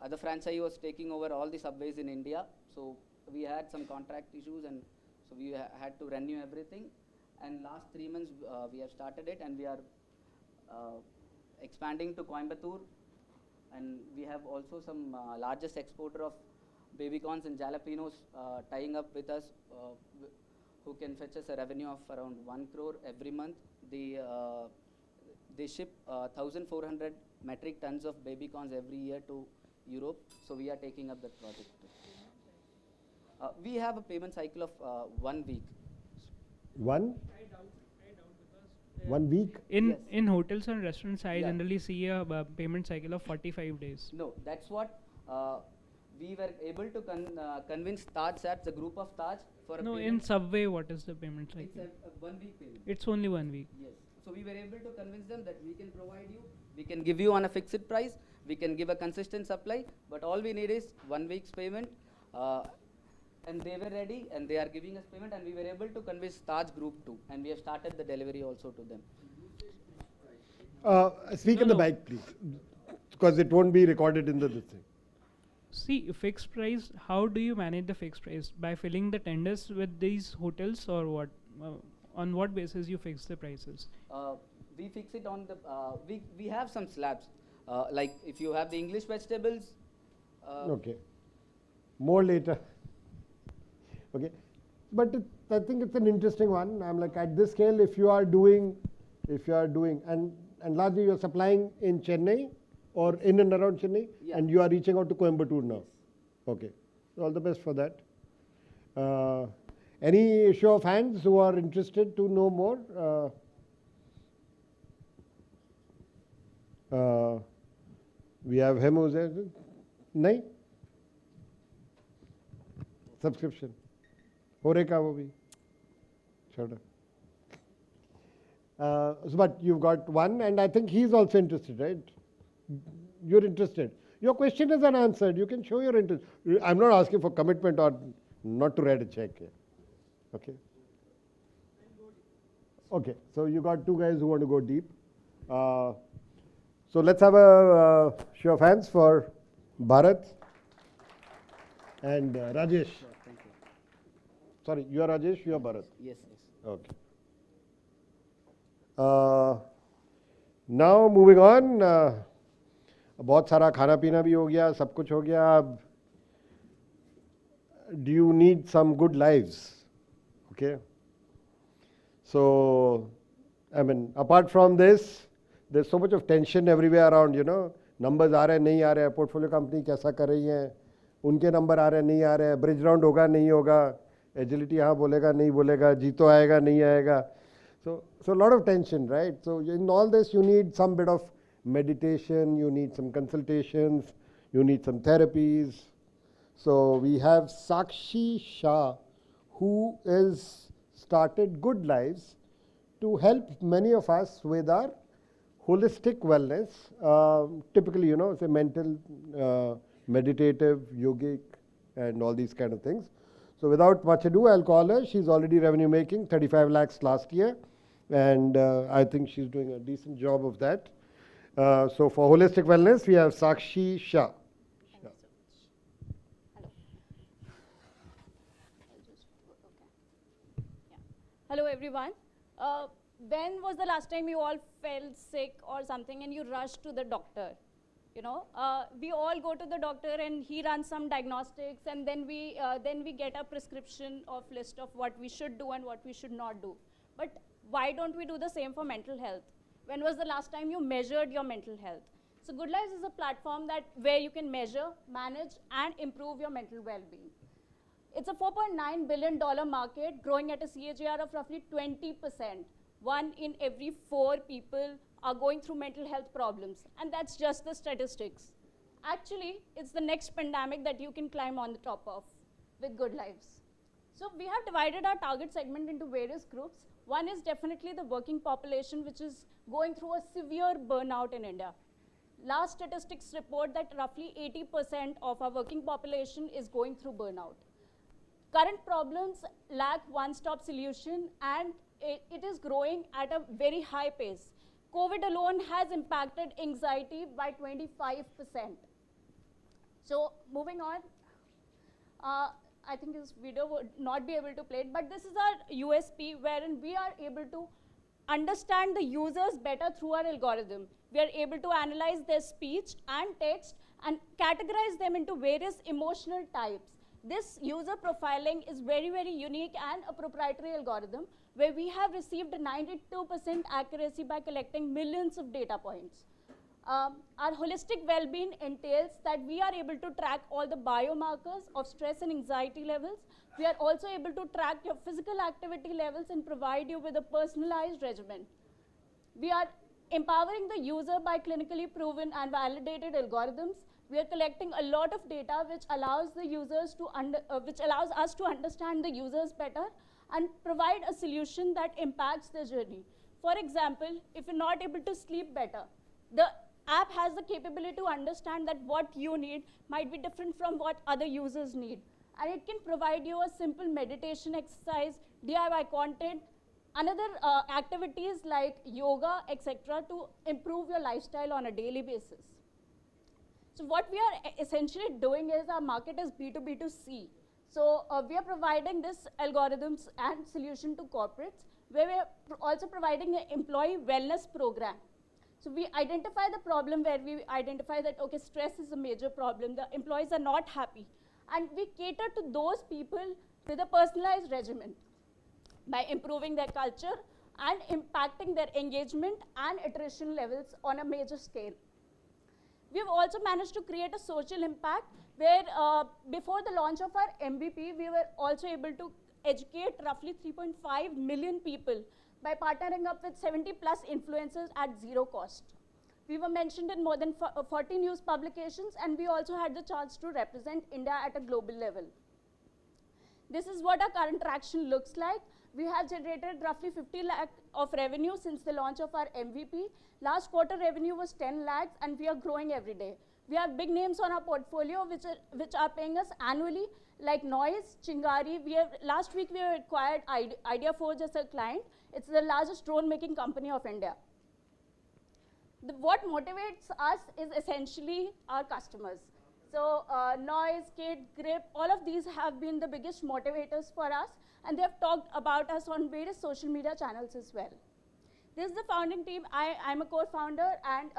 other franchisee was taking over all the subways in India. So we had some contract issues, and so we had to renew everything. And last 3 months we have started it, and we are expanding to Coimbatore. And we have also some largest exporter of baby corns and jalapenos tying up with us, who can fetch us a revenue of around 1 crore every month. They ship 1,400 metric tons of baby corns every year to Europe. So we are taking up that project. We have a payment cycle of 1 week. 1 week? In hotels and restaurants, I generally see a payment cycle of 45 days. No, that's what we were able to convince Taj Apps, the group of Taj, for a payment. In Subway, what is the payment cycle? It's a 1 week payment. It's only 1 week. Yes. So we were able to convince them that we can provide you, we can give you on a fixed price, we can give a consistent supply, but all we need is 1 week's payment. And they were ready, and they are giving us payment, and we were able to convince Taj Group too, and we have started the delivery also to them. Speak in the mic, please, because it won't be recorded in the thing. See, fixed price, how do you manage the fixed price? By filling the tenders with these hotels, or what? On what basis you fix the prices? We fix it on the, we have some slabs. Like if you have the English vegetables. Okay. More later. Okay. But I think it's an interesting one. I'm like, at this scale, if you are doing, and largely you're supplying in Chennai or in and around Chennai, and you are reaching out to Coimbatore now. Okay. All the best for that. Any show of hands who are interested to know more? We have him who's there. Nahi? Subscription. Horeca wo bhi. Chhoda. But you've got one, and I think he's also interested, right? You're interested. Your question is unanswered. You can show your interest. I'm not asking for commitment or not to write a check here. Okay. Okay. So you got two guys who want to go deep. So let's have a show of hands for Bharat and Rajesh. Sure, thank you. Sorry, you are Rajesh, you are Bharat. Yes, yes. Okay. Now moving on. बहुत सारा खाना पीना भी हो गया, सब कुछ हो गया. अब do you need some good lives? Okay. So, I mean, apart from this, there's so much of tension everywhere around, you know. Numbers आ रहे हैं, नहीं आ रहे हैं, portfolio company कैसा कर रही हैं, उनके number आ रहे हैं, नहीं आ रहे हैं, bridge round होगा, नहीं होगा, agility हाँ बोलेगा, नहीं बोलेगा, जीतो आएगा, नहीं आएगा. So a lot of tension, right? So in all this, you need some bit of meditation, you need some consultations, you need some therapies. So we have Sakshi Shah, who is started Good Lives to help many of us with our holistic wellness, typically, you know, say mental, meditative, yogic, and all these kind of things. So without much ado, I'll call her. She's already revenue making 35 lakhs last year, and I think she's doing a decent job of that. So for holistic wellness, we have Sakshi Shah. Hello everyone. When was the last time you all felt sick or something and you rushed to the doctor? You know, we all go to the doctor and he runs some diagnostics, and then we get a prescription of list of what we should do and what we should not do. But why don't we do the same for mental health? When was the last time you measured your mental health? So Good Lives is a platform where you can measure, manage, and improve your mental well-being. It's a $4.9 billion market growing at a CAGR of roughly 20%. 1 in every 4 people are going through mental health problems, and that's just the statistics. Actually, it's the next pandemic that you can climb on the top of with Good Lives. So we have divided our target segment into various groups. One is definitely the working population, which is going through a severe burnout in India. Last statistics report that roughly 80% of our working population is going through burnout. Current problems lack one-stop solution, and it is growing at a very high pace. COVID alone has impacted anxiety by 25%. So moving on, I think this video would not be able to play it, but this is our USP wherein we are able to understand the users better through our algorithm. We are able to analyze their speech and text and categorize them into various emotional types. This user profiling is very, very unique and a proprietary algorithm where we have received 92% accuracy by collecting millions of data points. Our holistic well-being entails that we are able to track all the biomarkers of stress and anxiety levels. We are also able to track your physical activity levels and provide you with a personalized regimen. We are empowering the user by clinically proven and validated algorithms. We are collecting a lot of data which allows the users to which allows us to understand the users better and provide a solution that impacts their journey. For example, if you're not able to sleep better, the app has the capability to understand that what you need might be different from what other users need. And it can provide you a simple meditation exercise, DIY content, another activities like yoga, etc. to improve your lifestyle on a daily basis. So what we are essentially doing is our market is B2B2C. So we are providing this algorithms and solution to corporates where we are also providing an employee wellness program. So we identify the problem where we identify that, okay, stress is a major problem, the employees are not happy. And we cater to those people with a personalized regimen by improving their culture and impacting their engagement and attrition levels on a major scale. We've also managed to create a social impact where before the launch of our MVP, we were also able to educate roughly 3.5 million people by partnering up with 70+ influencers at zero cost. We were mentioned in more than 40 news publications, and we also had the chance to represent India at a global level. This is what our current traction looks like. We have generated roughly 50 lakh of revenue since the launch of our MVP. Last quarter revenue was 10 lakhs, and we are growing every day. We have big names on our portfolio which are paying us annually, like Noise, Chingari. Last week we acquired IdeaForge as a client. It's the largest drone making company of India. What motivates us is essentially our customers. So Noise, Kit, Grip, all of these have been the biggest motivators for us, and they have talked about us on various social media channels as well. This is the founding team. I'm a co-founder, and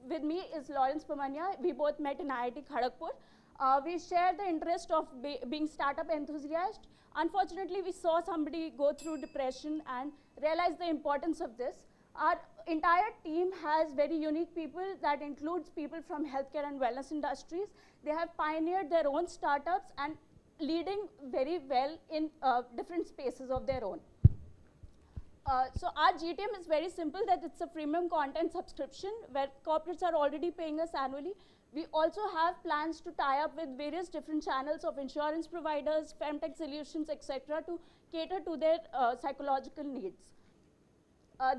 with me is Lawrence Pamania. We both met in IIT Kharagpur. We share the interest of being startup enthusiasts. Unfortunately, we saw somebody go through depression and realized the importance of this. Our entire team has very unique people that includes people from healthcare and wellness industries. They have pioneered their own startups and leading very well in different spaces of their own. So our GTM is very simple, that it's a premium content subscription where corporates are already paying us annually. We also have plans to tie up with various different channels of insurance providers, femtech solutions, etc. to cater to their psychological needs.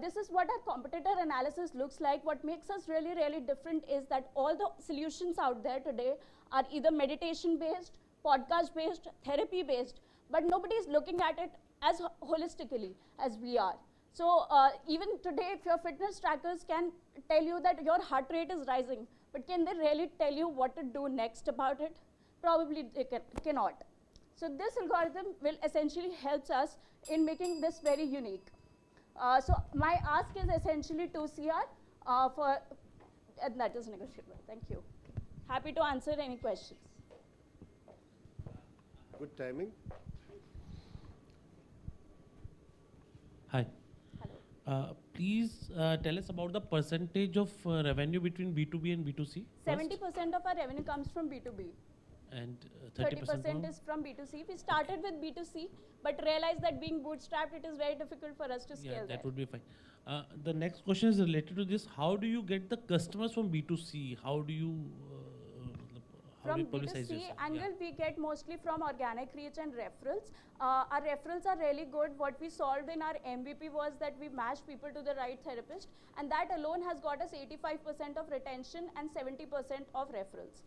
This is what our competitor analysis looks like. What makes us really, really different is that all the solutions out there today are either meditation-based, podcast-based, therapy-based, but nobody is looking at it as holistically as we are. So even today, if your fitness trackers can tell you that your heart rate is rising, but can they really tell you what to do next about it? Probably they cannot. So this algorithm will essentially help us in making this very unique. So my ask is essentially 2 CR and that is negotiable. Thank you. Happy to answer any questions. Good timing. Hi. Hello. Please tell us about the percentage of revenue between B2B and B2C. 70% of our revenue comes from B2B. And 30% is from B2C. We started with B2C, but realized that being bootstrapped, it is very difficult for us to scale. Yeah, that would be fine. The next question is related to this. How do you get the customers from B2C? How do you from B2C angle, we get mostly from organic reach and referrals. Our referrals are really good. What we solved in our MVP was that we matched people to the right therapist, and that alone has got us 85% of retention and 70% of referrals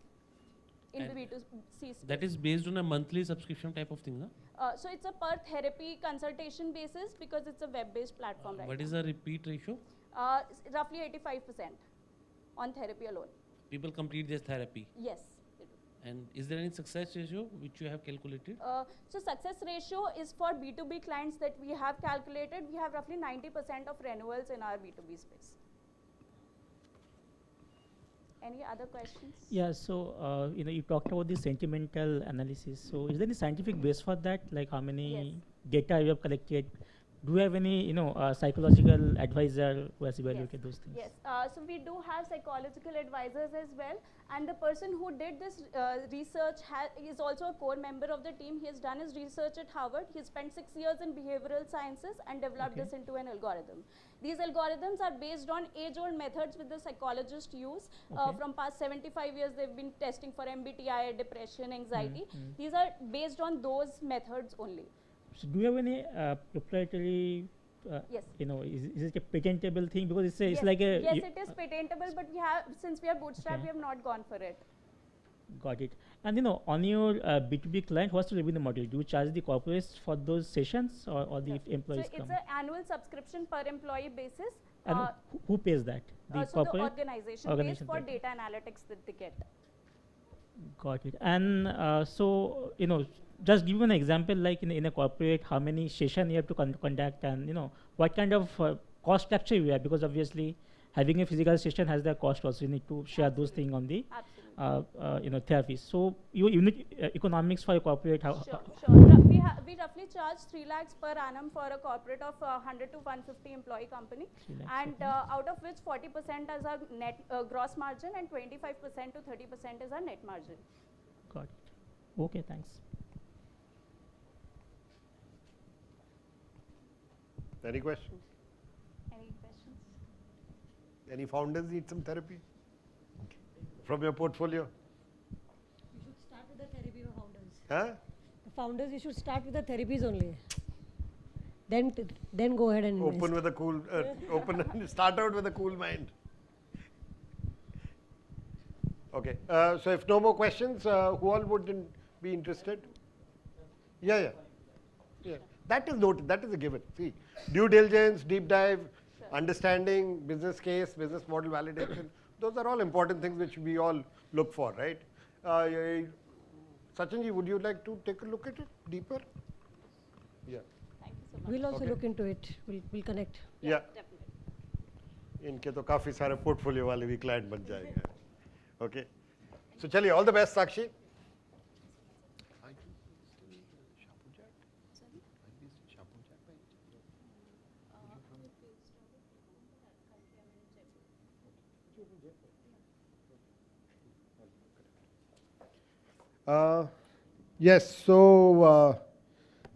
in the B2C space. That is based on a monthly subscription type of thing, huh? So it's a per therapy consultation basis because it's a web-based platform, right? What is the repeat ratio? Roughly 85% on therapy alone. People complete this therapy? Yes, they do. And is there any success ratio which you have calculated? So success ratio is for B2B clients that we have calculated. We have roughly 90% of renewals in our B2B space. Any other questions? Yeah, so you talked about the sentimental analysis. So is there any scientific base for that? Like how many data you have collected? Do you have any psychological advisor who has evaluated those things? Yes, so we do have psychological advisors as well, and the person who did this research is also a core member of the team. He has done his research at Harvard. He spent 6 years in behavioral sciences and developed this into an algorithm. These algorithms are based on age-old methods which the psychologists use. From past 75 years, they've been testing for MBTI, depression, anxiety. These are based on those methods only. So do you have any proprietary, yes. Is it a patentable thing? Because it's Yes. like a... Yes, it is patentable, but since we are bootstrapped, we have not gone for it. Got it. And on your B2B client, what's the revenue model? Do you charge the corporates for those sessions or the employees So come? it's an annual subscription per employee basis. And who pays that? The So corporate? the organization pays for data analytics that they get. Got it. And so, just give an example, like in a corporate, how many sessions you have to conduct, and what kind of cost structure you have, because obviously having a physical session has their cost also. You need to share those things on the therapies. So unit economics for a corporate, how? Sure. We roughly charge 3 lakhs per annum for a corporate of 100 to 150 employee company, and out of which 40% is our net gross margin and 25% to 30% is our net margin. Got it. Okay, thanks. Any questions? Any questions? Any founders need some therapy from your portfolio? You should start with the therapy for founders. Huh? The founders, you should start with the therapies only. Then go ahead and invest. Open with a cool, start out with a cool mind. Okay, so if no more questions, who all would be interested? Yeah. That is noted, that is a given. See, due diligence, deep dive, understanding, business case, business model validation, those are all important things which we all look for, right? Sachinji, would you like to take a look at it deeper? Yeah. Thank you so much. We'll also look into it. We'll connect. Yeah. Definitely. इनके तो काफी सारे portfolio वाले भी client बन जाएंगे. Okay. So चलिए, all the best, Sakshi. Yes, so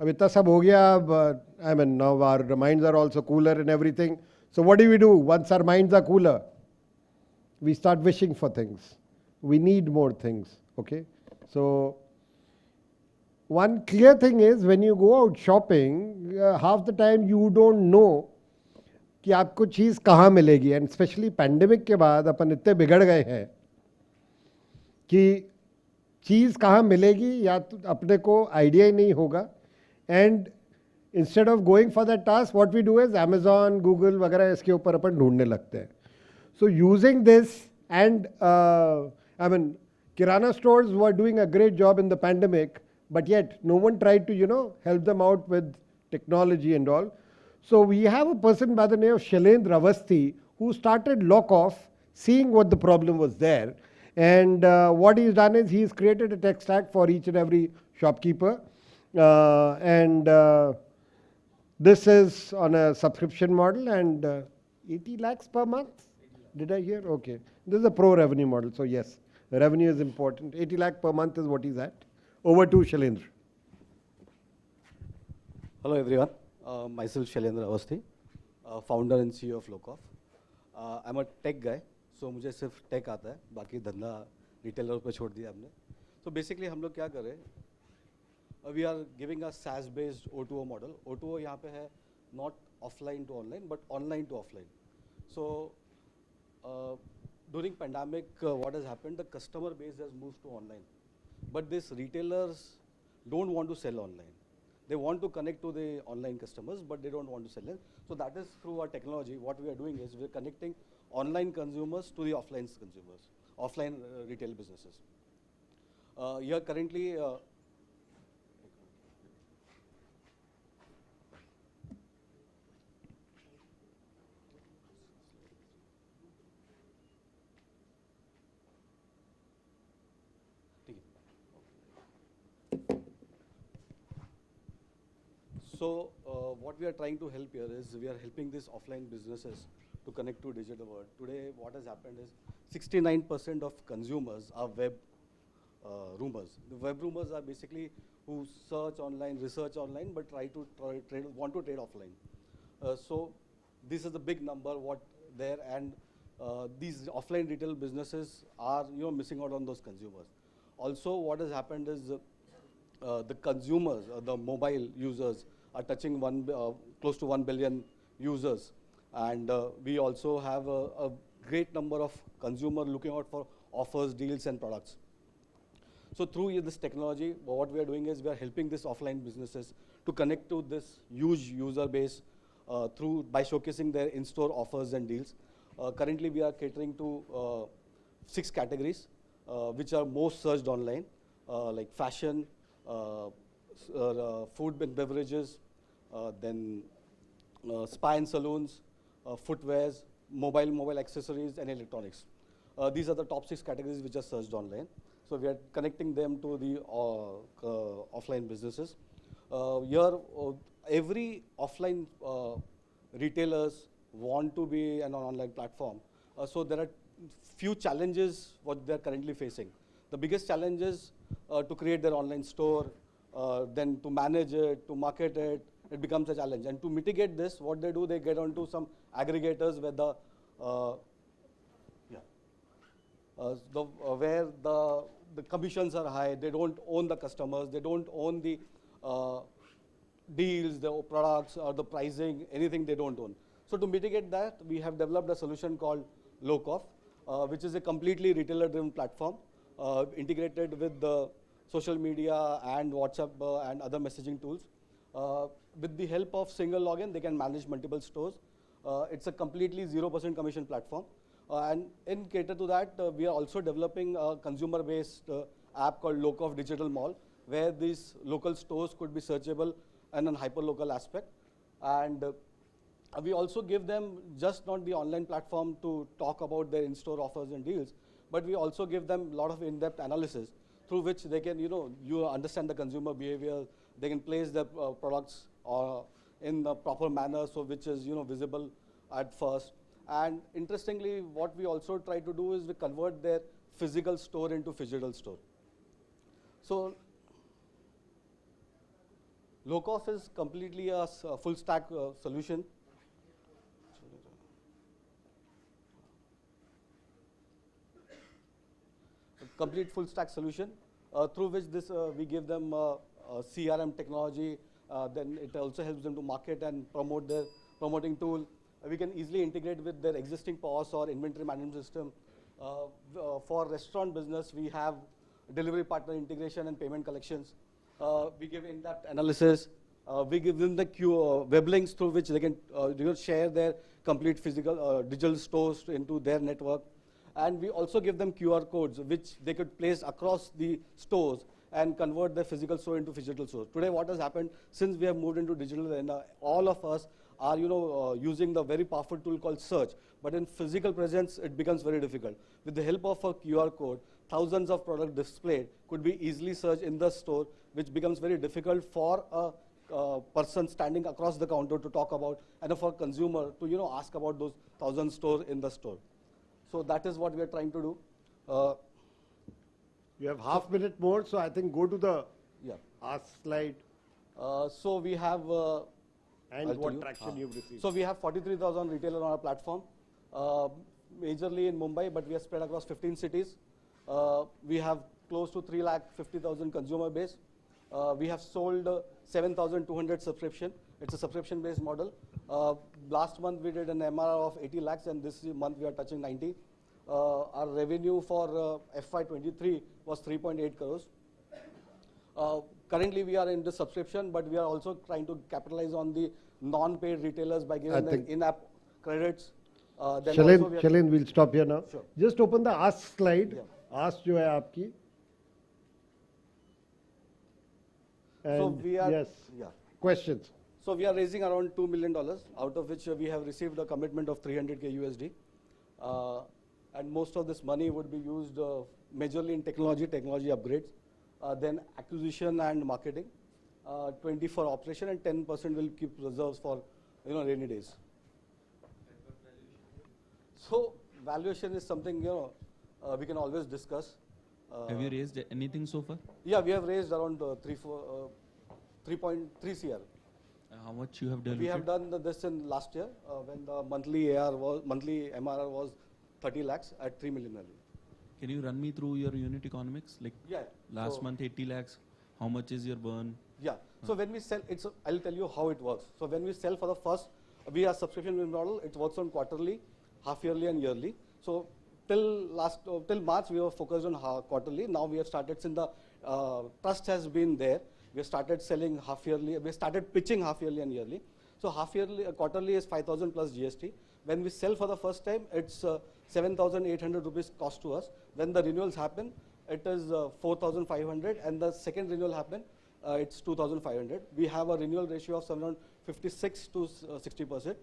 Avita sab ho gaya. I mean, now our minds are also cooler and everything. So what do? Once our minds are cooler, we start wishing for things. We need more things, okay? So one clear thing is when you go out shopping, half the time you don't know कि आपको चीज़ कहाँ मिलेगी, and especially pandemic के बाद अपन इतने बिगड़ गए हैं कि चीज़ कहाँ मिलेगी या तो अपने को आइडिया ही नहीं होगा, and instead of going for that task, what we do is Amazon, Google वगैरह इसके ऊपर अपन ढूंढने लगते हैं. So using this, and I mean, Kirana stores were doing a great job in the pandemic, but yet no one tried to, help them out with technology and all. So we have a person by the name of Shailendra Avasthi who started Lockoff, seeing what the problem was there. And what he's done is he's created a tech stack for each and every shopkeeper. This is on a subscription model and 80 lakhs per month. Did I hear? Okay. This is a pro revenue model. So yes, revenue is important. 80 lakh per month is what he's at. Over to Shailendra. Hello everyone. Myself Shailendra Avasthi, founder and CEO of Lockoff. I'm a tech guy, so मुझे सिर्फ tech आता है, बाकी धंधा retailer पे छोड़ दिया हमने. So basically हम लोग क्या कर रहे हैं? We are giving a SaaS-based O2O model. O2O यहाँ पे है not offline to online, but online to offline. So during pandemic, what has happened? The customer base has moved to online, but these retailers don't want to sell online. They want to connect to the online customers, but they don't want to sell it. So that is through our technology. What we are doing is we're connecting online consumers to the offline consumers, offline retail businesses. Here currently, so what we are trying to help here is we are helping these offline businesses to connect to digital world. Today, what has happened is 69% of consumers are web roomers. The web roomers are basically who search online, research online, but want to trade offline. So this is a big number what there, and these offline retail businesses are missing out on those consumers. Also, what has happened is the consumers, the mobile users, are touching close to 1 billion users, and we also have a great number of consumers looking out for offers, deals, and products. So through this technology, what we are doing is we are helping these offline businesses to connect to this huge user base by showcasing their in-store offers and deals. Currently, we are catering to 6 categories which are most searched online, like fashion, food and beverages, then spa and salons, footwears, mobile accessories, and electronics. These are the top 6 categories which are searched online. So we are connecting them to the offline businesses. Here, every offline retailers want to be an online platform. So there are few challenges what they are currently facing. The biggest challenge is to create their online store, then to manage it, to market it, it becomes a challenge. And to mitigate this, what they do, they get onto some aggregators where where the commissions are high. They don't own the customers. They don't own the deals, the products, or the pricing, anything they don't own. So to mitigate that, we have developed a solution called Locoff, which is a completely retailer-driven platform integrated with the social media and WhatsApp and other messaging tools. With the help of single login, they can manage multiple stores. It's a completely 0% commission platform. And in cater to that, we are also developing a consumer-based app called Locoff Digital Mall, where these local stores could be searchable in a hyper-local aspect. And we also give them just not the online platform to talk about their in-store offers and deals, but we also give them a lot of in-depth analysis through which they can, you understand the consumer behavior. They can place their products in the proper manner, so which is visible at first. And interestingly, what we also try to do is we convert their physical store into digital store. So Locoff is completely a full stack solution. Complete full stack solution through which we give them CRM technology. Then it also helps them to market and promote their promoting tool. We can easily integrate with their existing POS or inventory management system. For restaurant business, we have delivery partner integration and payment collections. We give in-depth analysis. We give them the web links through which they can share their complete physical digital stores into their network. And we also give them QR codes which they could place across the stores and convert their physical store into digital store. Today, what has happened since we have moved into digital, and all of us are using the very powerful tool called search. But in physical presence, it becomes very difficult. With the help of a QR code, thousands of products displayed could be easily searched in the store, which becomes very difficult for a person standing across the counter to talk about, and for a consumer to ask about those 1,000 stores in the store. So that is what we are trying to do. You have half minute more, so I think go to the ask slide. So we have and what traction you've received. So we have 43,000 retailers on our platform, majorly in Mumbai, but we are spread across 15 cities. We have close to 350,000 consumer base. We have sold 7,200 subscription. It's a subscription-based model. Last month we did an MRR of 80 lakhs, and this month we are touching 90. Our revenue for FY23 was 3.8 crores. Currently we are in the subscription, but we are also trying to capitalize on the non-paid retailers by giving them in-app credits. Shailen, we'll stop here now. Sure. Just open the ask slide. Ask जो है आपकी. And we are, yes, yeah. questions. So we are raising around $2 million, out of which we have received a commitment of 300K USD. And most of this money would be used majorly in technology upgrades, then acquisition and marketing, 20 for operation, and 10% will keep reserves for rainy days. So valuation is something we can always discuss. Have you raised anything so far? Yeah, we have raised around 3.3 CR. How much you have diluted? We have done this in last year when the monthly MRR was 30 lakhs at 3 million value. Can you run me through your unit economics? Like last month 80 lakhs, how much is your burn? Yeah, so when we sell, I'll tell you how it works. So when we sell for the first, we are subscription model, it works on quarterly, half yearly and yearly. So till March we were focused on quarterly. Now we have started, since the trust has been there, we have started selling half yearly, we started pitching half yearly and yearly. So half yearly, quarterly is 5,000 plus GST. When we sell for the first time, it's 7,800 rupees cost to us. When the renewals happen, it is 4,500, and the second renewal happen, it's 2,500. We have a renewal ratio of around 56 to 60%.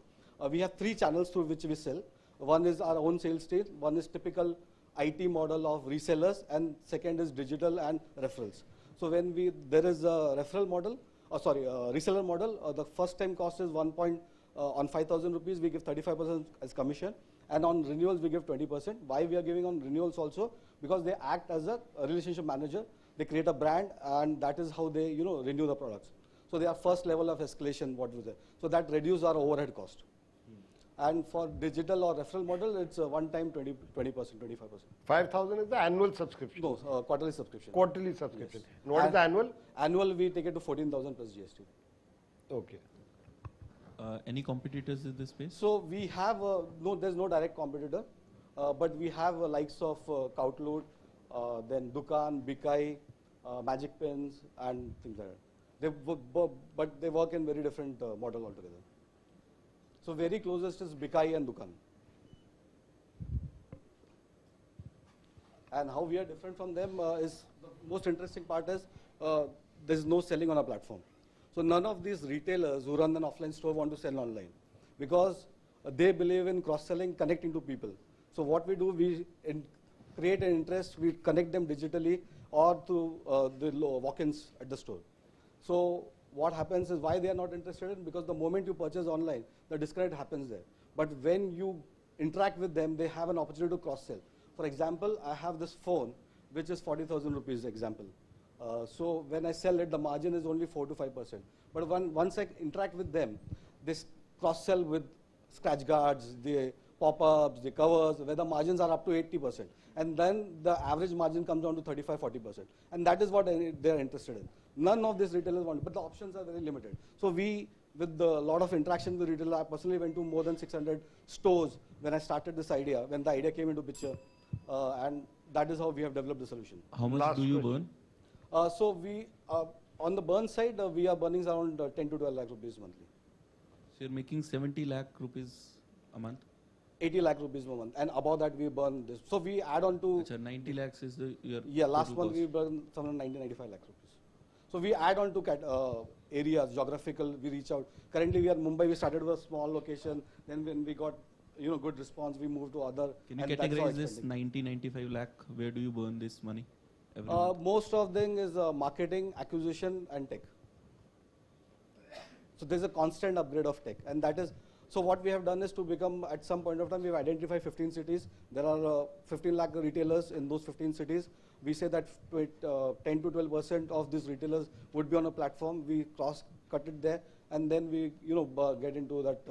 We have 3 channels through which we sell. One is our own sales team, one is typical IT model of resellers, and second is digital and referrals. So when there is a referral model, reseller model, the first time cost is on 5,000 rupees, we give 35% as commission, and on renewals we give 20%. Why we are giving on renewals also? Because they act as a relationship manager. They create a brand, and that is how they renew the products. So they are first level of escalation, what was there. So that reduces our overhead cost. And for digital or referral model, it's a one-time 20%, 25%. 5,000 is the annual subscription? No, quarterly subscription. Quarterly subscription. Yes. And what is the annual? Annual, we take it to 14,000 plus GST. Okay. Any competitors in this space? So we have, there's no direct competitor, but we have likes of Koutloot, then Dukan, Bikai, Magic Pens, and things like that. But they work in very different model altogether. So very closest is Bikai and Dukan. And how we are different from them is, the most interesting part is, there is no selling on a platform. So none of these retailers who run an offline store want to sell online, because they believe in cross-selling, connecting to people. So what we do, we create an interest, we connect them digitally or through the walk-ins at the store. So what happens is, why they are not interested in, because the moment you purchase online, the disconnect happens there. But when you interact with them, they have an opportunity to cross-sell. For example, I have this phone, which is 40,000 rupees example. So when I sell it, the margin is only 4 to 5%. But once I interact with them, this cross-sell with scratch guards, the pop-ups, the covers, where the margins are up to 80%. And then the average margin comes down to 35, 40%. And that is what they're interested in. None of these retailers want, but the options are very limited. So we, with a lot of interaction with retailers, I personally went to more than 600 stores when I started this idea, when the idea came into picture. And that is how we have developed the solution. How much do you burn? So we, on the burn side, we are burning around 10 to 12 lakh rupees monthly. So you're making 70 lakh rupees a month? 80 lakh rupees per month, and above that we burn this. So we add on to... 90 lakhs is your last month cost. we burned somewhere 95 lakh rupees. So we add on to areas, geographical, we reach out. Currently we are in Mumbai, we started with a small location, then when we got good response, we moved to other. Can you categorize this 95 lakh, where do you burn this money? Most of them is marketing, acquisition and tech. So there's a constant upgrade of tech, and that is, so what we have done is to become, at some point of time, we've identified 15 cities. There are 15 lakh retailers in those 15 cities. We say that 10 to 12% of these retailers would be on a platform. We cross-cut it there, and then we get into that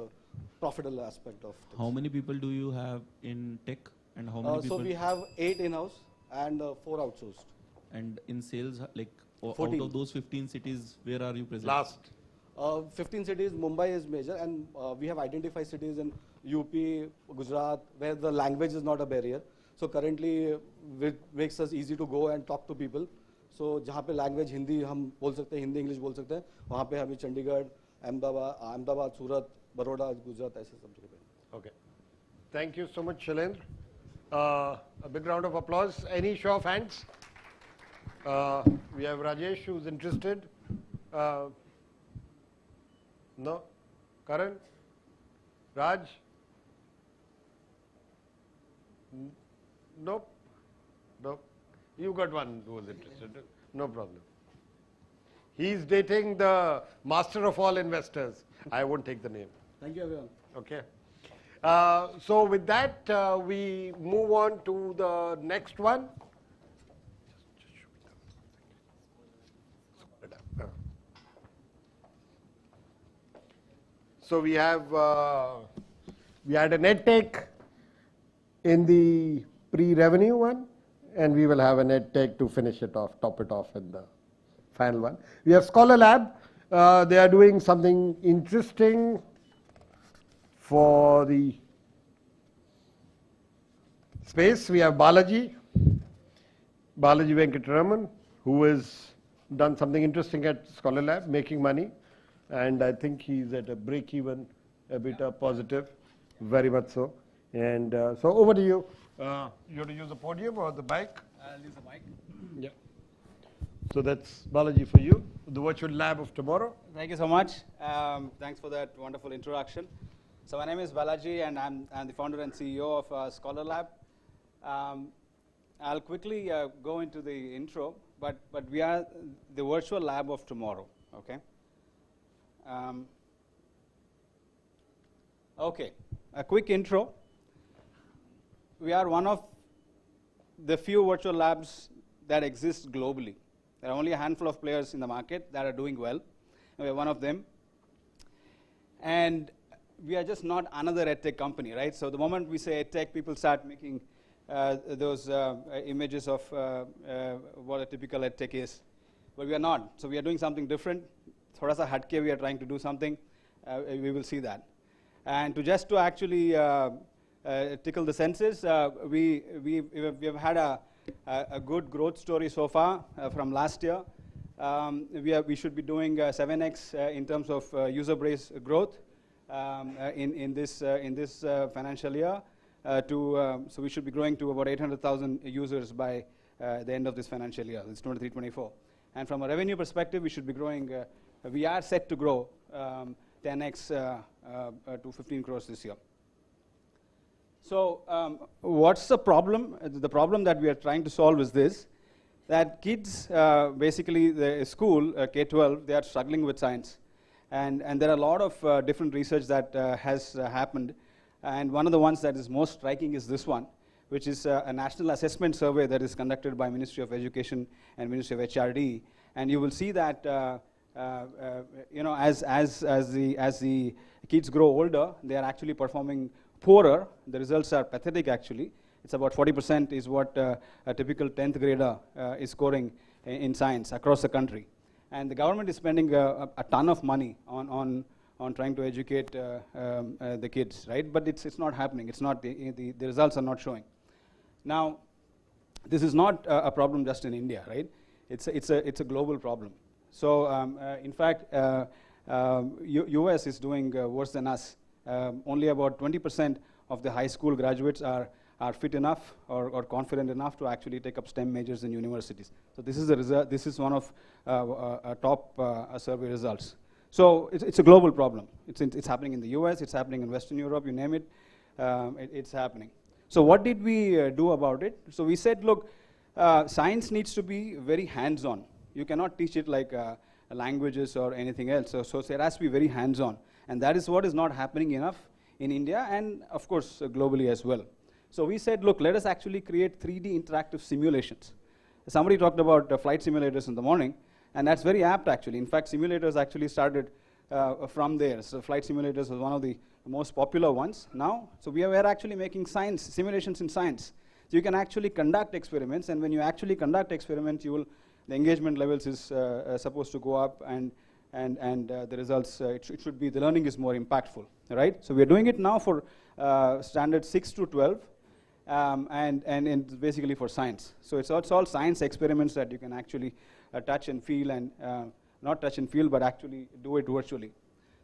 profitable aspect of things. How many people do you have in tech, and how many people? So we have 8 in-house and 4 outsourced. And in sales, like 14. Out of those 15 cities, where are you present? Last. 15 cities, Mumbai is major, and we have identified cities in UP, Gujarat, where the language is not a barrier. So currently, it makes us easy to go and talk to people. So जहाँ पे language Hindi हम बोल सकते हैं, Hindi English बोल सकते हैं, वहाँ पे हमें चंडीगढ़, अहमदाबाद, सूरत, बड़ौदा, गुजरात ऐसे सब जगह पे. Okay. Thank you so much, Shailendra. A big round of applause. Any show of hands? We have Rajesh, who's interested. No? Karan? Raj? Nope. Nope. You got one who was interested. No problem. He's dating the master of all investors. I won't take the name. Thank you, everyone. Okay. So with that, we move on to the next one. So we have we had an EdTech in the pre-revenue one, and we will have an EdTech to finish it off, top it off in the final one. We have Scholar Lab. They are doing something interesting for the space. We have Balaji Venkataraman, who has done something interesting at Scholar Lab, making money. And I think he's at a break-even, EBITDA positive, very much so. And so over to you. You want to use the podium or the mic? I'll use the mic. Yeah. So that's Balaji for you, the virtual lab of tomorrow. Thank you so much. Thanks for that wonderful introduction. So my name is Balaji, and I'm the founder and CEO of Scholar Lab. I'll quickly go into the intro, but we are the virtual lab of tomorrow. Okay. Okay, a quick intro. We are one of the few virtual labs that exist globally. There are only a handful of players in the market that are doing well. We are one of them. And we are just not another edtech company, right? So the moment we say edtech, people start making those images of what a typical edtech is. But we are not. So we are doing something different. Thoda sa hatke, we are trying to do something. We will see that. And to actually tickle the senses, we have had a good growth story so far from last year. We should be doing 7x in terms of user base growth in this financial year. So we should be growing to about 800,000 users by the end of this financial year. It's 23-24. And from a revenue perspective, we should be growing. We are set to grow 10x to 15 crores this year. So what's the problem? The problem that we are trying to solve is this, that kids, basically the school, K-12, they are struggling with science. And there are a lot of different research that has happened. And one of the ones that is most striking is this one, which is a national assessment survey that is conducted by Ministry of Education and Ministry of HRD. And you will see that you know, as the kids grow older, they are actually performing poorer. The results are pathetic, actually. It's about 40% is what a typical 10th grader is scoring in science across the country. And the government is spending a ton of money on trying to educate the kids, right? But it's not happening. It's not the results are not showing. Now, this is not a problem just in India, right? It's a global problem. So in fact, US is doing worse than us. Only about 20% of the high school graduates are fit enough or confident enough to actually take up STEM majors in universities. So this is the result. This is one of top survey results. So it's a global problem. It's happening in the US. It's happening in Western Europe. You name it, it's happening. So what did we do about it? So we said, look, science needs to be very hands-on. You cannot teach it like languages or anything else. So it has to be very hands-on. And that is what is not happening enough in India and, of course, globally as well. So we said, look, let us actually create 3D interactive simulations. Somebody talked about flight simulators in the morning, and that's very apt, actually. In fact, simulators actually started from there. So flight simulators was one of the most popular ones now. So we are actually making science, simulations in science. So you can actually conduct experiments, and when you actually conduct experiments, the engagement levels is supposed to go up, and the results, it should be, the learning is more impactful, right? So we are doing it now for standard 6 to 12, and it's basically for science. So it's all science experiments that you can actually touch and feel, and not touch and feel, but actually do it virtually.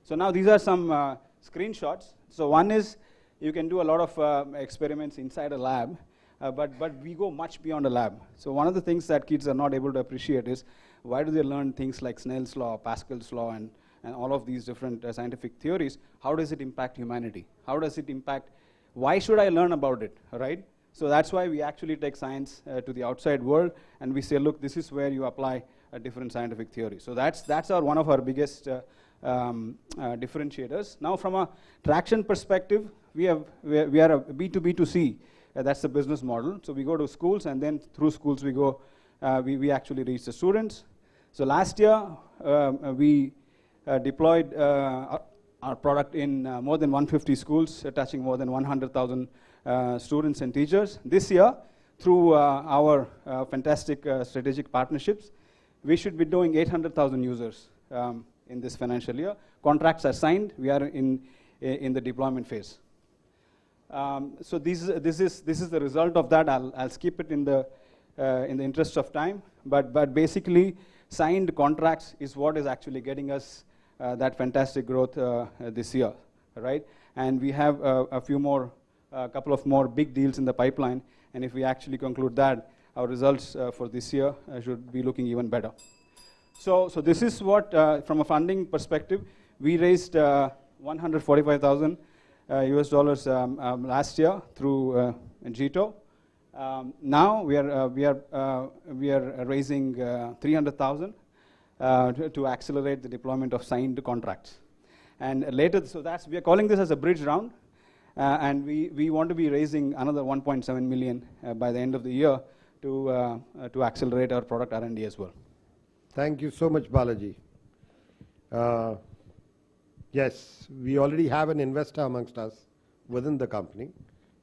So now these are some screenshots. So one is you can do a lot of experiments inside a lab, but we go much beyond a lab. So one of the things that kids are not able to appreciate is why do they learn things like Snell's law, Pascal's law, and all of these different scientific theories? How does it impact humanity? How does it impact, why should I learn about it, right? So that's why we actually take science to the outside world, and we say, look, this is where you apply a different scientific theory. So that's one of our biggest differentiators. Now from a traction perspective, we are a B2B2C. That's the business model. So we go to schools, and then through schools we go, we actually reach the students. So last year, we deployed our product in more than 150 schools, touching more than 100,000 students and teachers. This year, through our fantastic strategic partnerships, we should be doing 800,000 users in this financial year. Contracts are signed. We are in the deployment phase. So this is the result of that. I'll skip it in the interest of time. But basically, signed contracts is what is actually getting us that fantastic growth this year, right? And we have a couple of more big deals in the pipeline. And if we actually conclude that, our results for this year should be looking even better. So this is what, from a funding perspective, we raised 145,000 US dollars last year through Jito. Now we are raising 300,000 to accelerate the deployment of signed contracts. And later, so we are calling this as a bridge round, and we want to be raising another 1.7 million by the end of the year to accelerate our product R&D as well. Thank you so much, Balaji. Yes, we already have an investor amongst us within the company.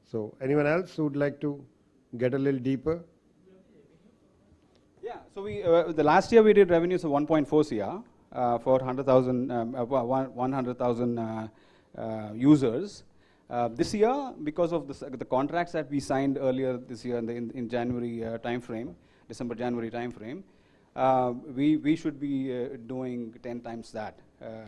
So anyone else who would like to get a little deeper? Yeah, so the last year we did revenues of 1.4 CR for 100,000 users. This year, because of the contracts that we signed earlier this year in January timeframe, December-January timeframe, we should be doing 10 times that.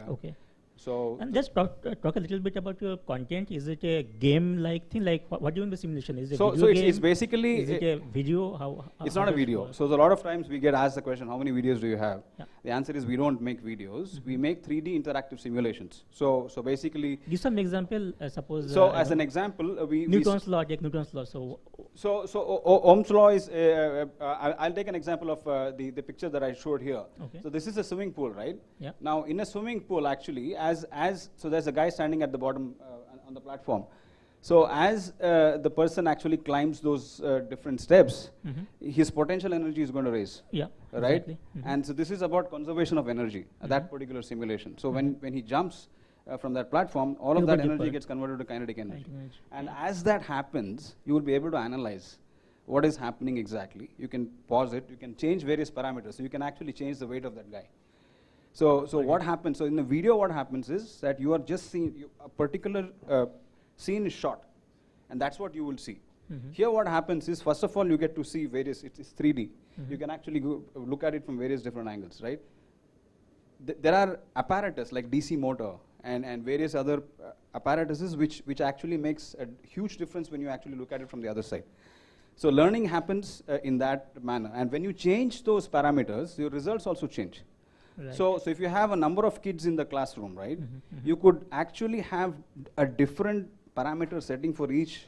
Okay. So and just talk a little bit about your content. Is it a game-like thing? Like what doing the simulation? Is it a video game? It's basically is it a video? How it's not a video. So a lot of times we get asked the question, how many videos do you have? Yeah. The answer is we don't make videos. We make 3D interactive simulations. So basically, give some example. Suppose. So as an example, Newton's law. Take Newton's law. So Ohm's law is. I'll take an example of the picture that I showed here. Okay. So this is a swimming pool, right? Yeah. Now in a swimming pool, actually, so there's a guy standing at the bottom on the platform. So as the person actually climbs those different steps, his potential energy is going to raise. Yeah. Right. Exactly. And so this is about conservation of energy. That particular simulation. So when he jumps from that platform, all of that energy gets converted to kinetic energy. And as that happens, you will be able to analyze what is happening exactly. You can pause it. You can change various parameters. So you can actually change the weight of that guy. So what happens? So in the video, what happens is that you are just seeing a particular scene is shot, and that's what you will see. Here, what happens is, first of all, you get to see various. It's 3D. You can actually look at it from various different angles, right? There are apparatus like DC motor and various other apparatuses which actually makes a huge difference when you actually look at it from the other side. So learning happens in that manner, and when you change those parameters, your results also change. Right. So if you have a number of kids in the classroom, right, you could actually have a different parameter setting for each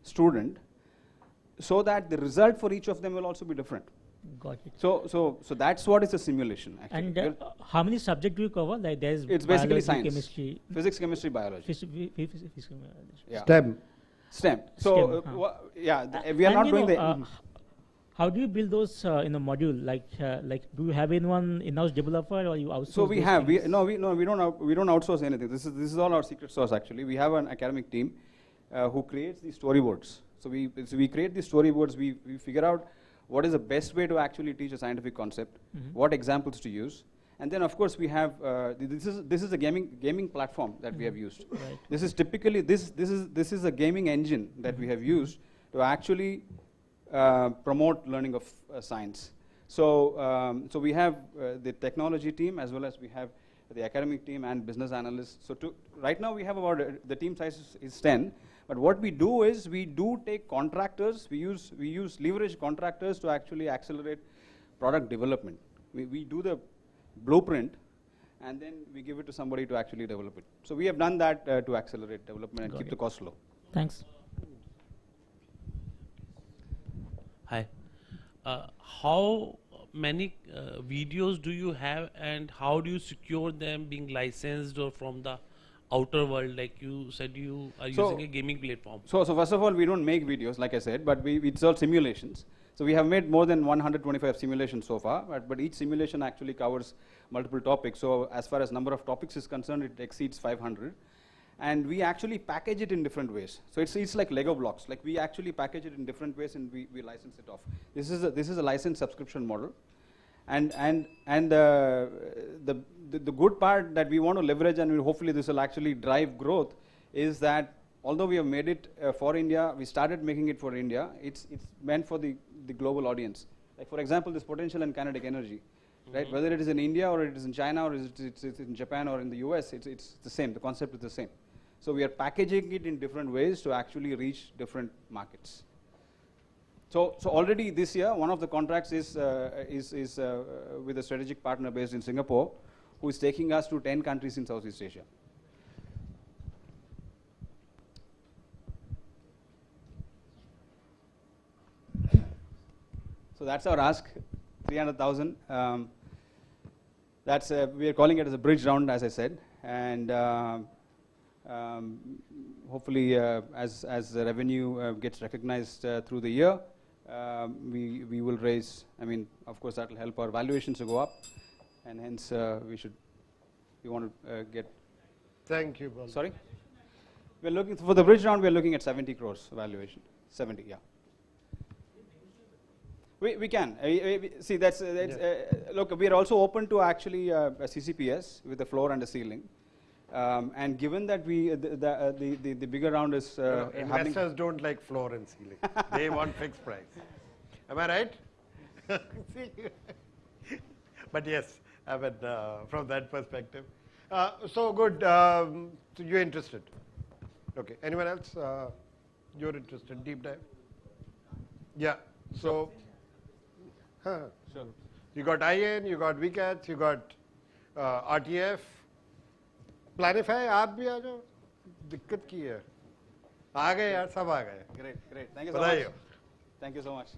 student, so that the result for each of them will also be different. Got it. So that's what is a simulation, actually. And how many subjects do you cover? Like there's it's basically science, chemistry, physics, chemistry, biology. Physics, yeah. STEM. So we are not doing the. How do you build those in a module? Like do you have anyone in-house developer, or you outsource? So we have. We don't outsource anything. This is all our secret sauce, actually. We have an academic team who creates these storyboards. So we create these storyboards. We figure out what is the best way to actually teach a scientific concept, what examples to use, and then of course we have this is a gaming platform that we have used. Right. This is typically this is a gaming engine that we have used to actually promote learning of science. So we have the technology team, as well as we have the academic team and business analysts. So right now we have about the team size is 10, But what we do is we do take contractors, we use leverage contractors to actually accelerate product development. We do the blueprint and then we give it to somebody to actually develop it. So we have done that to accelerate development and keep the cost low. Thanks. Hi. How many videos do you have, and how do you secure them being licensed or from the outer world? Like you said, you are using a gaming platform. So first of all, we don't make videos, like I said, but it's all simulations. So we have made more than 125 simulations so far, but each simulation actually covers multiple topics. So as far as number of topics is concerned, it exceeds 500. And we actually package it in different ways. So it's like Lego blocks. Like we actually package it in different ways and we license it off. This is a license subscription model. And the good part that we want to leverage, and hopefully this will actually drive growth, is that although we have made it for India, we started making it for India, it's meant for the global audience. Like for example, this potential and kinetic energy, right? Whether it is in India or it is in China or it's in Japan or in the US, it's the same, the concept is the same. So we are packaging it in different ways to actually reach different markets. So already this year, one of the contracts is with a strategic partner based in Singapore, who is taking us to 10 countries in Southeast Asia. So that's our ask, 300,000. We are calling it as a bridge round, as I said, and hopefully, as the revenue gets recognized through the year, we will raise. I mean, of course, that will help our valuations to go up, and hence we want to get. Thank you, Bal. Sorry, we're looking for the bridge round. We're looking at 70 crores valuation. 70, yeah. We can. See, that's look, we are also open to actually a CCPS with a floor and a ceiling. And given that the bigger round is investors don't like floor and ceiling. They want fixed price. Am I right? But yes, I mean, from that perspective. So good. So you're interested. Okay. Anyone else? You're interested. Deep dive. Yeah. So. Sure. You got IN, you got VCATs, you got RTF. Planify, आप भी आ जाओ. दिक्कत की है. आ गए यार, सब आ गए. Great. Thank you so much. Thank you so much.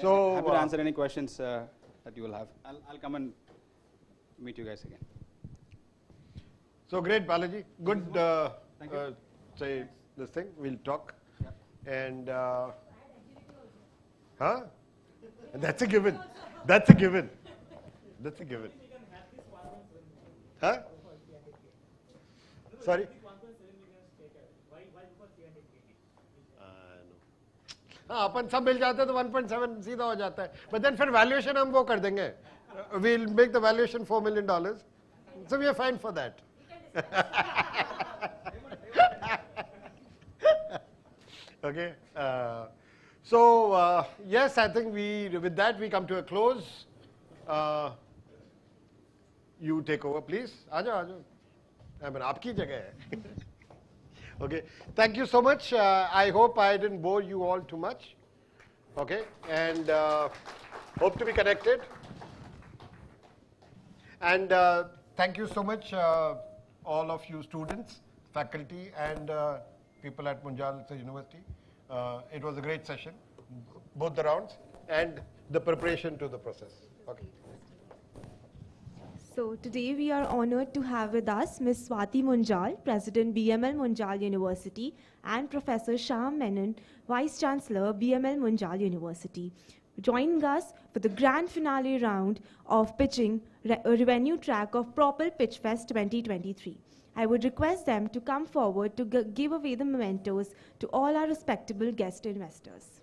So happy to answer any questions that you will have. I'll come and meet you guys again. So great, Balaji. Good. Thank you. Say this thing. We'll talk. Yeah. And that's a given. That's a given. That's a given. Huh? Sorry? हाँ अपन सब मिल जाते हैं तो 1.7 सीधा हो जाता है. But then फिर valuation हम वो कर देंगे. We'll make the valuation $4 million. So we are fine for that. Okay. So yes, I think with that we come to a close. You take over, please. आ जाओ. I mean, आपकी जगह है. Okay. Thank you so much. I hope I didn't bore you all too much. Okay. And hope to be connected. And thank you so much, all of you students, faculty, and people at Munjal University. It was a great session, both the rounds and the preparation to the process. Okay. So today we are honored to have with us Ms. Swati Munjal, President BML Munjal University, and Professor Shyam Menon, Vice Chancellor BML Munjal University, joining us for the grand finale round of pitching a revenue track of Propel Pitchfest23. I would request them to come forward to give away the mementos to all our respectable guest investors.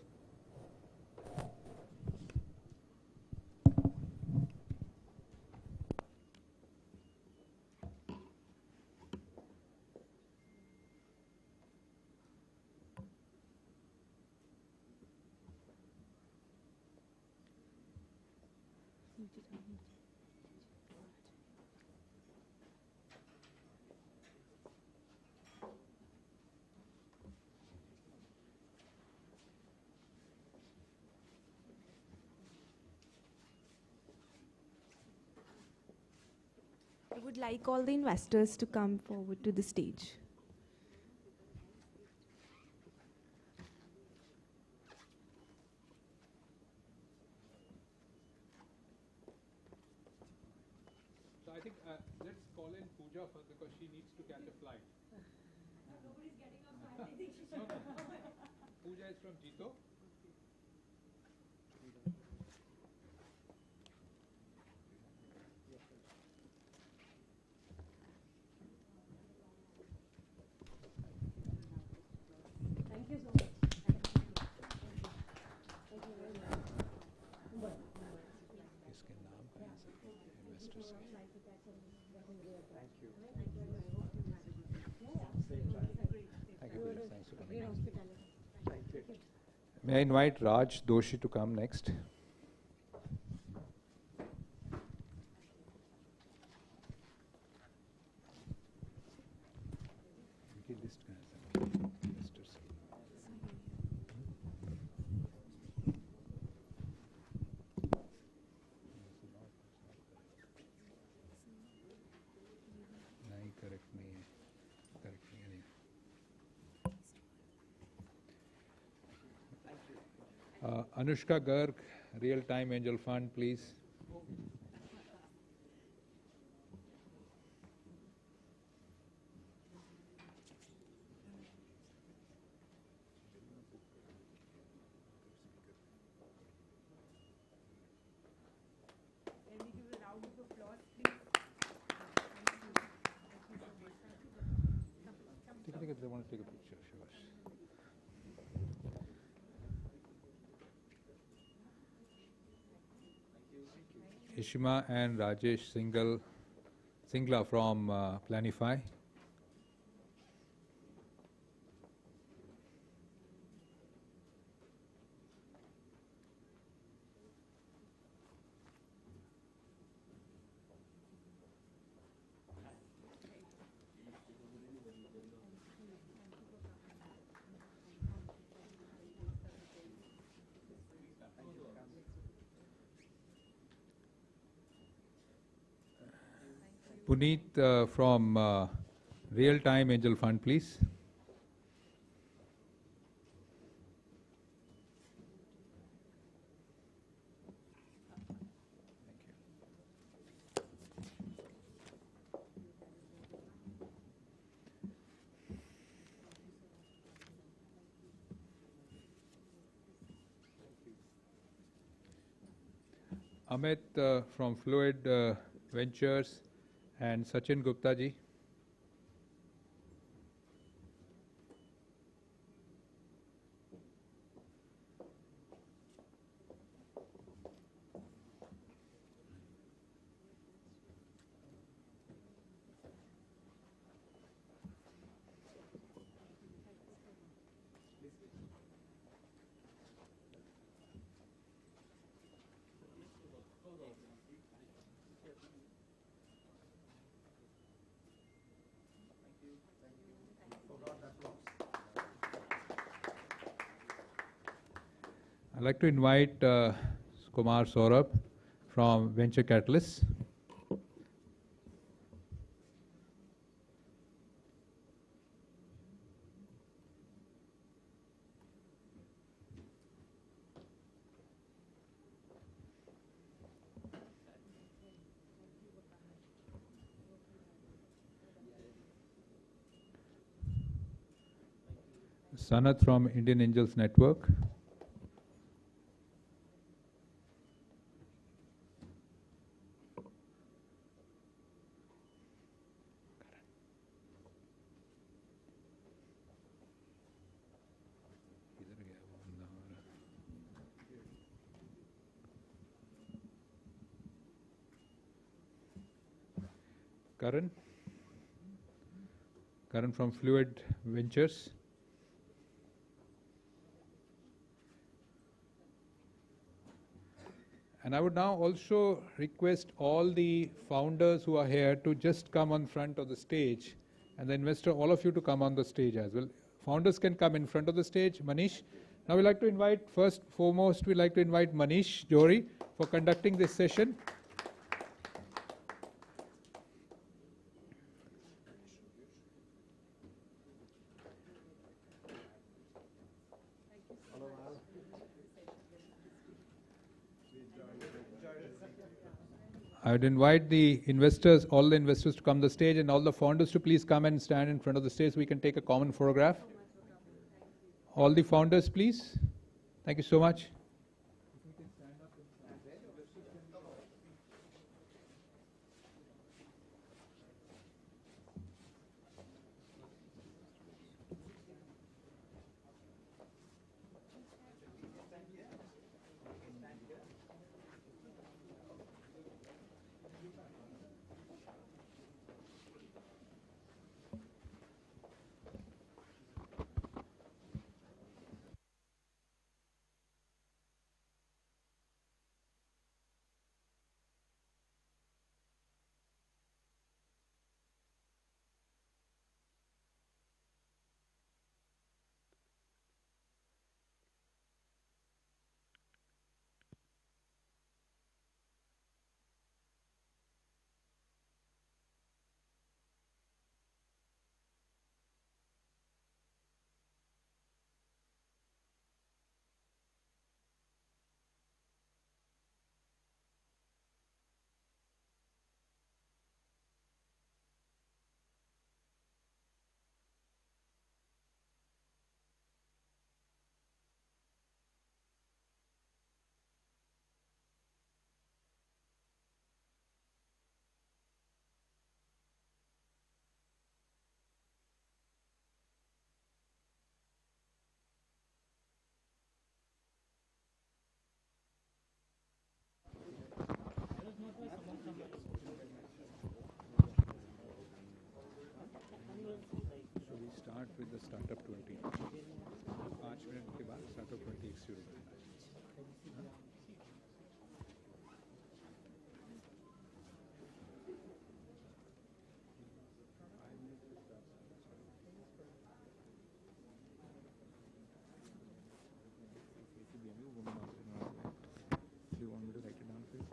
I would like all the investors to come forward to the stage. So I think let's call in Pooja first because she needs to catch a flight. Nobody's getting up, so I think she should. Pooja is from Jito. Thank you so much. Thank you very much. इसके नाम का investors May I invite Raj Doshi to come next? नहीं correct नहीं है Anushka Garg, Real Time Angel Fund, please. Can we give a round of applause, please? Take it, they want to take a picture, sure. Ishima and Rajesh Singla from Planify. Puneet from Real Time Angel Fund, please. Amit from Fluid Ventures and Sachin Gupta ji. I'd like to invite Kumar Saurabh from Venture Catalyst. Sanat from Indian Angels Network. Karan from Fluid Ventures. And I would now also request all the founders who are here to just come on front of the stage, and the investor, all of you to come on the stage as well. Founders can come in front of the stage. Manish. Now we'd like to invite, foremost, we'd like to invite Manish Johri for conducting this session. I would invite the investors, all the investors to come to the stage, and all the founders to please come and stand in front of the stage so we can take a common photograph. All the founders, please. Thank you so much. So we start with the startup 20. 5 minute के बाद startup 20 शुरू करना है. ACIC-BMU Women Entrepreneurial Event. Do you want me to write it down for you?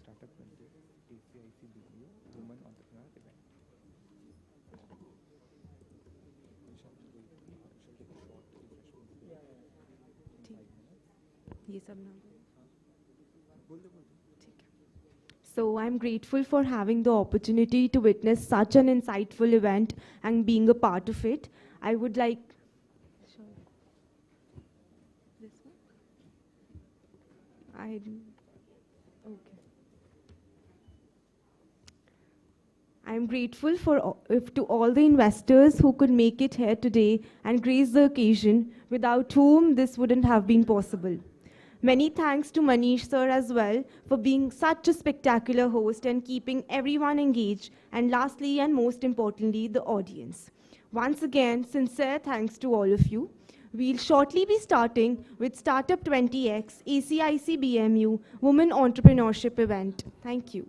Startup 20. ACIC-BMU Women Entrepreneurial Event. ये सब ना So I'm grateful for having the opportunity to witness such an insightful event and being a part of it. I would like I'm grateful to all the investors who could make it here today and grace the occasion, without whom this wouldn't have been possible. Many thanks to Manish sir as well for being such a spectacular host and keeping everyone engaged, and lastly and most importantly, the audience. Once again, sincere thanks to all of you. We'll shortly be starting with Startup 20X ACIC-BMU Women Entrepreneurship event. Thank you.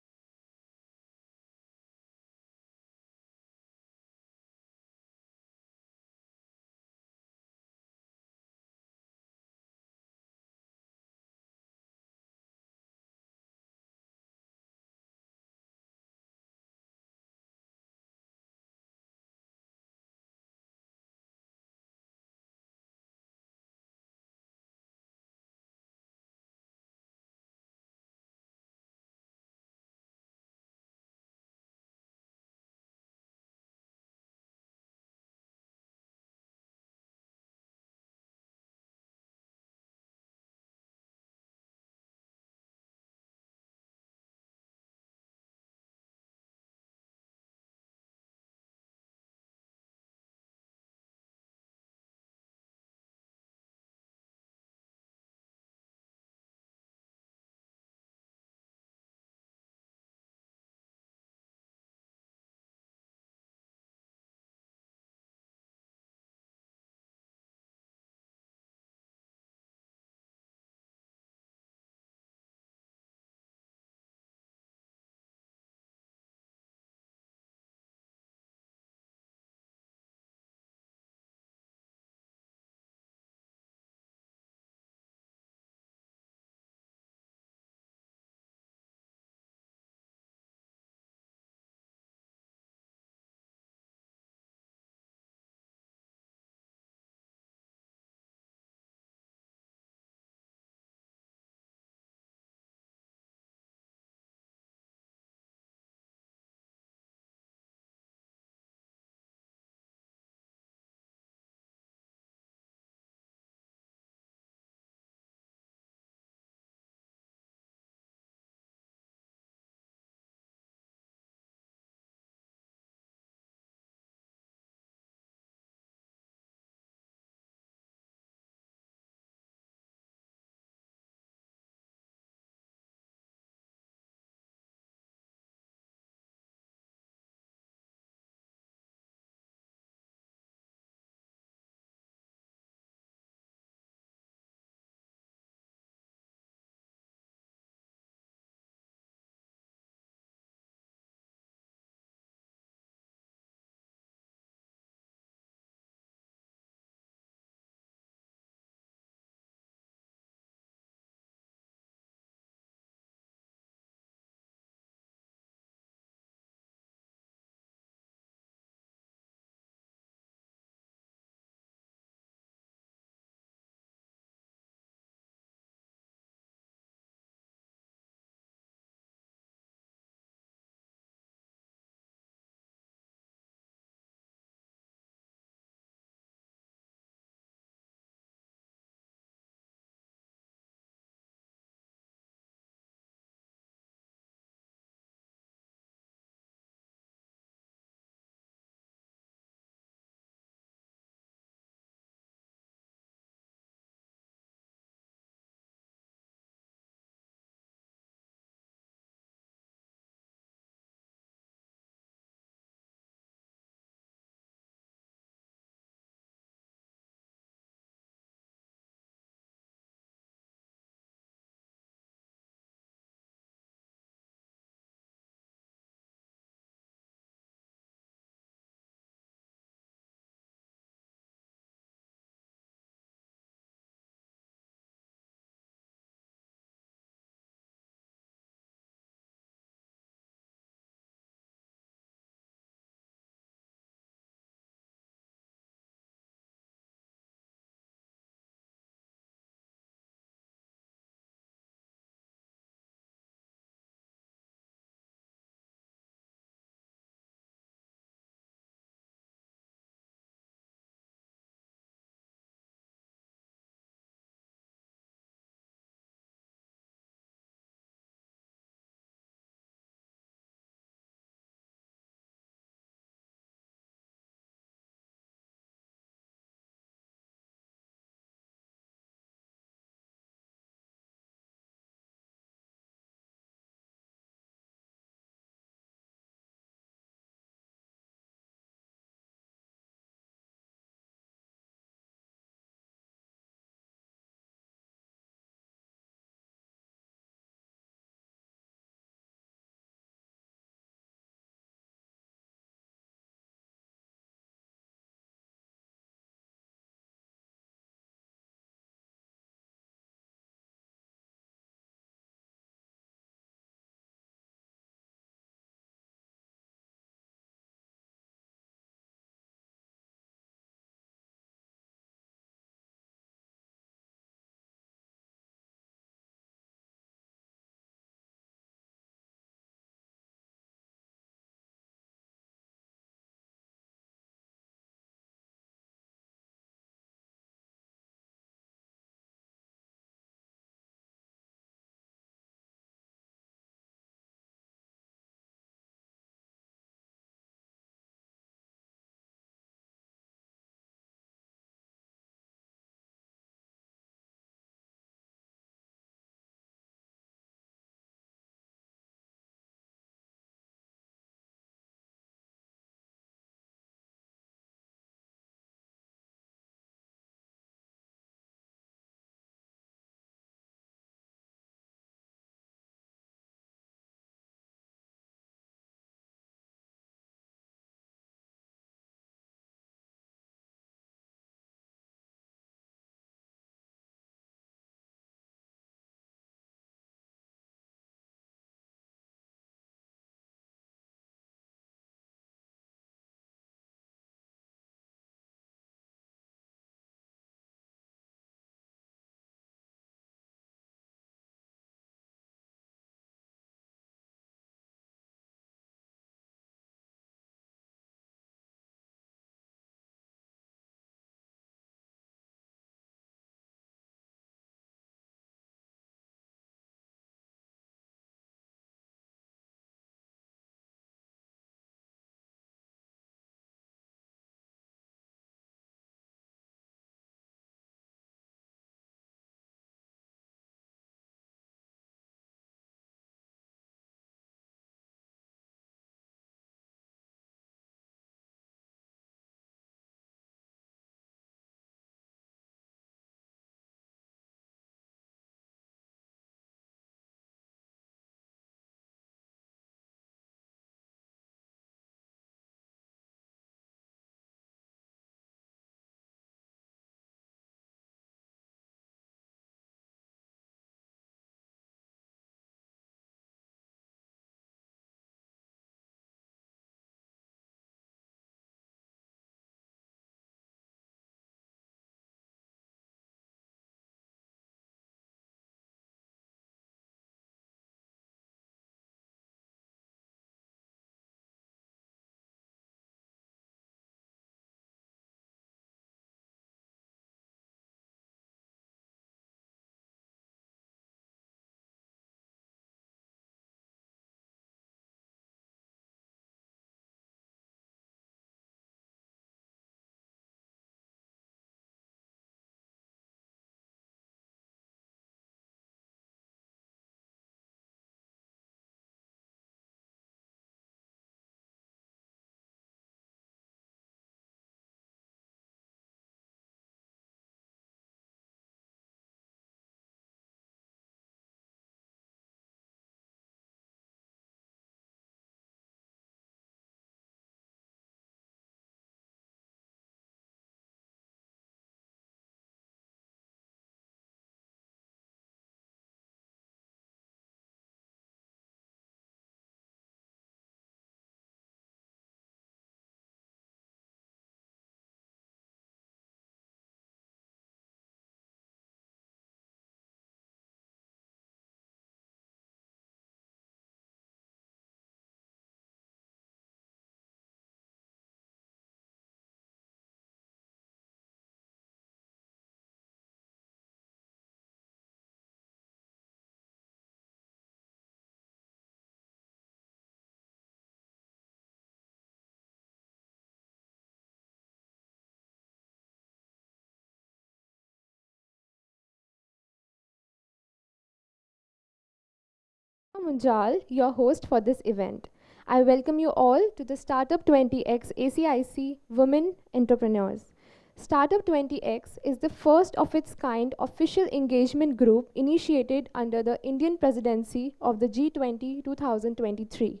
Munjal, your host for this event. I welcome you all to the Startup 20X ACIC Women Entrepreneurs. Startup 20X is the first of its kind official engagement group initiated under the Indian presidency of the G20 2023.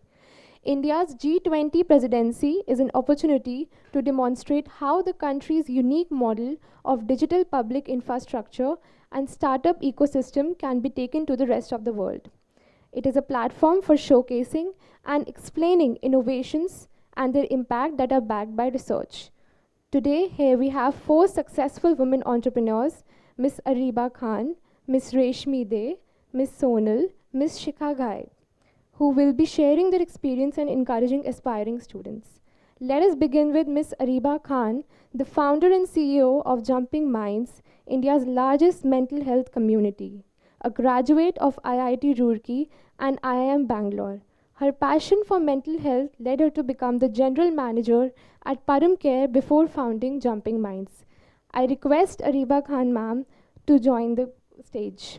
India's G20 presidency is an opportunity to demonstrate how the country's unique model of digital public infrastructure and startup ecosystem can be taken to the rest of the world. It is a platform for showcasing and explaining innovations and their impact that are backed by research. Today, here we have 4 successful women entrepreneurs, Ms. Ariba Khan, Ms. Reshmi De, Ms. Sonal, Ms. Shikha Ghai, who will be sharing their experience and encouraging aspiring students. Let us begin with Ms. Ariba Khan, the founder and CEO of Jumping Minds, India's largest mental health community. A graduate of IIT Roorkee and IIM Bangalore. Her passion for mental health led her to become the general manager at Param Care before founding Jumping Minds. I request Ariba Khan ma'am to join the stage.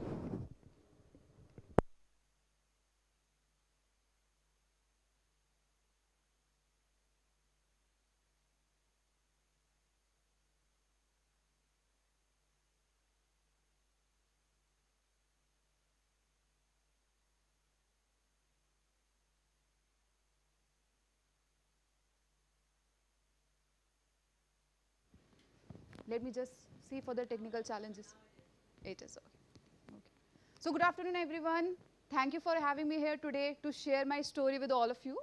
Let me just see for the technical challenges. It is okay. So good afternoon, everyone. Thank you for having me here today to share my story with all of you.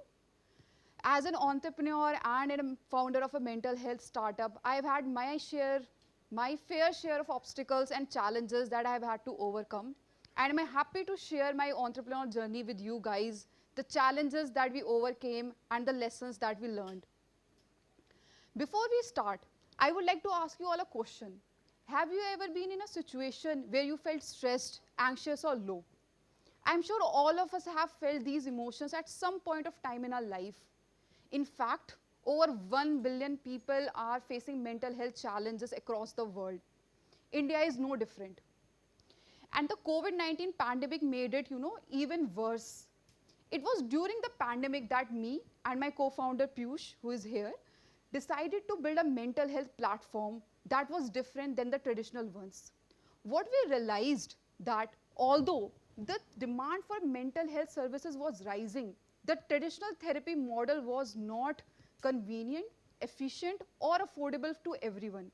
As an entrepreneur and a founder of a mental health startup, I've had my fair share of obstacles and challenges that I've had to overcome. And I'm happy to share my entrepreneurial journey with you guys, the challenges that we overcame and the lessons that we learned. Before we start, I would like to ask you all a question. Have you ever been in a situation where you felt stressed, anxious, or low? I'm sure all of us have felt these emotions at some point of time in our life. In fact, over 1 billion people are facing mental health challenges across the world. India is no different. And the COVID-19 pandemic made it, even worse. It was during the pandemic that me and my co-founder Piyush, who is here, decided to build a mental health platform that was different than the traditional ones. What we realized that although the demand for mental health services was rising, the traditional therapy model was not convenient, efficient, or affordable to everyone.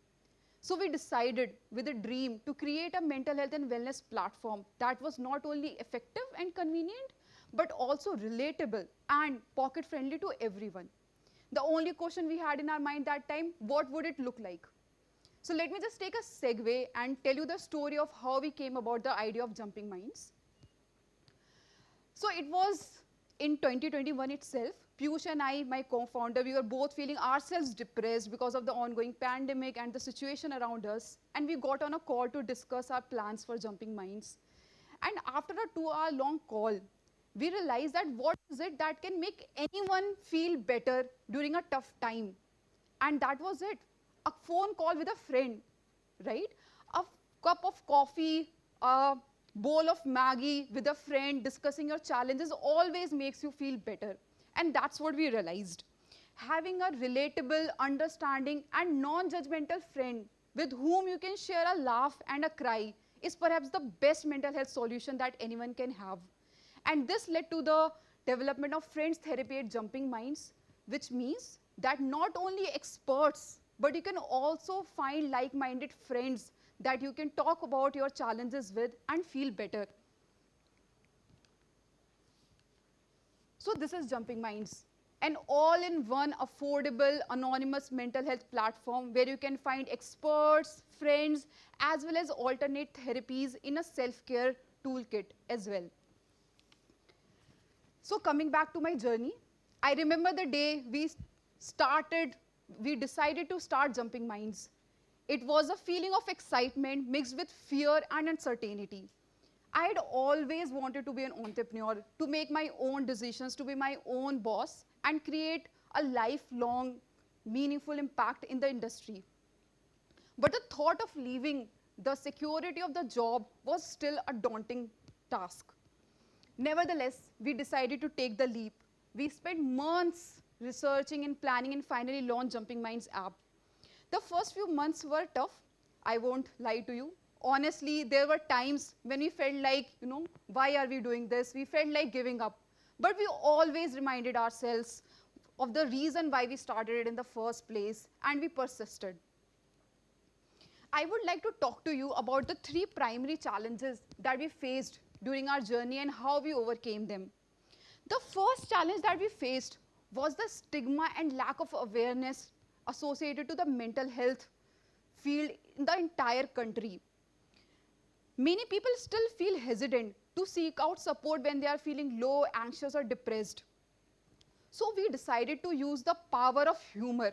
So we decided with a dream to create a mental health and wellness platform that was not only effective and convenient, but also relatable and pocket-friendly to everyone. The only question we had in our mind that time, what would it look like? So let me just take a segue and tell you the story of how we came about the idea of Jumping Minds. So it was in 2021 itself, Piyush and I, my co-founder, we were both feeling ourselves depressed because of the ongoing pandemic and the situation around us. And we got on a call to discuss our plans for Jumping Minds. And after a 2-hour long call, we realized that what is it that can make anyone feel better during a tough time? And that was it. A phone call with a friend, right? A cup of coffee, a bowl of Maggie with a friend discussing your challenges always makes you feel better. And that's what we realized. Having a relatable, understanding, and non-judgmental friend with whom you can share a laugh and a cry is perhaps the best mental health solution that anyone can have. And this led to the development of Friends Therapy at Jumping Minds, which means that not only experts, but you can also find like-minded friends that you can talk about your challenges with and feel better. So this is Jumping Minds, an all-in-one affordable anonymous mental health platform where you can find experts, friends, as well as alternate therapies in a self-care toolkit as well. So coming back to my journey, I remember the day we decided to start Jumping Minds. It was a feeling of excitement mixed with fear and uncertainty. I had always wanted to be an entrepreneur, to make my own decisions, to be my own boss, and create a lifelong, meaningful impact in the industry. But the thought of leaving the security of the job was still a daunting task. Nevertheless, we decided to take the leap. We spent months researching and planning and finally launched Jumping Minds app. The first few months were tough. I won't lie to you. Honestly, there were times when we felt like, why are we doing this? We felt like giving up. But we always reminded ourselves of the reason why we started it in the first place, and we persisted. I would like to talk to you about the 3 primary challenges that we faced during our journey and how we overcame them. The first challenge that we faced was the stigma and lack of awareness associated to the mental health field in the entire country. Many people still feel hesitant to seek out support when they are feeling low, anxious, or depressed. So we decided to use the power of humor.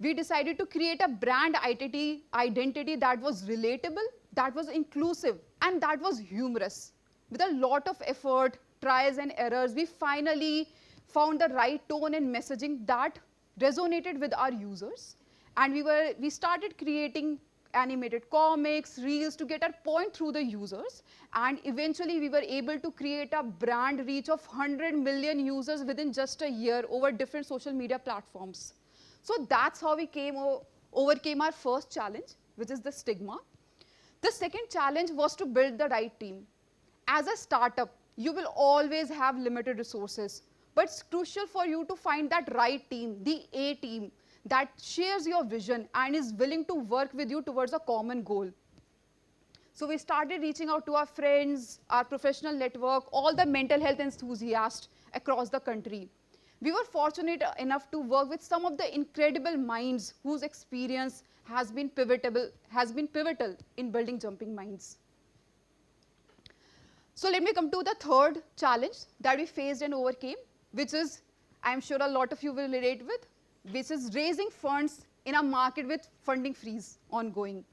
We decided to create a brand identity that was relatable, that was inclusive, and that was humorous. With a lot of effort, trials and errors, we finally found the right tone and messaging that resonated with our users. And we started creating animated comics, reels to get our point through the users. And eventually we were able to create a brand reach of 100 million users within just a year over different social media platforms. So that's how we overcame our first challenge, which is the stigma. The second challenge was to build the right team. As a startup, you will always have limited resources, but it's crucial for you to find that right team, the A team, that shares your vision and is willing to work with you towards a common goal. So we started reaching out to our friends, our professional network, all the mental health enthusiasts across the country. We were fortunate enough to work with some of the incredible minds whose experience has been pivotal in building Jumping Minds. So let me come to the third challenge that we faced and overcame, which is, I'm sure a lot of you will relate with, which is raising funds in a market with funding freeze ongoing.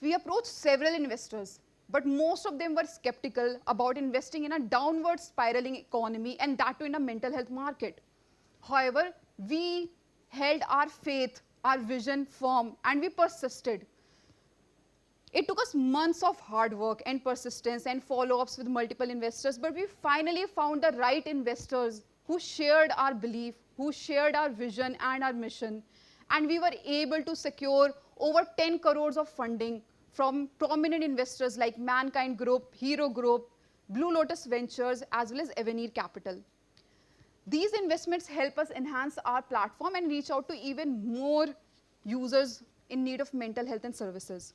We approached several investors, but most of them were skeptical about investing in a downward spiraling economy, and that too in a mental health market. However, we held our faith, our vision firm, and we persisted. It took us months of hard work and persistence and follow-ups with multiple investors, but we finally found the right investors who shared our belief, who shared our vision and our mission, and we were able to secure over 10 crores of funding from prominent investors like Mankind Group, Hero Group, Blue Lotus Ventures, as well as Avenir Capital. These investments help us enhance our platform and reach out to even more users in need of mental health and services.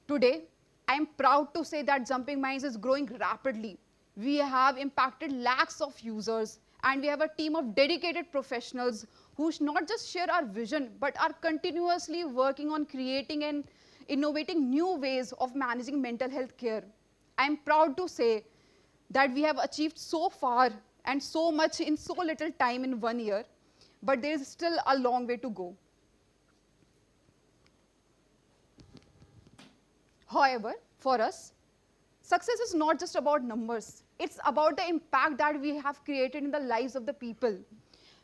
Today, I am proud to say that Jumping Minds is growing rapidly. We have impacted lakhs of users, and we have a team of dedicated professionals who not just share our vision, but are continuously working on creating and innovating new ways of managing mental health care. I am proud to say that we have achieved so far and so much in so little time in 1 year, but there is still a long way to go. However, for us, success is not just about numbers. It's about the impact that we have created in the lives of the people.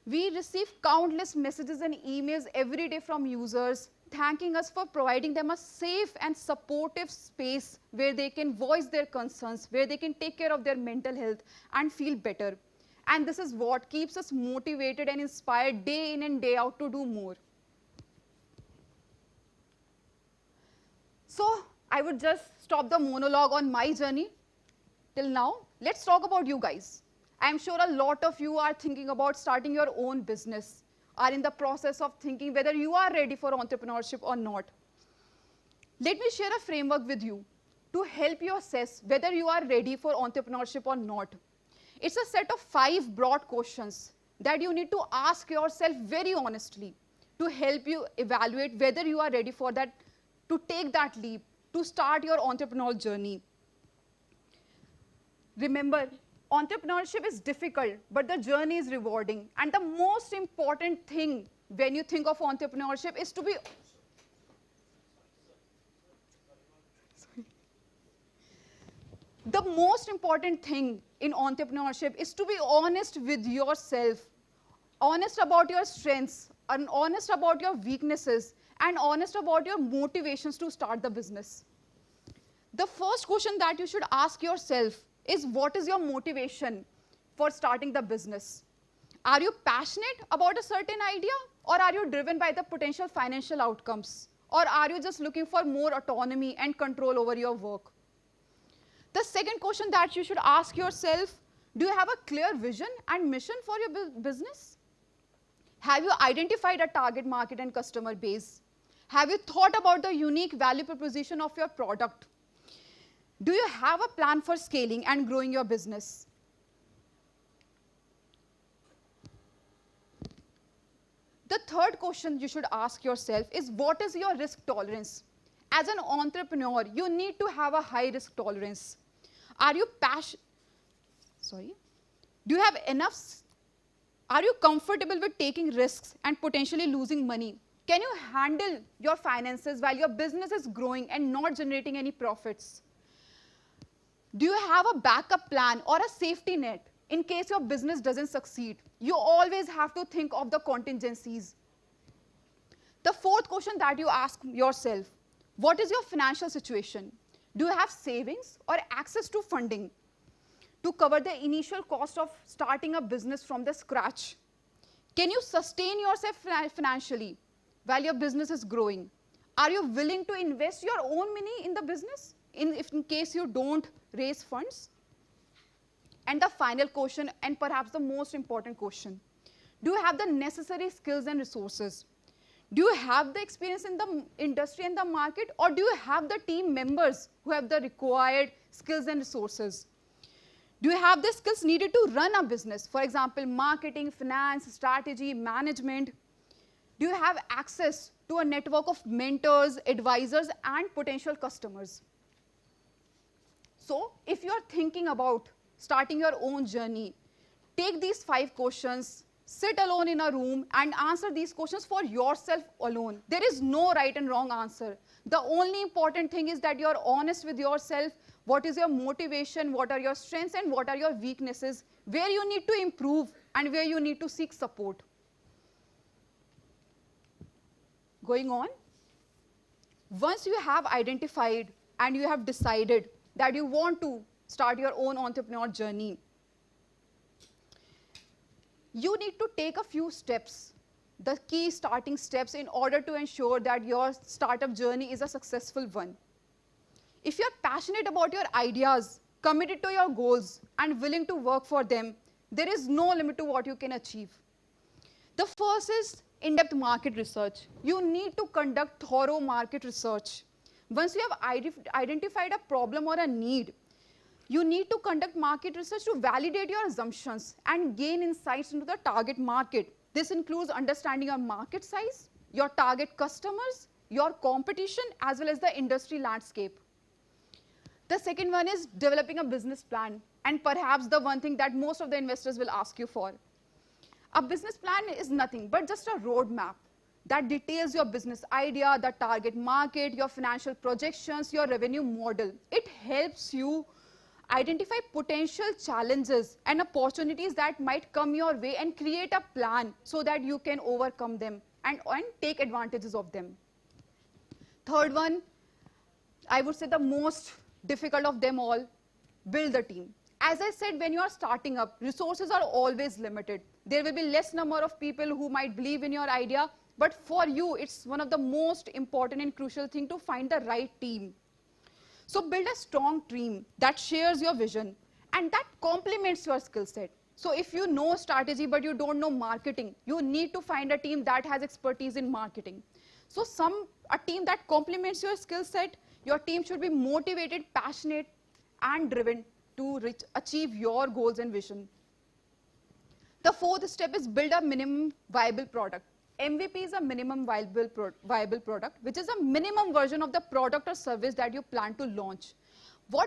We receive countless messages and emails every day from users thanking us for providing them a safe and supportive space where they can voice their concerns, where they can take care of their mental health and feel better. And this is what keeps us motivated and inspired day in and day out to do more. So I would just stop the monologue on my journey till now. Let's talk about you guys. I'm sure a lot of you are thinking about starting your own business, are in the process of thinking whether you are ready for entrepreneurship or not. Let me share a framework with you to help you assess whether you are ready for entrepreneurship or not. It's a set of 5 broad questions that you need to ask yourself very honestly to help you evaluate whether you are ready for that, to take that leap, to start your entrepreneurial journey. Remember, entrepreneurship is difficult, but the journey is rewarding. And the most important thing when you think of entrepreneurship is to be... The most important thing in entrepreneurship is to be honest with yourself, honest about your strengths, and honest about your weaknesses, and honest about your motivations to start the business. The first question that you should ask yourself is, what is your motivation for starting the business? Are you passionate about a certain idea, or are you driven by the potential financial outcomes? Or are you just looking for more autonomy and control over your work? The second question that you should ask yourself, do you have a clear vision and mission for your business? Have you identified a target market and customer base? Have you thought about the unique value proposition of your product? Do you have a plan for scaling and growing your business? The third question you should ask yourself is, what is your risk tolerance? As an entrepreneur, you need to have a high risk tolerance. Are you Do you have enough? Are you comfortable with taking risks and potentially losing money? Can you handle your finances while your business is growing and not generating any profits? Do you have a backup plan or a safety net in case your business doesn't succeed? You always have to think of the contingencies. The fourth question that you ask yourself, what is your financial situation? Do you have savings or access to funding to cover the initial cost of starting a business from the scratch? Can you sustain yourself financially while your business is growing? Are you willing to invest your own money in the business in case you don't raise funds? And the final question, and perhaps the most important question, do you have the necessary skills and resources? Do you have the experience in the industry and the market, or do you have the team members who have the required skills and resources? Do you have the skills needed to run a business? For example, marketing, finance, strategy, management. Do you have access to a network of mentors, advisors, and potential customers? So, if you are thinking about starting your own journey, take these 5 questions, sit alone in a room and answer these questions for yourself alone. There is no right and wrong answer. The only important thing is that you are honest with yourself. What is your motivation? What are your strengths and what are your weaknesses? Where you need to improve and where you need to seek support. Going on, once you have identified and you have decided that you want to start your own entrepreneur journey, you need to take a few steps, the key starting steps, in order to ensure that your startup journey is a successful one. If you're passionate about your ideas, committed to your goals, and willing to work for them, there is no limit to what you can achieve. The first is in-depth market research. You need to conduct thorough market research. Once you have identified a problem or a need, you need to conduct market research to validate your assumptions and gain insights into the target market. This includes understanding your market size, your target customers, your competition, as well as the industry landscape. The second one is developing a business plan, and perhaps the one thing that most of the investors will ask you for. A business plan is nothing but just a roadmap that details your business idea, the target market, your financial projections, your revenue model. It helps you identify potential challenges and opportunities that might come your way and create a plan so that you can overcome them and take advantages of them. Third one, I would say the most difficult of them all, build a team. As I said, when you are starting up, resources are always limited. There will be less number of people who might believe in your idea, but for you, it's one of the most important and crucial thing to find the right team. So build a strong team that shares your vision and that complements your skill set. So if you know strategy but you don't know marketing, you need to find a team that has expertise in marketing. So a team that complements your skill set, your team should be motivated, passionate, and driven to achieve your goals and vision. The fourth step is build a minimum viable product. MVP is a minimum viable product, which is a minimum version of the product or service that you plan to launch.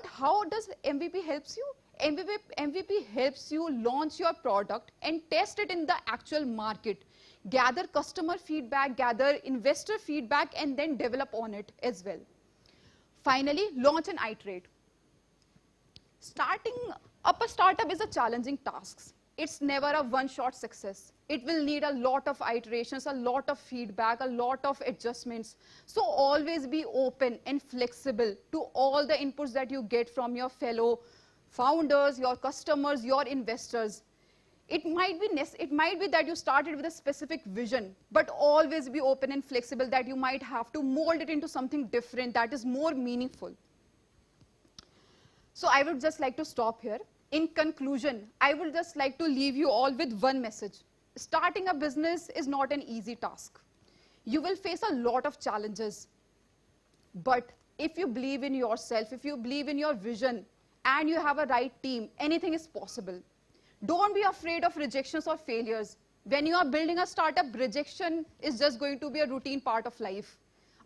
How does MVP helps you? MVP helps you launch your product and test it in the actual market, gather customer feedback, gather investor feedback, and then develop on it as well. Finally, launch and iterate. Starting up a startup is a challenging task. it's never a one-shot success. It will need a lot of iterations, a lot of feedback, a lot of adjustments. So always be open and flexible to all the inputs that you get from your fellow founders, your customers, your investors. It might be that you started with a specific vision, but always be open and flexible that you might have to mold it into something different that is more meaningful. So I would just like to stop here. In conclusion, I would just like to leave you all with one message. Starting a business is not an easy task. You will face a lot of challenges. But if you believe in yourself, if you believe in your vision, and you have a right team, anything is possible. Don't be afraid of rejections or failures. When you are building a startup, rejection is just going to be a routine part of life.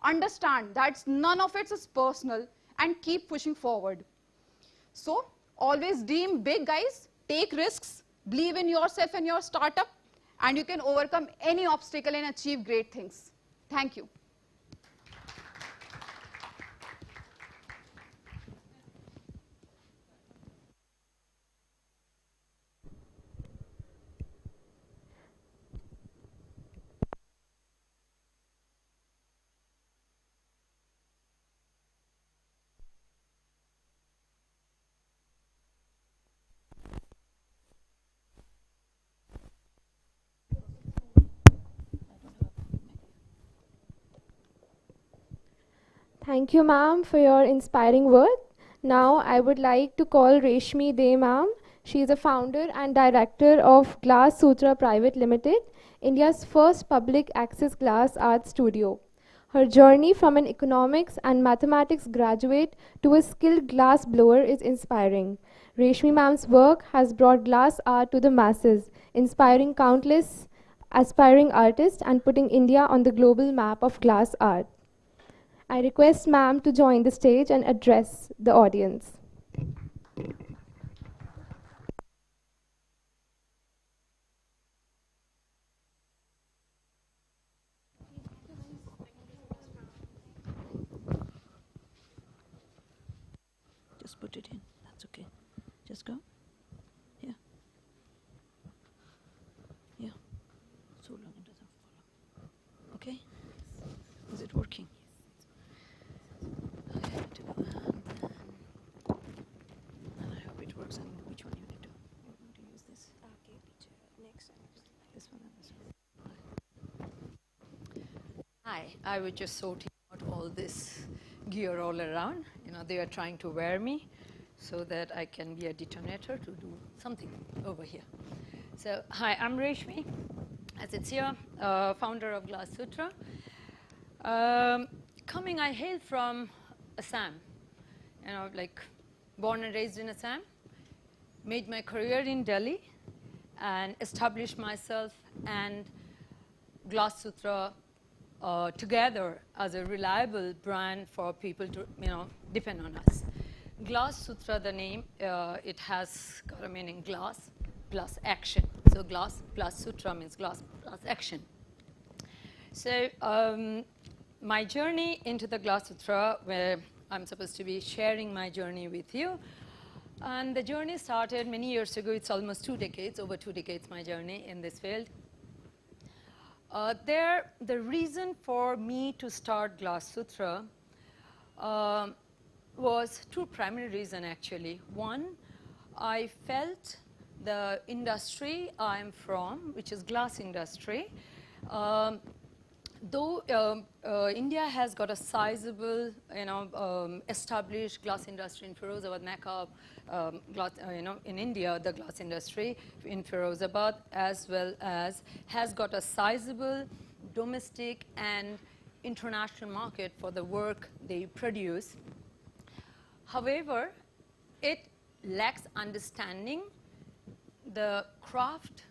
Understand that none of it is personal and keep pushing forward. So always dream big, guys. Take risks, believe in yourself and your startup, and you can overcome any obstacle and achieve great things. Thank you. Thank you, ma'am, for your inspiring word. Now, I would like to call Reshmi De, ma'am. She is a founder and director of Glass Sutra Private Limited, India's first public access glass art studio. Her journey from an economics and mathematics graduate to a skilled glass blower is inspiring. Reshmi ma'am's work has brought glass art to the masses, inspiring countless aspiring artists and putting India on the global map of glass art. I request ma'am to join the stage and address the audience. Just put it in, that's okay. Just go. Yeah. Yeah. So long it doesn't follow. Okay? Is it working? Okay, to go and I hope it works. And which one you need to? You want to use this? Okay, next. This one and this one. Hi, I was just sorting out all this gear all around. You know, they are trying to wear me so that I can be a detonator to do something over here. So, hi, I'm Reshmi, as it's here, founder of Glass Sutra. I hail from Assam, you know, like born and raised in Assam, made my career in Delhi, and established myself and Glass Sutra together as a reliable brand for people to, you know, depend on us. Glass Sutra, the name, it has got a meaning glass plus action. So glass plus sutra means glass plus action. So my journey into the Glass Sutra, where I'm supposed to be sharing my journey with you. And the journey started many years ago. It's almost 2 decades, over 2 decades, my journey in this field. The reason for me to start Glass Sutra was 2 primary reasons, actually. One, I felt the industry I'm from, which is glass industry, though India has got a sizable, you know, established glass industry in Firozabad, Mecca, glass, you know, in India, the glass industry in Firozabad, as well as has got a sizable domestic and international market for the work they produce. However, it lacks understanding the craft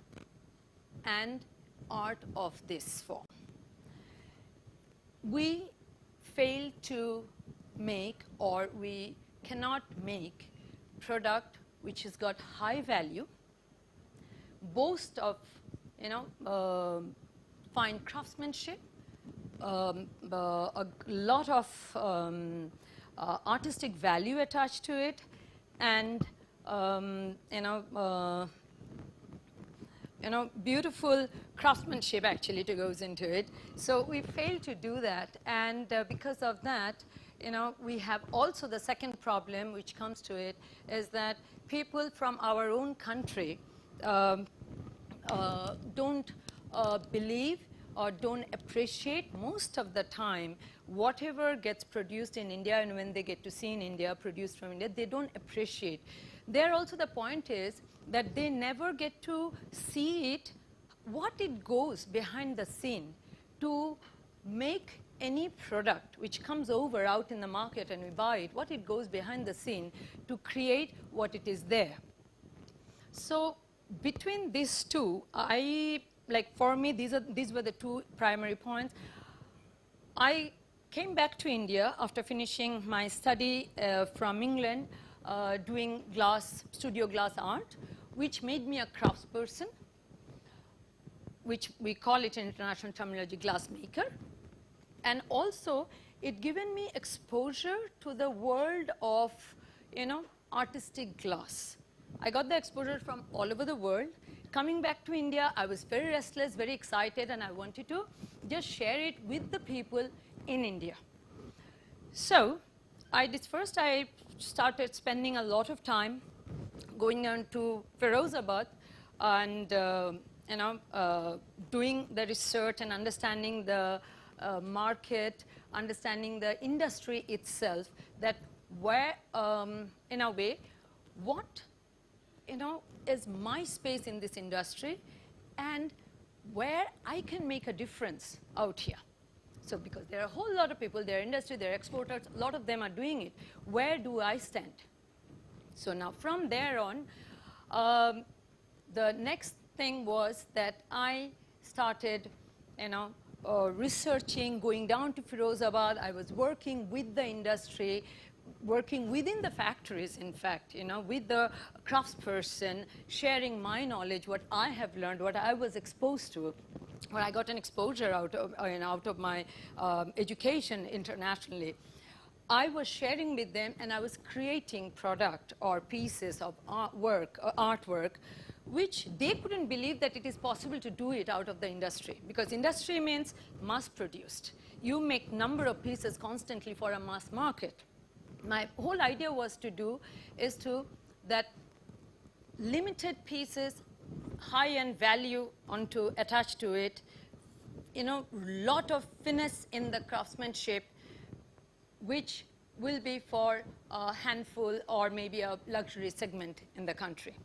and art of this form. We fail to make, or we cannot make, product which has got high value, boast of, you know, fine craftsmanship, a lot of artistic value attached to it, and you know, beautiful craftsmanship actually goes into it. So we failed to do that, and because of that, we have also the second problem which comes to it is that people from our own country don't believe or don't appreciate most of the time whatever gets produced in India, and when they get to see in India, produced from India, they don't appreciate. There also the point is that they never get to see it, what it goes behind the scene to make any product which comes over out in the market and we buy it, what it goes behind the scene to create what it is there. So between these two, for me, these were the two primary points. I came back to India after finishing my study from England, doing studio glass art, which made me a craftsperson, which we call it in international terminology glassmaker. And also, it given me exposure to the world of, artistic glass. I got the exposure from all over the world. Coming back to India, I was very restless, very excited, and I wanted to just share it with the people in India. So first I started spending a lot of time going on to Firozabad and doing the research and understanding the market, understanding the industry itself, that where, in a way, what is my space in this industry and where I can make a difference out here. So because there are a whole lot of people, their industry, their exporters, a lot of them are doing it. Where do I stand? So now from there on, the next thing was that I started, researching, going down to Firozabad. I was working with the industry, working within the factories, in fact, with the craftsperson, sharing my knowledge, what I have learned, what I was exposed to, what I got an exposure out of my education internationally. I was sharing with them, and I was creating product or pieces of artwork, which they couldn't believe that it is possible to do it out of the industry, because industry means mass produced. You make number of pieces constantly for a mass market. My whole idea was to do is to that limited pieces, high-end value attached to it, lot of finesse in the craftsmanship, which will be for a handful or maybe a luxury segment in the country.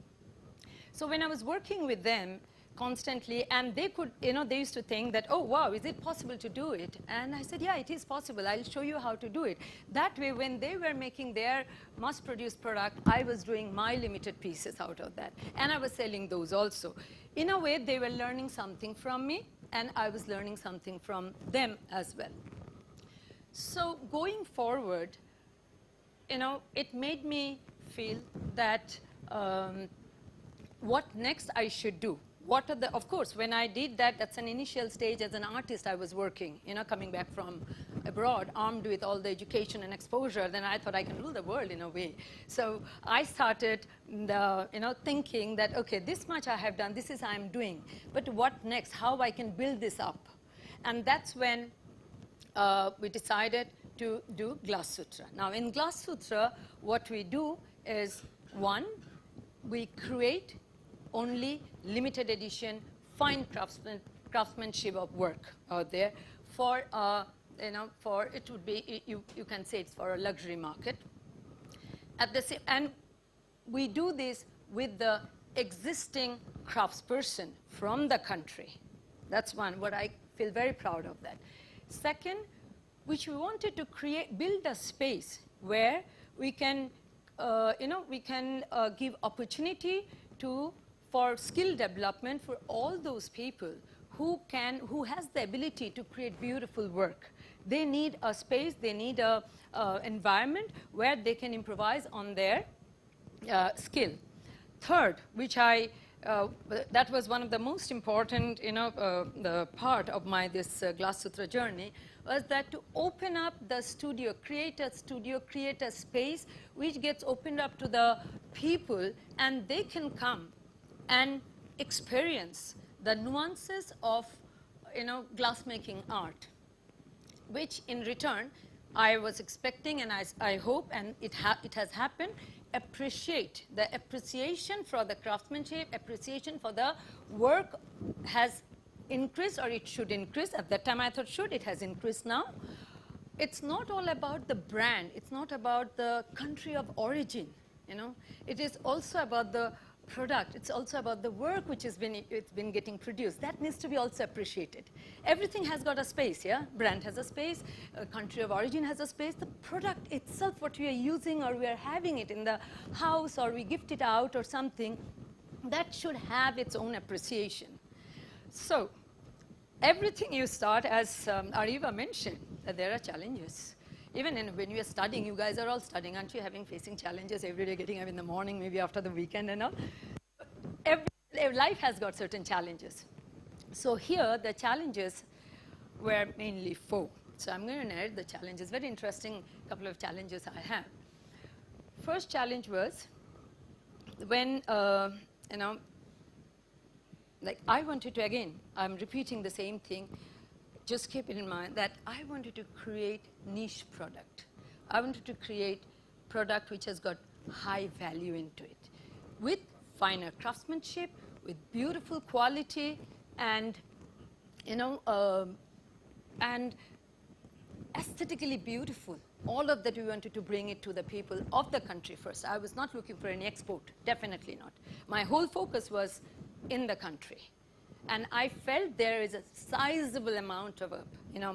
So when I was working with them constantly, and they could, they used to think that, oh wow, is it possible to do it? And I said, yeah, it is possible. I'll show you how to do it. That way, when they were making their mass-produced product, I was doing my limited pieces out of that. And I was selling those also. In a way, they were learning something from me, and I was learning something from them as well. So going forward, it made me feel that what next I should do. What are of course, when I did that, that's an initial stage as an artist I was working, coming back from abroad, armed with all the education and exposure, then I thought I can rule the world in a way. So I started, thinking that, okay, this much I have done, this is I'm doing, but what next, how I can build this up? And that's when we decided to do Glass Sutra. Now in Glass Sutra, what we do is, one, we create only limited edition, fine craftsmanship of work out there for, it would be, you can say it's for a luxury market. At the same, and we do this with the existing craftsperson from the country. That's one, what I feel very proud of that. Second, which we wanted to build a space where we can, give opportunity for skill development for all those people who has the ability to create beautiful work. They need a space, they need a environment where they can improvise on their skill. Third, which that was one of the most important, the part of this Glass Sutra journey, was that to open up the studio, create a space which gets opened up to the people, and they can come and experience the nuances of, glassmaking art, which in return I was expecting, and I hope, and it has happened, the appreciation for the craftsmanship, appreciation for the work has increased, or it should increase. At that time I thought it has increased now. It's not all about the brand, it's not about the country of origin, it is also about the product, it's also about the work which has been getting produced. That needs to be also appreciated. Everything has got a space, yeah? Brand has a space, country of origin has a space, the product itself, what we are using or we are having it in the house or we gift it out or something, that should have its own appreciation. So, everything you start, as Ariva mentioned, that there are challenges. Even when you are studying, you guys are all studying, aren't you, facing challenges every day, getting up in the morning, maybe after the weekend and all. Every life has got certain challenges. So here, the challenges were mainly 4. So I'm going to narrate the challenges. Very interesting couple of challenges I have. First challenge was when, like I wanted to, again, I'm repeating the same thing, just keep it in mind that I wanted to create niche product. I wanted to create product which has got high value into it, with finer craftsmanship, with beautiful quality, and and aesthetically beautiful. All of that we wanted to bring it to the people of the country first. I was not looking for any export, definitely not. My whole focus was in the country. And I felt there is a sizable amount of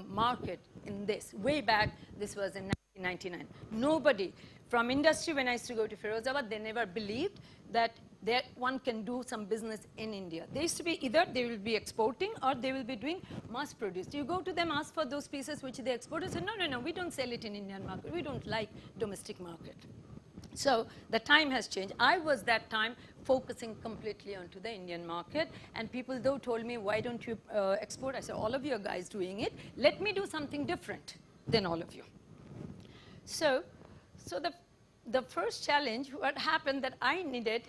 market in this. Way back, this was in 1999. Nobody from industry, when I used to go to Firozabad, they never believed that one can do some business in India. They used to be either they will be exporting or they will be doing mass produced. You go to them, ask for those pieces which they export, and say, no, we don't sell it in Indian market. We don't like domestic market. So the time has changed. I was that time focusing completely onto the Indian market, and people though told me, why don't you export? I said, all of you are guys doing it. Let me do something different than all of you. So the first challenge, what happened that I needed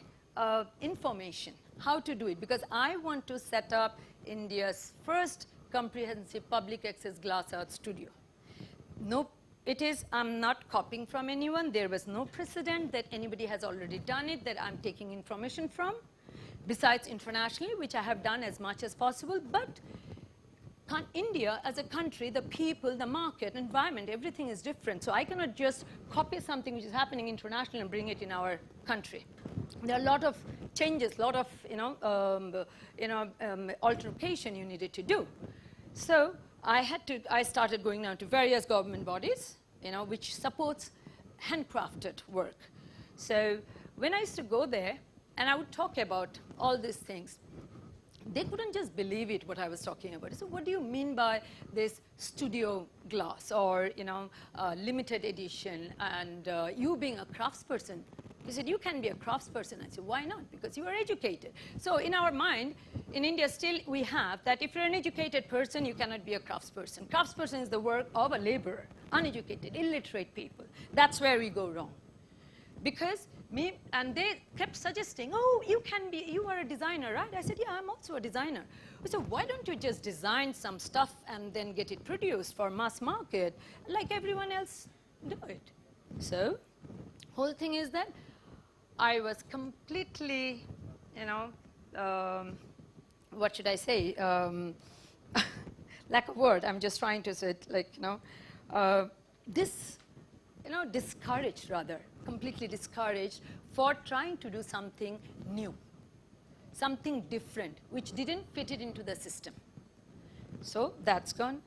information, how to do it, because I want to set up India's first comprehensive public access glass art studio. I'm not copying from anyone. There was no precedent that anybody has already done it, that I'm taking information from, besides internationally, which I have done as much as possible. But India as a country, the people, the market, environment, everything is different. So I cannot just copy something which is happening internationally and bring it in our country. There are a lot of changes, a lot of altercation you needed to do. So I started going down to various government bodies, which supports handcrafted work. So when I used to go there, and I would talk about all these things, they couldn't just believe it, what I was talking about. So what do you mean by this studio glass or, limited edition, and you being a craftsperson? He said, you can be a craftsperson. I said, why not? Because you are educated. So in our mind, in India still we have that if you're an educated person, you cannot be a craftsperson. Craftsperson is the work of a laborer, uneducated, illiterate people. That's where we go wrong. Because and they kept suggesting, oh, you are a designer, right? I said, yeah, I'm also a designer. I said, why don't you just design some stuff and then get it produced for mass market like everyone else do it? So whole thing is that I was completely, what should I say? Lack of word. I'm just trying to say it discouraged rather, completely discouraged for trying to do something new, something different, which didn't fit it into the system. So that's gone.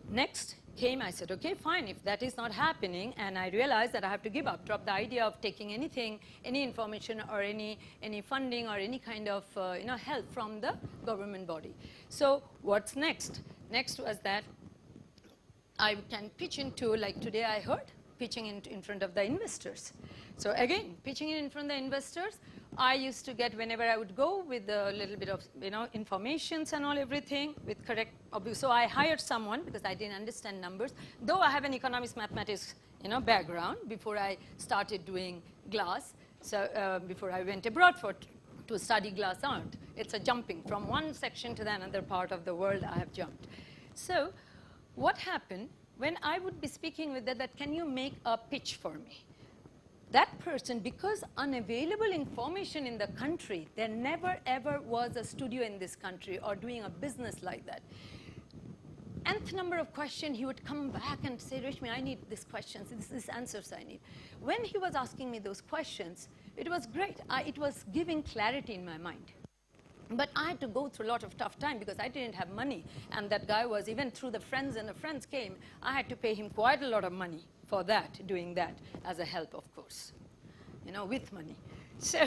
Next came, I said, okay, fine, if that is not happening, and I realized that I have to give up, drop the idea of taking anything, any information or any funding or any kind of help from the government body. So what's next? Next was that I can pitch into, like today I heard, pitching in front of the investors. So again, pitching in front of the investors, I used to get, whenever I would go with a little bit of informations and all everything with correct, so I hired someone because I didn't understand numbers, though I have an economics mathematics background before I started doing glass, so before I went abroad for to study glass art. It's a jumping from one section to the another part of the world. I have jumped. So what happened when I would be speaking with that, can you make a pitch for me? That person, because unavailable information in the country, there never ever was a studio in this country or doing a business like that. Nth number of questions, he would come back and say, Rashmi, I need these questions, these answers I need. When he was asking me those questions, it was great. It was giving clarity in my mind. But I had to go through a lot of tough time because I didn't have money. And that guy was, even through the friends, and the friends came, I had to pay him quite a lot of money for that, doing that as a help, of course, you know, with money. So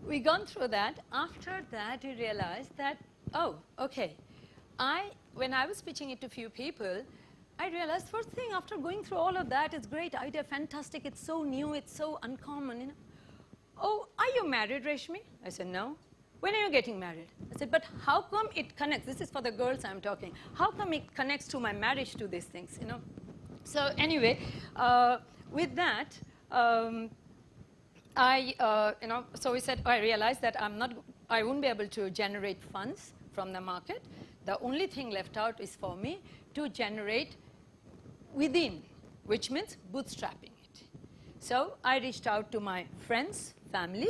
we gone through that. After that, we realized that, oh, okay. When I was pitching it to a few people, I realized first thing after going through all of that, it's great idea, fantastic, it's so new, it's so uncommon, you know. Oh, are you married, Rashmi? I said, no. When are you getting married? I said, but how come it connects? This is for the girls I'm talking. How come it connects to my marriage to these things, you know? So anyway, with that, you know, so we said, I realized that I won't be able to generate funds from the market. The only thing left out is for me to generate within, which means bootstrapping it. So I reached out to my friends, family,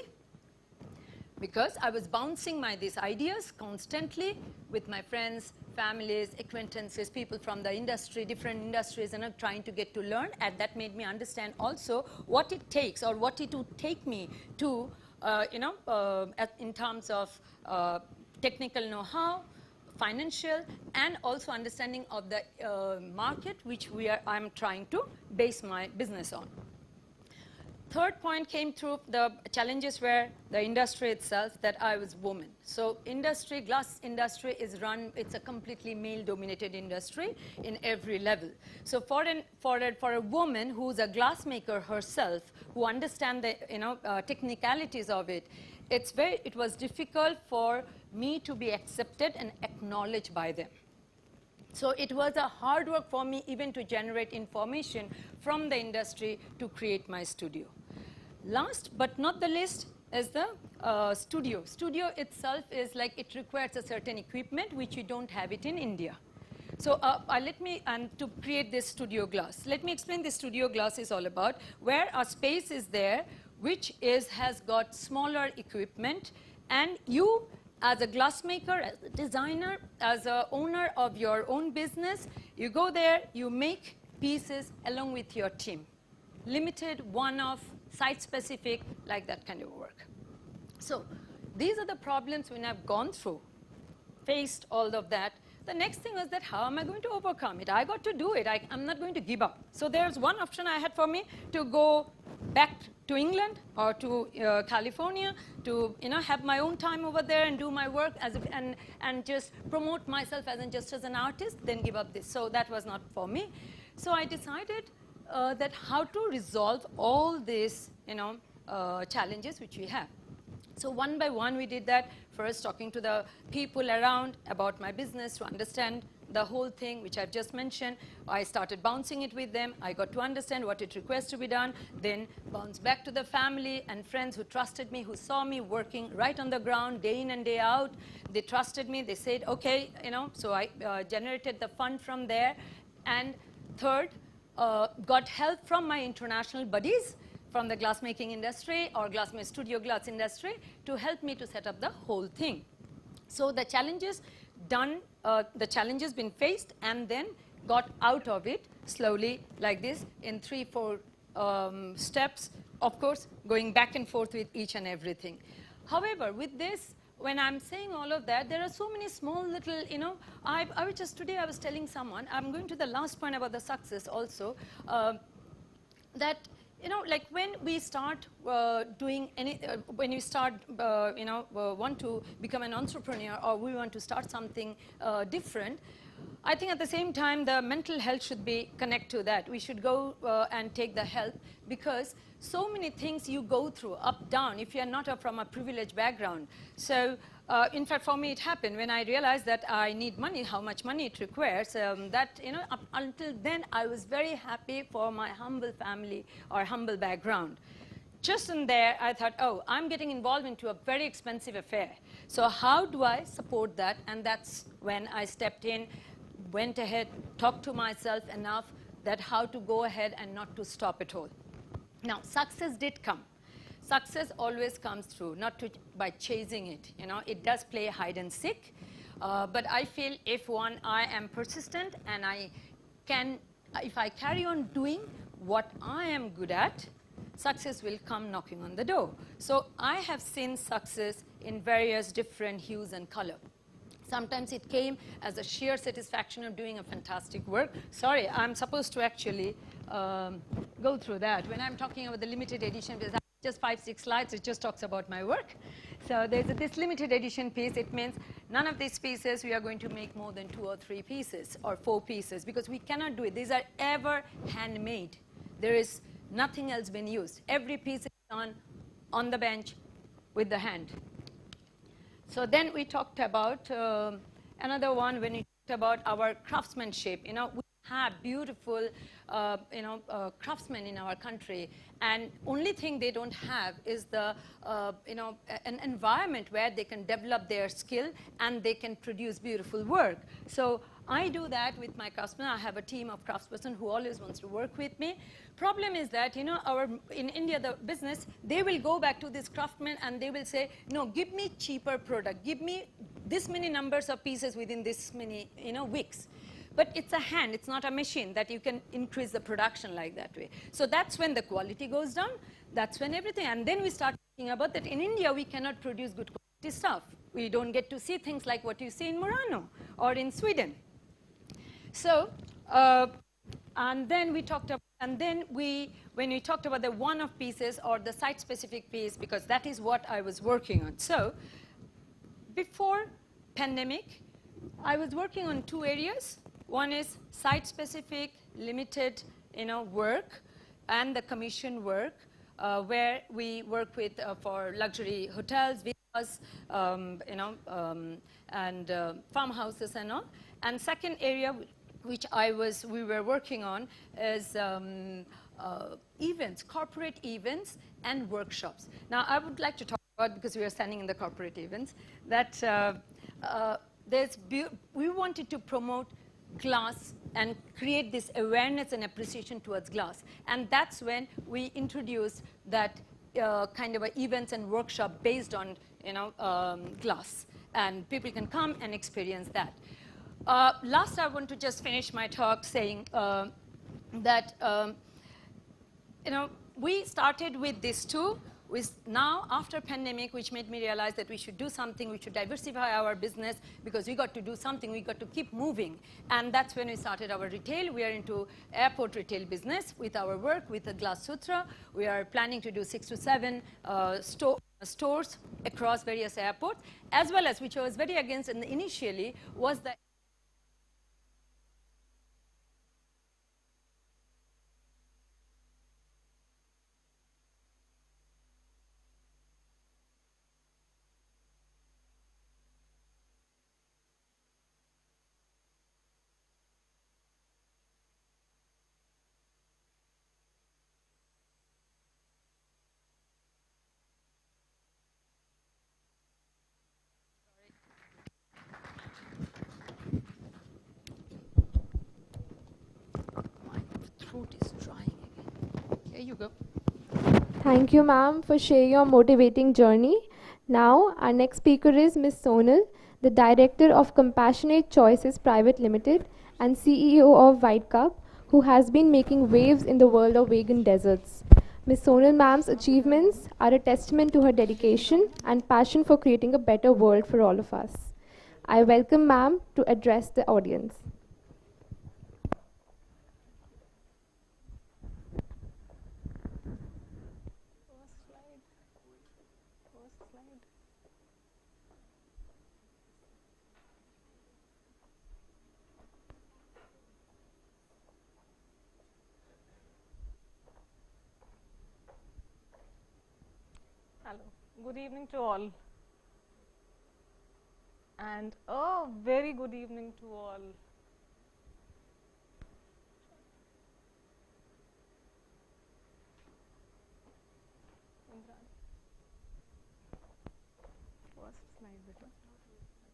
because I was bouncing these ideas constantly with my friends, families, acquaintances, people from the industry, different industries, and trying to get to learn. And that made me understand also what it takes or what it would take me to, you know, in terms of technical know-how, financial, and also understanding of the market which I'm trying to base my business on. Third point came through the challenges were the industry itself, that I was woman. So glass industry is run, it's a completely male-dominated industry in every level. So for a woman who's a glassmaker herself, who understands the technicalities of it, it was difficult for me to be accepted and acknowledged by them. So it was a hard work for me even to generate information from the industry to create my studio. Last but not the least is the studio. Studio itself is like, it requires a certain equipment which you don't have it in India. So to create this studio glass, let me explain this studio glass is all about, where a space is there which has got smaller equipment, and you as a glassmaker, as a designer, as an owner of your own business, you go there, you make pieces along with your team. Limited, one-off, site-specific, like that kind of work. So these are the problems when I've gone through, faced all of that. The next thing was that how am I going to overcome it? I got to do it. I'm not going to give up. So there's one option I had for me to go back to England or to California to have my own time over there and do my work and just promote myself just as an artist, then give up this. So that was not for me. So I decided that how to resolve all these challenges which we have. So one by one we did that, first talking to the people around about my business to understand the whole thing which I've just mentioned. I started bouncing it with them. I got to understand what it requires to be done, then bounce back to the family and friends who trusted me, who saw me working right on the ground day in and day out. They trusted me. They said, okay, so I generated the fund from there. And third, got help from my international buddies from the glassmaking industry or studio glass industry to help me to set up the whole thing. So the challenges the challenges been faced and then got out of it slowly like this in 3-4 steps, of course, going back and forth with each and everything. However, with this, when I'm saying all of that, there are so many small little, today I was telling someone, I'm going to the last point about the success also, that like when we start doing when you start, want to become an entrepreneur or we want to start something different, I think at the same time the mental health should be connected to that. We should go and take the help, because so many things you go through, up, down, if you are not from a privileged background. So in fact, for me it happened when I realized that I need money, how much money it requires. That up until then I was very happy for my humble family or humble background. just in there, I thought, oh, I'm getting involved into a very expensive affair. So how do I support that? And that's when I stepped in, went ahead, talked to myself enough that how to go ahead and not to stop at all. Now, success did come. Success always comes through, not by chasing it. You know, it does play hide and seek. But I feel if I am persistent and if I carry on doing what I am good at, success will come knocking on the door. So I have seen success in various different hues and color. Sometimes it came as a sheer satisfaction of doing a fantastic work. Sorry, I'm supposed to actually go through that. When I'm talking about the limited edition, because just 5-6 slides, it just talks about my work. So there's this limited edition piece. It means none of these pieces we are going to make more than 2 or 3 pieces or 4 pieces, because we cannot do it. These are ever handmade. There is nothing else been used. Every piece is done on the bench with the hand. So then we talked about another one when we talked about our craftsmanship. You know, we have beautiful, craftsmen in our country, and only thing they don't have is the, an environment where they can develop their skill and they can produce beautiful work. So I do that with my craftsmen. I have a team of craftspersons who always wants to work with me. Problem is that, you know, in India, the business, they will go back to this craftsman and they will say, no, give me cheaper product. Give me this many numbers of pieces within this many, weeks. But it's a hand, it's not a machine that you can increase the production like that way. So that's when the quality goes down. That's when everything, and then we start thinking about that in India, we cannot produce good quality stuff. We don't get to see things like what you see in Murano or in Sweden. So, and then we talked about, when we talked about the one-off pieces or the site-specific piece, because that is what I was working on. So, before pandemic, I was working on 2 areas. One is site-specific, limited, work, and the commission work, where we work with for luxury hotels, villas, and farmhouses and all. And second area, which we were working on, is events, corporate events, and workshops. Now, I would like to talk about, because we are standing in the corporate events, that we wanted to promote glass and create this awareness and appreciation towards glass. And that's when we introduced that kind of events and workshop based on, glass. And people can come and experience that. Last, I want to just finish my talk saying that, we started with these 2. Now, after pandemic, which made me realize that we should do something, we should diversify our business, because we got to do something, we got to keep moving. And that's when we started our retail. We are into airport retail business with our work, with the Glass Sutra. We are planning to do 6 to 7 stores across various airports, as well as, which I was very against initially, was the throat is drying again. Here you go. Thank you, ma'am, for sharing your motivating journey. Now, our next speaker is Ms. Sonal, the Director of Compassionate Choices Private Limited and CEO of White Cup, who has been making waves in the world of vegan desserts. Ms. Sonal ma'am's achievements are a testament to her dedication and passion for creating a better world for all of us. I welcome ma'am to address the audience. Hello, good evening to all, and a very good evening to all.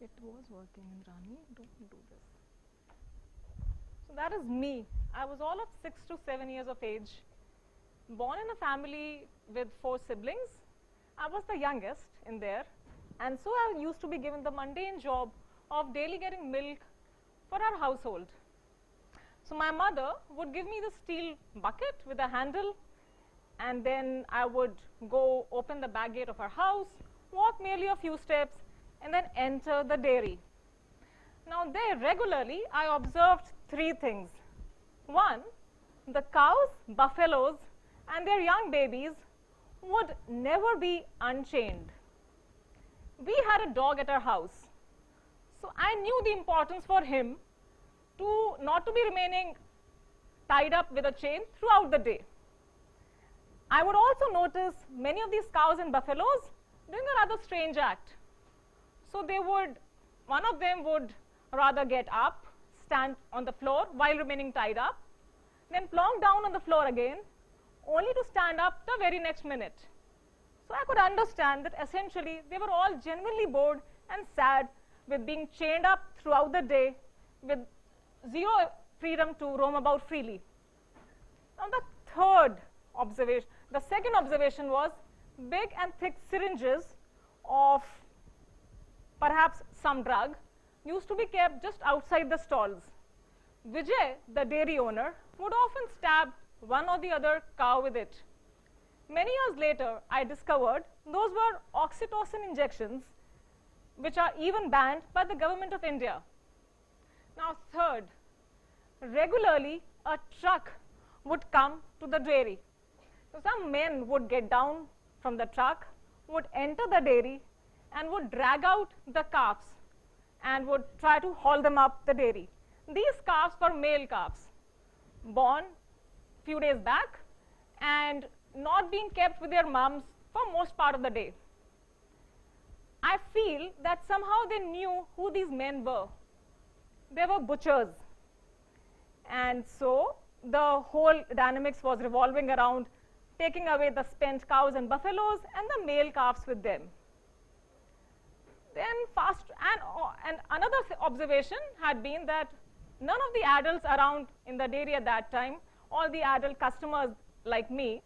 It was working, Indrani. Don't do this. So that is me. I was all of 6 to 7 years of age, born in a family with 4 siblings. I was the youngest in there, and so I used to be given the mundane job of daily getting milk for our household. So my mother would give me the steel bucket with a handle, and then I would go open the back gate of our house, walk merely a few steps, and then enter the dairy. Now there regularly I observed 3 things. 1, the cows, buffaloes, and their young babies would never be unchained. We had a dog at our house, so I knew the importance for him to not to be remaining tied up with a chain throughout the day. I would also notice many of these cows and buffaloes doing a rather strange act. So they would, one of them would rather get up, stand on the floor while remaining tied up, then plonk down on the floor again, only to stand up the very next minute. So I could understand that essentially they were all genuinely bored and sad with being chained up throughout the day with zero freedom to roam about freely. Now the second observation was big and thick syringes of perhaps some drug used to be kept just outside the stalls. Vijay, the dairy owner, would often stab one or the other cow with it. Many years later, I discovered those were oxytocin injections, which are even banned by the government of India. Now third, regularly a truck would come to the dairy. So some men would get down from the truck, would enter the dairy, and would drag out the calves and would try to haul them up the dairy. These calves were male calves, born few days back and not being kept with their mums for most part of the day. I feel that somehow they knew who these men were. They were butchers. And so the whole dynamics was revolving around taking away the spent cows and buffaloes and the male calves with them. Then and another observation had been that none of the adults around in the dairy at that time, all the adult customers like me,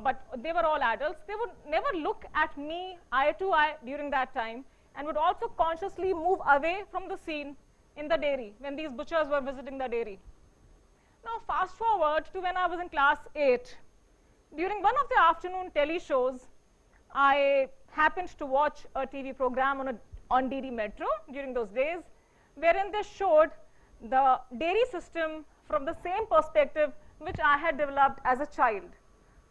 but they were all adults, they would never look at me eye to eye during that time and would also consciously move away from the scene in the dairy when these butchers were visiting the dairy. Now fast forward to when I was in class 8. During one of the afternoon tele shows, I happened to watch a TV program on DD Metro during those days, wherein they showed the dairy system from the same perspective which I had developed as a child.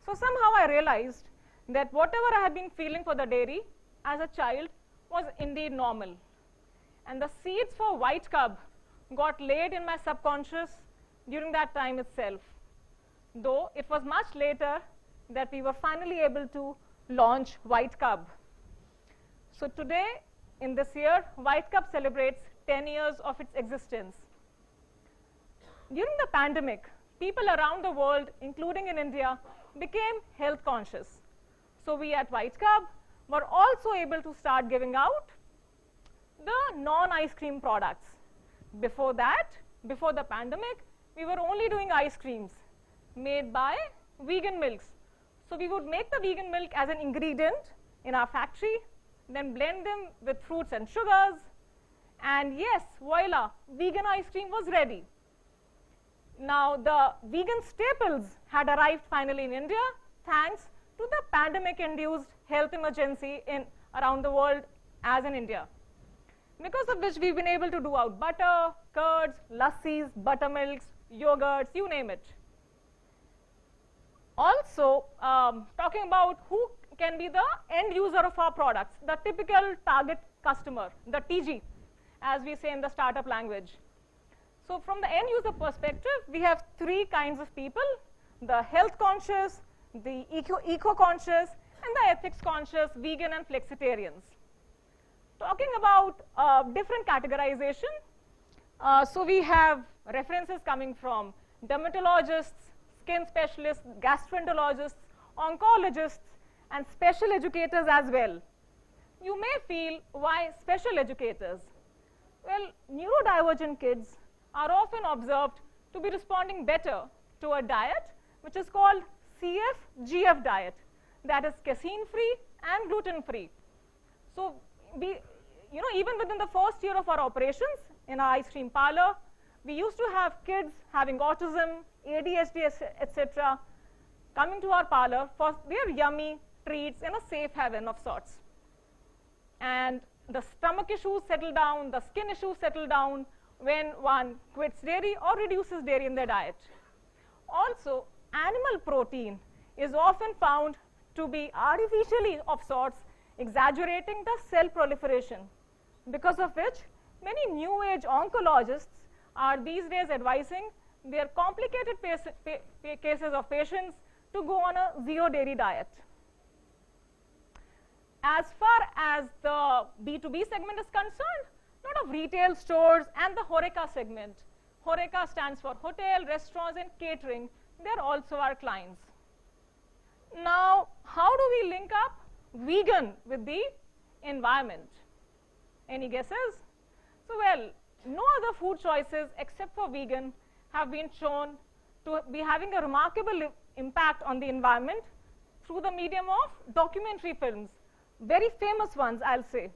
So somehow I realized that whatever I had been feeling for the dairy as a child was indeed normal. And the seeds for White Cub got laid in my subconscious during that time itself, though it was much later that we were finally able to launch White Cub. So today, in this year, White Cub celebrates 10 years of its existence. During the pandemic, people around the world, including in India, became health conscious. So we at White Cub were also able to start giving out the non-ice cream products. Before that, before the pandemic, we were only doing ice creams made by vegan milks. So we would make the vegan milk as an ingredient in our factory, then blend them with fruits and sugars, and yes, voila, vegan ice cream was ready. Now the vegan staples had arrived finally in India thanks to the pandemic-induced health emergency around the world as in India, because of which we've been able to do out butter, curds, lassis, buttermilks, yogurts, you name it. Also, talking about who can be the end user of our products, the typical target customer, the TG, as we say in the startup language. So from the end user perspective, we have 3 kinds of people: the health conscious, the eco conscious, and the ethics conscious vegan and flexitarians. Talking about different categorization, so we have references coming from dermatologists, skin specialists, gastroenterologists, oncologists, and special educators as well. You may feel, why special educators? Well, neurodivergent kids are often observed to be responding better to a diet which is called CF-GF diet, that is casein-free and gluten-free. So, even within the first year of our operations in our ice cream parlor, we used to have kids having autism, ADHD, etc., coming to our parlor for their yummy treats in a safe haven of sorts. And the stomach issues settle down, the skin issues settle down when one quits dairy or reduces dairy in their diet. Also, animal protein is often found to be artificially of sorts, exaggerating the cell proliferation, because of which many new age oncologists are these days advising their complicated cases of patients to go on a zero dairy diet. As far as the B2B segment is concerned, a lot of retail stores and the HoReCa segment. HoReCa stands for hotel, restaurants, and catering. They're also our clients. Now, how do we link up vegan with the environment? Any guesses? So, well, no other food choices except for vegan have been shown to be having a remarkable impact on the environment through the medium of documentary films. Very famous ones, I'll say.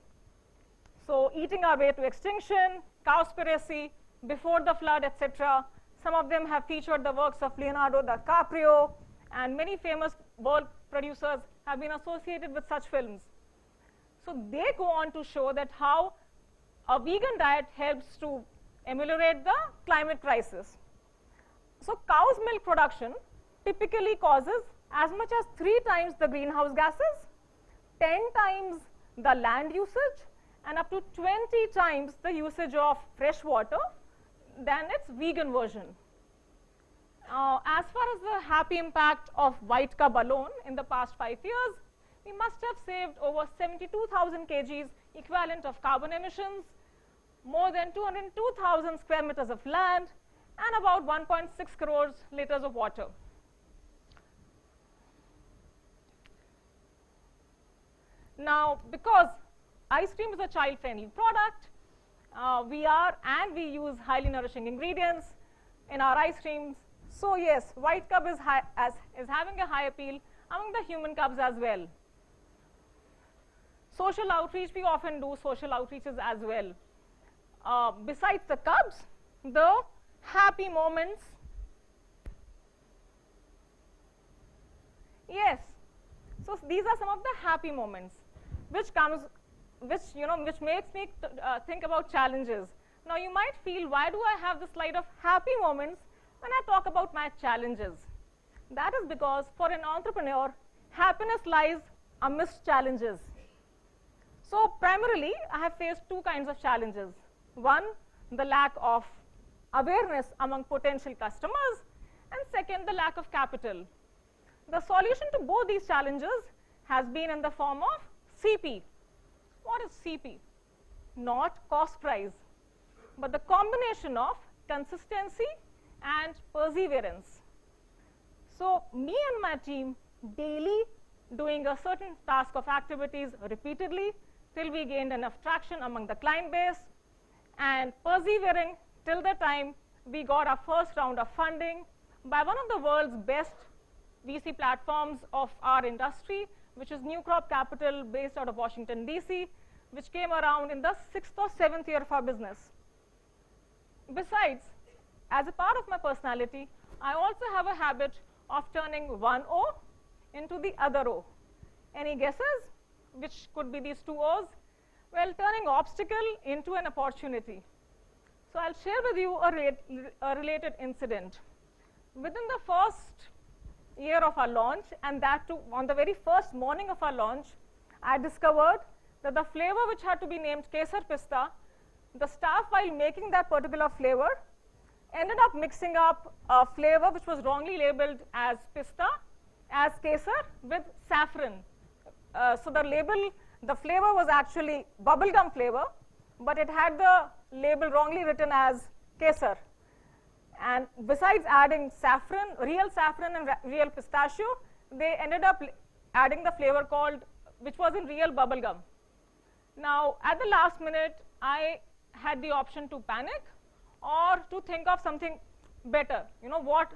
So, Eating Our Way to Extinction, Cowspiracy, Before the Flood, etc. Some of them have featured the works of Leonardo DiCaprio, and many famous world producers have been associated with such films. So, they go on to show that how a vegan diet helps to ameliorate the climate crisis. So, cow's milk production typically causes as much as 3 times the greenhouse gases, 10 times the land usage, and up to 20 times the usage of fresh water than its vegan version. As far as the happy impact of white cub alone in the past 5 years, we must have saved over 72,000 kgs equivalent of carbon emissions, more than 202,000 square meters of land, and about 1.6 crores liters of water. Now, because ice cream is a child-friendly product, we use highly nourishing ingredients in our ice creams. So yes, white cub is having a high appeal among the human cubs as well. Social outreach, we often do social outreaches as well. Besides the cubs, the happy moments. Yes, so these are some of the happy moments, which makes me think about challenges. Now you might feel, why do I have the slide of happy moments when I talk about my challenges? That is because for an entrepreneur, happiness lies amidst challenges. So primarily, I have faced 2 kinds of challenges. One, the lack of awareness among potential customers, and second, the lack of capital. The solution to both these challenges has been in the form of CP. What is CP? Not cost price, but the combination of consistency and perseverance. So me and my team daily doing a certain task of activities repeatedly till we gained enough traction among the client base, and persevering till the time we got our first round of funding by one of the world's best VC platforms of our industry, which is New Crop Capital, based out of Washington, DC, which came around in the 6th or 7th year of our business. Besides, as a part of my personality, I also have a habit of turning one O into the other O. Any guesses which could be these 2 O's? Well, turning obstacle into an opportunity. So I'll share with you a related incident. Within the first year of our launch, and that too on the very first morning of our launch, I discovered that the flavor which had to be named Kesar Pista, the staff, while making that particular flavor, ended up mixing up a flavor which was wrongly labeled as pista, as Kesar, with saffron. So the flavor was actually bubblegum flavor, but it had the label wrongly written as Kesar. And besides adding saffron, real saffron and real pistachio, they ended up adding the flavor which was in real bubblegum. Now, at the last minute, I had the option to panic or to think of something better,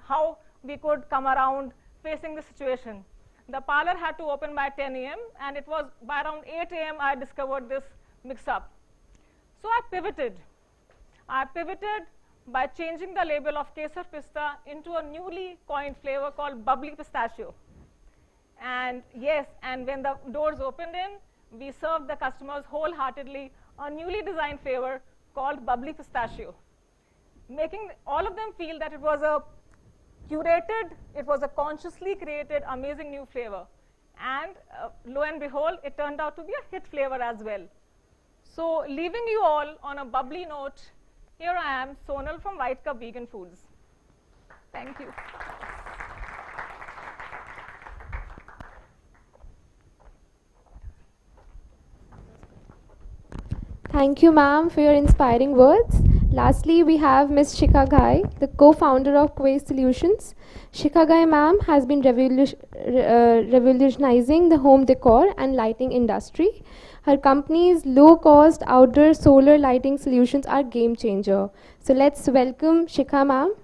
how we could come around facing the situation. The parlor had to open by 10 a.m. and it was by around 8 a.m. I discovered this mix-up. So I pivoted. I pivoted by changing the label of Kesar Pista into a newly coined flavor called Bubbly Pistachio. And yes, and when the doors opened in, we served the customers wholeheartedly a newly designed flavor called Bubbly Pistachio, making all of them feel that it was a curated, it was a consciously created amazing new flavor. And lo and behold, it turned out to be a hit flavor as well. So leaving you all on a bubbly note, here I am, Sonal from White Cup Vegan Foods. Thank you. Thank you, ma'am, for your inspiring words. Lastly, we have Ms. Shikha Ghai, the co-founder of Quaze Solutions. Shikha Ghai, ma'am, has been revolutionizing the home decor and lighting industry. Her company's low-cost outdoor solar lighting solutions are game changer. So let's welcome Shikha, ma'am.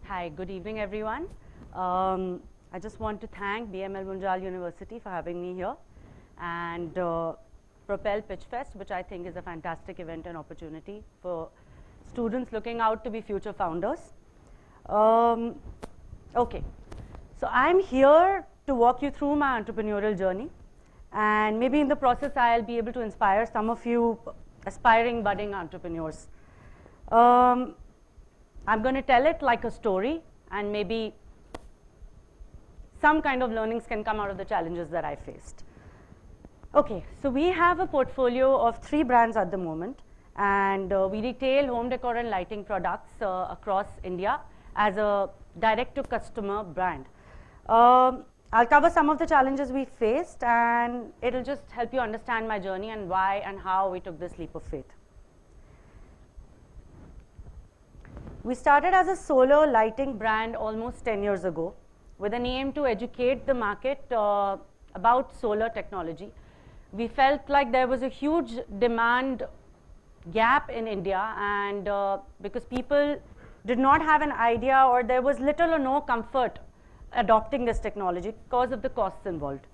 Hi, good evening, everyone. I just want to thank BML Munjal University for having me here, and Propel Pitchfest, which I think is a fantastic event and opportunity for students looking out to be future founders. Okay, so I'm here to walk you through my entrepreneurial journey, and maybe in the process I'll be able to inspire some of you aspiring budding entrepreneurs. I'm going to tell it like a story, and maybe some kind of learnings can come out of the challenges that I faced. Okay, so we have a portfolio of 3 brands at the moment, and we retail home decor and lighting products across India as a direct-to-customer brand. I'll cover some of the challenges we faced, and it'll just help you understand my journey and why and how we took this leap of faith. We started as a solar lighting brand almost 10 years ago with an aim to educate the market about solar technology. We felt like there was a huge demand gap in India, and because people did not have an idea, or there was little or no comfort adopting this technology because of the costs involved.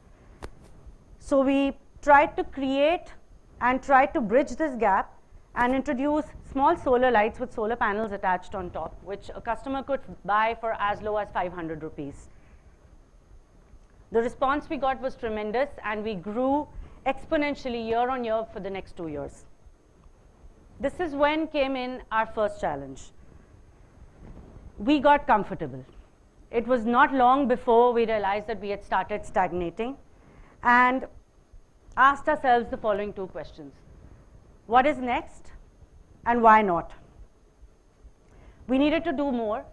So we tried to create and tried to bridge this gap and introduce small solar lights with solar panels attached on top, which a customer could buy for as low as 500 rupees. The response we got was tremendous, and we grew exponentially year on year for the next 2 years. This is when came in our first challenge. We got comfortable. It was not long before we realized that we had started stagnating and asked ourselves the following 2 questions. What is next, and why not? We needed to do more,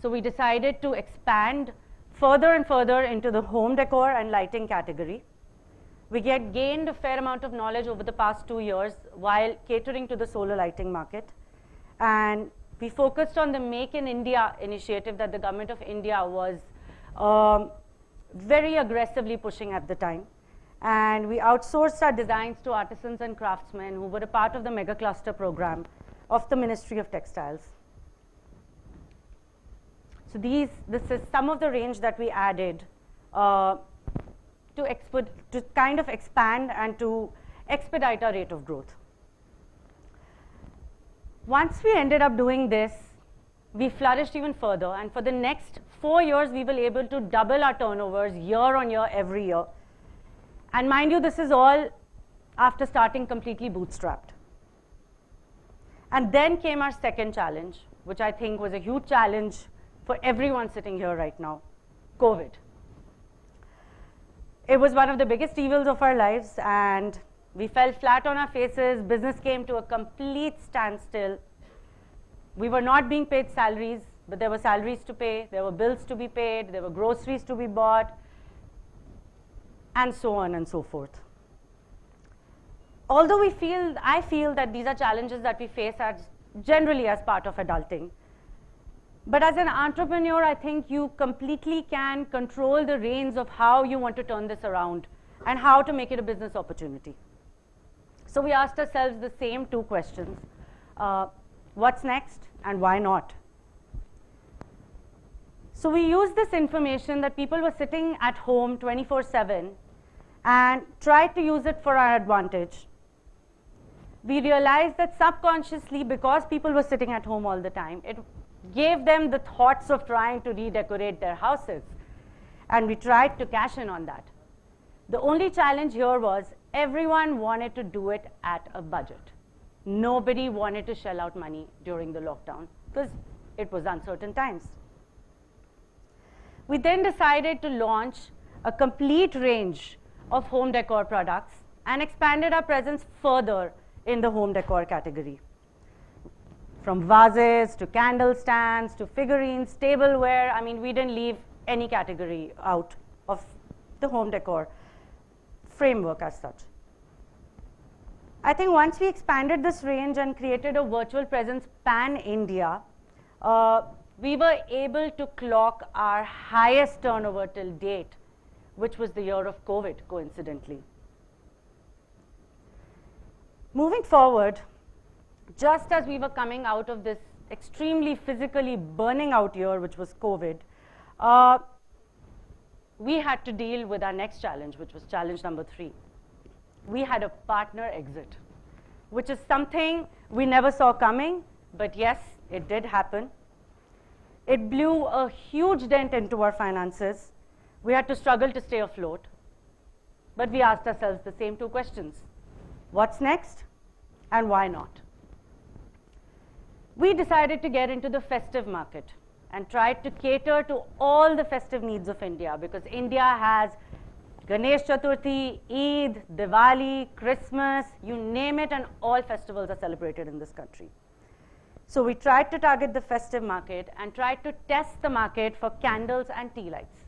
so we decided to expand further and further into the home decor and lighting category. We had gained a fair amount of knowledge over the past 2 years while catering to the solar lighting market, and we focused on the Make in India initiative that the government of India was very aggressively pushing at the time. And we outsourced our designs to artisans and craftsmen who were a part of the mega cluster program of the Ministry of Textiles. So this is some of the range that we added to kind of expand and to expedite our rate of growth. Once we ended up doing this, we flourished even further, and for the next 4 years we were able to double our turnovers year on year every year. And mind you, this is all after starting completely bootstrapped. And then came our second challenge, which I think was a huge challenge for everyone sitting here right now, COVID. It was one of the biggest evils of our lives, and we fell flat on our faces. Business came to a complete standstill. We were not being paid salaries, but there were salaries to pay, there were bills to be paid, there were groceries to be bought, and so on and so forth. Although I feel that these are challenges that we face generally as part of adulting. But as an entrepreneur, I think you completely can control the reins of how you want to turn this around and how to make it a business opportunity. So we asked ourselves the same two questions. What's next and why not? So we used this information that people were sitting at home 24/7 and tried to use it for our advantage. We realized that subconsciously, because people were sitting at home all the time, it gave them the thoughts of trying to redecorate their houses. And we tried to cash in on that. The only challenge here was everyone wanted to do it at a budget. Nobody wanted to shell out money during the lockdown because it was uncertain times. We then decided to launch a complete range of home decor products and expanded our presence further in the home decor category. From vases to candle stands to figurines, tableware, I mean, we didn't leave any category out of the home decor framework as such. I think once we expanded this range and created a virtual presence pan-India, we were able to clock our highest turnover till date, which was the year of COVID, coincidentally. Moving forward, just as we were coming out of this extremely physically burning out year, which was COVID, we had to deal with our next challenge, which was challenge number 3. We had a partner exit, which is something we never saw coming, but yes, it did happen. It blew a huge dent into our finances. We had to struggle to stay afloat, but we asked ourselves the same two questions. What's next and why not? We decided to get into the festive market and tried to cater to all the festive needs of India, because India has Ganesh Chaturthi, Eid, Diwali, Christmas, you name it, and all festivals are celebrated in this country. So we tried to target the festive market and tried to test the market for candles and tea lights.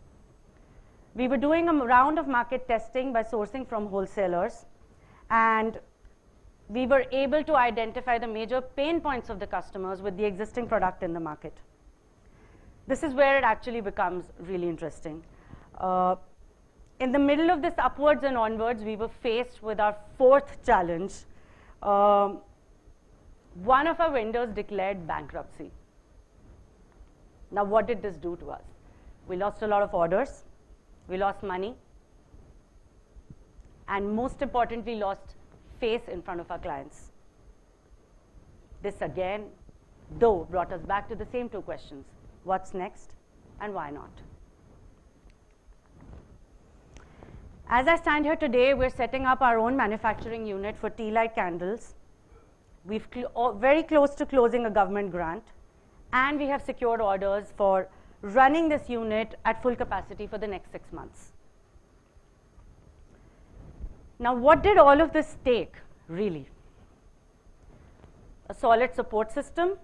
We were doing a round of market testing by sourcing from wholesalers, and we were able to identify the major pain points of the customers with the existing product in the market. This is where it actually becomes really interesting. In the middle of this upwards and onwards, we were faced with our 4th challenge. One of our vendors declared bankruptcy. Now, what did this do to us? We lost a lot of orders, we lost money, and most importantly, lost face in front of our clients. This again, though, brought us back to the same two questions. What's next and why not? As I stand here today, we're setting up our own manufacturing unit for tea light candles. We've very close to closing a government grant, and we have secured orders for running this unit at full capacity for the next 6 months. Now, what did all of this take, really? A solid support system.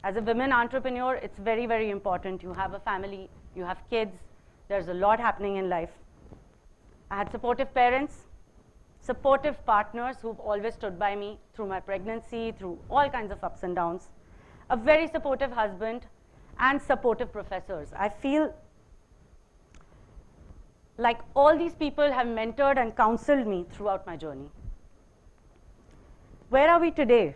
As a women entrepreneur, it's very, very important. You have a family, you have kids, there's a lot happening in life. I had supportive parents, supportive partners who've always stood by me through my pregnancy, through all kinds of ups and downs, a very supportive husband, and supportive professors. I feel like all these people have mentored and counseled me throughout my journey. Where are we today?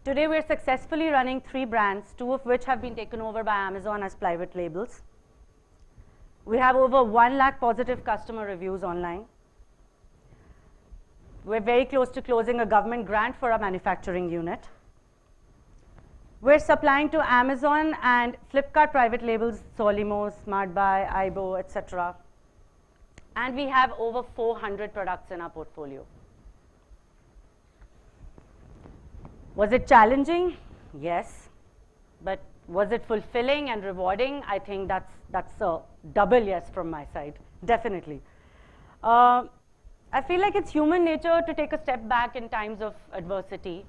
Today we're successfully running 3 brands, 2 of which have been taken over by Amazon as private labels. We have over 1 lakh positive customer reviews online. We're very close to closing a government grant for our manufacturing unit. We're supplying to Amazon and Flipkart private labels, Solimo, SmartBuy, Aibo, etc. And we have over 400 products in our portfolio. Was it challenging? Yes. But was it fulfilling and rewarding? I think that's a double yes from my side, definitely. I feel like it's human nature to take a step back in times of adversity.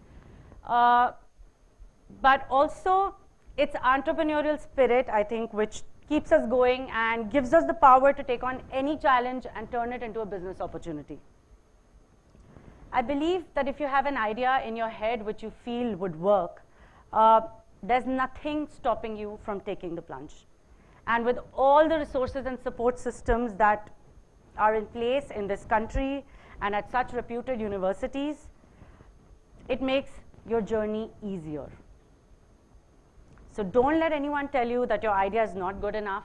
But also, it's entrepreneurial spirit, I think, which keeps us going and gives us the power to take on any challenge and turn it into a business opportunity. I believe that if you have an idea in your head which you feel would work, there's nothing stopping you from taking the plunge. And with all the resources and support systems that are in place in this country and at such reputed universities, it makes your journey easier. So don't let anyone tell you that your idea is not good enough.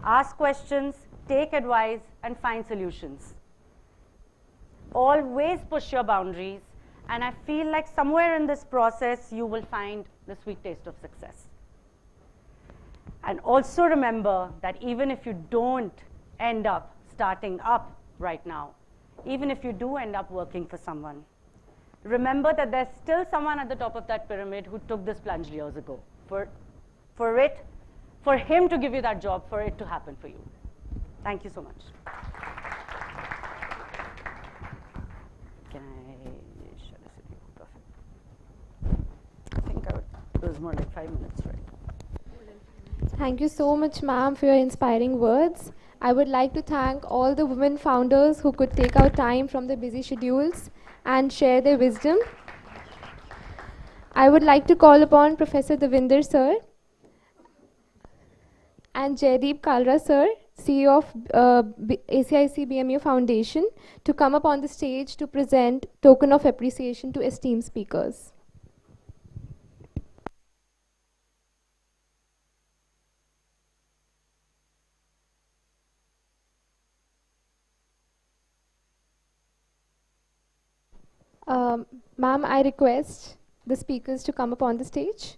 Ask questions, take advice, and find solutions. Always push your boundaries, and I feel like somewhere in this process you will find the sweet taste of success. And also remember that even if you don't end up starting up right now, even if you do end up working for someone, remember that there's still someone at the top of that pyramid who took this plunge years ago. For him to give you that job, for it to happen for you. Thank you so much. Can I share this with you? Perfect. I think it was more like 5 minutes, right? Thank you so much, ma'am, for your inspiring words. I would like to thank all the women founders who could take out time from their busy schedules and share their wisdom. I would like to call upon Professor Devinder sir and Jaideep Kalra sir, CEO of ACIC-BMU Foundation, to come up on the stage to present token of appreciation to esteemed speakers. Ma'am, I request the speakers to come up on the stage.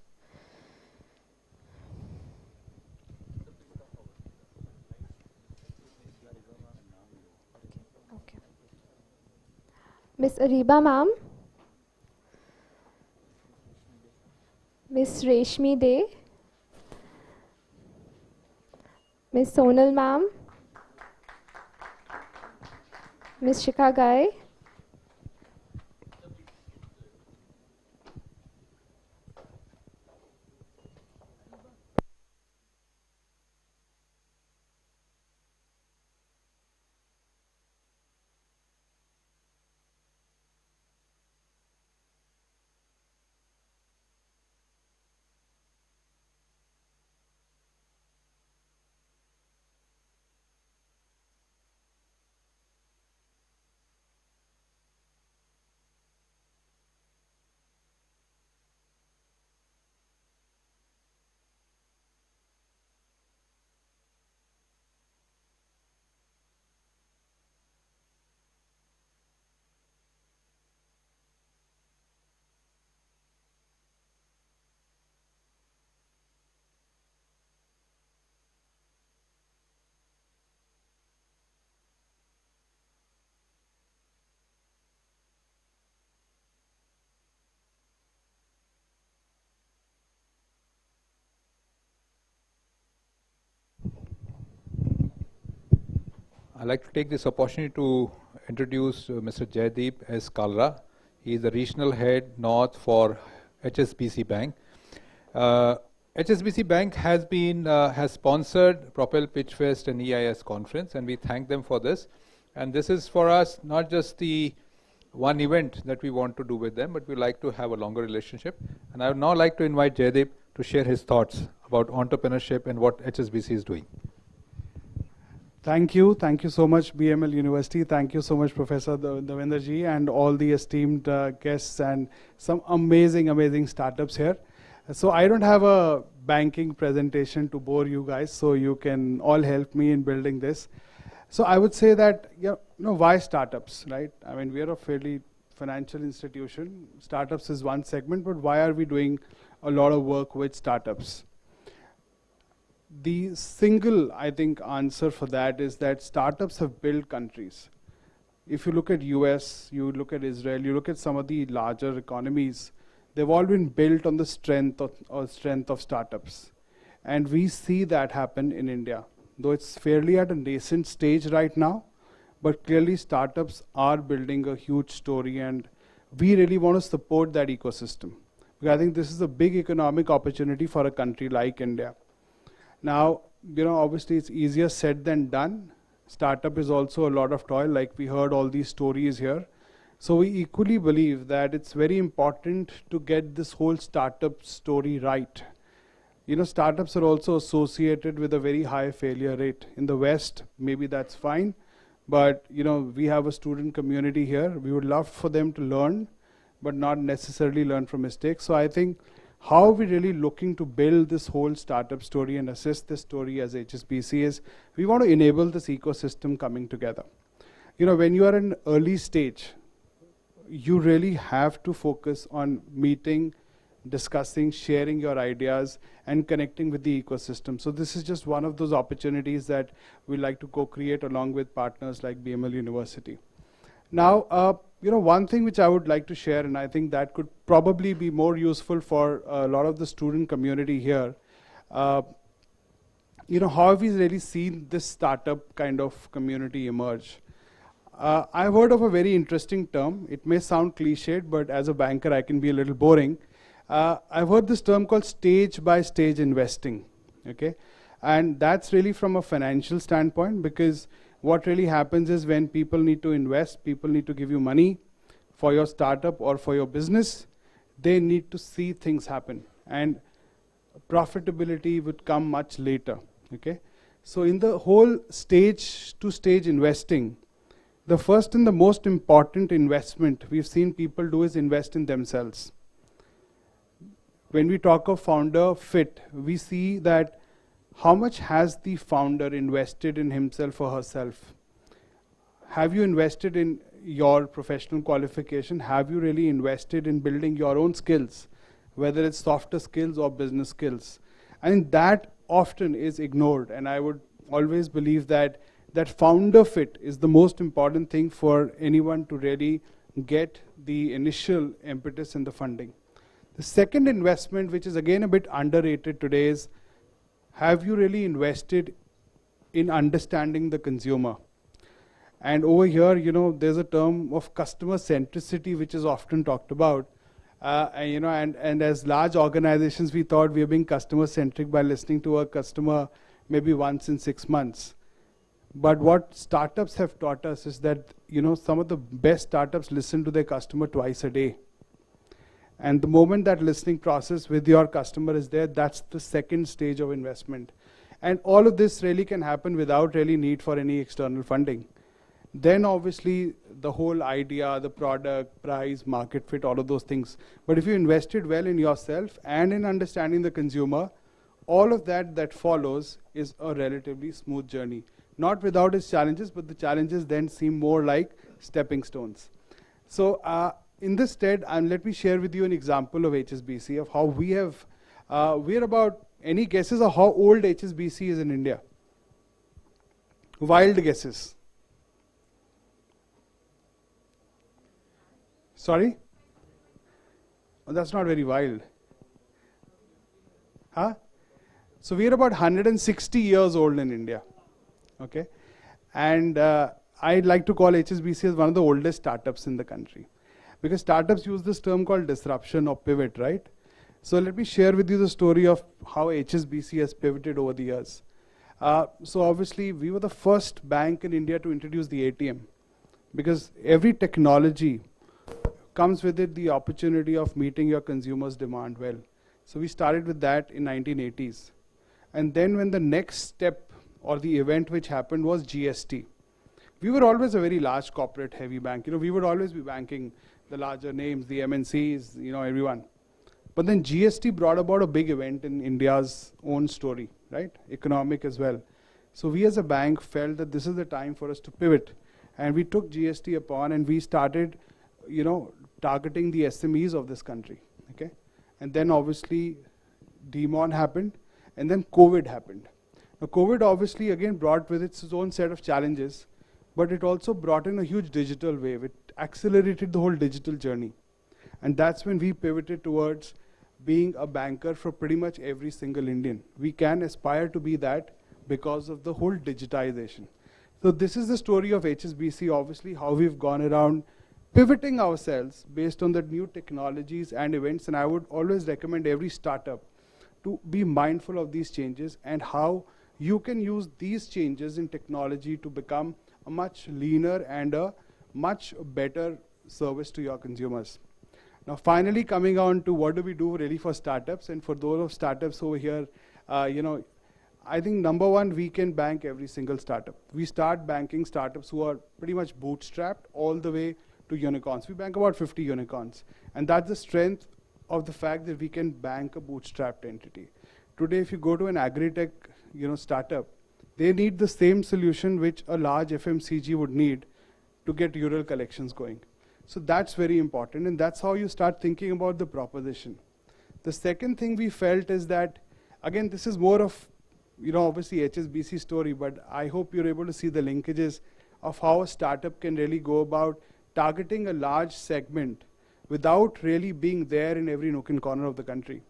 Okay. Miss Ariba ma'am, Miss Reshmi De, Miss Sonal ma'am, Miss Shikha Gai, I'd like to take this opportunity to introduce Mr. Jaideep S. Kalra. He is the Regional Head North for HSBC Bank. HSBC Bank has sponsored Propel Pitchfest and EIS conference, and we thank them for this. And this is for us not just the one event that we want to do with them, but we like to have a longer relationship. And I would now like to invite Jaideep to share his thoughts about entrepreneurship and what HSBC is doing. Thank you so much BML University, thank you so much Professor Devinder ji and all the esteemed guests and some amazing startups here. So I don't have a banking presentation to bore you guys, so you can all help me in building this. So I would say that, why startups, right? I mean, we are a fairly financial institution. Startups is one segment, but why are we doing a lot of work with startups? The single, I think, answer for that is that startups have built countries. If you look at US, you look at Israel, you look at some of the larger economies, they've all been built on the strength of startups. And we see that happen in India. Though it's fairly at a nascent stage right now, but clearly startups are building a huge story, and we really want to support that ecosystem. Because I think this is a big economic opportunity for a country like India. Now, obviously it's easier said than done. Startup is also a lot of toil, like we heard all these stories here. So we equally believe that it's very important to get this whole startup story right. Startups are also associated with a very high failure rate. In the West, maybe that's fine, but we have a student community here. We would love for them to learn, but not necessarily learn from mistakes. So I think how we're really looking to build this whole startup story and assist this story as HSBC is, we want to enable this ecosystem coming together. When you are in early stage, you really have to focus on meeting, discussing, sharing your ideas, and connecting with the ecosystem. So this is just one of those opportunities that we like to co-create along with partners like BML University. Now, one thing which I would like to share, and I think that could probably be more useful for a lot of the student community here, how have we really seen this startup kind of community emerge? I've heard of a very interesting term. It may sound cliched, but as a banker, I can be a little boring. I've heard this term called stage-by-stage investing, okay? And that's really from a financial standpoint, because what really happens is when people need to invest, people need to give you money for your startup or for your business, they need to see things happen. And profitability would come much later, okay? So in the whole stage-to-stage investing, the first and the most important investment we've seen people do is invest in themselves. When we talk of founder fit, we see that how much has the founder invested in himself or herself? Have you invested in your professional qualification? Have you really invested in building your own skills, whether it's softer skills or business skills? And that often is ignored, and I would always believe that founder fit is the most important thing for anyone to really get the initial impetus in the funding. The second investment, which is again a bit underrated today, is have you really invested in understanding the consumer? And over here, there's a term of customer centricity, which is often talked about. And as large organizations, we thought we are being customer centric by listening to a customer maybe once in 6 months. But what startups have taught us is that, some of the best startups listen to their customer twice a day. And the moment that listening process with your customer is there, that's the second stage of investment. And all of this really can happen without really need for any external funding. Then obviously the whole idea, the product, price, market fit, all of those things. But if you invested well in yourself and in understanding the consumer, all of that follows is a relatively smooth journey. Not without its challenges, but the challenges then seem more like stepping stones. So in this stead, let me share with you an example of HSBC, of how we have, we're about, any guesses of how old HSBC is in India? Wild guesses. Sorry? Oh, that's not very wild. Huh? So we're about 160 years old in India. Okay, and I'd like to call HSBC as one of the oldest startups in the country, because startups use this term called disruption or pivot, right? So let me share with you the story of how HSBC has pivoted over the years. So obviously we were the first bank in India to introduce the ATM, because every technology comes with it the opportunity of meeting your consumer's demand well. So we started with that in 1980s. And then when the next step or the event which happened was GST. We were always a very large corporate heavy bank. We would always be banking the larger names, the MNCs, everyone. But then GST brought about a big event in India's own story, right? Economic as well. So we as a bank felt that this is the time for us to pivot. And we took GST upon and we started, targeting the SMEs of this country, okay? And then obviously Demon happened, and then COVID happened. Now, COVID obviously again brought with its own set of challenges, but it also brought in a huge digital wave. It accelerated the whole digital journey. And that's when we pivoted towards being a banker for pretty much every single Indian. We can aspire to be that because of the whole digitization. So this is the story of HSBC, obviously, how we've gone around pivoting ourselves based on the new technologies and events. And I would always recommend every startup to be mindful of these changes and how you can use these changes in technology to become a much leaner and a much better service to your consumers. Now, finally, coming on to what do we do really for startups, and for those of startups over here, I think number one, we can bank every single startup. We start banking startups who are pretty much bootstrapped all the way to unicorns. We bank about 50 unicorns, and that's the strength of the fact that we can bank a bootstrapped entity. Today, if you go to an agri-tech startup, they need the same solution which a large FMCG would need to get rural collections going. So that's very important, and that's how you start thinking about the proposition. The second thing we felt is that, again, this is more of, obviously HSBC story, but I hope you're able to see the linkages of how a startup can really go about targeting a large segment without really being there in every nook and corner of the country.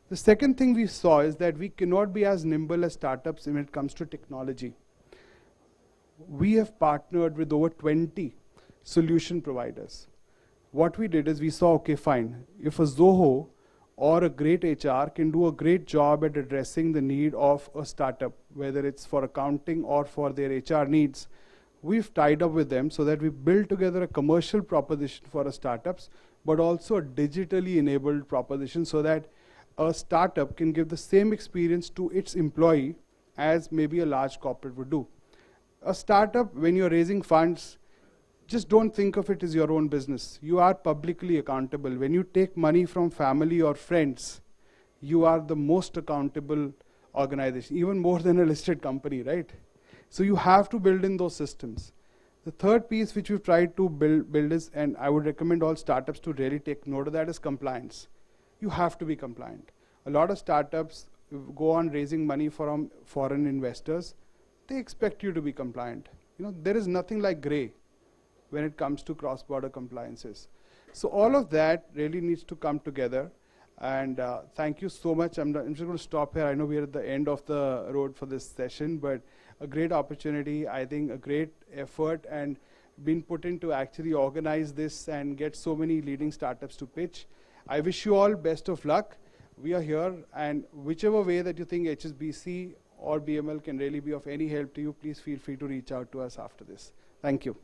The second thing we saw is that we cannot be as nimble as startups when it comes to technology. We have partnered with over 20 solution providers. What we did is we saw, okay, fine, if a Zoho or a great HR can do a great job at addressing the need of a startup, whether it's for accounting or for their HR needs, we've tied up with them so that we build together a commercial proposition for our startups, but also a digitally enabled proposition so that a startup can give the same experience to its employee as maybe a large corporate would do. A startup, when you're raising funds, just don't think of it as your own business. You are publicly accountable. When you take money from family or friends, you are the most accountable organization, even more than a listed company, right? So you have to build in those systems. The third piece which we've tried to build is, and I would recommend all startups to really take note of that, is compliance. You have to be compliant. A lot of startups go on raising money from foreign investors. They expect you to be compliant. There is nothing like gray when it comes to cross-border compliances. So all of that really needs to come together. And thank you so much. I'm just going to stop here. I know we're at the end of the road for this session, but a great opportunity, I think a great effort and been put in to actually organize this and get so many leading startups to pitch. I wish you all best of luck. We are here, and whichever way that you think HSBC or BML can really be of any help to you, please feel free to reach out to us after this. Thank you.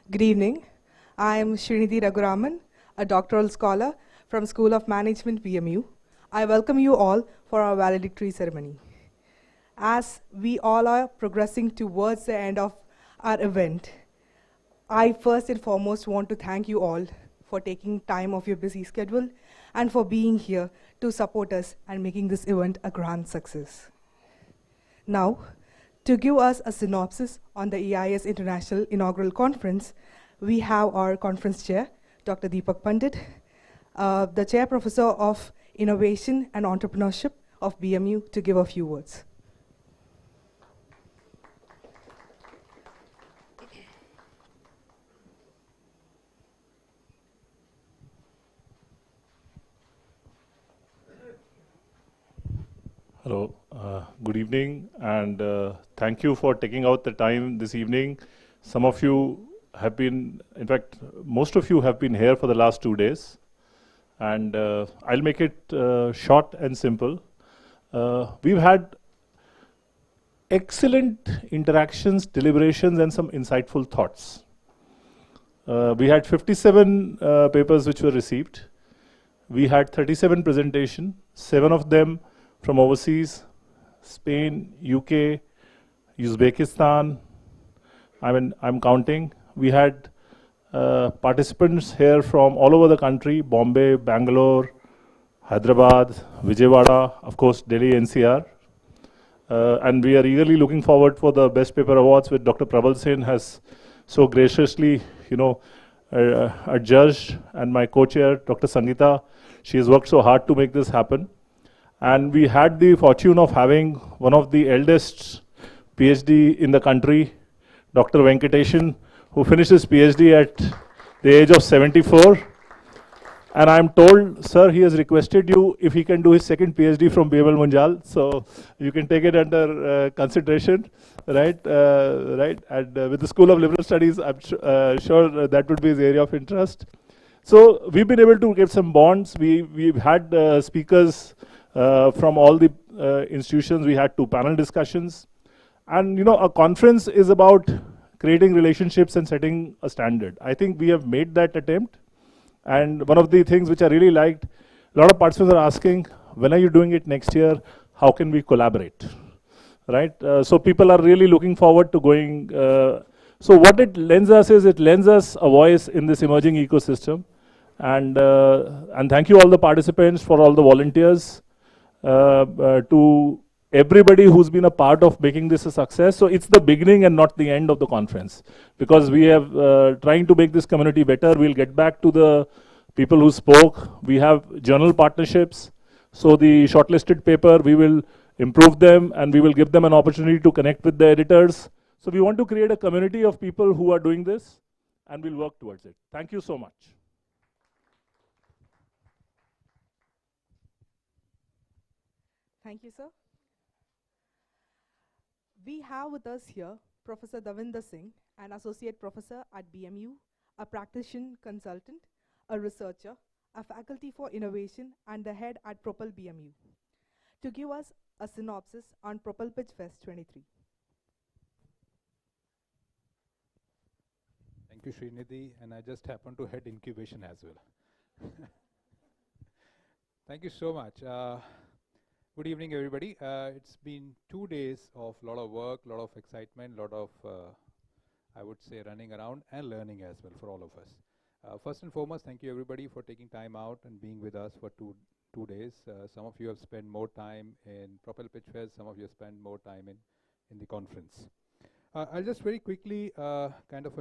Good evening. I am Srinidhi Raghuraman, a doctoral scholar from School of Management, BMU. I welcome you all for our valedictory ceremony. As we all are progressing towards the end of our event, I first and foremost want to thank you all for taking time off your busy schedule and for being here to support us and making this event a grand success. Now, to give us a synopsis on the EIS International Inaugural Conference, we have our conference chair, Dr. Deepak Pandit, the chair professor of Innovation and Entrepreneurship of BMU, to give a few words. Hello, good evening, and thank you for taking out the time this evening. Some of you have been, in fact, most of you have been here for the last 2 days. And I'll make it short and simple. We've had excellent interactions, deliberations, and some insightful thoughts. We had 57 papers which were received. We had 37 presentations, 7 of them from overseas, Spain, UK, Uzbekistan. I'm counting. We had participants here from all over the country, Bombay, Bangalore, Hyderabad, Vijayawada, of course, Delhi NCR. And we are eagerly looking forward for the Best Paper Awards, which Dr. Prabal Sen has so graciously, adjudged, and my co-chair, Dr. Sangeeta, she has worked so hard to make this happen. And we had the fortune of having one of the eldest PhD in the country, Dr. Venkateshan, who finished his PhD at the age of 74. And I'm told, sir, he has requested you if he can do his second PhD from BML Munjal. So you can take it under consideration, right? And with the School of Liberal Studies, I'm sure that would be his area of interest. So we've been able to get some bonds. We've had speakers from all the institutions. We had 2 panel discussions. And a conference is about creating relationships and setting a standard. I think we have made that attempt. And one of the things which I really liked, a lot of participants are asking, when are you doing it next year? How can we collaborate? Right? So people are really looking forward to going. So what it lends us is, it lends us a voice in this emerging ecosystem. And thank you all the participants, for all the volunteers, to everybody who's been a part of making this a success. So it's the beginning and not the end of the conference, because we have trying to make this community better. We'll get back to the people who spoke. We have journal partnerships. So the shortlisted paper, we will improve them and we will give them an opportunity to connect with the editors. So we want to create a community of people who are doing this, and we'll work towards it. Thank you so much. Thank you, sir. We have with us here Professor Davinder Singh, an associate professor at BMU, a practitioner consultant, a researcher, a faculty for innovation, and the head at Propel BMU, to give us a synopsis on Propel Pitchfest23. Thank you, Srinidhi, and I just happen to head incubation as well. Thank you so much. Good evening, everybody. It's been 2 days of a lot of work, a lot of excitement, a lot of, I would say, running around and learning as well for all of us. First and foremost, thank you everybody for taking time out and being with us for two days. Some of you have spent more time in Propel Pitchfest, some of you have spent more time in the conference. I'll just very quickly kind of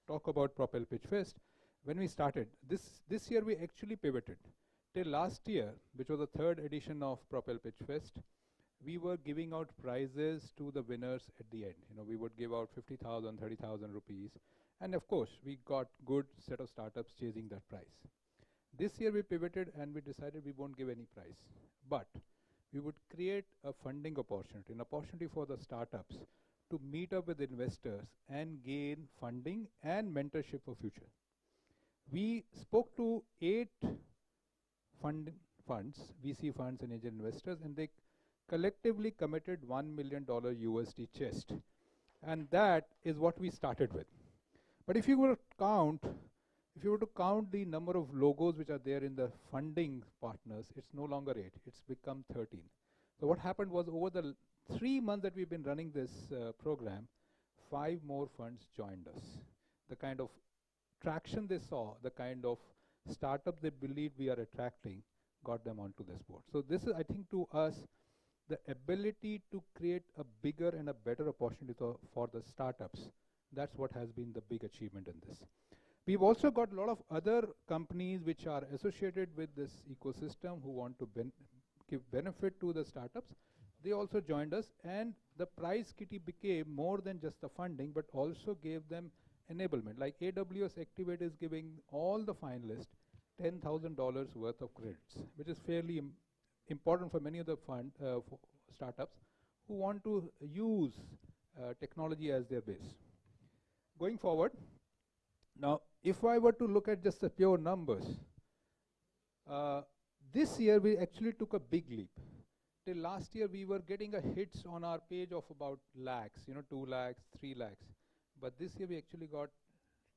talk about Propel Pitchfest. When we started, this year we actually pivoted. Till last year, which was the 3rd edition of Propel Pitchfest, we were giving out prizes to the winners at the end. We would give out 50,000, 30,000 rupees. And of course, we got good set of startups chasing that prize. This year we pivoted and we decided we won't give any prize. But we would create a funding opportunity, an opportunity for the startups to meet up with investors and gain funding and mentorship for future. We spoke to 8 funds, VC funds and angel investors, and they collectively committed $1 million USD chest. And that is what we started with. But if you were to count the number of logos which are there in the funding partners, it's no longer 8, it's become 13. So what happened was, over the 3 months that we've been running this program, 5 more funds joined us. The kind of traction they saw, the kind of startup they believe we are attracting, got them onto this board. So this is, I think, to us, the ability to create a bigger and a better opportunity for the startups. That's what has been the big achievement in this. We've also got a lot of other companies which are associated with this ecosystem who want to give benefit to the startups. They also joined us, and the prize kitty became more than just the funding, but also gave them enablement. Like AWS Activate is giving all the finalists $10,000 worth of credits, which is fairly important for many of the startups who want to use technology as their base. going forward, now if I were to look at just the pure numbers, this year we actually took a big leap. Till last year we were getting a hits on our page of about lakhs, 2 lakhs, 3 lakhs. But this year we actually got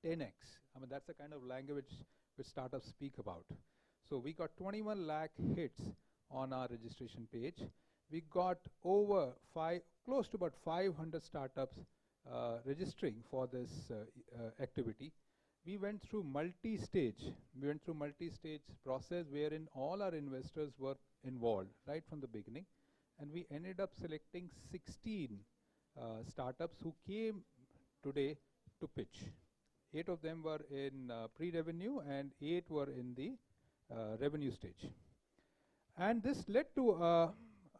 10x. I mean, that's the kind of language which startups speak about. So we got 21 lakh hits on our registration page. We got over close to about 500 startups registering for this activity. We went through multi-stage process wherein all our investors were involved right from the beginning, and we ended up selecting 16 startups who came today to pitch. 8 of them were in pre-revenue and 8 were in the revenue stage. And this led to,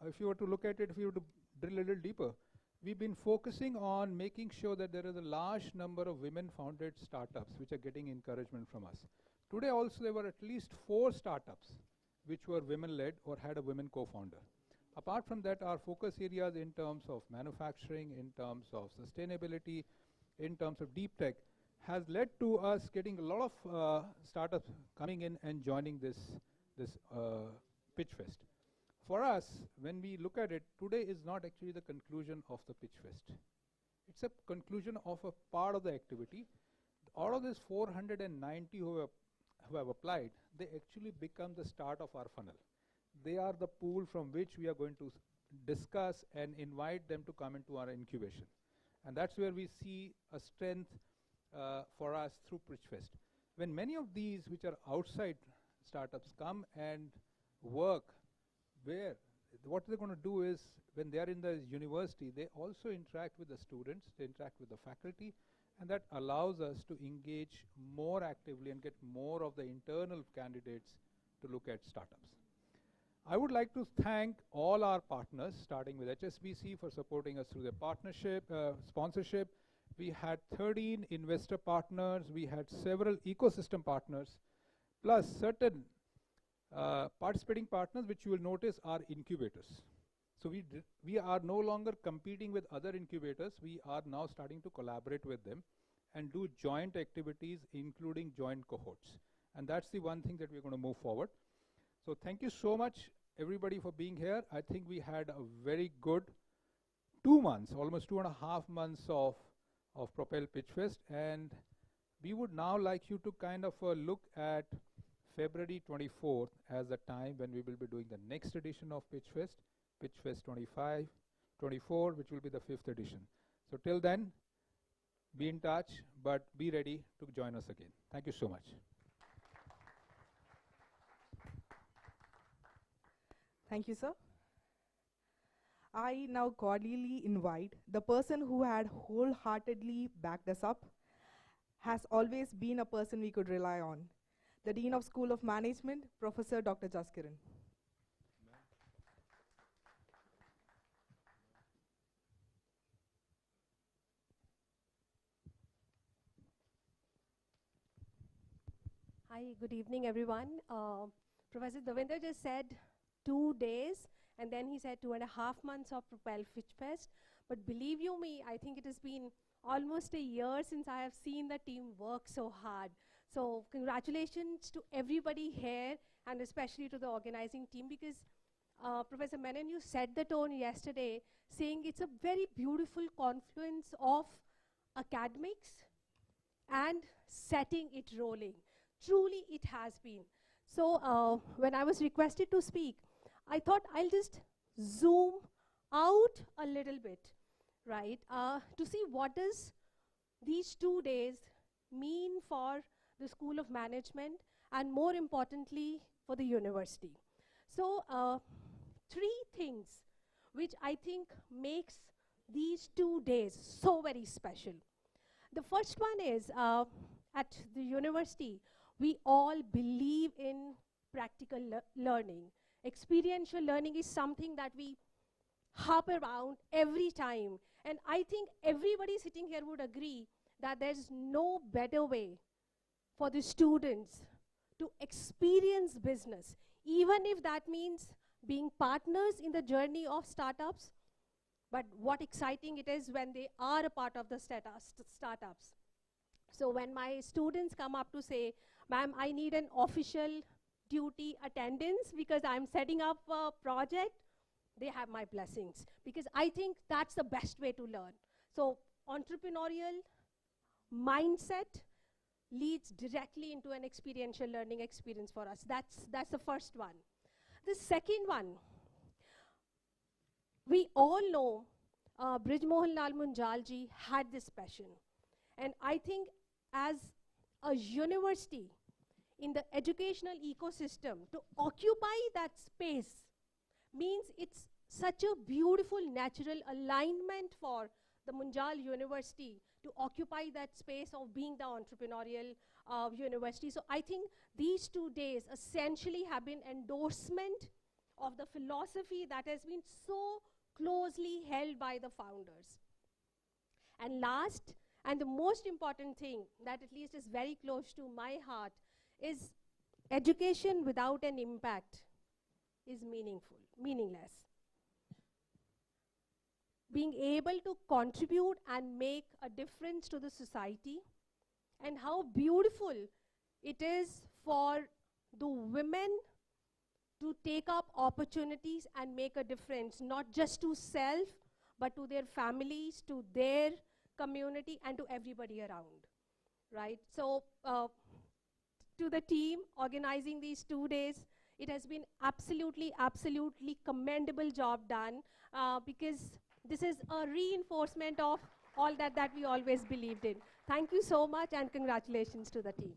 if you were to look at it, if you were to drill a little deeper, we've been focusing on making sure that there is a large number of women-founded startups which are getting encouragement from us. Today also there were at least 4 startups which were women-led or had a women co-founder. Apart from that, our focus areas in terms of manufacturing, in terms of sustainability, in terms of deep tech, has led to us getting a lot of startups coming in and joining this Pitch Fest. For us, when we look at it, today is not actually the conclusion of the Pitch Fest. It's a conclusion of a part of the activity. All of these 490 who have applied, they actually become the start of our funnel. They are the pool from which we are going to discuss and invite them to come into our incubation. And that's where we see a strength for us through Pitch Fest. When many of these which are outside startups come and work, what they're going to do is, when they are in the university, they also interact with the students, they interact with the faculty, and that allows us to engage more actively and get more of the internal candidates to look at startups. I would like to thank all our partners, starting with HSBC for supporting us through their partnership, sponsorship. We had 13 investor partners, we had several ecosystem partners, plus certain participating partners which you will notice are incubators. So we are no longer competing with other incubators, we are now starting to collaborate with them and do joint activities, including joint cohorts. And that's the one thing that we're going to move forward. So thank you so much, everybody, for being here. I think we had a very good 2 months, almost 2.5 months of Propel Pitch Fest, and we would now like you to kind of look at February 24th as the time when we will be doing the next edition of Pitch Fest, Pitch Fest 24, which will be the 5th edition. So till then, be in touch, but be ready to join us again. Thank you so much. Thank you, sir. I now cordially invite the person who had wholeheartedly backed us up, has always been a person we could rely on, the Dean of School of Management, Professor Dr. Jaskiran. Hi, good evening, everyone. Professor Davinder just said 2 days, and then he said 2.5 months of Propel Pitch Fest. But believe you me, I think it has been almost a year since I have seen the team work so hard. So congratulations to everybody here, and especially to the organizing team, because Professor Menon, you set the tone yesterday, saying it's a very beautiful confluence of academics and setting it rolling. Truly, it has been. So when I was requested to speak, I thought I'll just zoom out a little bit, right, to see what does these 2 days mean for the School of Management, and more importantly, for the university. So 3 things which I think makes these 2 days so very special. The first one is, at the university, we all believe in practical learning. Experiential learning is something that we harp around every time. And I think everybody sitting here would agree that there's no better way for the students to experience business, even if that means being partners in the journey of startups. But what exciting it is when they are a part of the startups. So when my students come up to say, ma'am, I need an official duty attendance because I'm setting up a project, they have my blessings, because I think that's the best way to learn. So entrepreneurial mindset leads directly into an experiential learning experience for us. That's the first one. The second one, we all know Brij Mohan Lal Munjal ji had this passion. And I think as a university in the educational ecosystem, to occupy that space means it's such a beautiful natural alignment for the Munjal University to occupy that space of being the entrepreneurial university. So I think these 2 days essentially have been endorsement of the philosophy that has been so closely held by the founders. And last, and the most important thing that at least is very close to my heart, is education without an impact is meaningless. Being able to contribute and make a difference to the society, and how beautiful it is for the women to take up opportunities and make a difference, not just to self, but to their families, to their community, and to everybody around, right? So to the team organizing these 2 days, it has been absolutely commendable job done, because this is a reinforcement of all that we always believed in. Thank you so much, and congratulations to the team.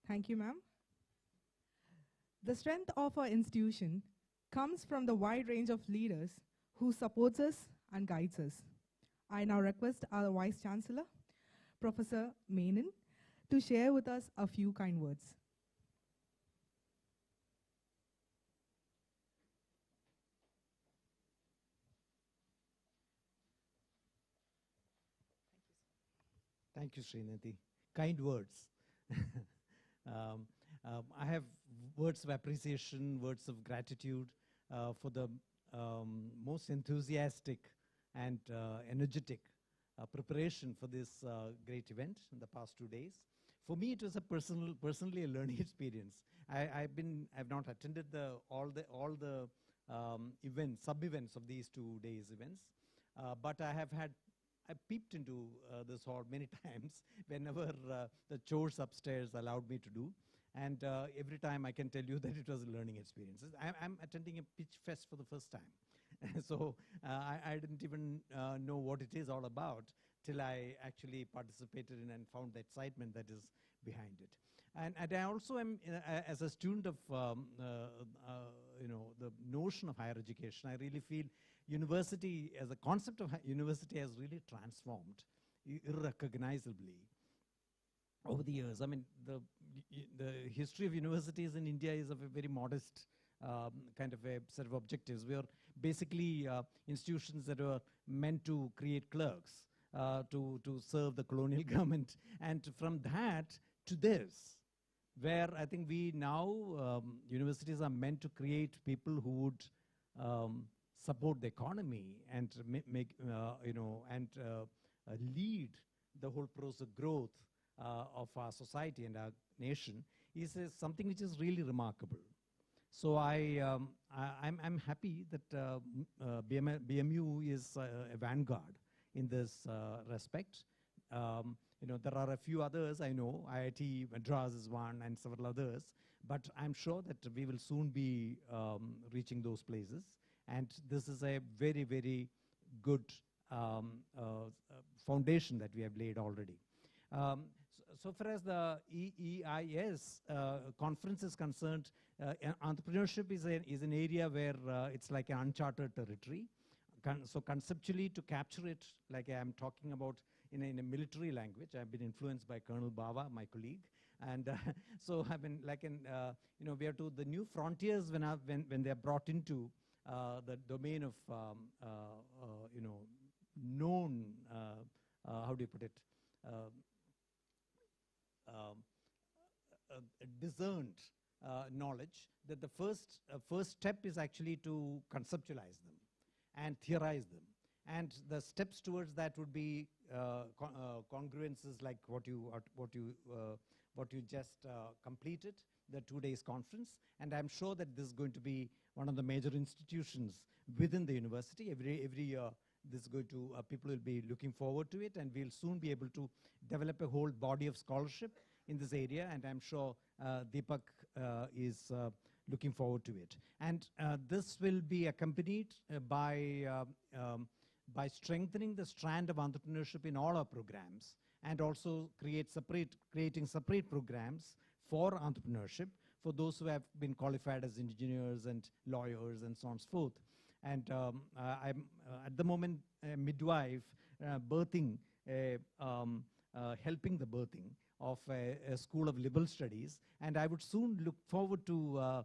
Thank you, ma'am. The strength of our institution comes from the wide range of leaders who supports us and guides us. I now request our Vice Chancellor, Professor Menon, to share with us a few kind words. Thank you, Srinidhi. Kind words. I have words of appreciation, words of gratitude for the most enthusiastic and energetic preparation for this great event in the past 2 days. For me, it was a personally a learning experience. I've not attended all the events, sub-events of these 2 days events, but I peeped into this hall many times whenever the chores upstairs allowed me to do. And every time I can tell you that it was a learning experience. I'm attending a pitch fest for the first time. So I didn't even know what it is all about till I actually participated in and found the excitement that is behind it. And I also am, as a student of the notion of higher education, I really feel university, as a concept of university, has really transformed irrecognizably over the years. I mean, the history of universities in India is of a very modest kind of a set of objectives. We are basically institutions that were meant to create clerks, to serve the colonial government. And from that to this, where I think we now, universities are meant to create people who would support the economy and lead the whole process of growth of our society and our nation, is something which is really remarkable. So I'm happy that BMU is a vanguard in this respect. There are a few others I know. IIT Madras is one, and several others. But I'm sure that we will soon be reaching those places. And this is a very, very good foundation that we have laid already. So far as the EEIS conference is concerned, entrepreneurship is an area where it's like an uncharted territory. So conceptually, to capture it, like I'm talking about in a military language, I've been influenced by Colonel Bawa, my colleague, and so I've been like we are to the new frontiers when they are brought into the domain of known, how do you put it, discerned knowledge, that the first step is actually to conceptualize them and theorize them. And the steps towards that would be congruences like what you just completed, the 2 days conference. And I'm sure that this is going to be one of the major institutions within the university. Every year, this is going to people will be looking forward to it, and we'll soon be able to develop a whole body of scholarship in this area. And I'm sure Deepak is looking forward to it. And this will be accompanied by strengthening the strand of entrepreneurship in all our programs, and also creating separate programs for entrepreneurship for those who have been qualified as engineers and lawyers and so on and so forth. And I'm at the moment a midwife birthing, helping the birthing of a school of liberal studies, and I would soon look forward to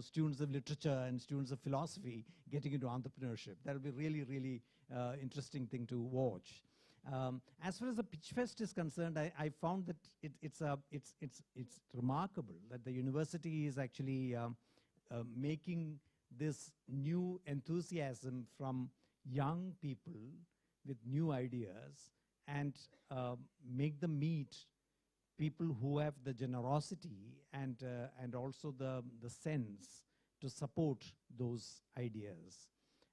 students of literature and students of philosophy getting into entrepreneurship. That will be really, really interesting thing to watch. As far as the Pitch Fest is concerned, I found that it's remarkable that the university is actually making this new enthusiasm from young people with new ideas, and make them meet people who have the generosity and also the sense to support those ideas.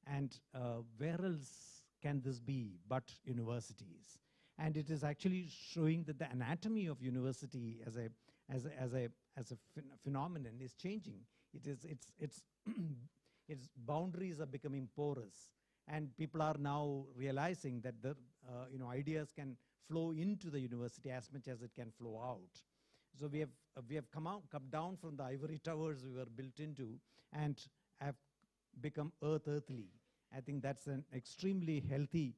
And where else can this be but universities? And it is actually showing that the anatomy of university as a phenomenon is changing. Its boundaries are becoming porous, and people are now realizing that the ideas can flow into the university as much as it can flow out. So we have come down from the ivory towers we were built into and have become earthly. I think that's an extremely healthy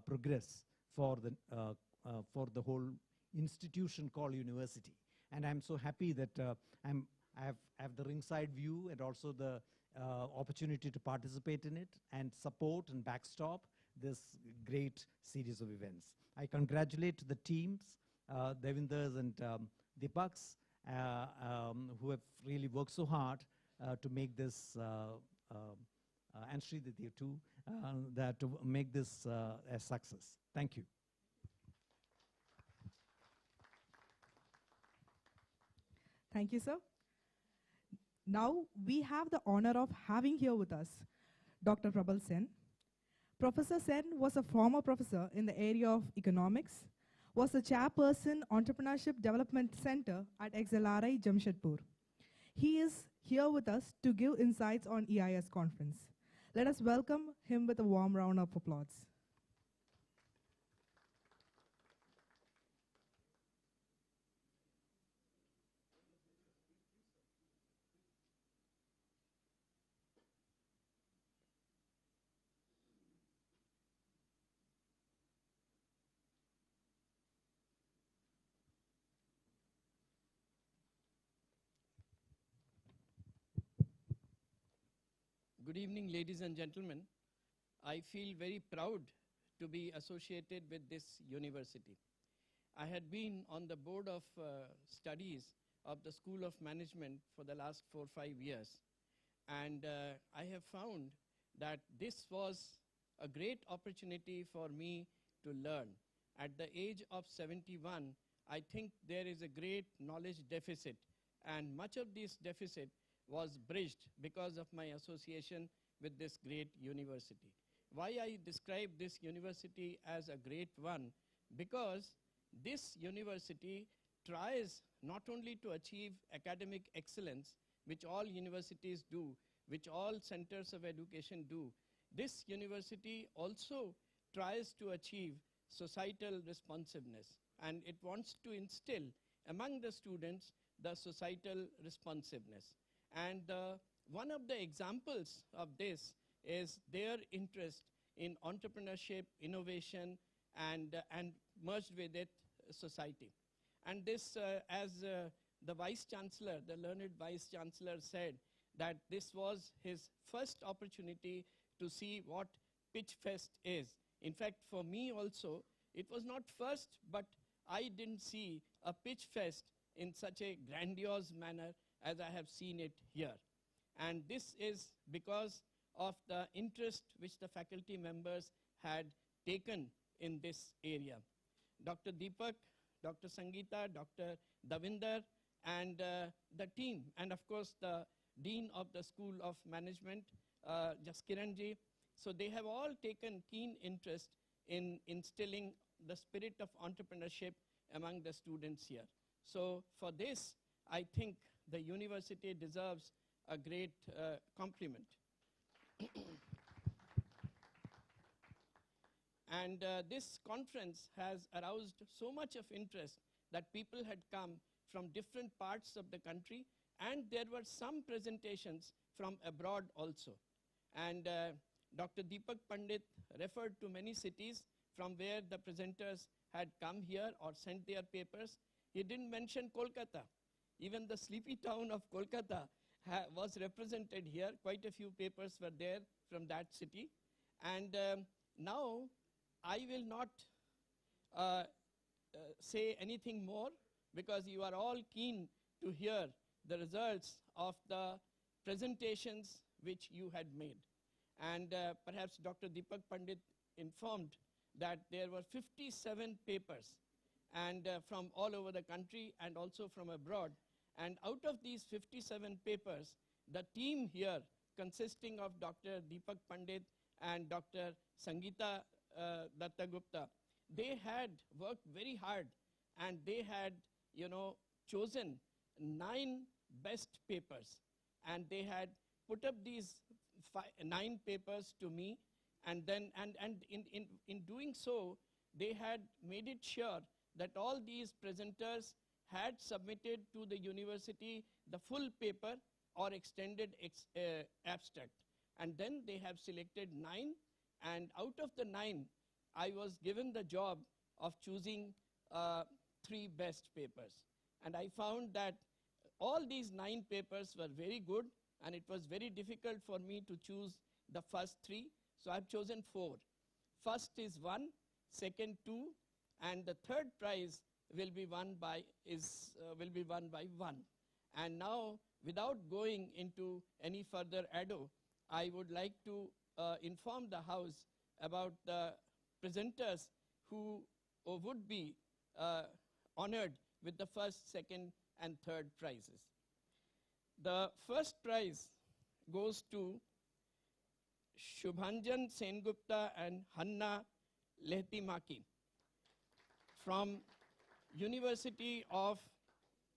progress for the whole institution called university. And I'm so happy that I have the ringside view and also the opportunity to participate in it and support and backstop this great series of events. I congratulate the teams, Devinders and Deepaks, who have really worked so hard to make this, and Sridhar too, to make this a success. Thank you. Thank you, sir. Now we have the honor of having here with us Dr. Propel Sen. Professor Sen was a former professor in the area of economics, was the chairperson Entrepreneurship Development Center at XLRI Jamshedpur. He is here with us to give insights on EIS conference. Let us welcome him with a warm round of applause. Good evening, ladies and gentlemen. I feel very proud to be associated with this university. I had been on the board of studies of the School of Management for the last 4 or 5 years. And I have found that this was a great opportunity for me to learn. At the age of 71, I think there is a great knowledge deficit, and much of this deficit was bridged because of my association with this great university. Why I describe this university as a great one? Because this university tries not only to achieve academic excellence, which all universities do, which all centers of education do, this university also tries to achieve societal responsiveness, and it wants to instill among the students the societal responsiveness. And one of the examples of this is their interest in entrepreneurship, innovation, and merged with it society. And this, as the Vice Chancellor, the learned Vice Chancellor said, that this was his first opportunity to see what Pitch Fest is. In fact, for me also, it was not first, but I didn't see a Pitch Fest in such a grandiose manner as I have seen it here. And this is because of the interest which the faculty members had taken in this area. Dr. Deepak, Dr. Sangeeta, Dr. Davinder, and the team, and of course the Dean of the School of Management, Jaskiranji. So they have all taken keen interest in instilling the spirit of entrepreneurship among the students here. So for this, I think the university deserves a great compliment. And this conference has aroused so much of interest that people had come from different parts of the country, and there were some presentations from abroad also. And Dr. Deepak Pandit referred to many cities from where the presenters had come here or sent their papers. He didn't mention Kolkata. Even the sleepy town of Kolkata was represented here. Quite a few papers were there from that city. And now I will not say anything more, because you are all keen to hear the results of the presentations which you had made. And perhaps Dr. Deepak Pandit informed that there were 57 papers, and from all over the country and also from abroad. And out of these 57 papers, the team here, consisting of Dr. Deepak Pandit and Dr. Sangeeta Dattagupta, they had worked very hard, and they had, chosen 9 best papers, and they had put up these 9 papers to me, and then in doing so, they had made it sure that all these presenters had submitted to the university the full paper or extended abstract. And then they have selected 9, and out of the 9, I was given the job of choosing 3 best papers. And I found that all these 9 papers were very good, and it was very difficult for me to choose the first 3, so I've chosen 4. First is 1, second 2, and the third prize will be won by 1. And now, without going into any further ado, I would like to inform the House about the presenters who would be honored with the first, second, and third prizes. The first prize goes to Shubhanjan Sengupta and Hanna Lehtimaki from University of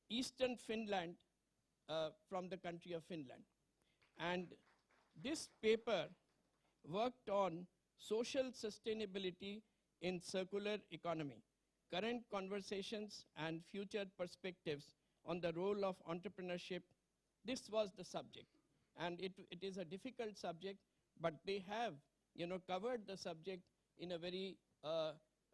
Eastern Finland, from the country of Finland. And this paper worked on social sustainability in circular economy, current conversations and future perspectives on the role of entrepreneurship. This was the subject, and it is a difficult subject, but they have covered the subject in a very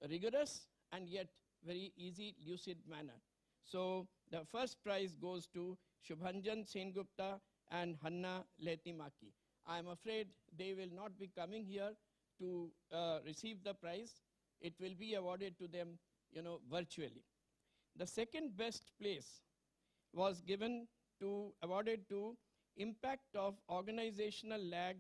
rigorous and yet very easy, lucid manner. So the first prize goes to Shubhanjan Sengupta and Hanna Lehtimaki. I am afraid they will not be coming here to receive the prize. It will be awarded to them, virtually. The second best place was awarded to impact of organizational lag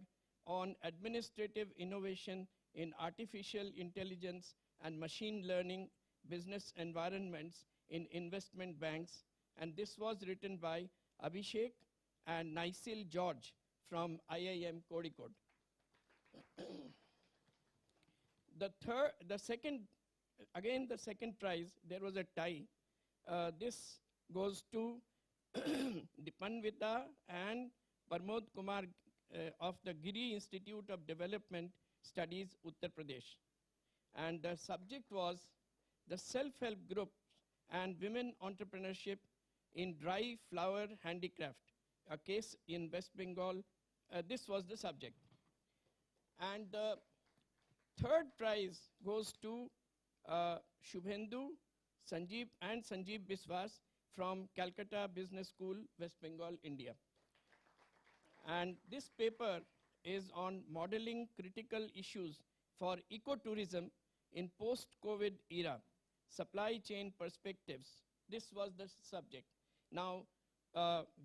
on administrative innovation in artificial intelligence and machine learning business environments in investment banks, and this was written by Abhishek and Naisil George from IIM Kozhikode. The second prize, there was a tie. This goes to Dipanvita and Parmod Kumar of the Giri Institute of Development Studies, Uttar Pradesh. And the subject was the self-help group and women entrepreneurship in dry flower handicraft, a case in West Bengal. This was the subject. And the third prize goes to Shubhendu, Sanjeev Biswas from Calcutta Business School, West Bengal, India. And this paper is on modeling critical issues for ecotourism in post-COVID era, supply chain perspectives, this was the subject. Now,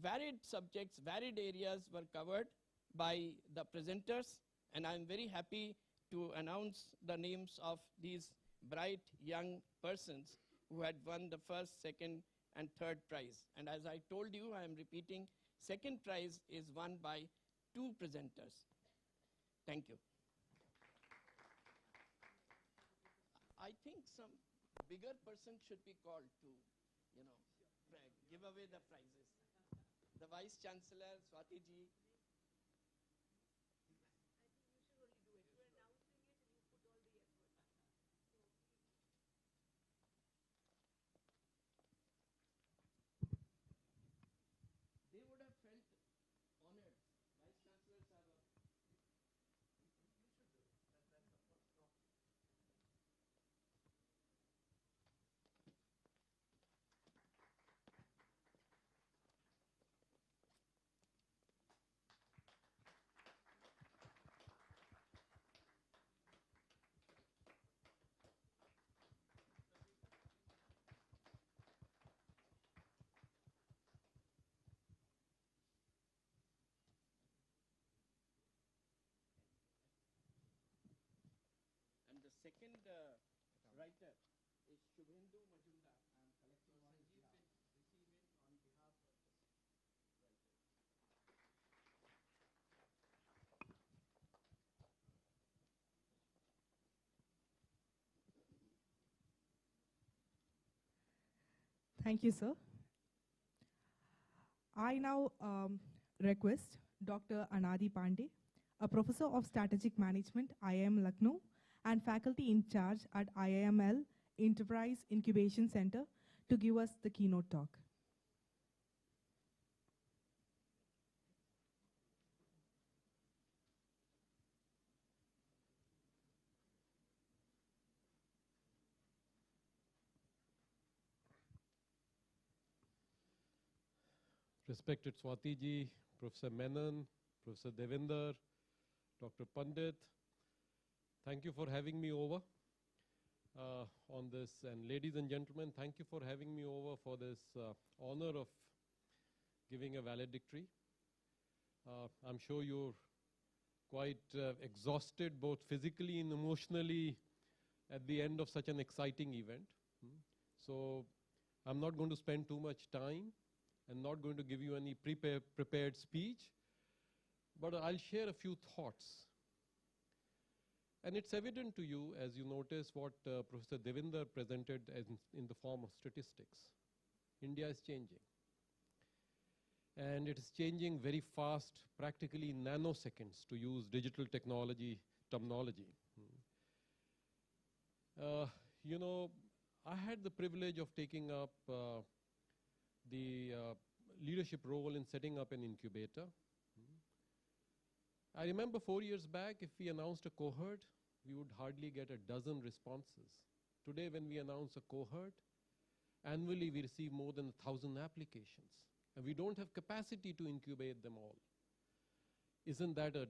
varied subjects, varied areas were covered by the presenters, and I'm very happy to announce the names of these bright young persons who had won the first, second, and third prize. And as I told you, I am repeating, second prize is won by 2 presenters. Thank you. I think some bigger person should be called to, you know, give away the prizes. The Vice Chancellor, Swati ji. They would have felt honored. Vice Chancellors are. You should do it. That's the first talk. And the second writer is Shubhendu Majumdar. I am collecting on his behalf. Receive it on behalf of the writer. Thank you, sir. I now request Dr. Anadi Pandey, a professor of strategic management, IIM Lucknow, and faculty in charge at IIML Enterprise Incubation Center, to give us the keynote talk. Respected Swati ji, Professor Menon, Professor Devinder, Dr. Pandit, thank you for having me over on this. And ladies and gentlemen, thank you for having me over for this honor of giving a valedictory. I'm sure you're quite exhausted, both physically and emotionally, at the end of such an exciting event. So I'm not going to spend too much time and not going to give you any prepared speech, but I'll share a few thoughts. And it's evident to you, as you notice, what Professor Devinder presented in the form of statistics. India is changing. And it is changing very fast, practically in nanoseconds, to use digital technology terminology. You know, I had the privilege of taking up the leadership role in setting up an incubator. I remember 4 years back, if we announced a cohort, we would hardly get a dozen responses. Today, when we announce a cohort, annually we receive more than 1,000 applications. And we don't have capacity to incubate them all. Isn't that a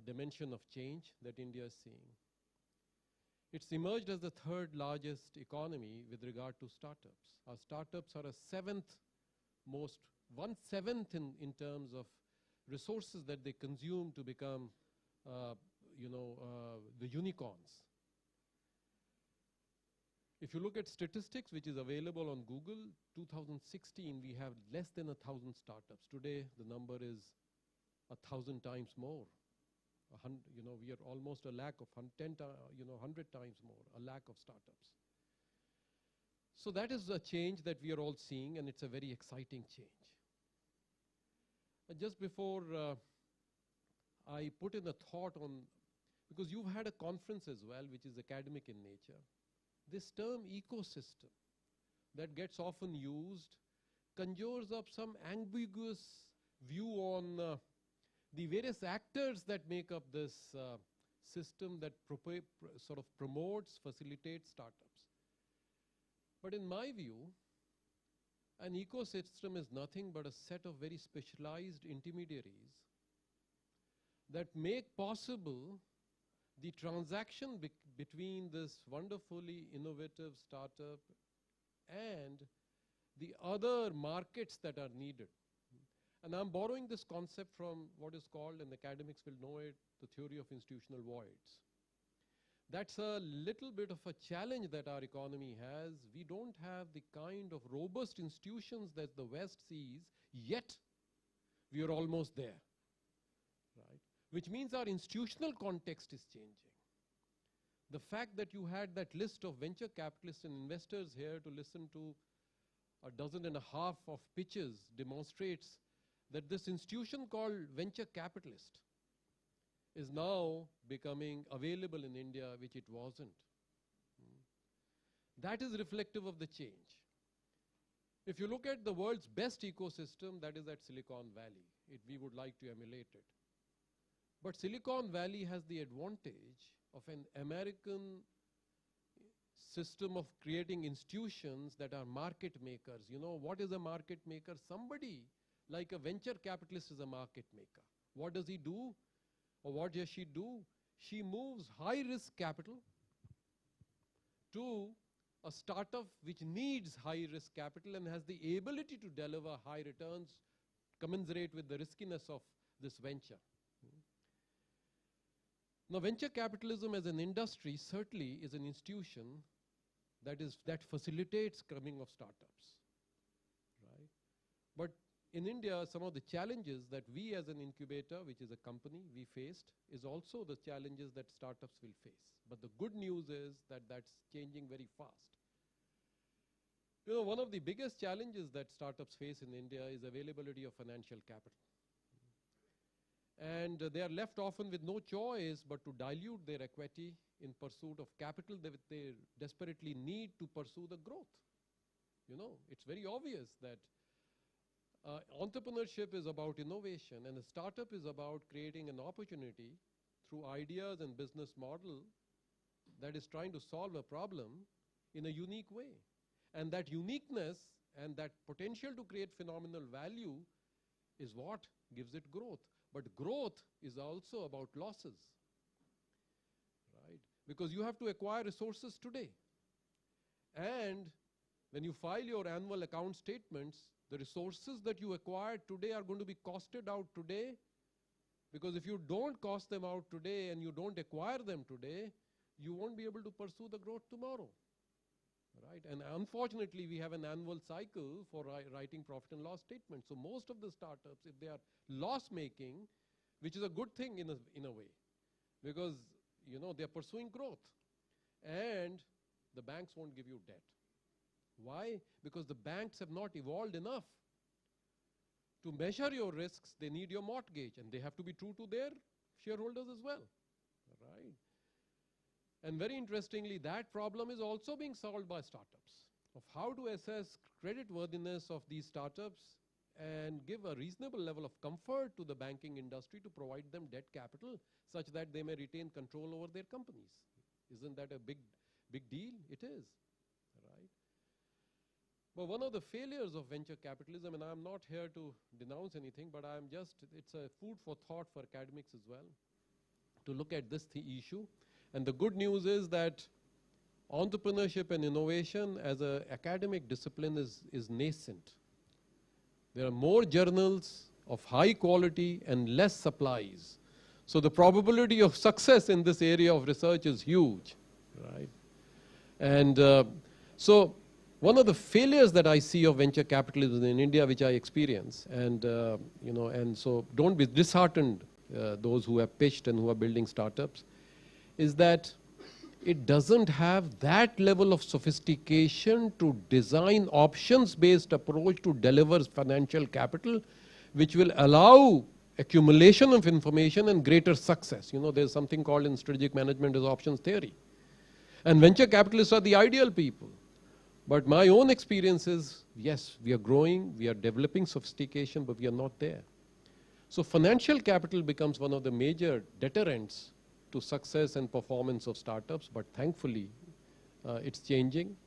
dimension of change that India is seeing? It's emerged as the 3rd largest economy with regard to startups. Our startups are a 1/7 in terms of resources that they consume to become, the unicorns. If you look at statistics, which is available on Google, 2016, we have less than 1,000 startups. Today, the number is 1,000 times more. We are almost a lakh of 100 times more, a lakh of startups. So that is a change that we are all seeing, and it's a very exciting change. Just before I put in a thought on, because you've had a conference as well, which is academic in nature. This term ecosystem that gets often used conjures up some ambiguous view on the various actors that make up this system that sort of promotes, facilitates startups. But in my view, an ecosystem is nothing but a set of very specialized intermediaries that make possible the transaction between this wonderfully innovative startup and the other markets that are needed. And I'm borrowing this concept from what is called, and academics will know it, the theory of institutional voids. That's a little bit of a challenge that our economy has. We don't have the kind of robust institutions that the West sees, yet we are almost there, right? Which means our institutional context is changing. The fact that you had that list of venture capitalists and investors here to listen to 12.5 of pitches demonstrates that this institution called venture capitalist is now becoming available in India, which it wasn't. That is reflective of the change. If you look at the world's best ecosystem, that is at Silicon Valley. We would like to emulate it. But Silicon Valley has the advantage of an American system of creating institutions that are market makers. You know, what is a market maker? Somebody like a venture capitalist is a market maker. What does he do? Or what does she do? She moves high-risk capital to a startup which needs high-risk capital and has the ability to deliver high returns commensurate with the riskiness of this venture. Now, venture capitalism as an industry certainly is an institution that facilitates coming of startups, right? But in India, some of the challenges that we as an incubator, which is a company, we faced, is also the challenges that startups will face. But the good news is that that's changing very fast. You know, one of the biggest challenges that startups face in India is availability of financial capital. And they are left often with no choice but to dilute their equity in pursuit of capital that they desperately need to pursue the growth. You know, it's very obvious that entrepreneurship is about innovation, and a startup is about creating an opportunity through ideas and business model that is trying to solve a problem in a unique way. And that uniqueness and that potential to create phenomenal value is what gives it growth. But growth is also about losses, right? Because you have to acquire resources today. And when you file your annual account statements, the resources that you acquired today are going to be costed out today, because if you don't cost them out today and you don't acquire them today, you won't be able to pursue the growth tomorrow, right? And unfortunately, we have an annual cycle for writing profit and loss statements. So most of the startups, if they are loss-making, which is a good thing in a way, because you know they're pursuing growth, and the banks won't give you debt. Why? Because the banks have not evolved enough. To measure your risks, they need your mortgage, and they have to be true to their shareholders as well, right? And very interestingly, that problem is also being solved by startups, of how to assess creditworthiness of these startups and give a reasonable level of comfort to the banking industry to provide them debt capital such that they may retain control over their companies. Isn't that a big deal? It is, right? But one of the failures of venture capitalism, and I'm not here to denounce anything, but it's a food for thought for academics as well, to look at this issue. And the good news is that entrepreneurship and innovation as an academic discipline is nascent. There are more journals of high quality and less supplies. So the probability of success in this area of research is huge, right? And so one of the failures that I see of venture capitalism in India, which I experience, and you know, and so don't be disheartened, those who have pitched and who are building startups, is that it doesn't have that level of sophistication to design options-based approach to deliver financial capital, which will allow accumulation of information and greater success. You know, there's something called in strategic management as options theory. And venture capitalists are the ideal people. But my own experience is, yes, we are growing, we are developing sophistication, but we are not there. So financial capital becomes one of the major deterrents to success and performance of startups, but thankfully it's changing.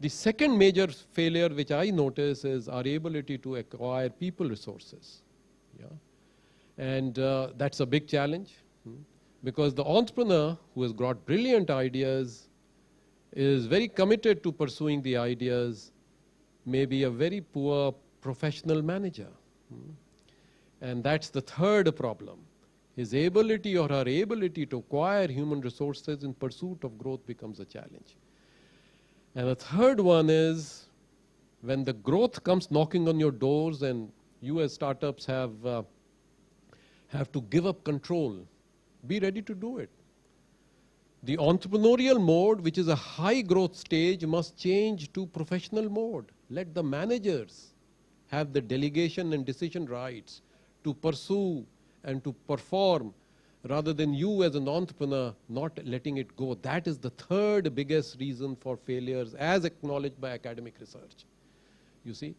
The second major failure which I notice is our ability to acquire people resources. Yeah? And that's a big challenge, because the entrepreneur who has got brilliant ideas is very committed to pursuing the ideas, may be a very poor professional manager. And that's the third problem. His ability or her ability to acquire human resources in pursuit of growth becomes a challenge. And the third one is when the growth comes knocking on your doors and you as startups have to give up control, be ready to do it. The entrepreneurial mode, which is a high growth stage, must change to professional mode. Let the managers have the delegation and decision rights to pursue and to perform, rather than you as an entrepreneur not letting it go. That is the third biggest reason for failures as acknowledged by academic research. You see?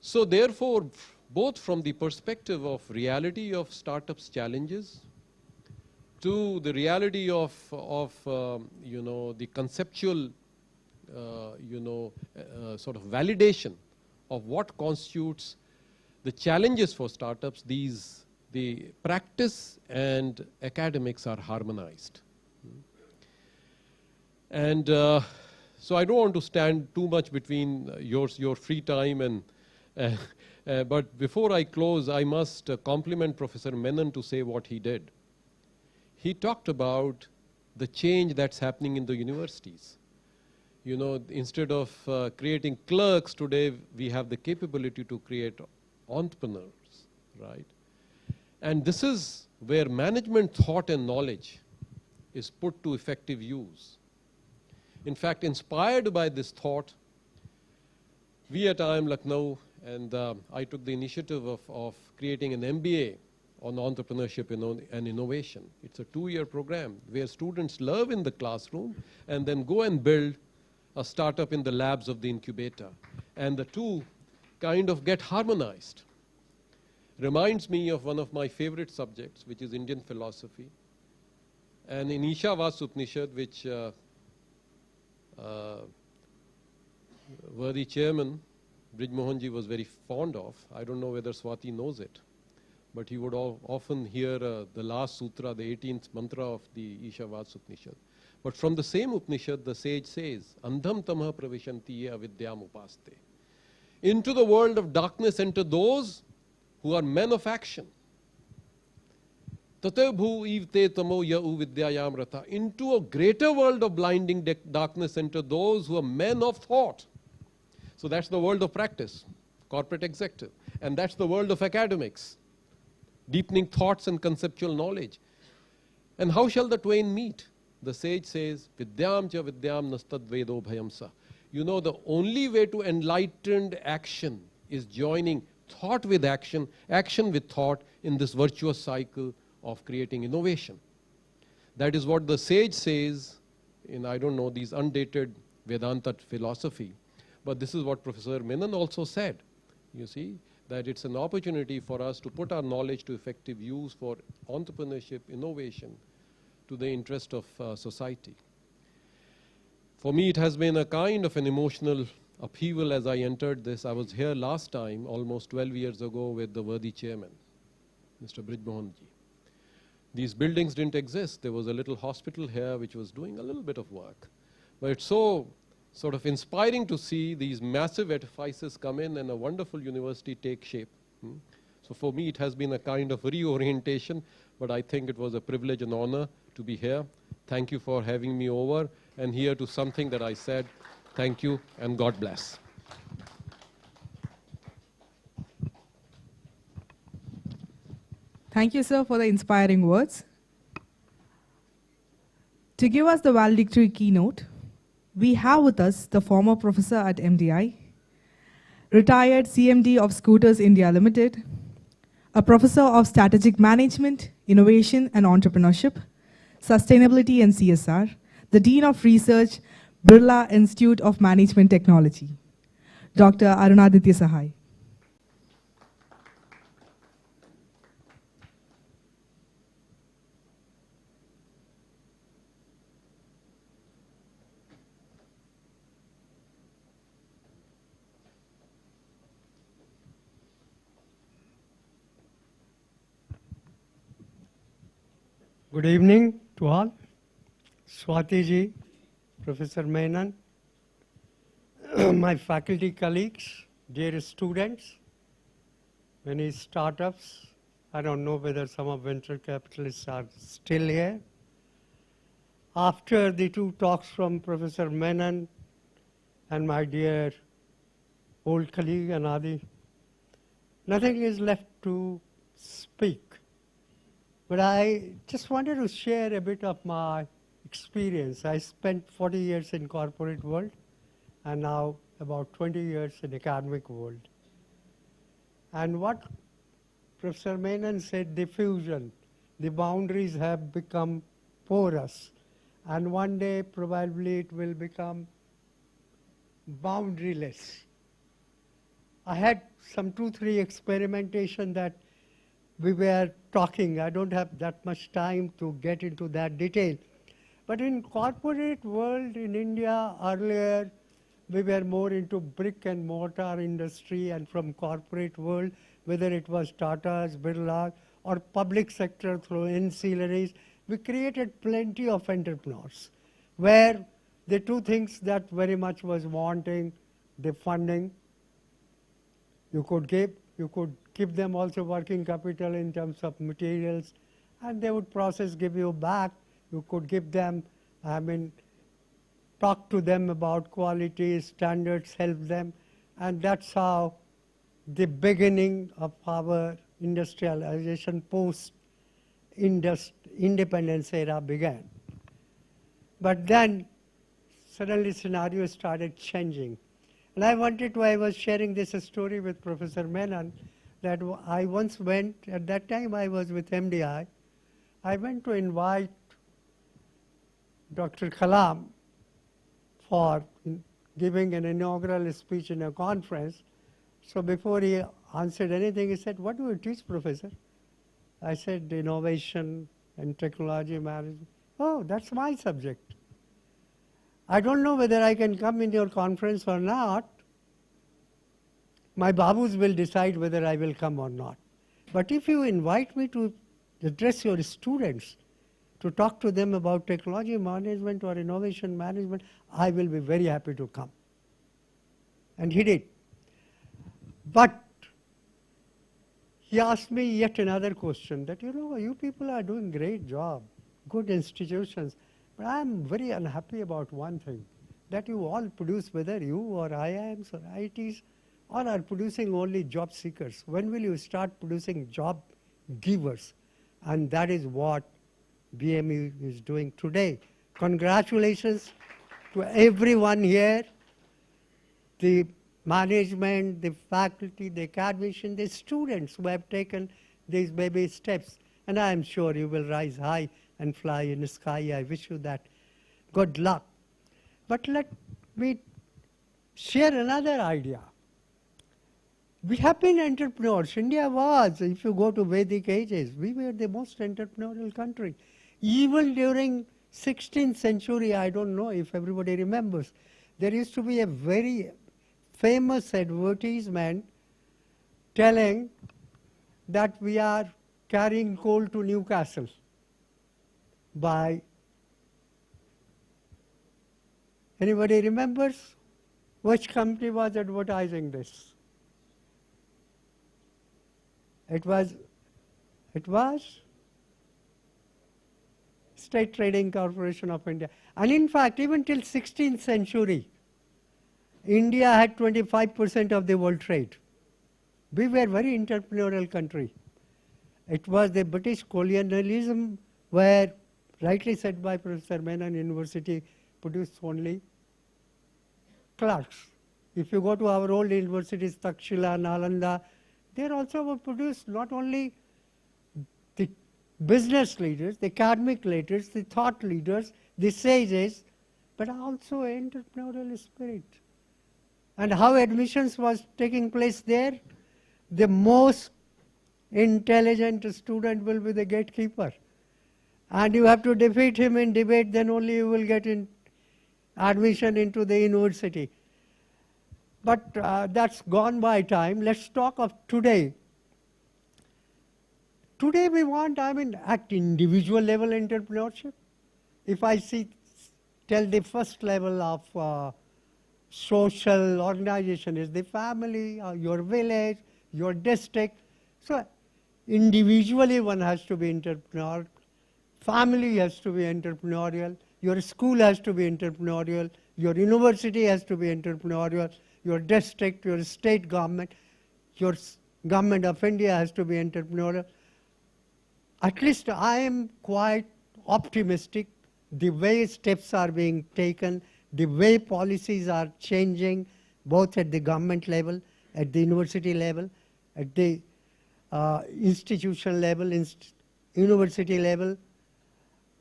So therefore, both from the perspective of reality of startups' challenges to the reality of the conceptual sort of validation of what constitutes the challenges for startups, the practice and academics are harmonized. And so I don't want to stand too much between your free time and but before I close, I must compliment Professor Menon to say what he did. He talked about the change that's happening in the universities. You know, instead of creating clerks today, we have the capability to create entrepreneurs, right? And this is where management thought and knowledge is put to effective use. In fact, inspired by this thought, we at IIM Lucknow, and I took the initiative of creating an MBA on entrepreneurship and innovation. It's a 2-year program where students learn in the classroom and then go and build a startup in the labs of the incubator. And the two kind of get harmonized. Reminds me of one of my favorite subjects, which is Indian philosophy. And in Ishavas Upanishad, which worthy chairman Brij Mohanji was very fond of, I don't know whether Swati knows it, but he would often hear the last sutra, the 18th mantra of the Ishavas Upanishad. But from the same Upanishad, the sage says, Andham tamah pravishanti ye avidyam upaste. Into the world of darkness enter those who are men of action. Tate bhu ivte tamo ya uvidyayam rata. Into a greater world of blinding darkness enter those who are men of thought. So that's the world of practice, corporate executive. And that's the world of academics, deepening thoughts and conceptual knowledge. And how shall the twain meet? The sage says, Vidyam cha vidyam nastad vedo bhayam sa. You know, the only way to enlightened action is joining thought with action with thought in this virtuous cycle of creating innovation. That is what the sage says in, I don't know, these undated Vedanta philosophy. But this is what Professor Menon also said. You see, that it's an opportunity for us to put our knowledge to effective use for entrepreneurship, innovation, to the interest of society. For me, it has been a kind of an emotional upheaval as I entered this. I was here last time, almost 12 years ago, with the worthy chairman, Mr. Brij Mohanji. These buildings didn't exist. There was a little hospital here which was doing a little bit of work. But it's so sort of inspiring to see these massive edifices come in and a wonderful university take shape. So for me, it has been a kind of reorientation, but I think it was a privilege and honor to be here. Thank you for having me over and here to something that I said. Thank you and God bless. Thank you, sir, for the inspiring words. To give us the valedictory keynote, we have with us the former professor at MDI, retired CMD of Scooters India Limited, a professor of strategic management, innovation and entrepreneurship, sustainability and CSR, the Dean of Research, Birla Institute of Management Technology, Dr. Arunaditya Sahai. Good evening to all. Swati ji, Professor Menon, my faculty colleagues, dear students, many startups. I don't know whether some of venture capitalists are still here. After the two talks from Professor Menon and my dear old colleague Anadi, nothing is left to speak. But I just wanted to share a bit of my experience. I spent 40 years in corporate world and now about 20 years in academic world. And what Professor Menon said, diffusion, the boundaries have become porous. And one day probably it will become boundaryless. I had some 2-3 experimentation that we were talking. I don't have that much time to get into that detail. But in corporate world in India earlier, we were more into brick and mortar industry, and from corporate world, whether it was Tata's, Birla, or public sector through ancillaries, we created plenty of entrepreneurs, where the two things that very much was wanting, the funding, you could give them also working capital in terms of materials, and they would give you back. You could give them, talk to them about quality, standards, help them, and that's how the beginning of our industrialization post-independence era began. But then suddenly scenario started changing. And I was sharing this story with Professor Menon, that I once went, at that time I was with MDI, I went to invite Dr. Kalam for giving an inaugural speech in a conference. So before he answered anything, he said, "What do you teach, Professor?" I said, "Innovation and technology management." "Oh, that's my subject. I don't know whether I can come in your conference or not. My babus will decide whether I will come or not. But if you invite me to address your students, to talk to them about technology management or innovation management, I will be very happy to come." And he did. But he asked me yet another question, that, you people are doing great job, good institutions, but I am very unhappy about one thing, that you all produce, whether you or IIMs or IITs, all are producing only job seekers. When will you start producing job givers? And that is what BMU is doing today. Congratulations to everyone here, the management, the faculty, the academicians, the students who have taken these baby steps. And I am sure you will rise high and fly in the sky. I wish you that. Good luck. But let me share another idea. We have been entrepreneurs. India was, if you go to Vedic ages, we were the most entrepreneurial country. Even during 16th century, I don't know if everybody remembers, there used to be a very famous advertisement telling that we are carrying coal to Newcastle by, anybody remembers? Which company was advertising this? It was State Trading Corporation of India. And in fact, even till 16th century, India had 25% of the world trade. We were a very entrepreneurial country. It was the British colonialism where, rightly said by Professor Menon, University produced only clerks. If you go to our old universities, Takshila, Nalanda, they also produced not only the business leaders, the academic leaders, the thought leaders, the sages, but also entrepreneurial spirit. And how admissions was taking place there? The most intelligent student will be the gatekeeper. And you have to defeat him in debate, then only you will get in admission into the university. But that's gone by time. Let's talk of today. Today we want, at individual level entrepreneurship. If I tell the first level of social organization is the family, your village, your district. So individually one has to be entrepreneurial, family has to be entrepreneurial, your school has to be entrepreneurial, your university has to be entrepreneurial, your district, your state government, your government of India has to be entrepreneurial. At least I am quite optimistic the way steps are being taken, the way policies are changing, both at the government level, at the university level, at the institution level, university level.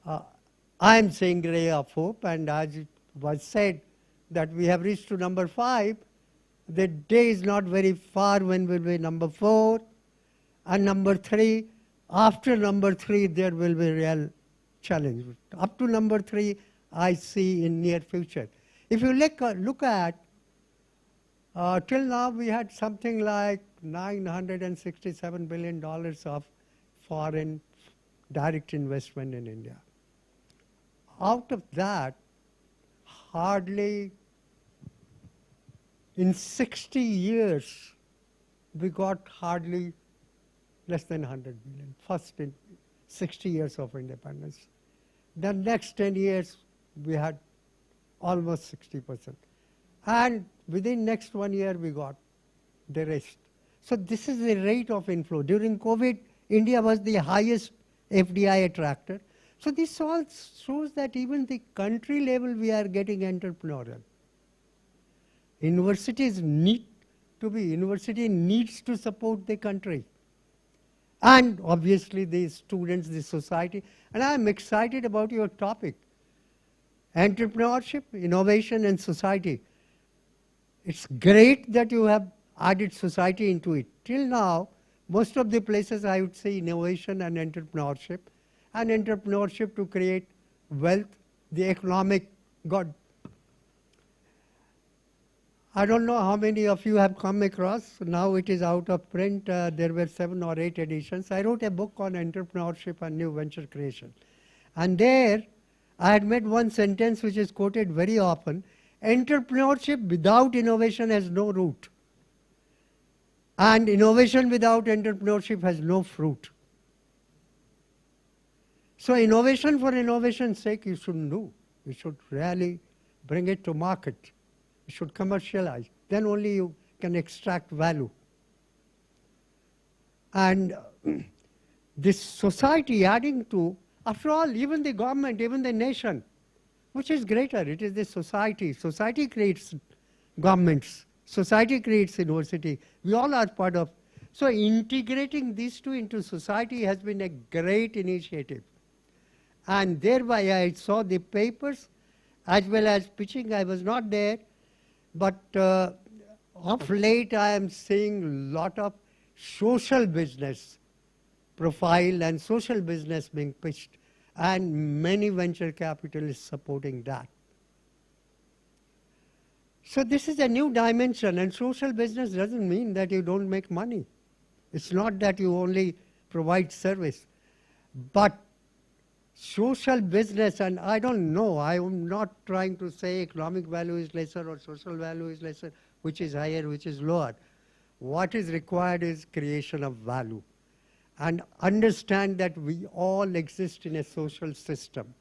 I am seeing ray of hope, and as it was said that we have reached to number 5, the day is not very far when we will be number 4 and number 3. After number 3 there will be real challenge. Up to number 3 I see in near future. If you look at till now we had something like $967 billion of foreign direct investment in India. Out of that, hardly in 60 years, we got hardly less than 100 billion, first in 60 years of independence. The next 10 years, we had almost 60%. And within next 1 year, we got the rest. So this is the rate of inflow. During COVID, India was the highest FDI attractor. So this all shows that even the country level, we are getting entrepreneurial. Universities need to be, university needs to support the country. And obviously the students, the society. And I'm excited about your topic. Entrepreneurship, innovation and society. It's great that you have added society into it. Till now, most of the places I would say innovation and entrepreneurship to create wealth, the economic good. I don't know how many of you have come across. Now it is out of print. There were 7 or 8 editions. I wrote a book on entrepreneurship and new venture creation. And there, I had made one sentence which is quoted very often. Entrepreneurship without innovation has no root. And innovation without entrepreneurship has no fruit. So innovation for innovation's sake you shouldn't do. You should really bring it to market. You should commercialize. Then only you can extract value. And this society adding to, after all, even the government, even the nation, which is greater? It is the society. Society creates governments. Society creates university. We all are part of. So integrating these two into society has been a great initiative. And thereby I saw the papers as well as pitching. I was not there. But of late I am seeing a lot of social business profile and social business being pitched. And many venture capitalists supporting that. So this is a new dimension, and social business doesn't mean that you don't make money. It's not that you only provide service. But social business, and I don't know, I am not trying to say economic value is lesser or social value is lesser, which is higher, which is lower. What is required is creation of value. And understand that we all exist in a social system.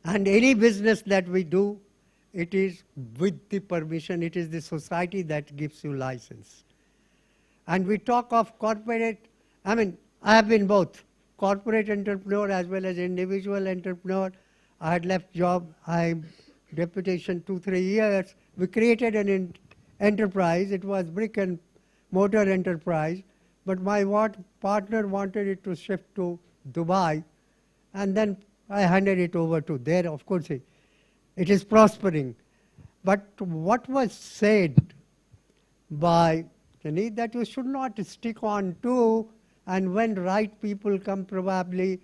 And any business that we do, it is with the permission, it is the society that gives you license. And we talk of corporate, I mean, I have been both corporate entrepreneur as well as individual entrepreneur. I had left job, I deputation 2-3 years. We created an enterprise. It was brick and mortar enterprise. But my partner wanted it to shift to Dubai, and then I handed it over to there. Of course, it is prospering. But what was said by Janit that you should not stick on to, and when right people come, probably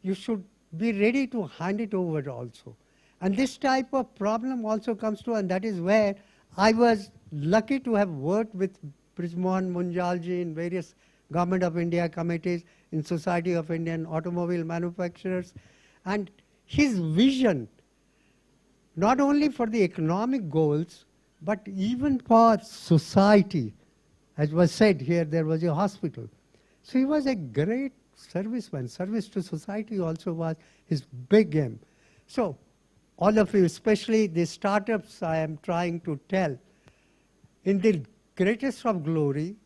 you should be ready to hand it over also. And this type of problem also comes to, and that is where I was lucky to have worked with Munjal ji in various Government of India committees, in Society of Indian Automobile Manufacturers. And his vision not only for the economic goals, but even for society. As was said here, there was a hospital. So he was a great serviceman. Service to society also was his big aim. So all of you, especially the startups I am trying to tell, in the greatest of glory,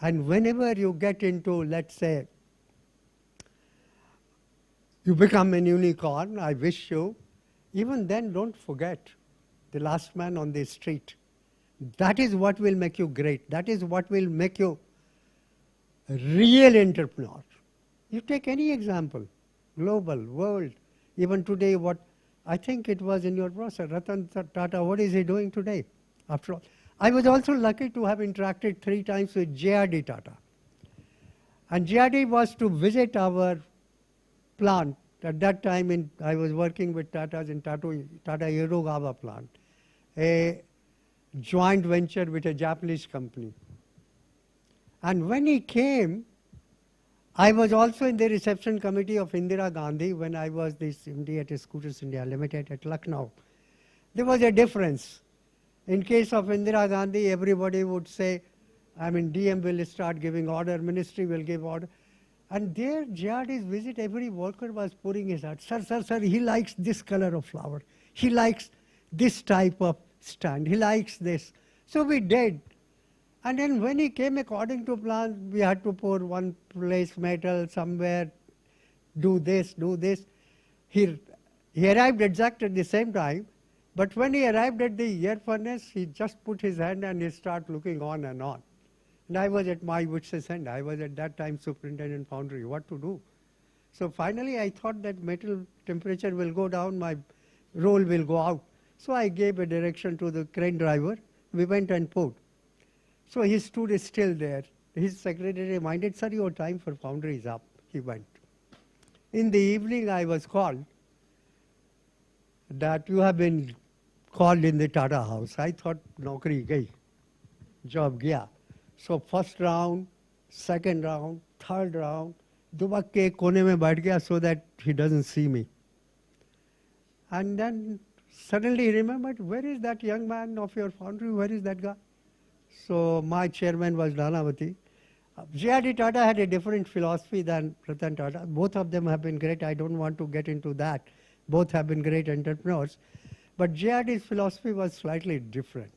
and whenever you get into, let's say, you become an unicorn, I wish you, even then don't forget the last man on the street. That is what will make you great. That is what will make you a real entrepreneur. You take any example, global, world, even today what, I think it was in your brochure, Ratan Tata, what is he doing today? After all, I was also lucky to have interacted 3 times with JRD Tata. And JRD was to visit our plant. At that time, I was working with Tata's in Tata Yerogawa plant, a joint venture with a Japanese company. And when he came, I was also in the reception committee of Indira Gandhi when I was this MD at Scooters India Limited at Lucknow. There was a difference. In case of Indira Gandhi, everybody would say, I mean, DM will start giving order, ministry will give order. And there, JRD's visit, every worker was pouring his heart. Sir, he likes this color of flower. He likes this type of stand. He likes this. So we did. And then when he came according to plan, we had to pour one place metal somewhere, do this, do this. He arrived exactly at the same time, but when he arrived at the air furnace, he just put his hand and he started looking on and on. And I was at my wits' end. I was at that time superintendent foundry. What to do? So finally, I thought that metal temperature will go down, my roll will go out. So I gave a direction to the crane driver. We went and poured. So he stood still there. His secretary reminded, sir, your time for foundry is up. He went. In the evening, I was called that you have been called in the Tata house. I thought, naukri gayi, job gaya. So first round, second round, third round, dubak ke kone mein baith gaya so that he doesn't see me. And then suddenly he remembered, where is that young man of your foundry? Where is that guy? So my chairman was Nanavati. JRD Tata had a different philosophy than Ratan Tata. Both of them have been great. I don't want to get into that. Both have been great entrepreneurs. But JRD's philosophy was slightly different.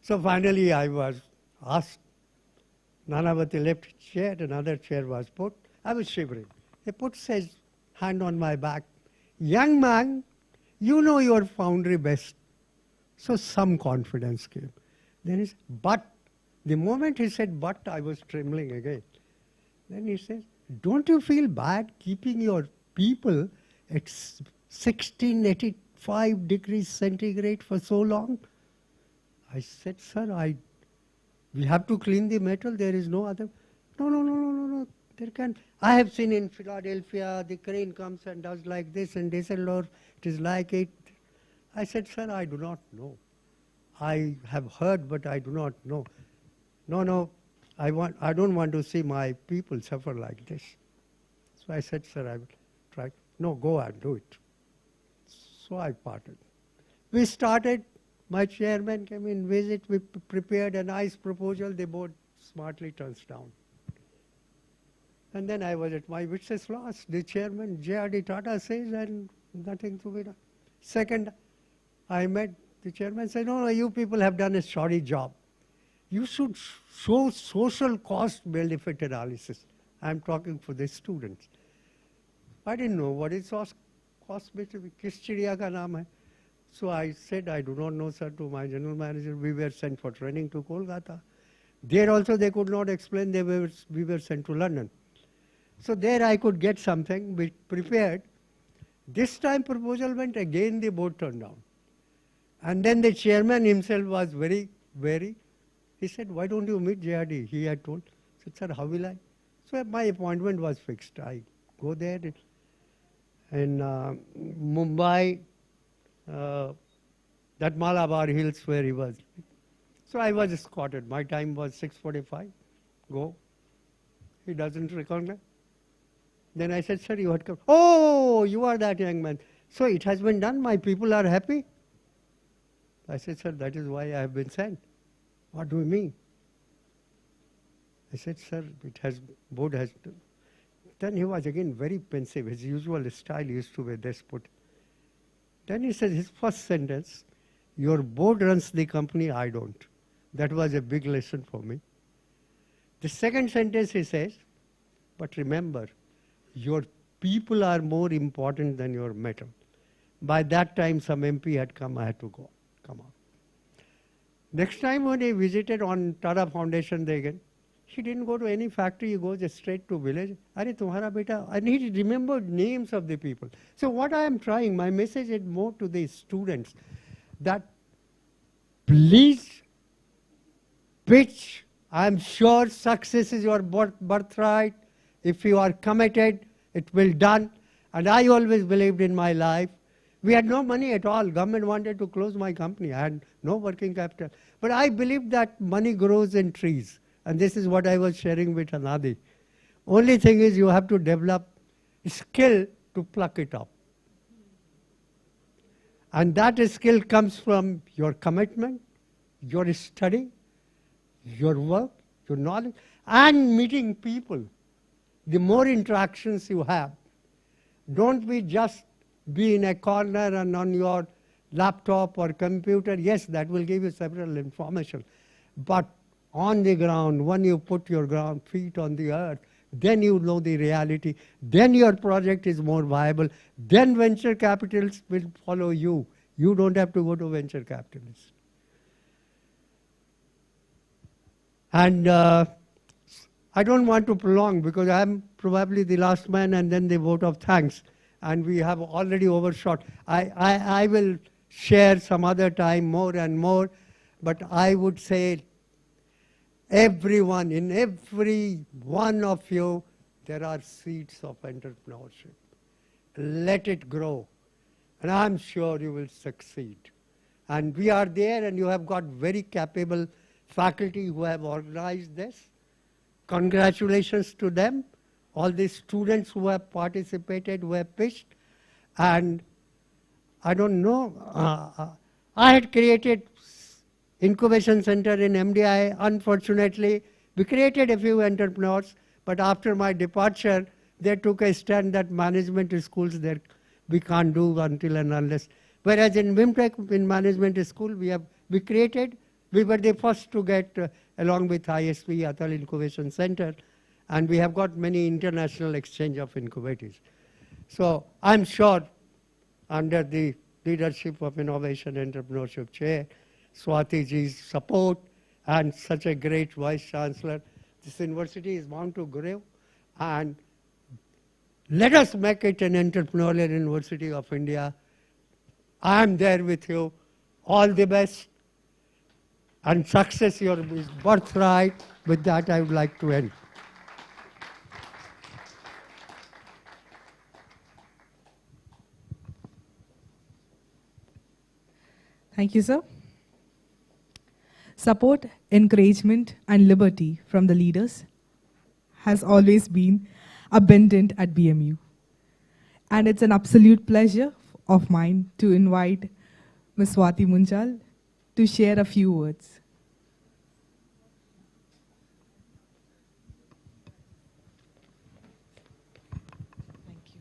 So finally I was asked, Nanavati left chair, another chair was put. I was shivering. He put his hand on my back. Young man, you know your foundry best. So some confidence came. Then he said, but, the moment he said but, I was trembling again. Then he says, don't you feel bad keeping your people at 1685 degrees centigrade for so long? I said, sir, we have to clean the metal, there is no other. No. There can. I have seen in Philadelphia, the crane comes and does like this, and they said, Lord, it is like it. I said, sir, I do not know. I have heard, but I do not know. No, I don't want to see my people suffer like this. So I said, sir, I will try. No, go and do it. So I parted. We started. My chairman came in, visit. We prepared a nice proposal. The board smartly turns down. And then I was at my wits' loss. The chairman, JRD Tata, says, and nothing to be done. Second, I met the chairman, said, no, you people have done a shoddy job. You should show social cost benefit analysis. I'm talking for the students. I didn't know what is cost benefit. Kis chidiya ka naam hai? So I said, I do not know, sir, to my general manager. We were sent for training to Kolkata. There also they could not explain. We were sent to London. So there I could get something, we prepared. This time proposal went, again the board turned down. And then the chairman himself was very, he said, why don't you meet JRD? He had told. I said, sir, how will I? So my appointment was fixed. I go there in Mumbai, that Malabar Hills where he was. So I was escorted. My time was 6:45. Go. He doesn't recognize. Then I said, sir, you had come. Oh, you are that young man. So it has been done, my people are happy. I said, sir, that is why I have been sent. What do you mean? I said, sir, board has to. Then he was again very pensive. His usual style used to be despot. Then he said, his first sentence, your board runs the company, I don't. That was a big lesson for me. The second sentence he says, but remember, your people are more important than your metal. By that time, some MP had come, I had to go. Come on. Next time when he visited on Tata Foundation Day again, he didn't go to any factory, he goes straight to village. Are tumhara beta? And he remembered names of the people. So what I am trying, my message is more to the students, that please pitch. I am sure success is your birthright. If you are committed, it will done. And I always believed in my life. We had no money at all. Government wanted to close my company. I had no working capital. But I believed that money grows in trees. And this is what I was sharing with Anadi. Only thing is you have to develop skill to pluck it up. And that skill comes from your commitment, your study, your work, your knowledge, and meeting people. The more interactions you have, don't be in a corner and on your laptop or computer. Yes, that will give you several information. But on the ground, when you put your feet on the earth, then you know the reality. Then your project is more viable. Then venture capitalists will follow you. You don't have to go to venture capitalists. And I don't want to prolong because I'm probably the last man and then the vote of thanks. And we have already overshot. I will share some other time more and more, but I would say everyone, in every one of you, there are seeds of entrepreneurship. Let it grow. And I'm sure you will succeed. And we are there, and you have got very capable faculty who have organized this. Congratulations to them, all the students who have participated, who have pitched. And I don't know, I had created incubation center in MDI. Unfortunately, we created a few entrepreneurs, but after my departure, they took a stand that management schools there we can't do until and unless. Whereas in WIMTech, in management school, we were the first to get, along with ISV, Atal Incubation Center, and we have got many international exchange of incubators. So I'm sure under the leadership of Innovation Entrepreneurship Chair, Swati ji's support, and such a great Vice Chancellor, this university is bound to grow, and let us make it an entrepreneurial university of India. I am there with you. All the best. And success your birthright. With that, I would like to end. Thank you, sir. Support, encouragement, and liberty from the leaders has always been abundant at BMU. And it's an absolute pleasure of mine to invite Ms. Swati Munjal to share a few words. Thank you.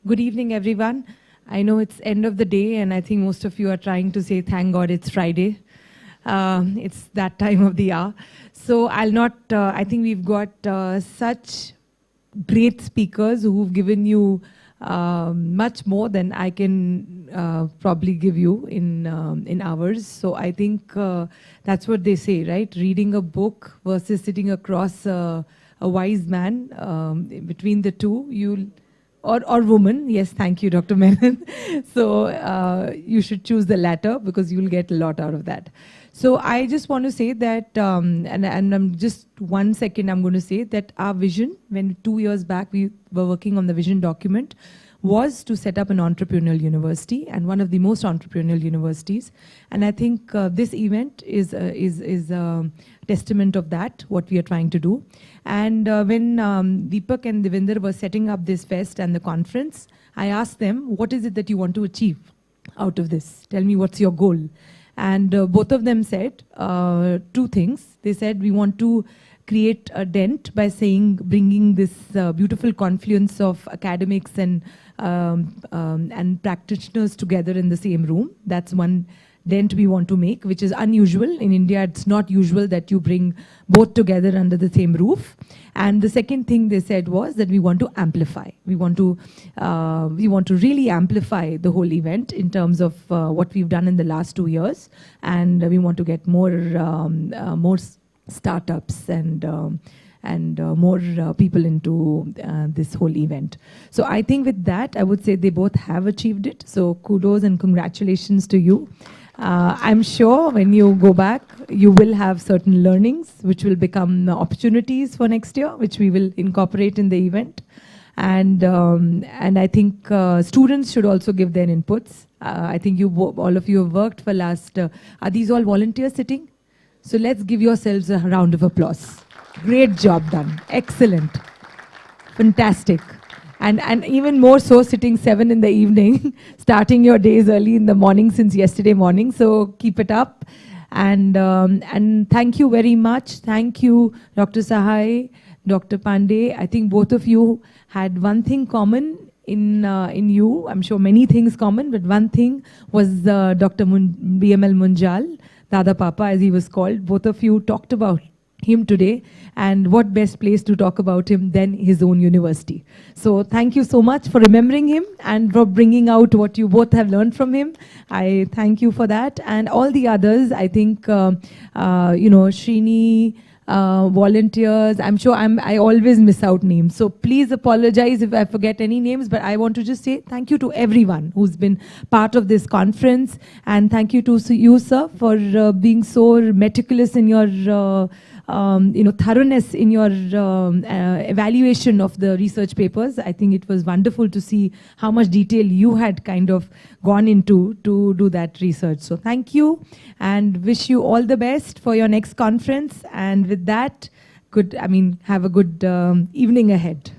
Good evening, everyone. I know it's end of the day, and I think most of you are trying to say, thank God it's Friday. It's that time of the hour. So I'll not, I think we've got such great speakers who've given you much more than I can probably give you in hours. So I think that's what they say, right? Reading a book versus sitting across a wise man, between the two, or woman. Yes, thank you, Dr. Menon. So you should choose the latter because you'll get a lot out of that. So I just want to say that, and I'm just 1 second, I'm going to say that our vision, when 2 years back we were working on the vision document, was to set up an entrepreneurial university, and one of the most entrepreneurial universities. And I think this event is a testament of that, what we are trying to do. And when Deepak and Devinder were setting up this fest and the conference, I asked them, what is it that you want to achieve out of this? Tell me what's your goal. And both of them said two things. They said, we want to create a dent by bringing this beautiful confluence of academics and practitioners together in the same room. That's one dent we want to make, which is unusual. In India, it's not usual that you bring both together under the same roof. And the second thing they said was that we want to amplify. We want to really amplify the whole event in terms of what we've done in the last 2 years, and we want to get more startups and more people into this whole event. So I think with that, I would say they both have achieved it. So kudos and congratulations to you. I'm sure when you go back, you will have certain learnings which will become opportunities for next year, which we will incorporate in the event. And I think students should also give their inputs. I think all of you have worked for last, are these all volunteers sitting? So let's give yourselves a round of applause. Great job done. Excellent. Fantastic. And even more so sitting 7 in the evening, starting your days early in the morning since yesterday morning. So keep it up. And thank you very much. Thank you, Dr. Sahai, Dr. Pandey. I think both of you had one thing common in you. I'm sure many things common, but one thing was Dr. BML Munjal, Dada Papa as he was called. Both of you talked about him today, and what best place to talk about him than his own university. So thank you so much for remembering him and for bringing out what you both have learned from him. I thank you for that. And all the others, I think, Srini, volunteers, I'm sure I always miss out names. So please apologize if I forget any names, but I want to just say thank you to everyone who's been part of this conference. And thank you to you, sir, for being so meticulous in your thoroughness in your evaluation of the research papers. I think it was wonderful to see how much detail you had kind of gone into to do that research. So thank you, and wish you all the best for your next conference. And with that, have a good evening ahead.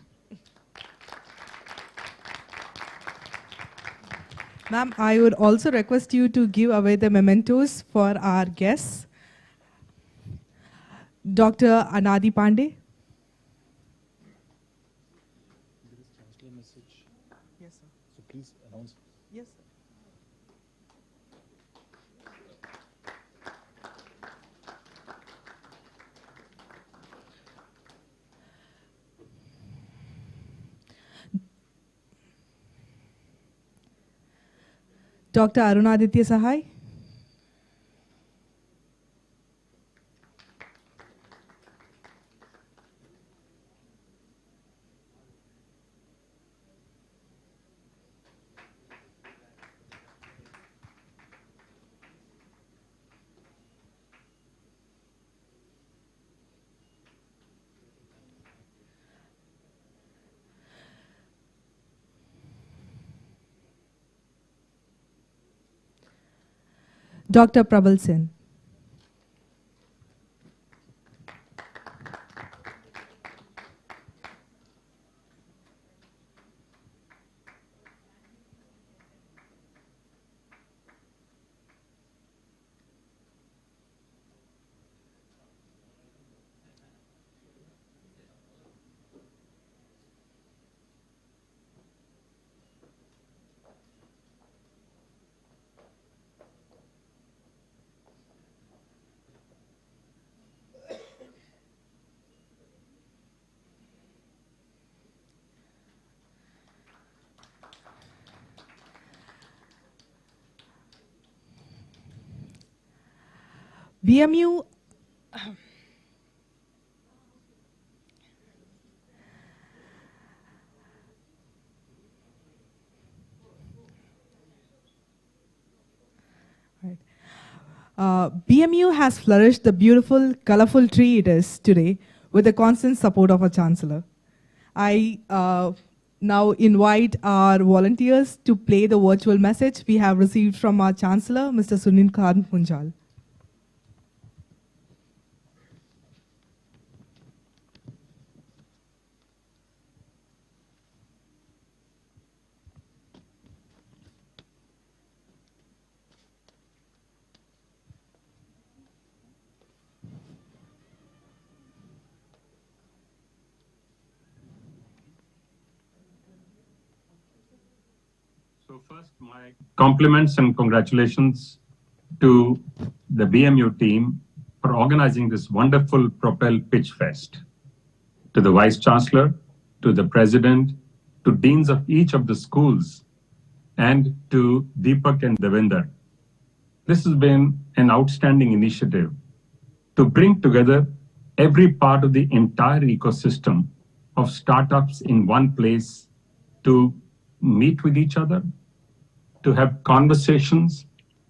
Ma'am, I would also request you to give away the mementos for our guests. Dr. Anadi Pandey. Yes, sir. So please announce. Yes, sir. Dr. Arunaditya Sahai. Dr. Prabal Sen. BMU BMU has flourished the beautiful, colorful tree it is today with the constant support of our Chancellor. I now invite our volunteers to play the virtual message we have received from our Chancellor, Mr. Sunil Khan Munjal. So first, my compliments and congratulations to the BMU team for organizing this wonderful Propel Pitch Fest. To the Vice Chancellor, to the President, to Deans of each of the schools, and to Deepak and Devinder. This has been an outstanding initiative to bring together every part of the entire ecosystem of startups in one place to meet with each other, to have conversations,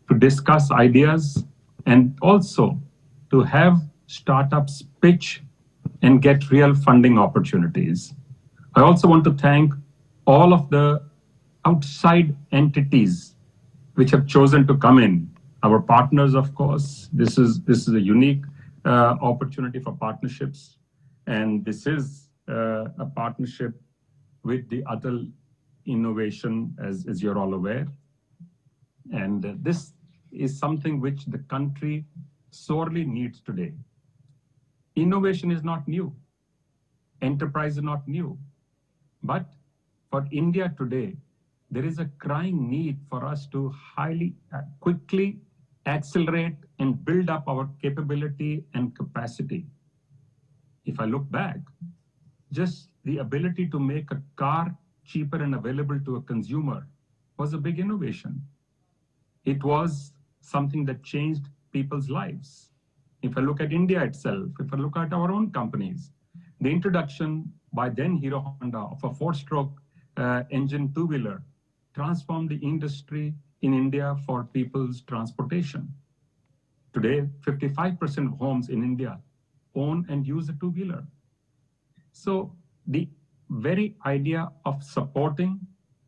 to discuss ideas, and also to have startups pitch and get real funding opportunities. I also want to thank all of the outside entities which have chosen to come in. Our partners, of course. This is a unique opportunity for partnerships, and this is a partnership with the Atal Innovation, as you're all aware. And this is something which the country sorely needs today. Innovation is not new. Enterprise is not new. But for India today, there is a crying need for us to quickly accelerate and build up our capability and capacity. If I look back, just the ability to make a car cheaper and available to a consumer was a big innovation. It was something that changed people's lives. If I look at India itself, if I look at our own companies, the introduction by then Hero Honda of a 4-stroke engine two-wheeler transformed the industry in India for people's transportation. Today, 55% of homes in India own and use a two-wheeler. So the very idea of supporting,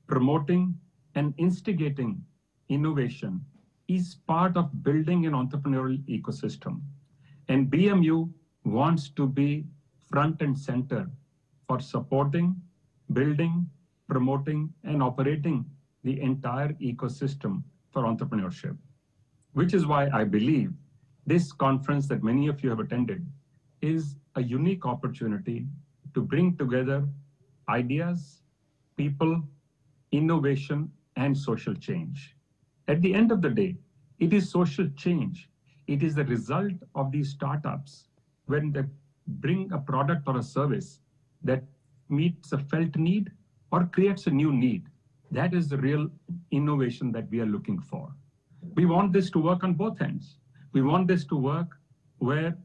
promoting, and instigating innovation is part of building an entrepreneurial ecosystem. And BMU wants to be front and center for supporting, building, promoting, and operating the entire ecosystem for entrepreneurship, which is why I believe this conference that many of you have attended is a unique opportunity to bring together ideas, people, innovation, and social change. At the end of the day, it is social change. It is the result of these startups when they bring a product or a service that meets a felt need or creates a new need. That is the real innovation that we are looking for. We want this to work on both ends. We want this to work where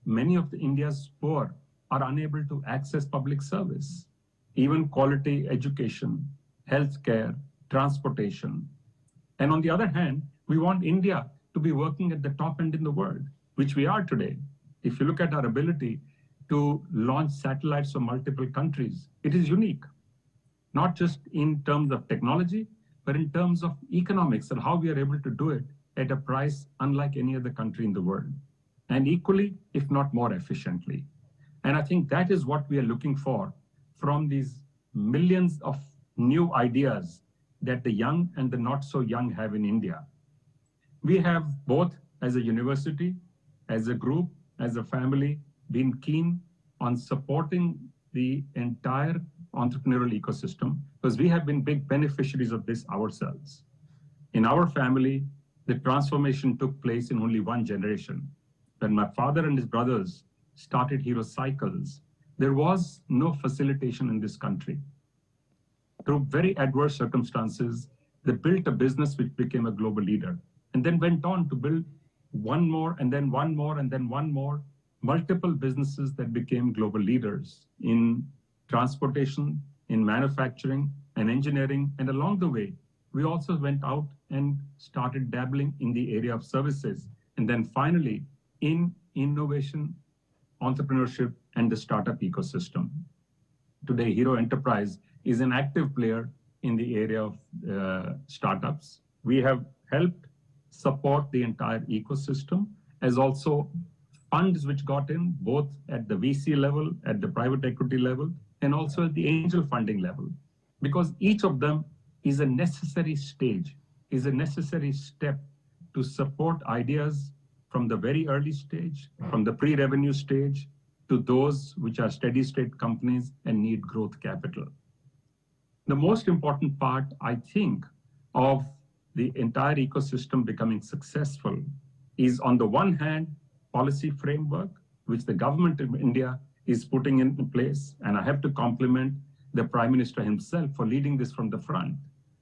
many of India's poor are unable to access public service, even quality education, healthcare, transportation. And on the other hand, we want India to be working at the top end in the world, which we are today. If you look at our ability to launch satellites from multiple countries, it is unique. Not just in terms of technology, but in terms of economics and how we are able to do it at a price unlike any other country in the world, and equally, if not more efficiently. And I think that is what we are looking for from these millions of new ideas that the young and the not so young have in India. We have both as a university, as a group, as a family, been keen on supporting the entire entrepreneurial ecosystem because we have been big beneficiaries of this ourselves. In our family, the transformation took place in only one generation. When my father and his brothers started Hero Cycles, there was no facilitation in this country. Through very adverse circumstances, they built a business which became a global leader and then went on to build one more and then one more and then one more, multiple businesses that became global leaders in transportation, in manufacturing and engineering. And along the way, we also went out and started dabbling in the area of services. And then finally, in innovation, entrepreneurship, and the startup ecosystem. Today, Hero Enterprise is an active player in the area of startups. We have helped support the entire ecosystem, as also funds which got in both at the VC level, at the private equity level, and also at the angel funding level, because each of them is a necessary stage, is a necessary step to support ideas from the very early stage, from the pre-revenue stage, to those which are steady state companies and need growth capital. The most important part, I think, of the entire ecosystem becoming successful is, on the one hand, policy framework, which the government of India is putting in place. And I have to compliment the Prime Minister himself for leading this from the front.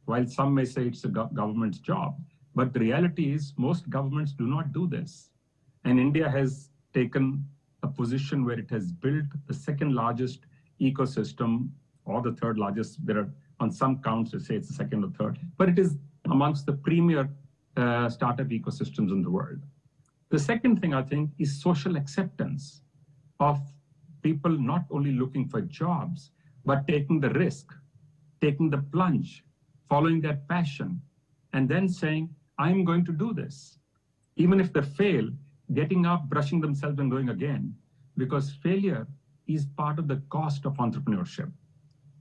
While some may say it's a government's job, but the reality is most governments do not do this. And India has taken a position where it has built the second largest ecosystem, or the third largest. There are, on some counts, they say it's the second or third, but it is amongst the premier startup ecosystems in the world. The second thing, I think, is social acceptance of people not only looking for jobs, but taking the risk, taking the plunge, following their passion, and then saying, I'm going to do this. Even if they fail, getting up, brushing themselves and going again, because failure is part of the cost of entrepreneurship.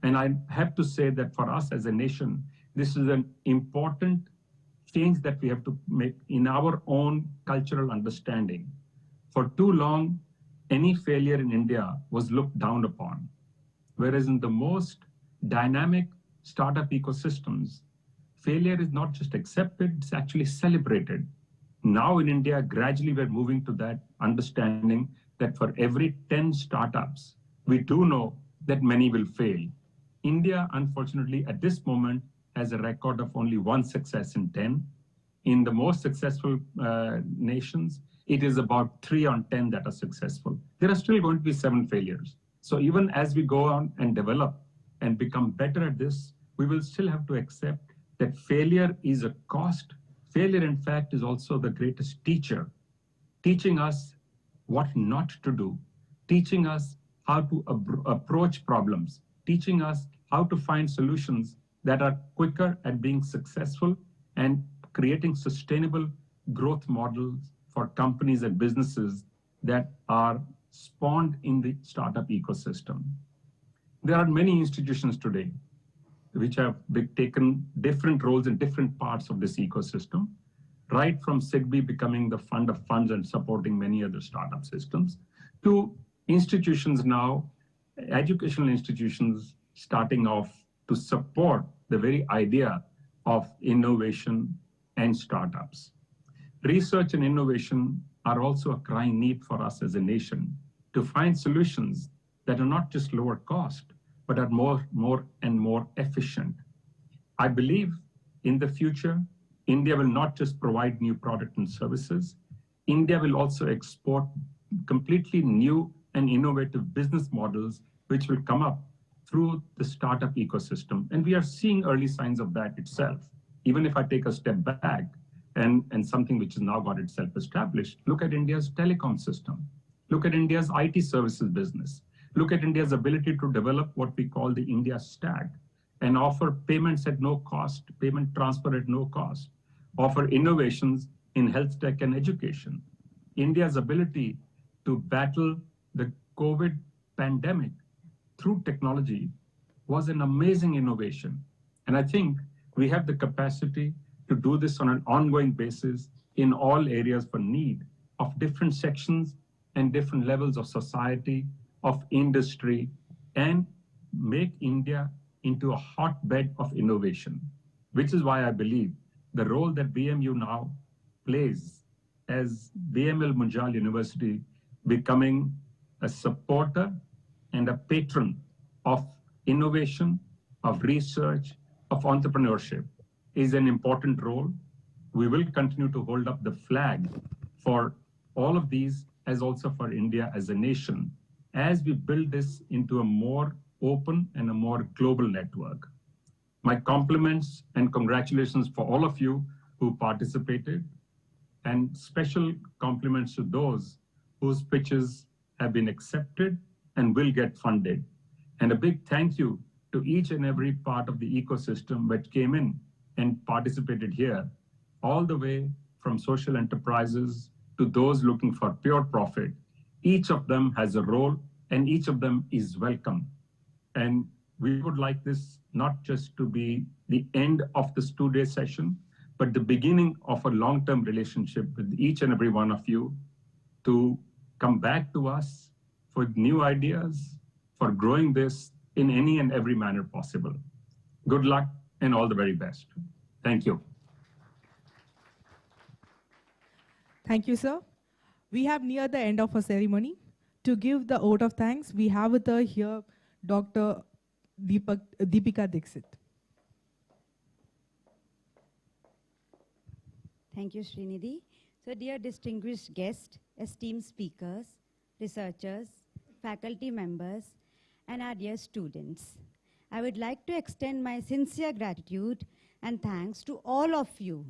And I have to say that for us as a nation, this is an important change that we have to make in our own cultural understanding. For too long, any failure in India was looked down upon, whereas in the most dynamic startup ecosystems, failure is not just accepted, it's actually celebrated. Now in India, gradually we're moving to that understanding that for every 10 startups, we do know that many will fail. India, unfortunately, at this moment, has a record of only one success in 10. In the most successful nations, it is about 3 on 10 that are successful. There are still going to be 7 failures. So even as we go on and develop and become better at this, we will still have to accept that failure is a cost. Failure, in fact, is also the greatest teacher, teaching us what not to do, teaching us how to approach problems, teaching us how to find solutions that are quicker at being successful and creating sustainable growth models for companies and businesses that are spawned in the startup ecosystem. There are many institutions today which have taken different roles in different parts of this ecosystem, right from ACIC-B becoming the fund of funds and supporting many other startup systems, to institutions now, educational institutions starting off to support the very idea of innovation and startups. Research and innovation are also a crying need for us as a nation to find solutions that are not just lower cost, but are more and more efficient. I believe in the future, India will not just provide new products and services. India will also export completely new and innovative business models, which will come up through the startup ecosystem. And we are seeing early signs of that itself. Even if I take a step back and something which has now got itself established, look at India's telecom system. Look at India's IT services business. Look at India's ability to develop what we call the India stack and offer payments at no cost, payment transfer at no cost, offer innovations in health tech and education. India's ability to battle the COVID pandemic through technology was an amazing innovation. And I think we have the capacity to do this on an ongoing basis in all areas for need of different sections and different levels of society, of industry, and make India into a hotbed of innovation, which is why I believe the role that BMU now plays as BML Munjal University becoming a supporter and a patron of innovation, of research, of entrepreneurship is an important role. We will continue to hold up the flag for all of these, as also for India as a nation, as we build this into a more open and a more global network. My compliments and congratulations for all of you who participated, and special compliments to those whose pitches have been accepted and will get funded. And a big thank you to each and every part of the ecosystem that came in and participated here, all the way from social enterprises to those looking for pure profit. Each of them has a role and each of them is welcome. And we would like this not just to be the end of this 2-day session, but the beginning of a long-term relationship with each and every one of you to come back to us for new ideas, for growing this in any and every manner possible. Good luck and all the very best. Thank you. Thank you, sir. We have near the end of our ceremony. To give the vote of thanks, we have with us here Dr. Deepika Dixit. Thank you, Srinidhi. So, dear distinguished guests, esteemed speakers, researchers, faculty members, and our dear students, I would like to extend my sincere gratitude and thanks to all of you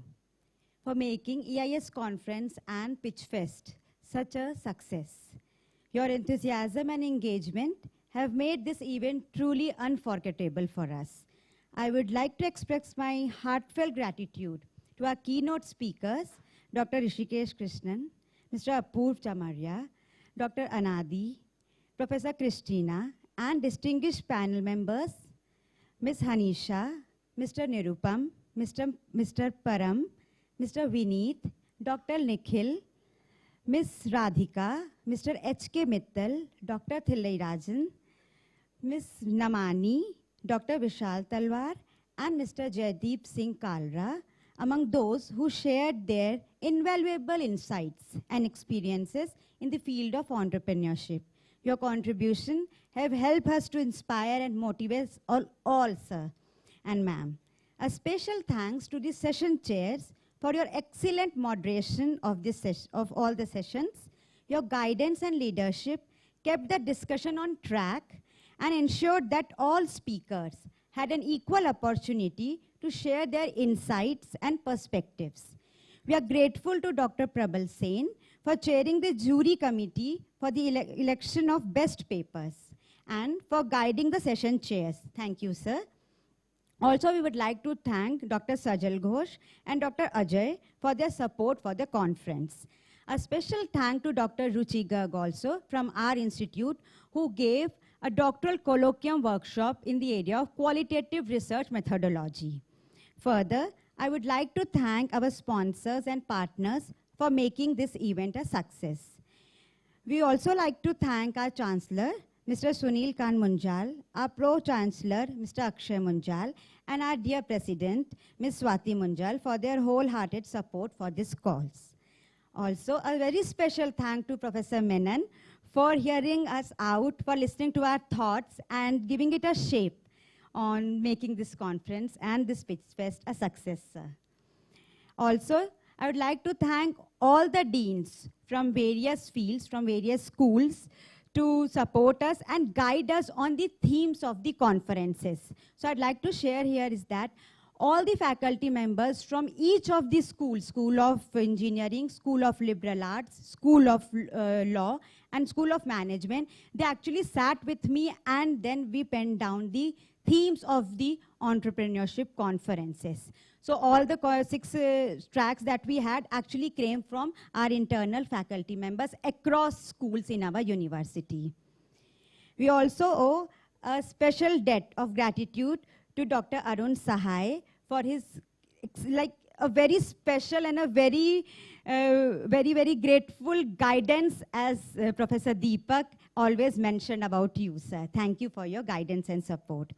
for making EIS Conference and Pitchfest such a success. Your enthusiasm and engagement have made this event truly unforgettable for us. I would like to express my heartfelt gratitude to our keynote speakers, Dr. Rishikesh Krishnan, Mr. Apurv Chamaria, Dr. Anadi, Professor Christina, and distinguished panel members, Ms. Hanisha, Mr. Nirupam, Mr. Param, Mr. Vineet, Dr. Nikhil, Ms. Radhika, Mr. H.K. Mittal, Dr. Thillairajan, Ms. Namani, Dr. Vishal Talwar, and Mr. Jaideep Singh Kalra, among those who shared their invaluable insights and experiences in the field of entrepreneurship. Your contribution have helped us to inspire and motivate all, sir and ma'am. A special thanks to the session chairs for your excellent moderation of all the sessions. Your guidance and leadership kept the discussion on track and ensured that all speakers had an equal opportunity to share their insights and perspectives. We are grateful to Dr. Prabal Sen for chairing the jury committee for the election of best papers and for guiding the session chairs. Thank you, sir. Also, we would like to thank Dr. Sajal Ghosh and Dr. Ajay for their support for the conference. A special thank to Dr. Ruchi Garg also from our institute, who gave a doctoral colloquium workshop in the area of qualitative research methodology. Further, I would like to thank our sponsors and partners for making this event a success. We also like to thank our Chancellor, Mr. Sunil Khan Munjal, our Pro-Chancellor, Mr. Akshay Munjal, and our dear President, Ms. Swati Munjal, for their wholehearted support for this cause. Also, a very special thank to Professor Menon for hearing us out, for listening to our thoughts and giving it a shape on making this conference and this Pitchfest a success, sir. Also, I would like to thank all the deans from various fields, from various schools, to support us and guide us on the themes of the conferences. So I'd like to share here is that all the faculty members from each of the schools, School of Engineering, School of Liberal Arts, School of Law, and School of Management, they actually sat with me and then we penned down the themes of the entrepreneurship conferences. So all the 6 tracks that we had actually came from our internal faculty members across schools in our university. We also owe a special debt of gratitude to Dr. Arun Sahai for his a very special and a very, very grateful guidance, as Professor Deepak always mentioned about you, sir. Thank you for your guidance and support.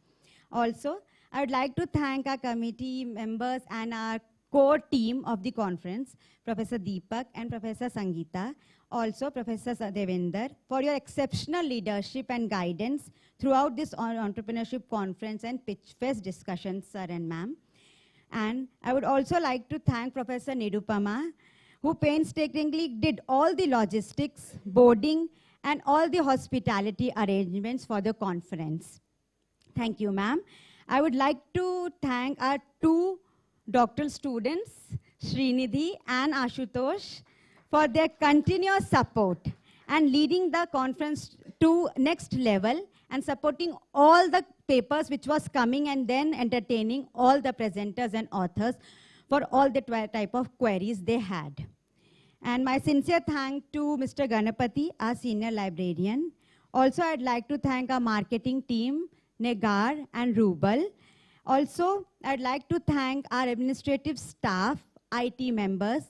Also, I would like to thank our committee members and our core team of the conference, Professor Deepak and Professor Sangeeta, also Professor Devender, for your exceptional leadership and guidance throughout this entrepreneurship conference and Pitchfest discussions, sir and ma'am. And I would also like to thank Professor Nirupama, who painstakingly did all the logistics, boarding, and all the hospitality arrangements for the conference. Thank you, ma'am. I would like to thank our 2 doctoral students, Srinidhi and Ashutosh, for their continuous support and leading the conference to next level and supporting all the papers which was coming and then entertaining all the presenters and authors for all the type of queries they had. And my sincere thanks to Mr. Ganapati, our senior librarian. Also, I'd like to thank our marketing team, Negar and Rubal. Also, I'd like to thank our administrative staff, IT members,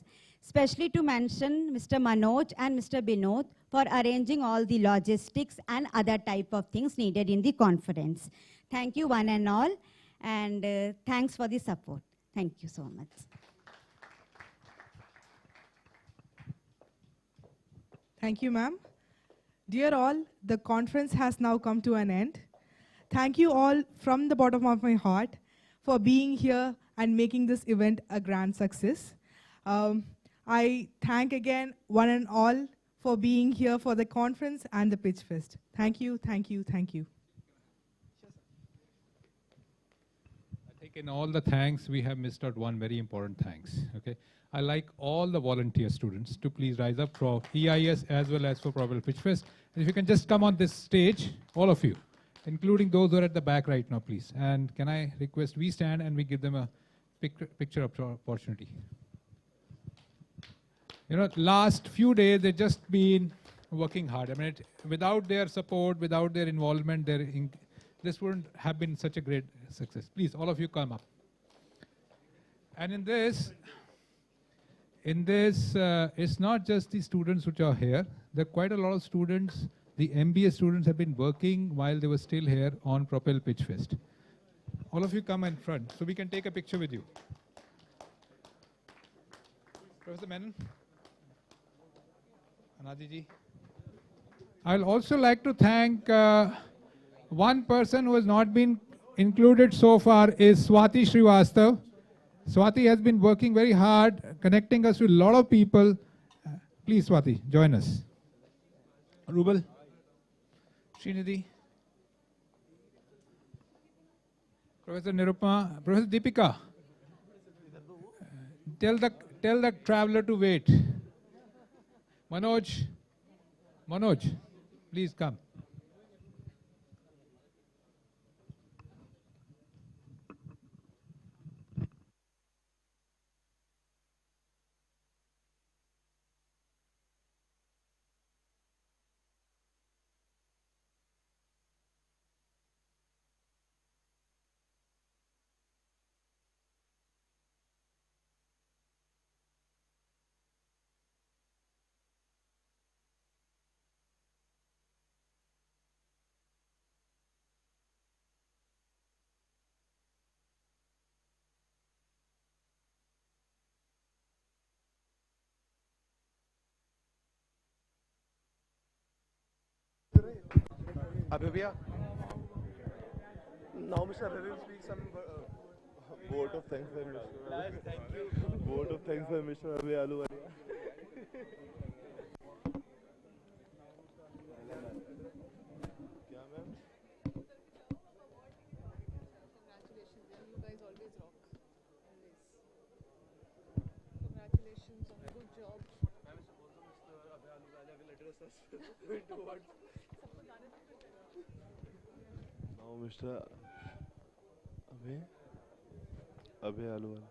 especially to mention Mr. Manoj and Mr. Binod for arranging all the logistics and other type of things needed in the conference. Thank you one and all, and thanks for the support. Thank you so much. Thank you, ma'am. Dear all, the conference has now come to an end. Thank you all from the bottom of my heart for being here and making this event a grand success. I thank again one and all for being here for the conference and the Pitch Fest. Thank you, thank you, thank you. I think in all the thanks, we have missed out one very important thanks. Okay, I like all the volunteer students to please rise up for EIS as well as for Propel Pitchfest. And if you can just come on this stage, all of you, including those who are at the back right now, please. And can I request we stand and we give them a picture opportunity. You know, last few days, they've just been working hard. I mean, without their support, without their involvement, this wouldn't have been such a great success. Please, all of you come up. And in this, it's not just the students which are here. There are quite a lot of students. The MBA students have been working while they were still here on Propel Pitchfest. All of you come in front so we can take a picture with you. Professor Menon. Anadiji. I'll also like to thank one person who has not been included so far is Swati Srivastav. Swati has been working very hard, connecting us with a lot of people. Please, Swati, join us. Rubal, Srinidhi, Professor Nirupama, Professor Deepika. Tell the traveler to wait. Manoj, please come. Abhivya, now Mr. Abhivya will speak some vote of thanks for Mr. Thank you. Vote of thanks for Mr. Abhivya Aluwalia. Yeah, ma'am. Congratulations, you guys always rock. Always. Congratulations on a good job. Ma'am, also Mr. Abhivya Aluwalia will address us towards. Now Mr. Abhay Aluwal.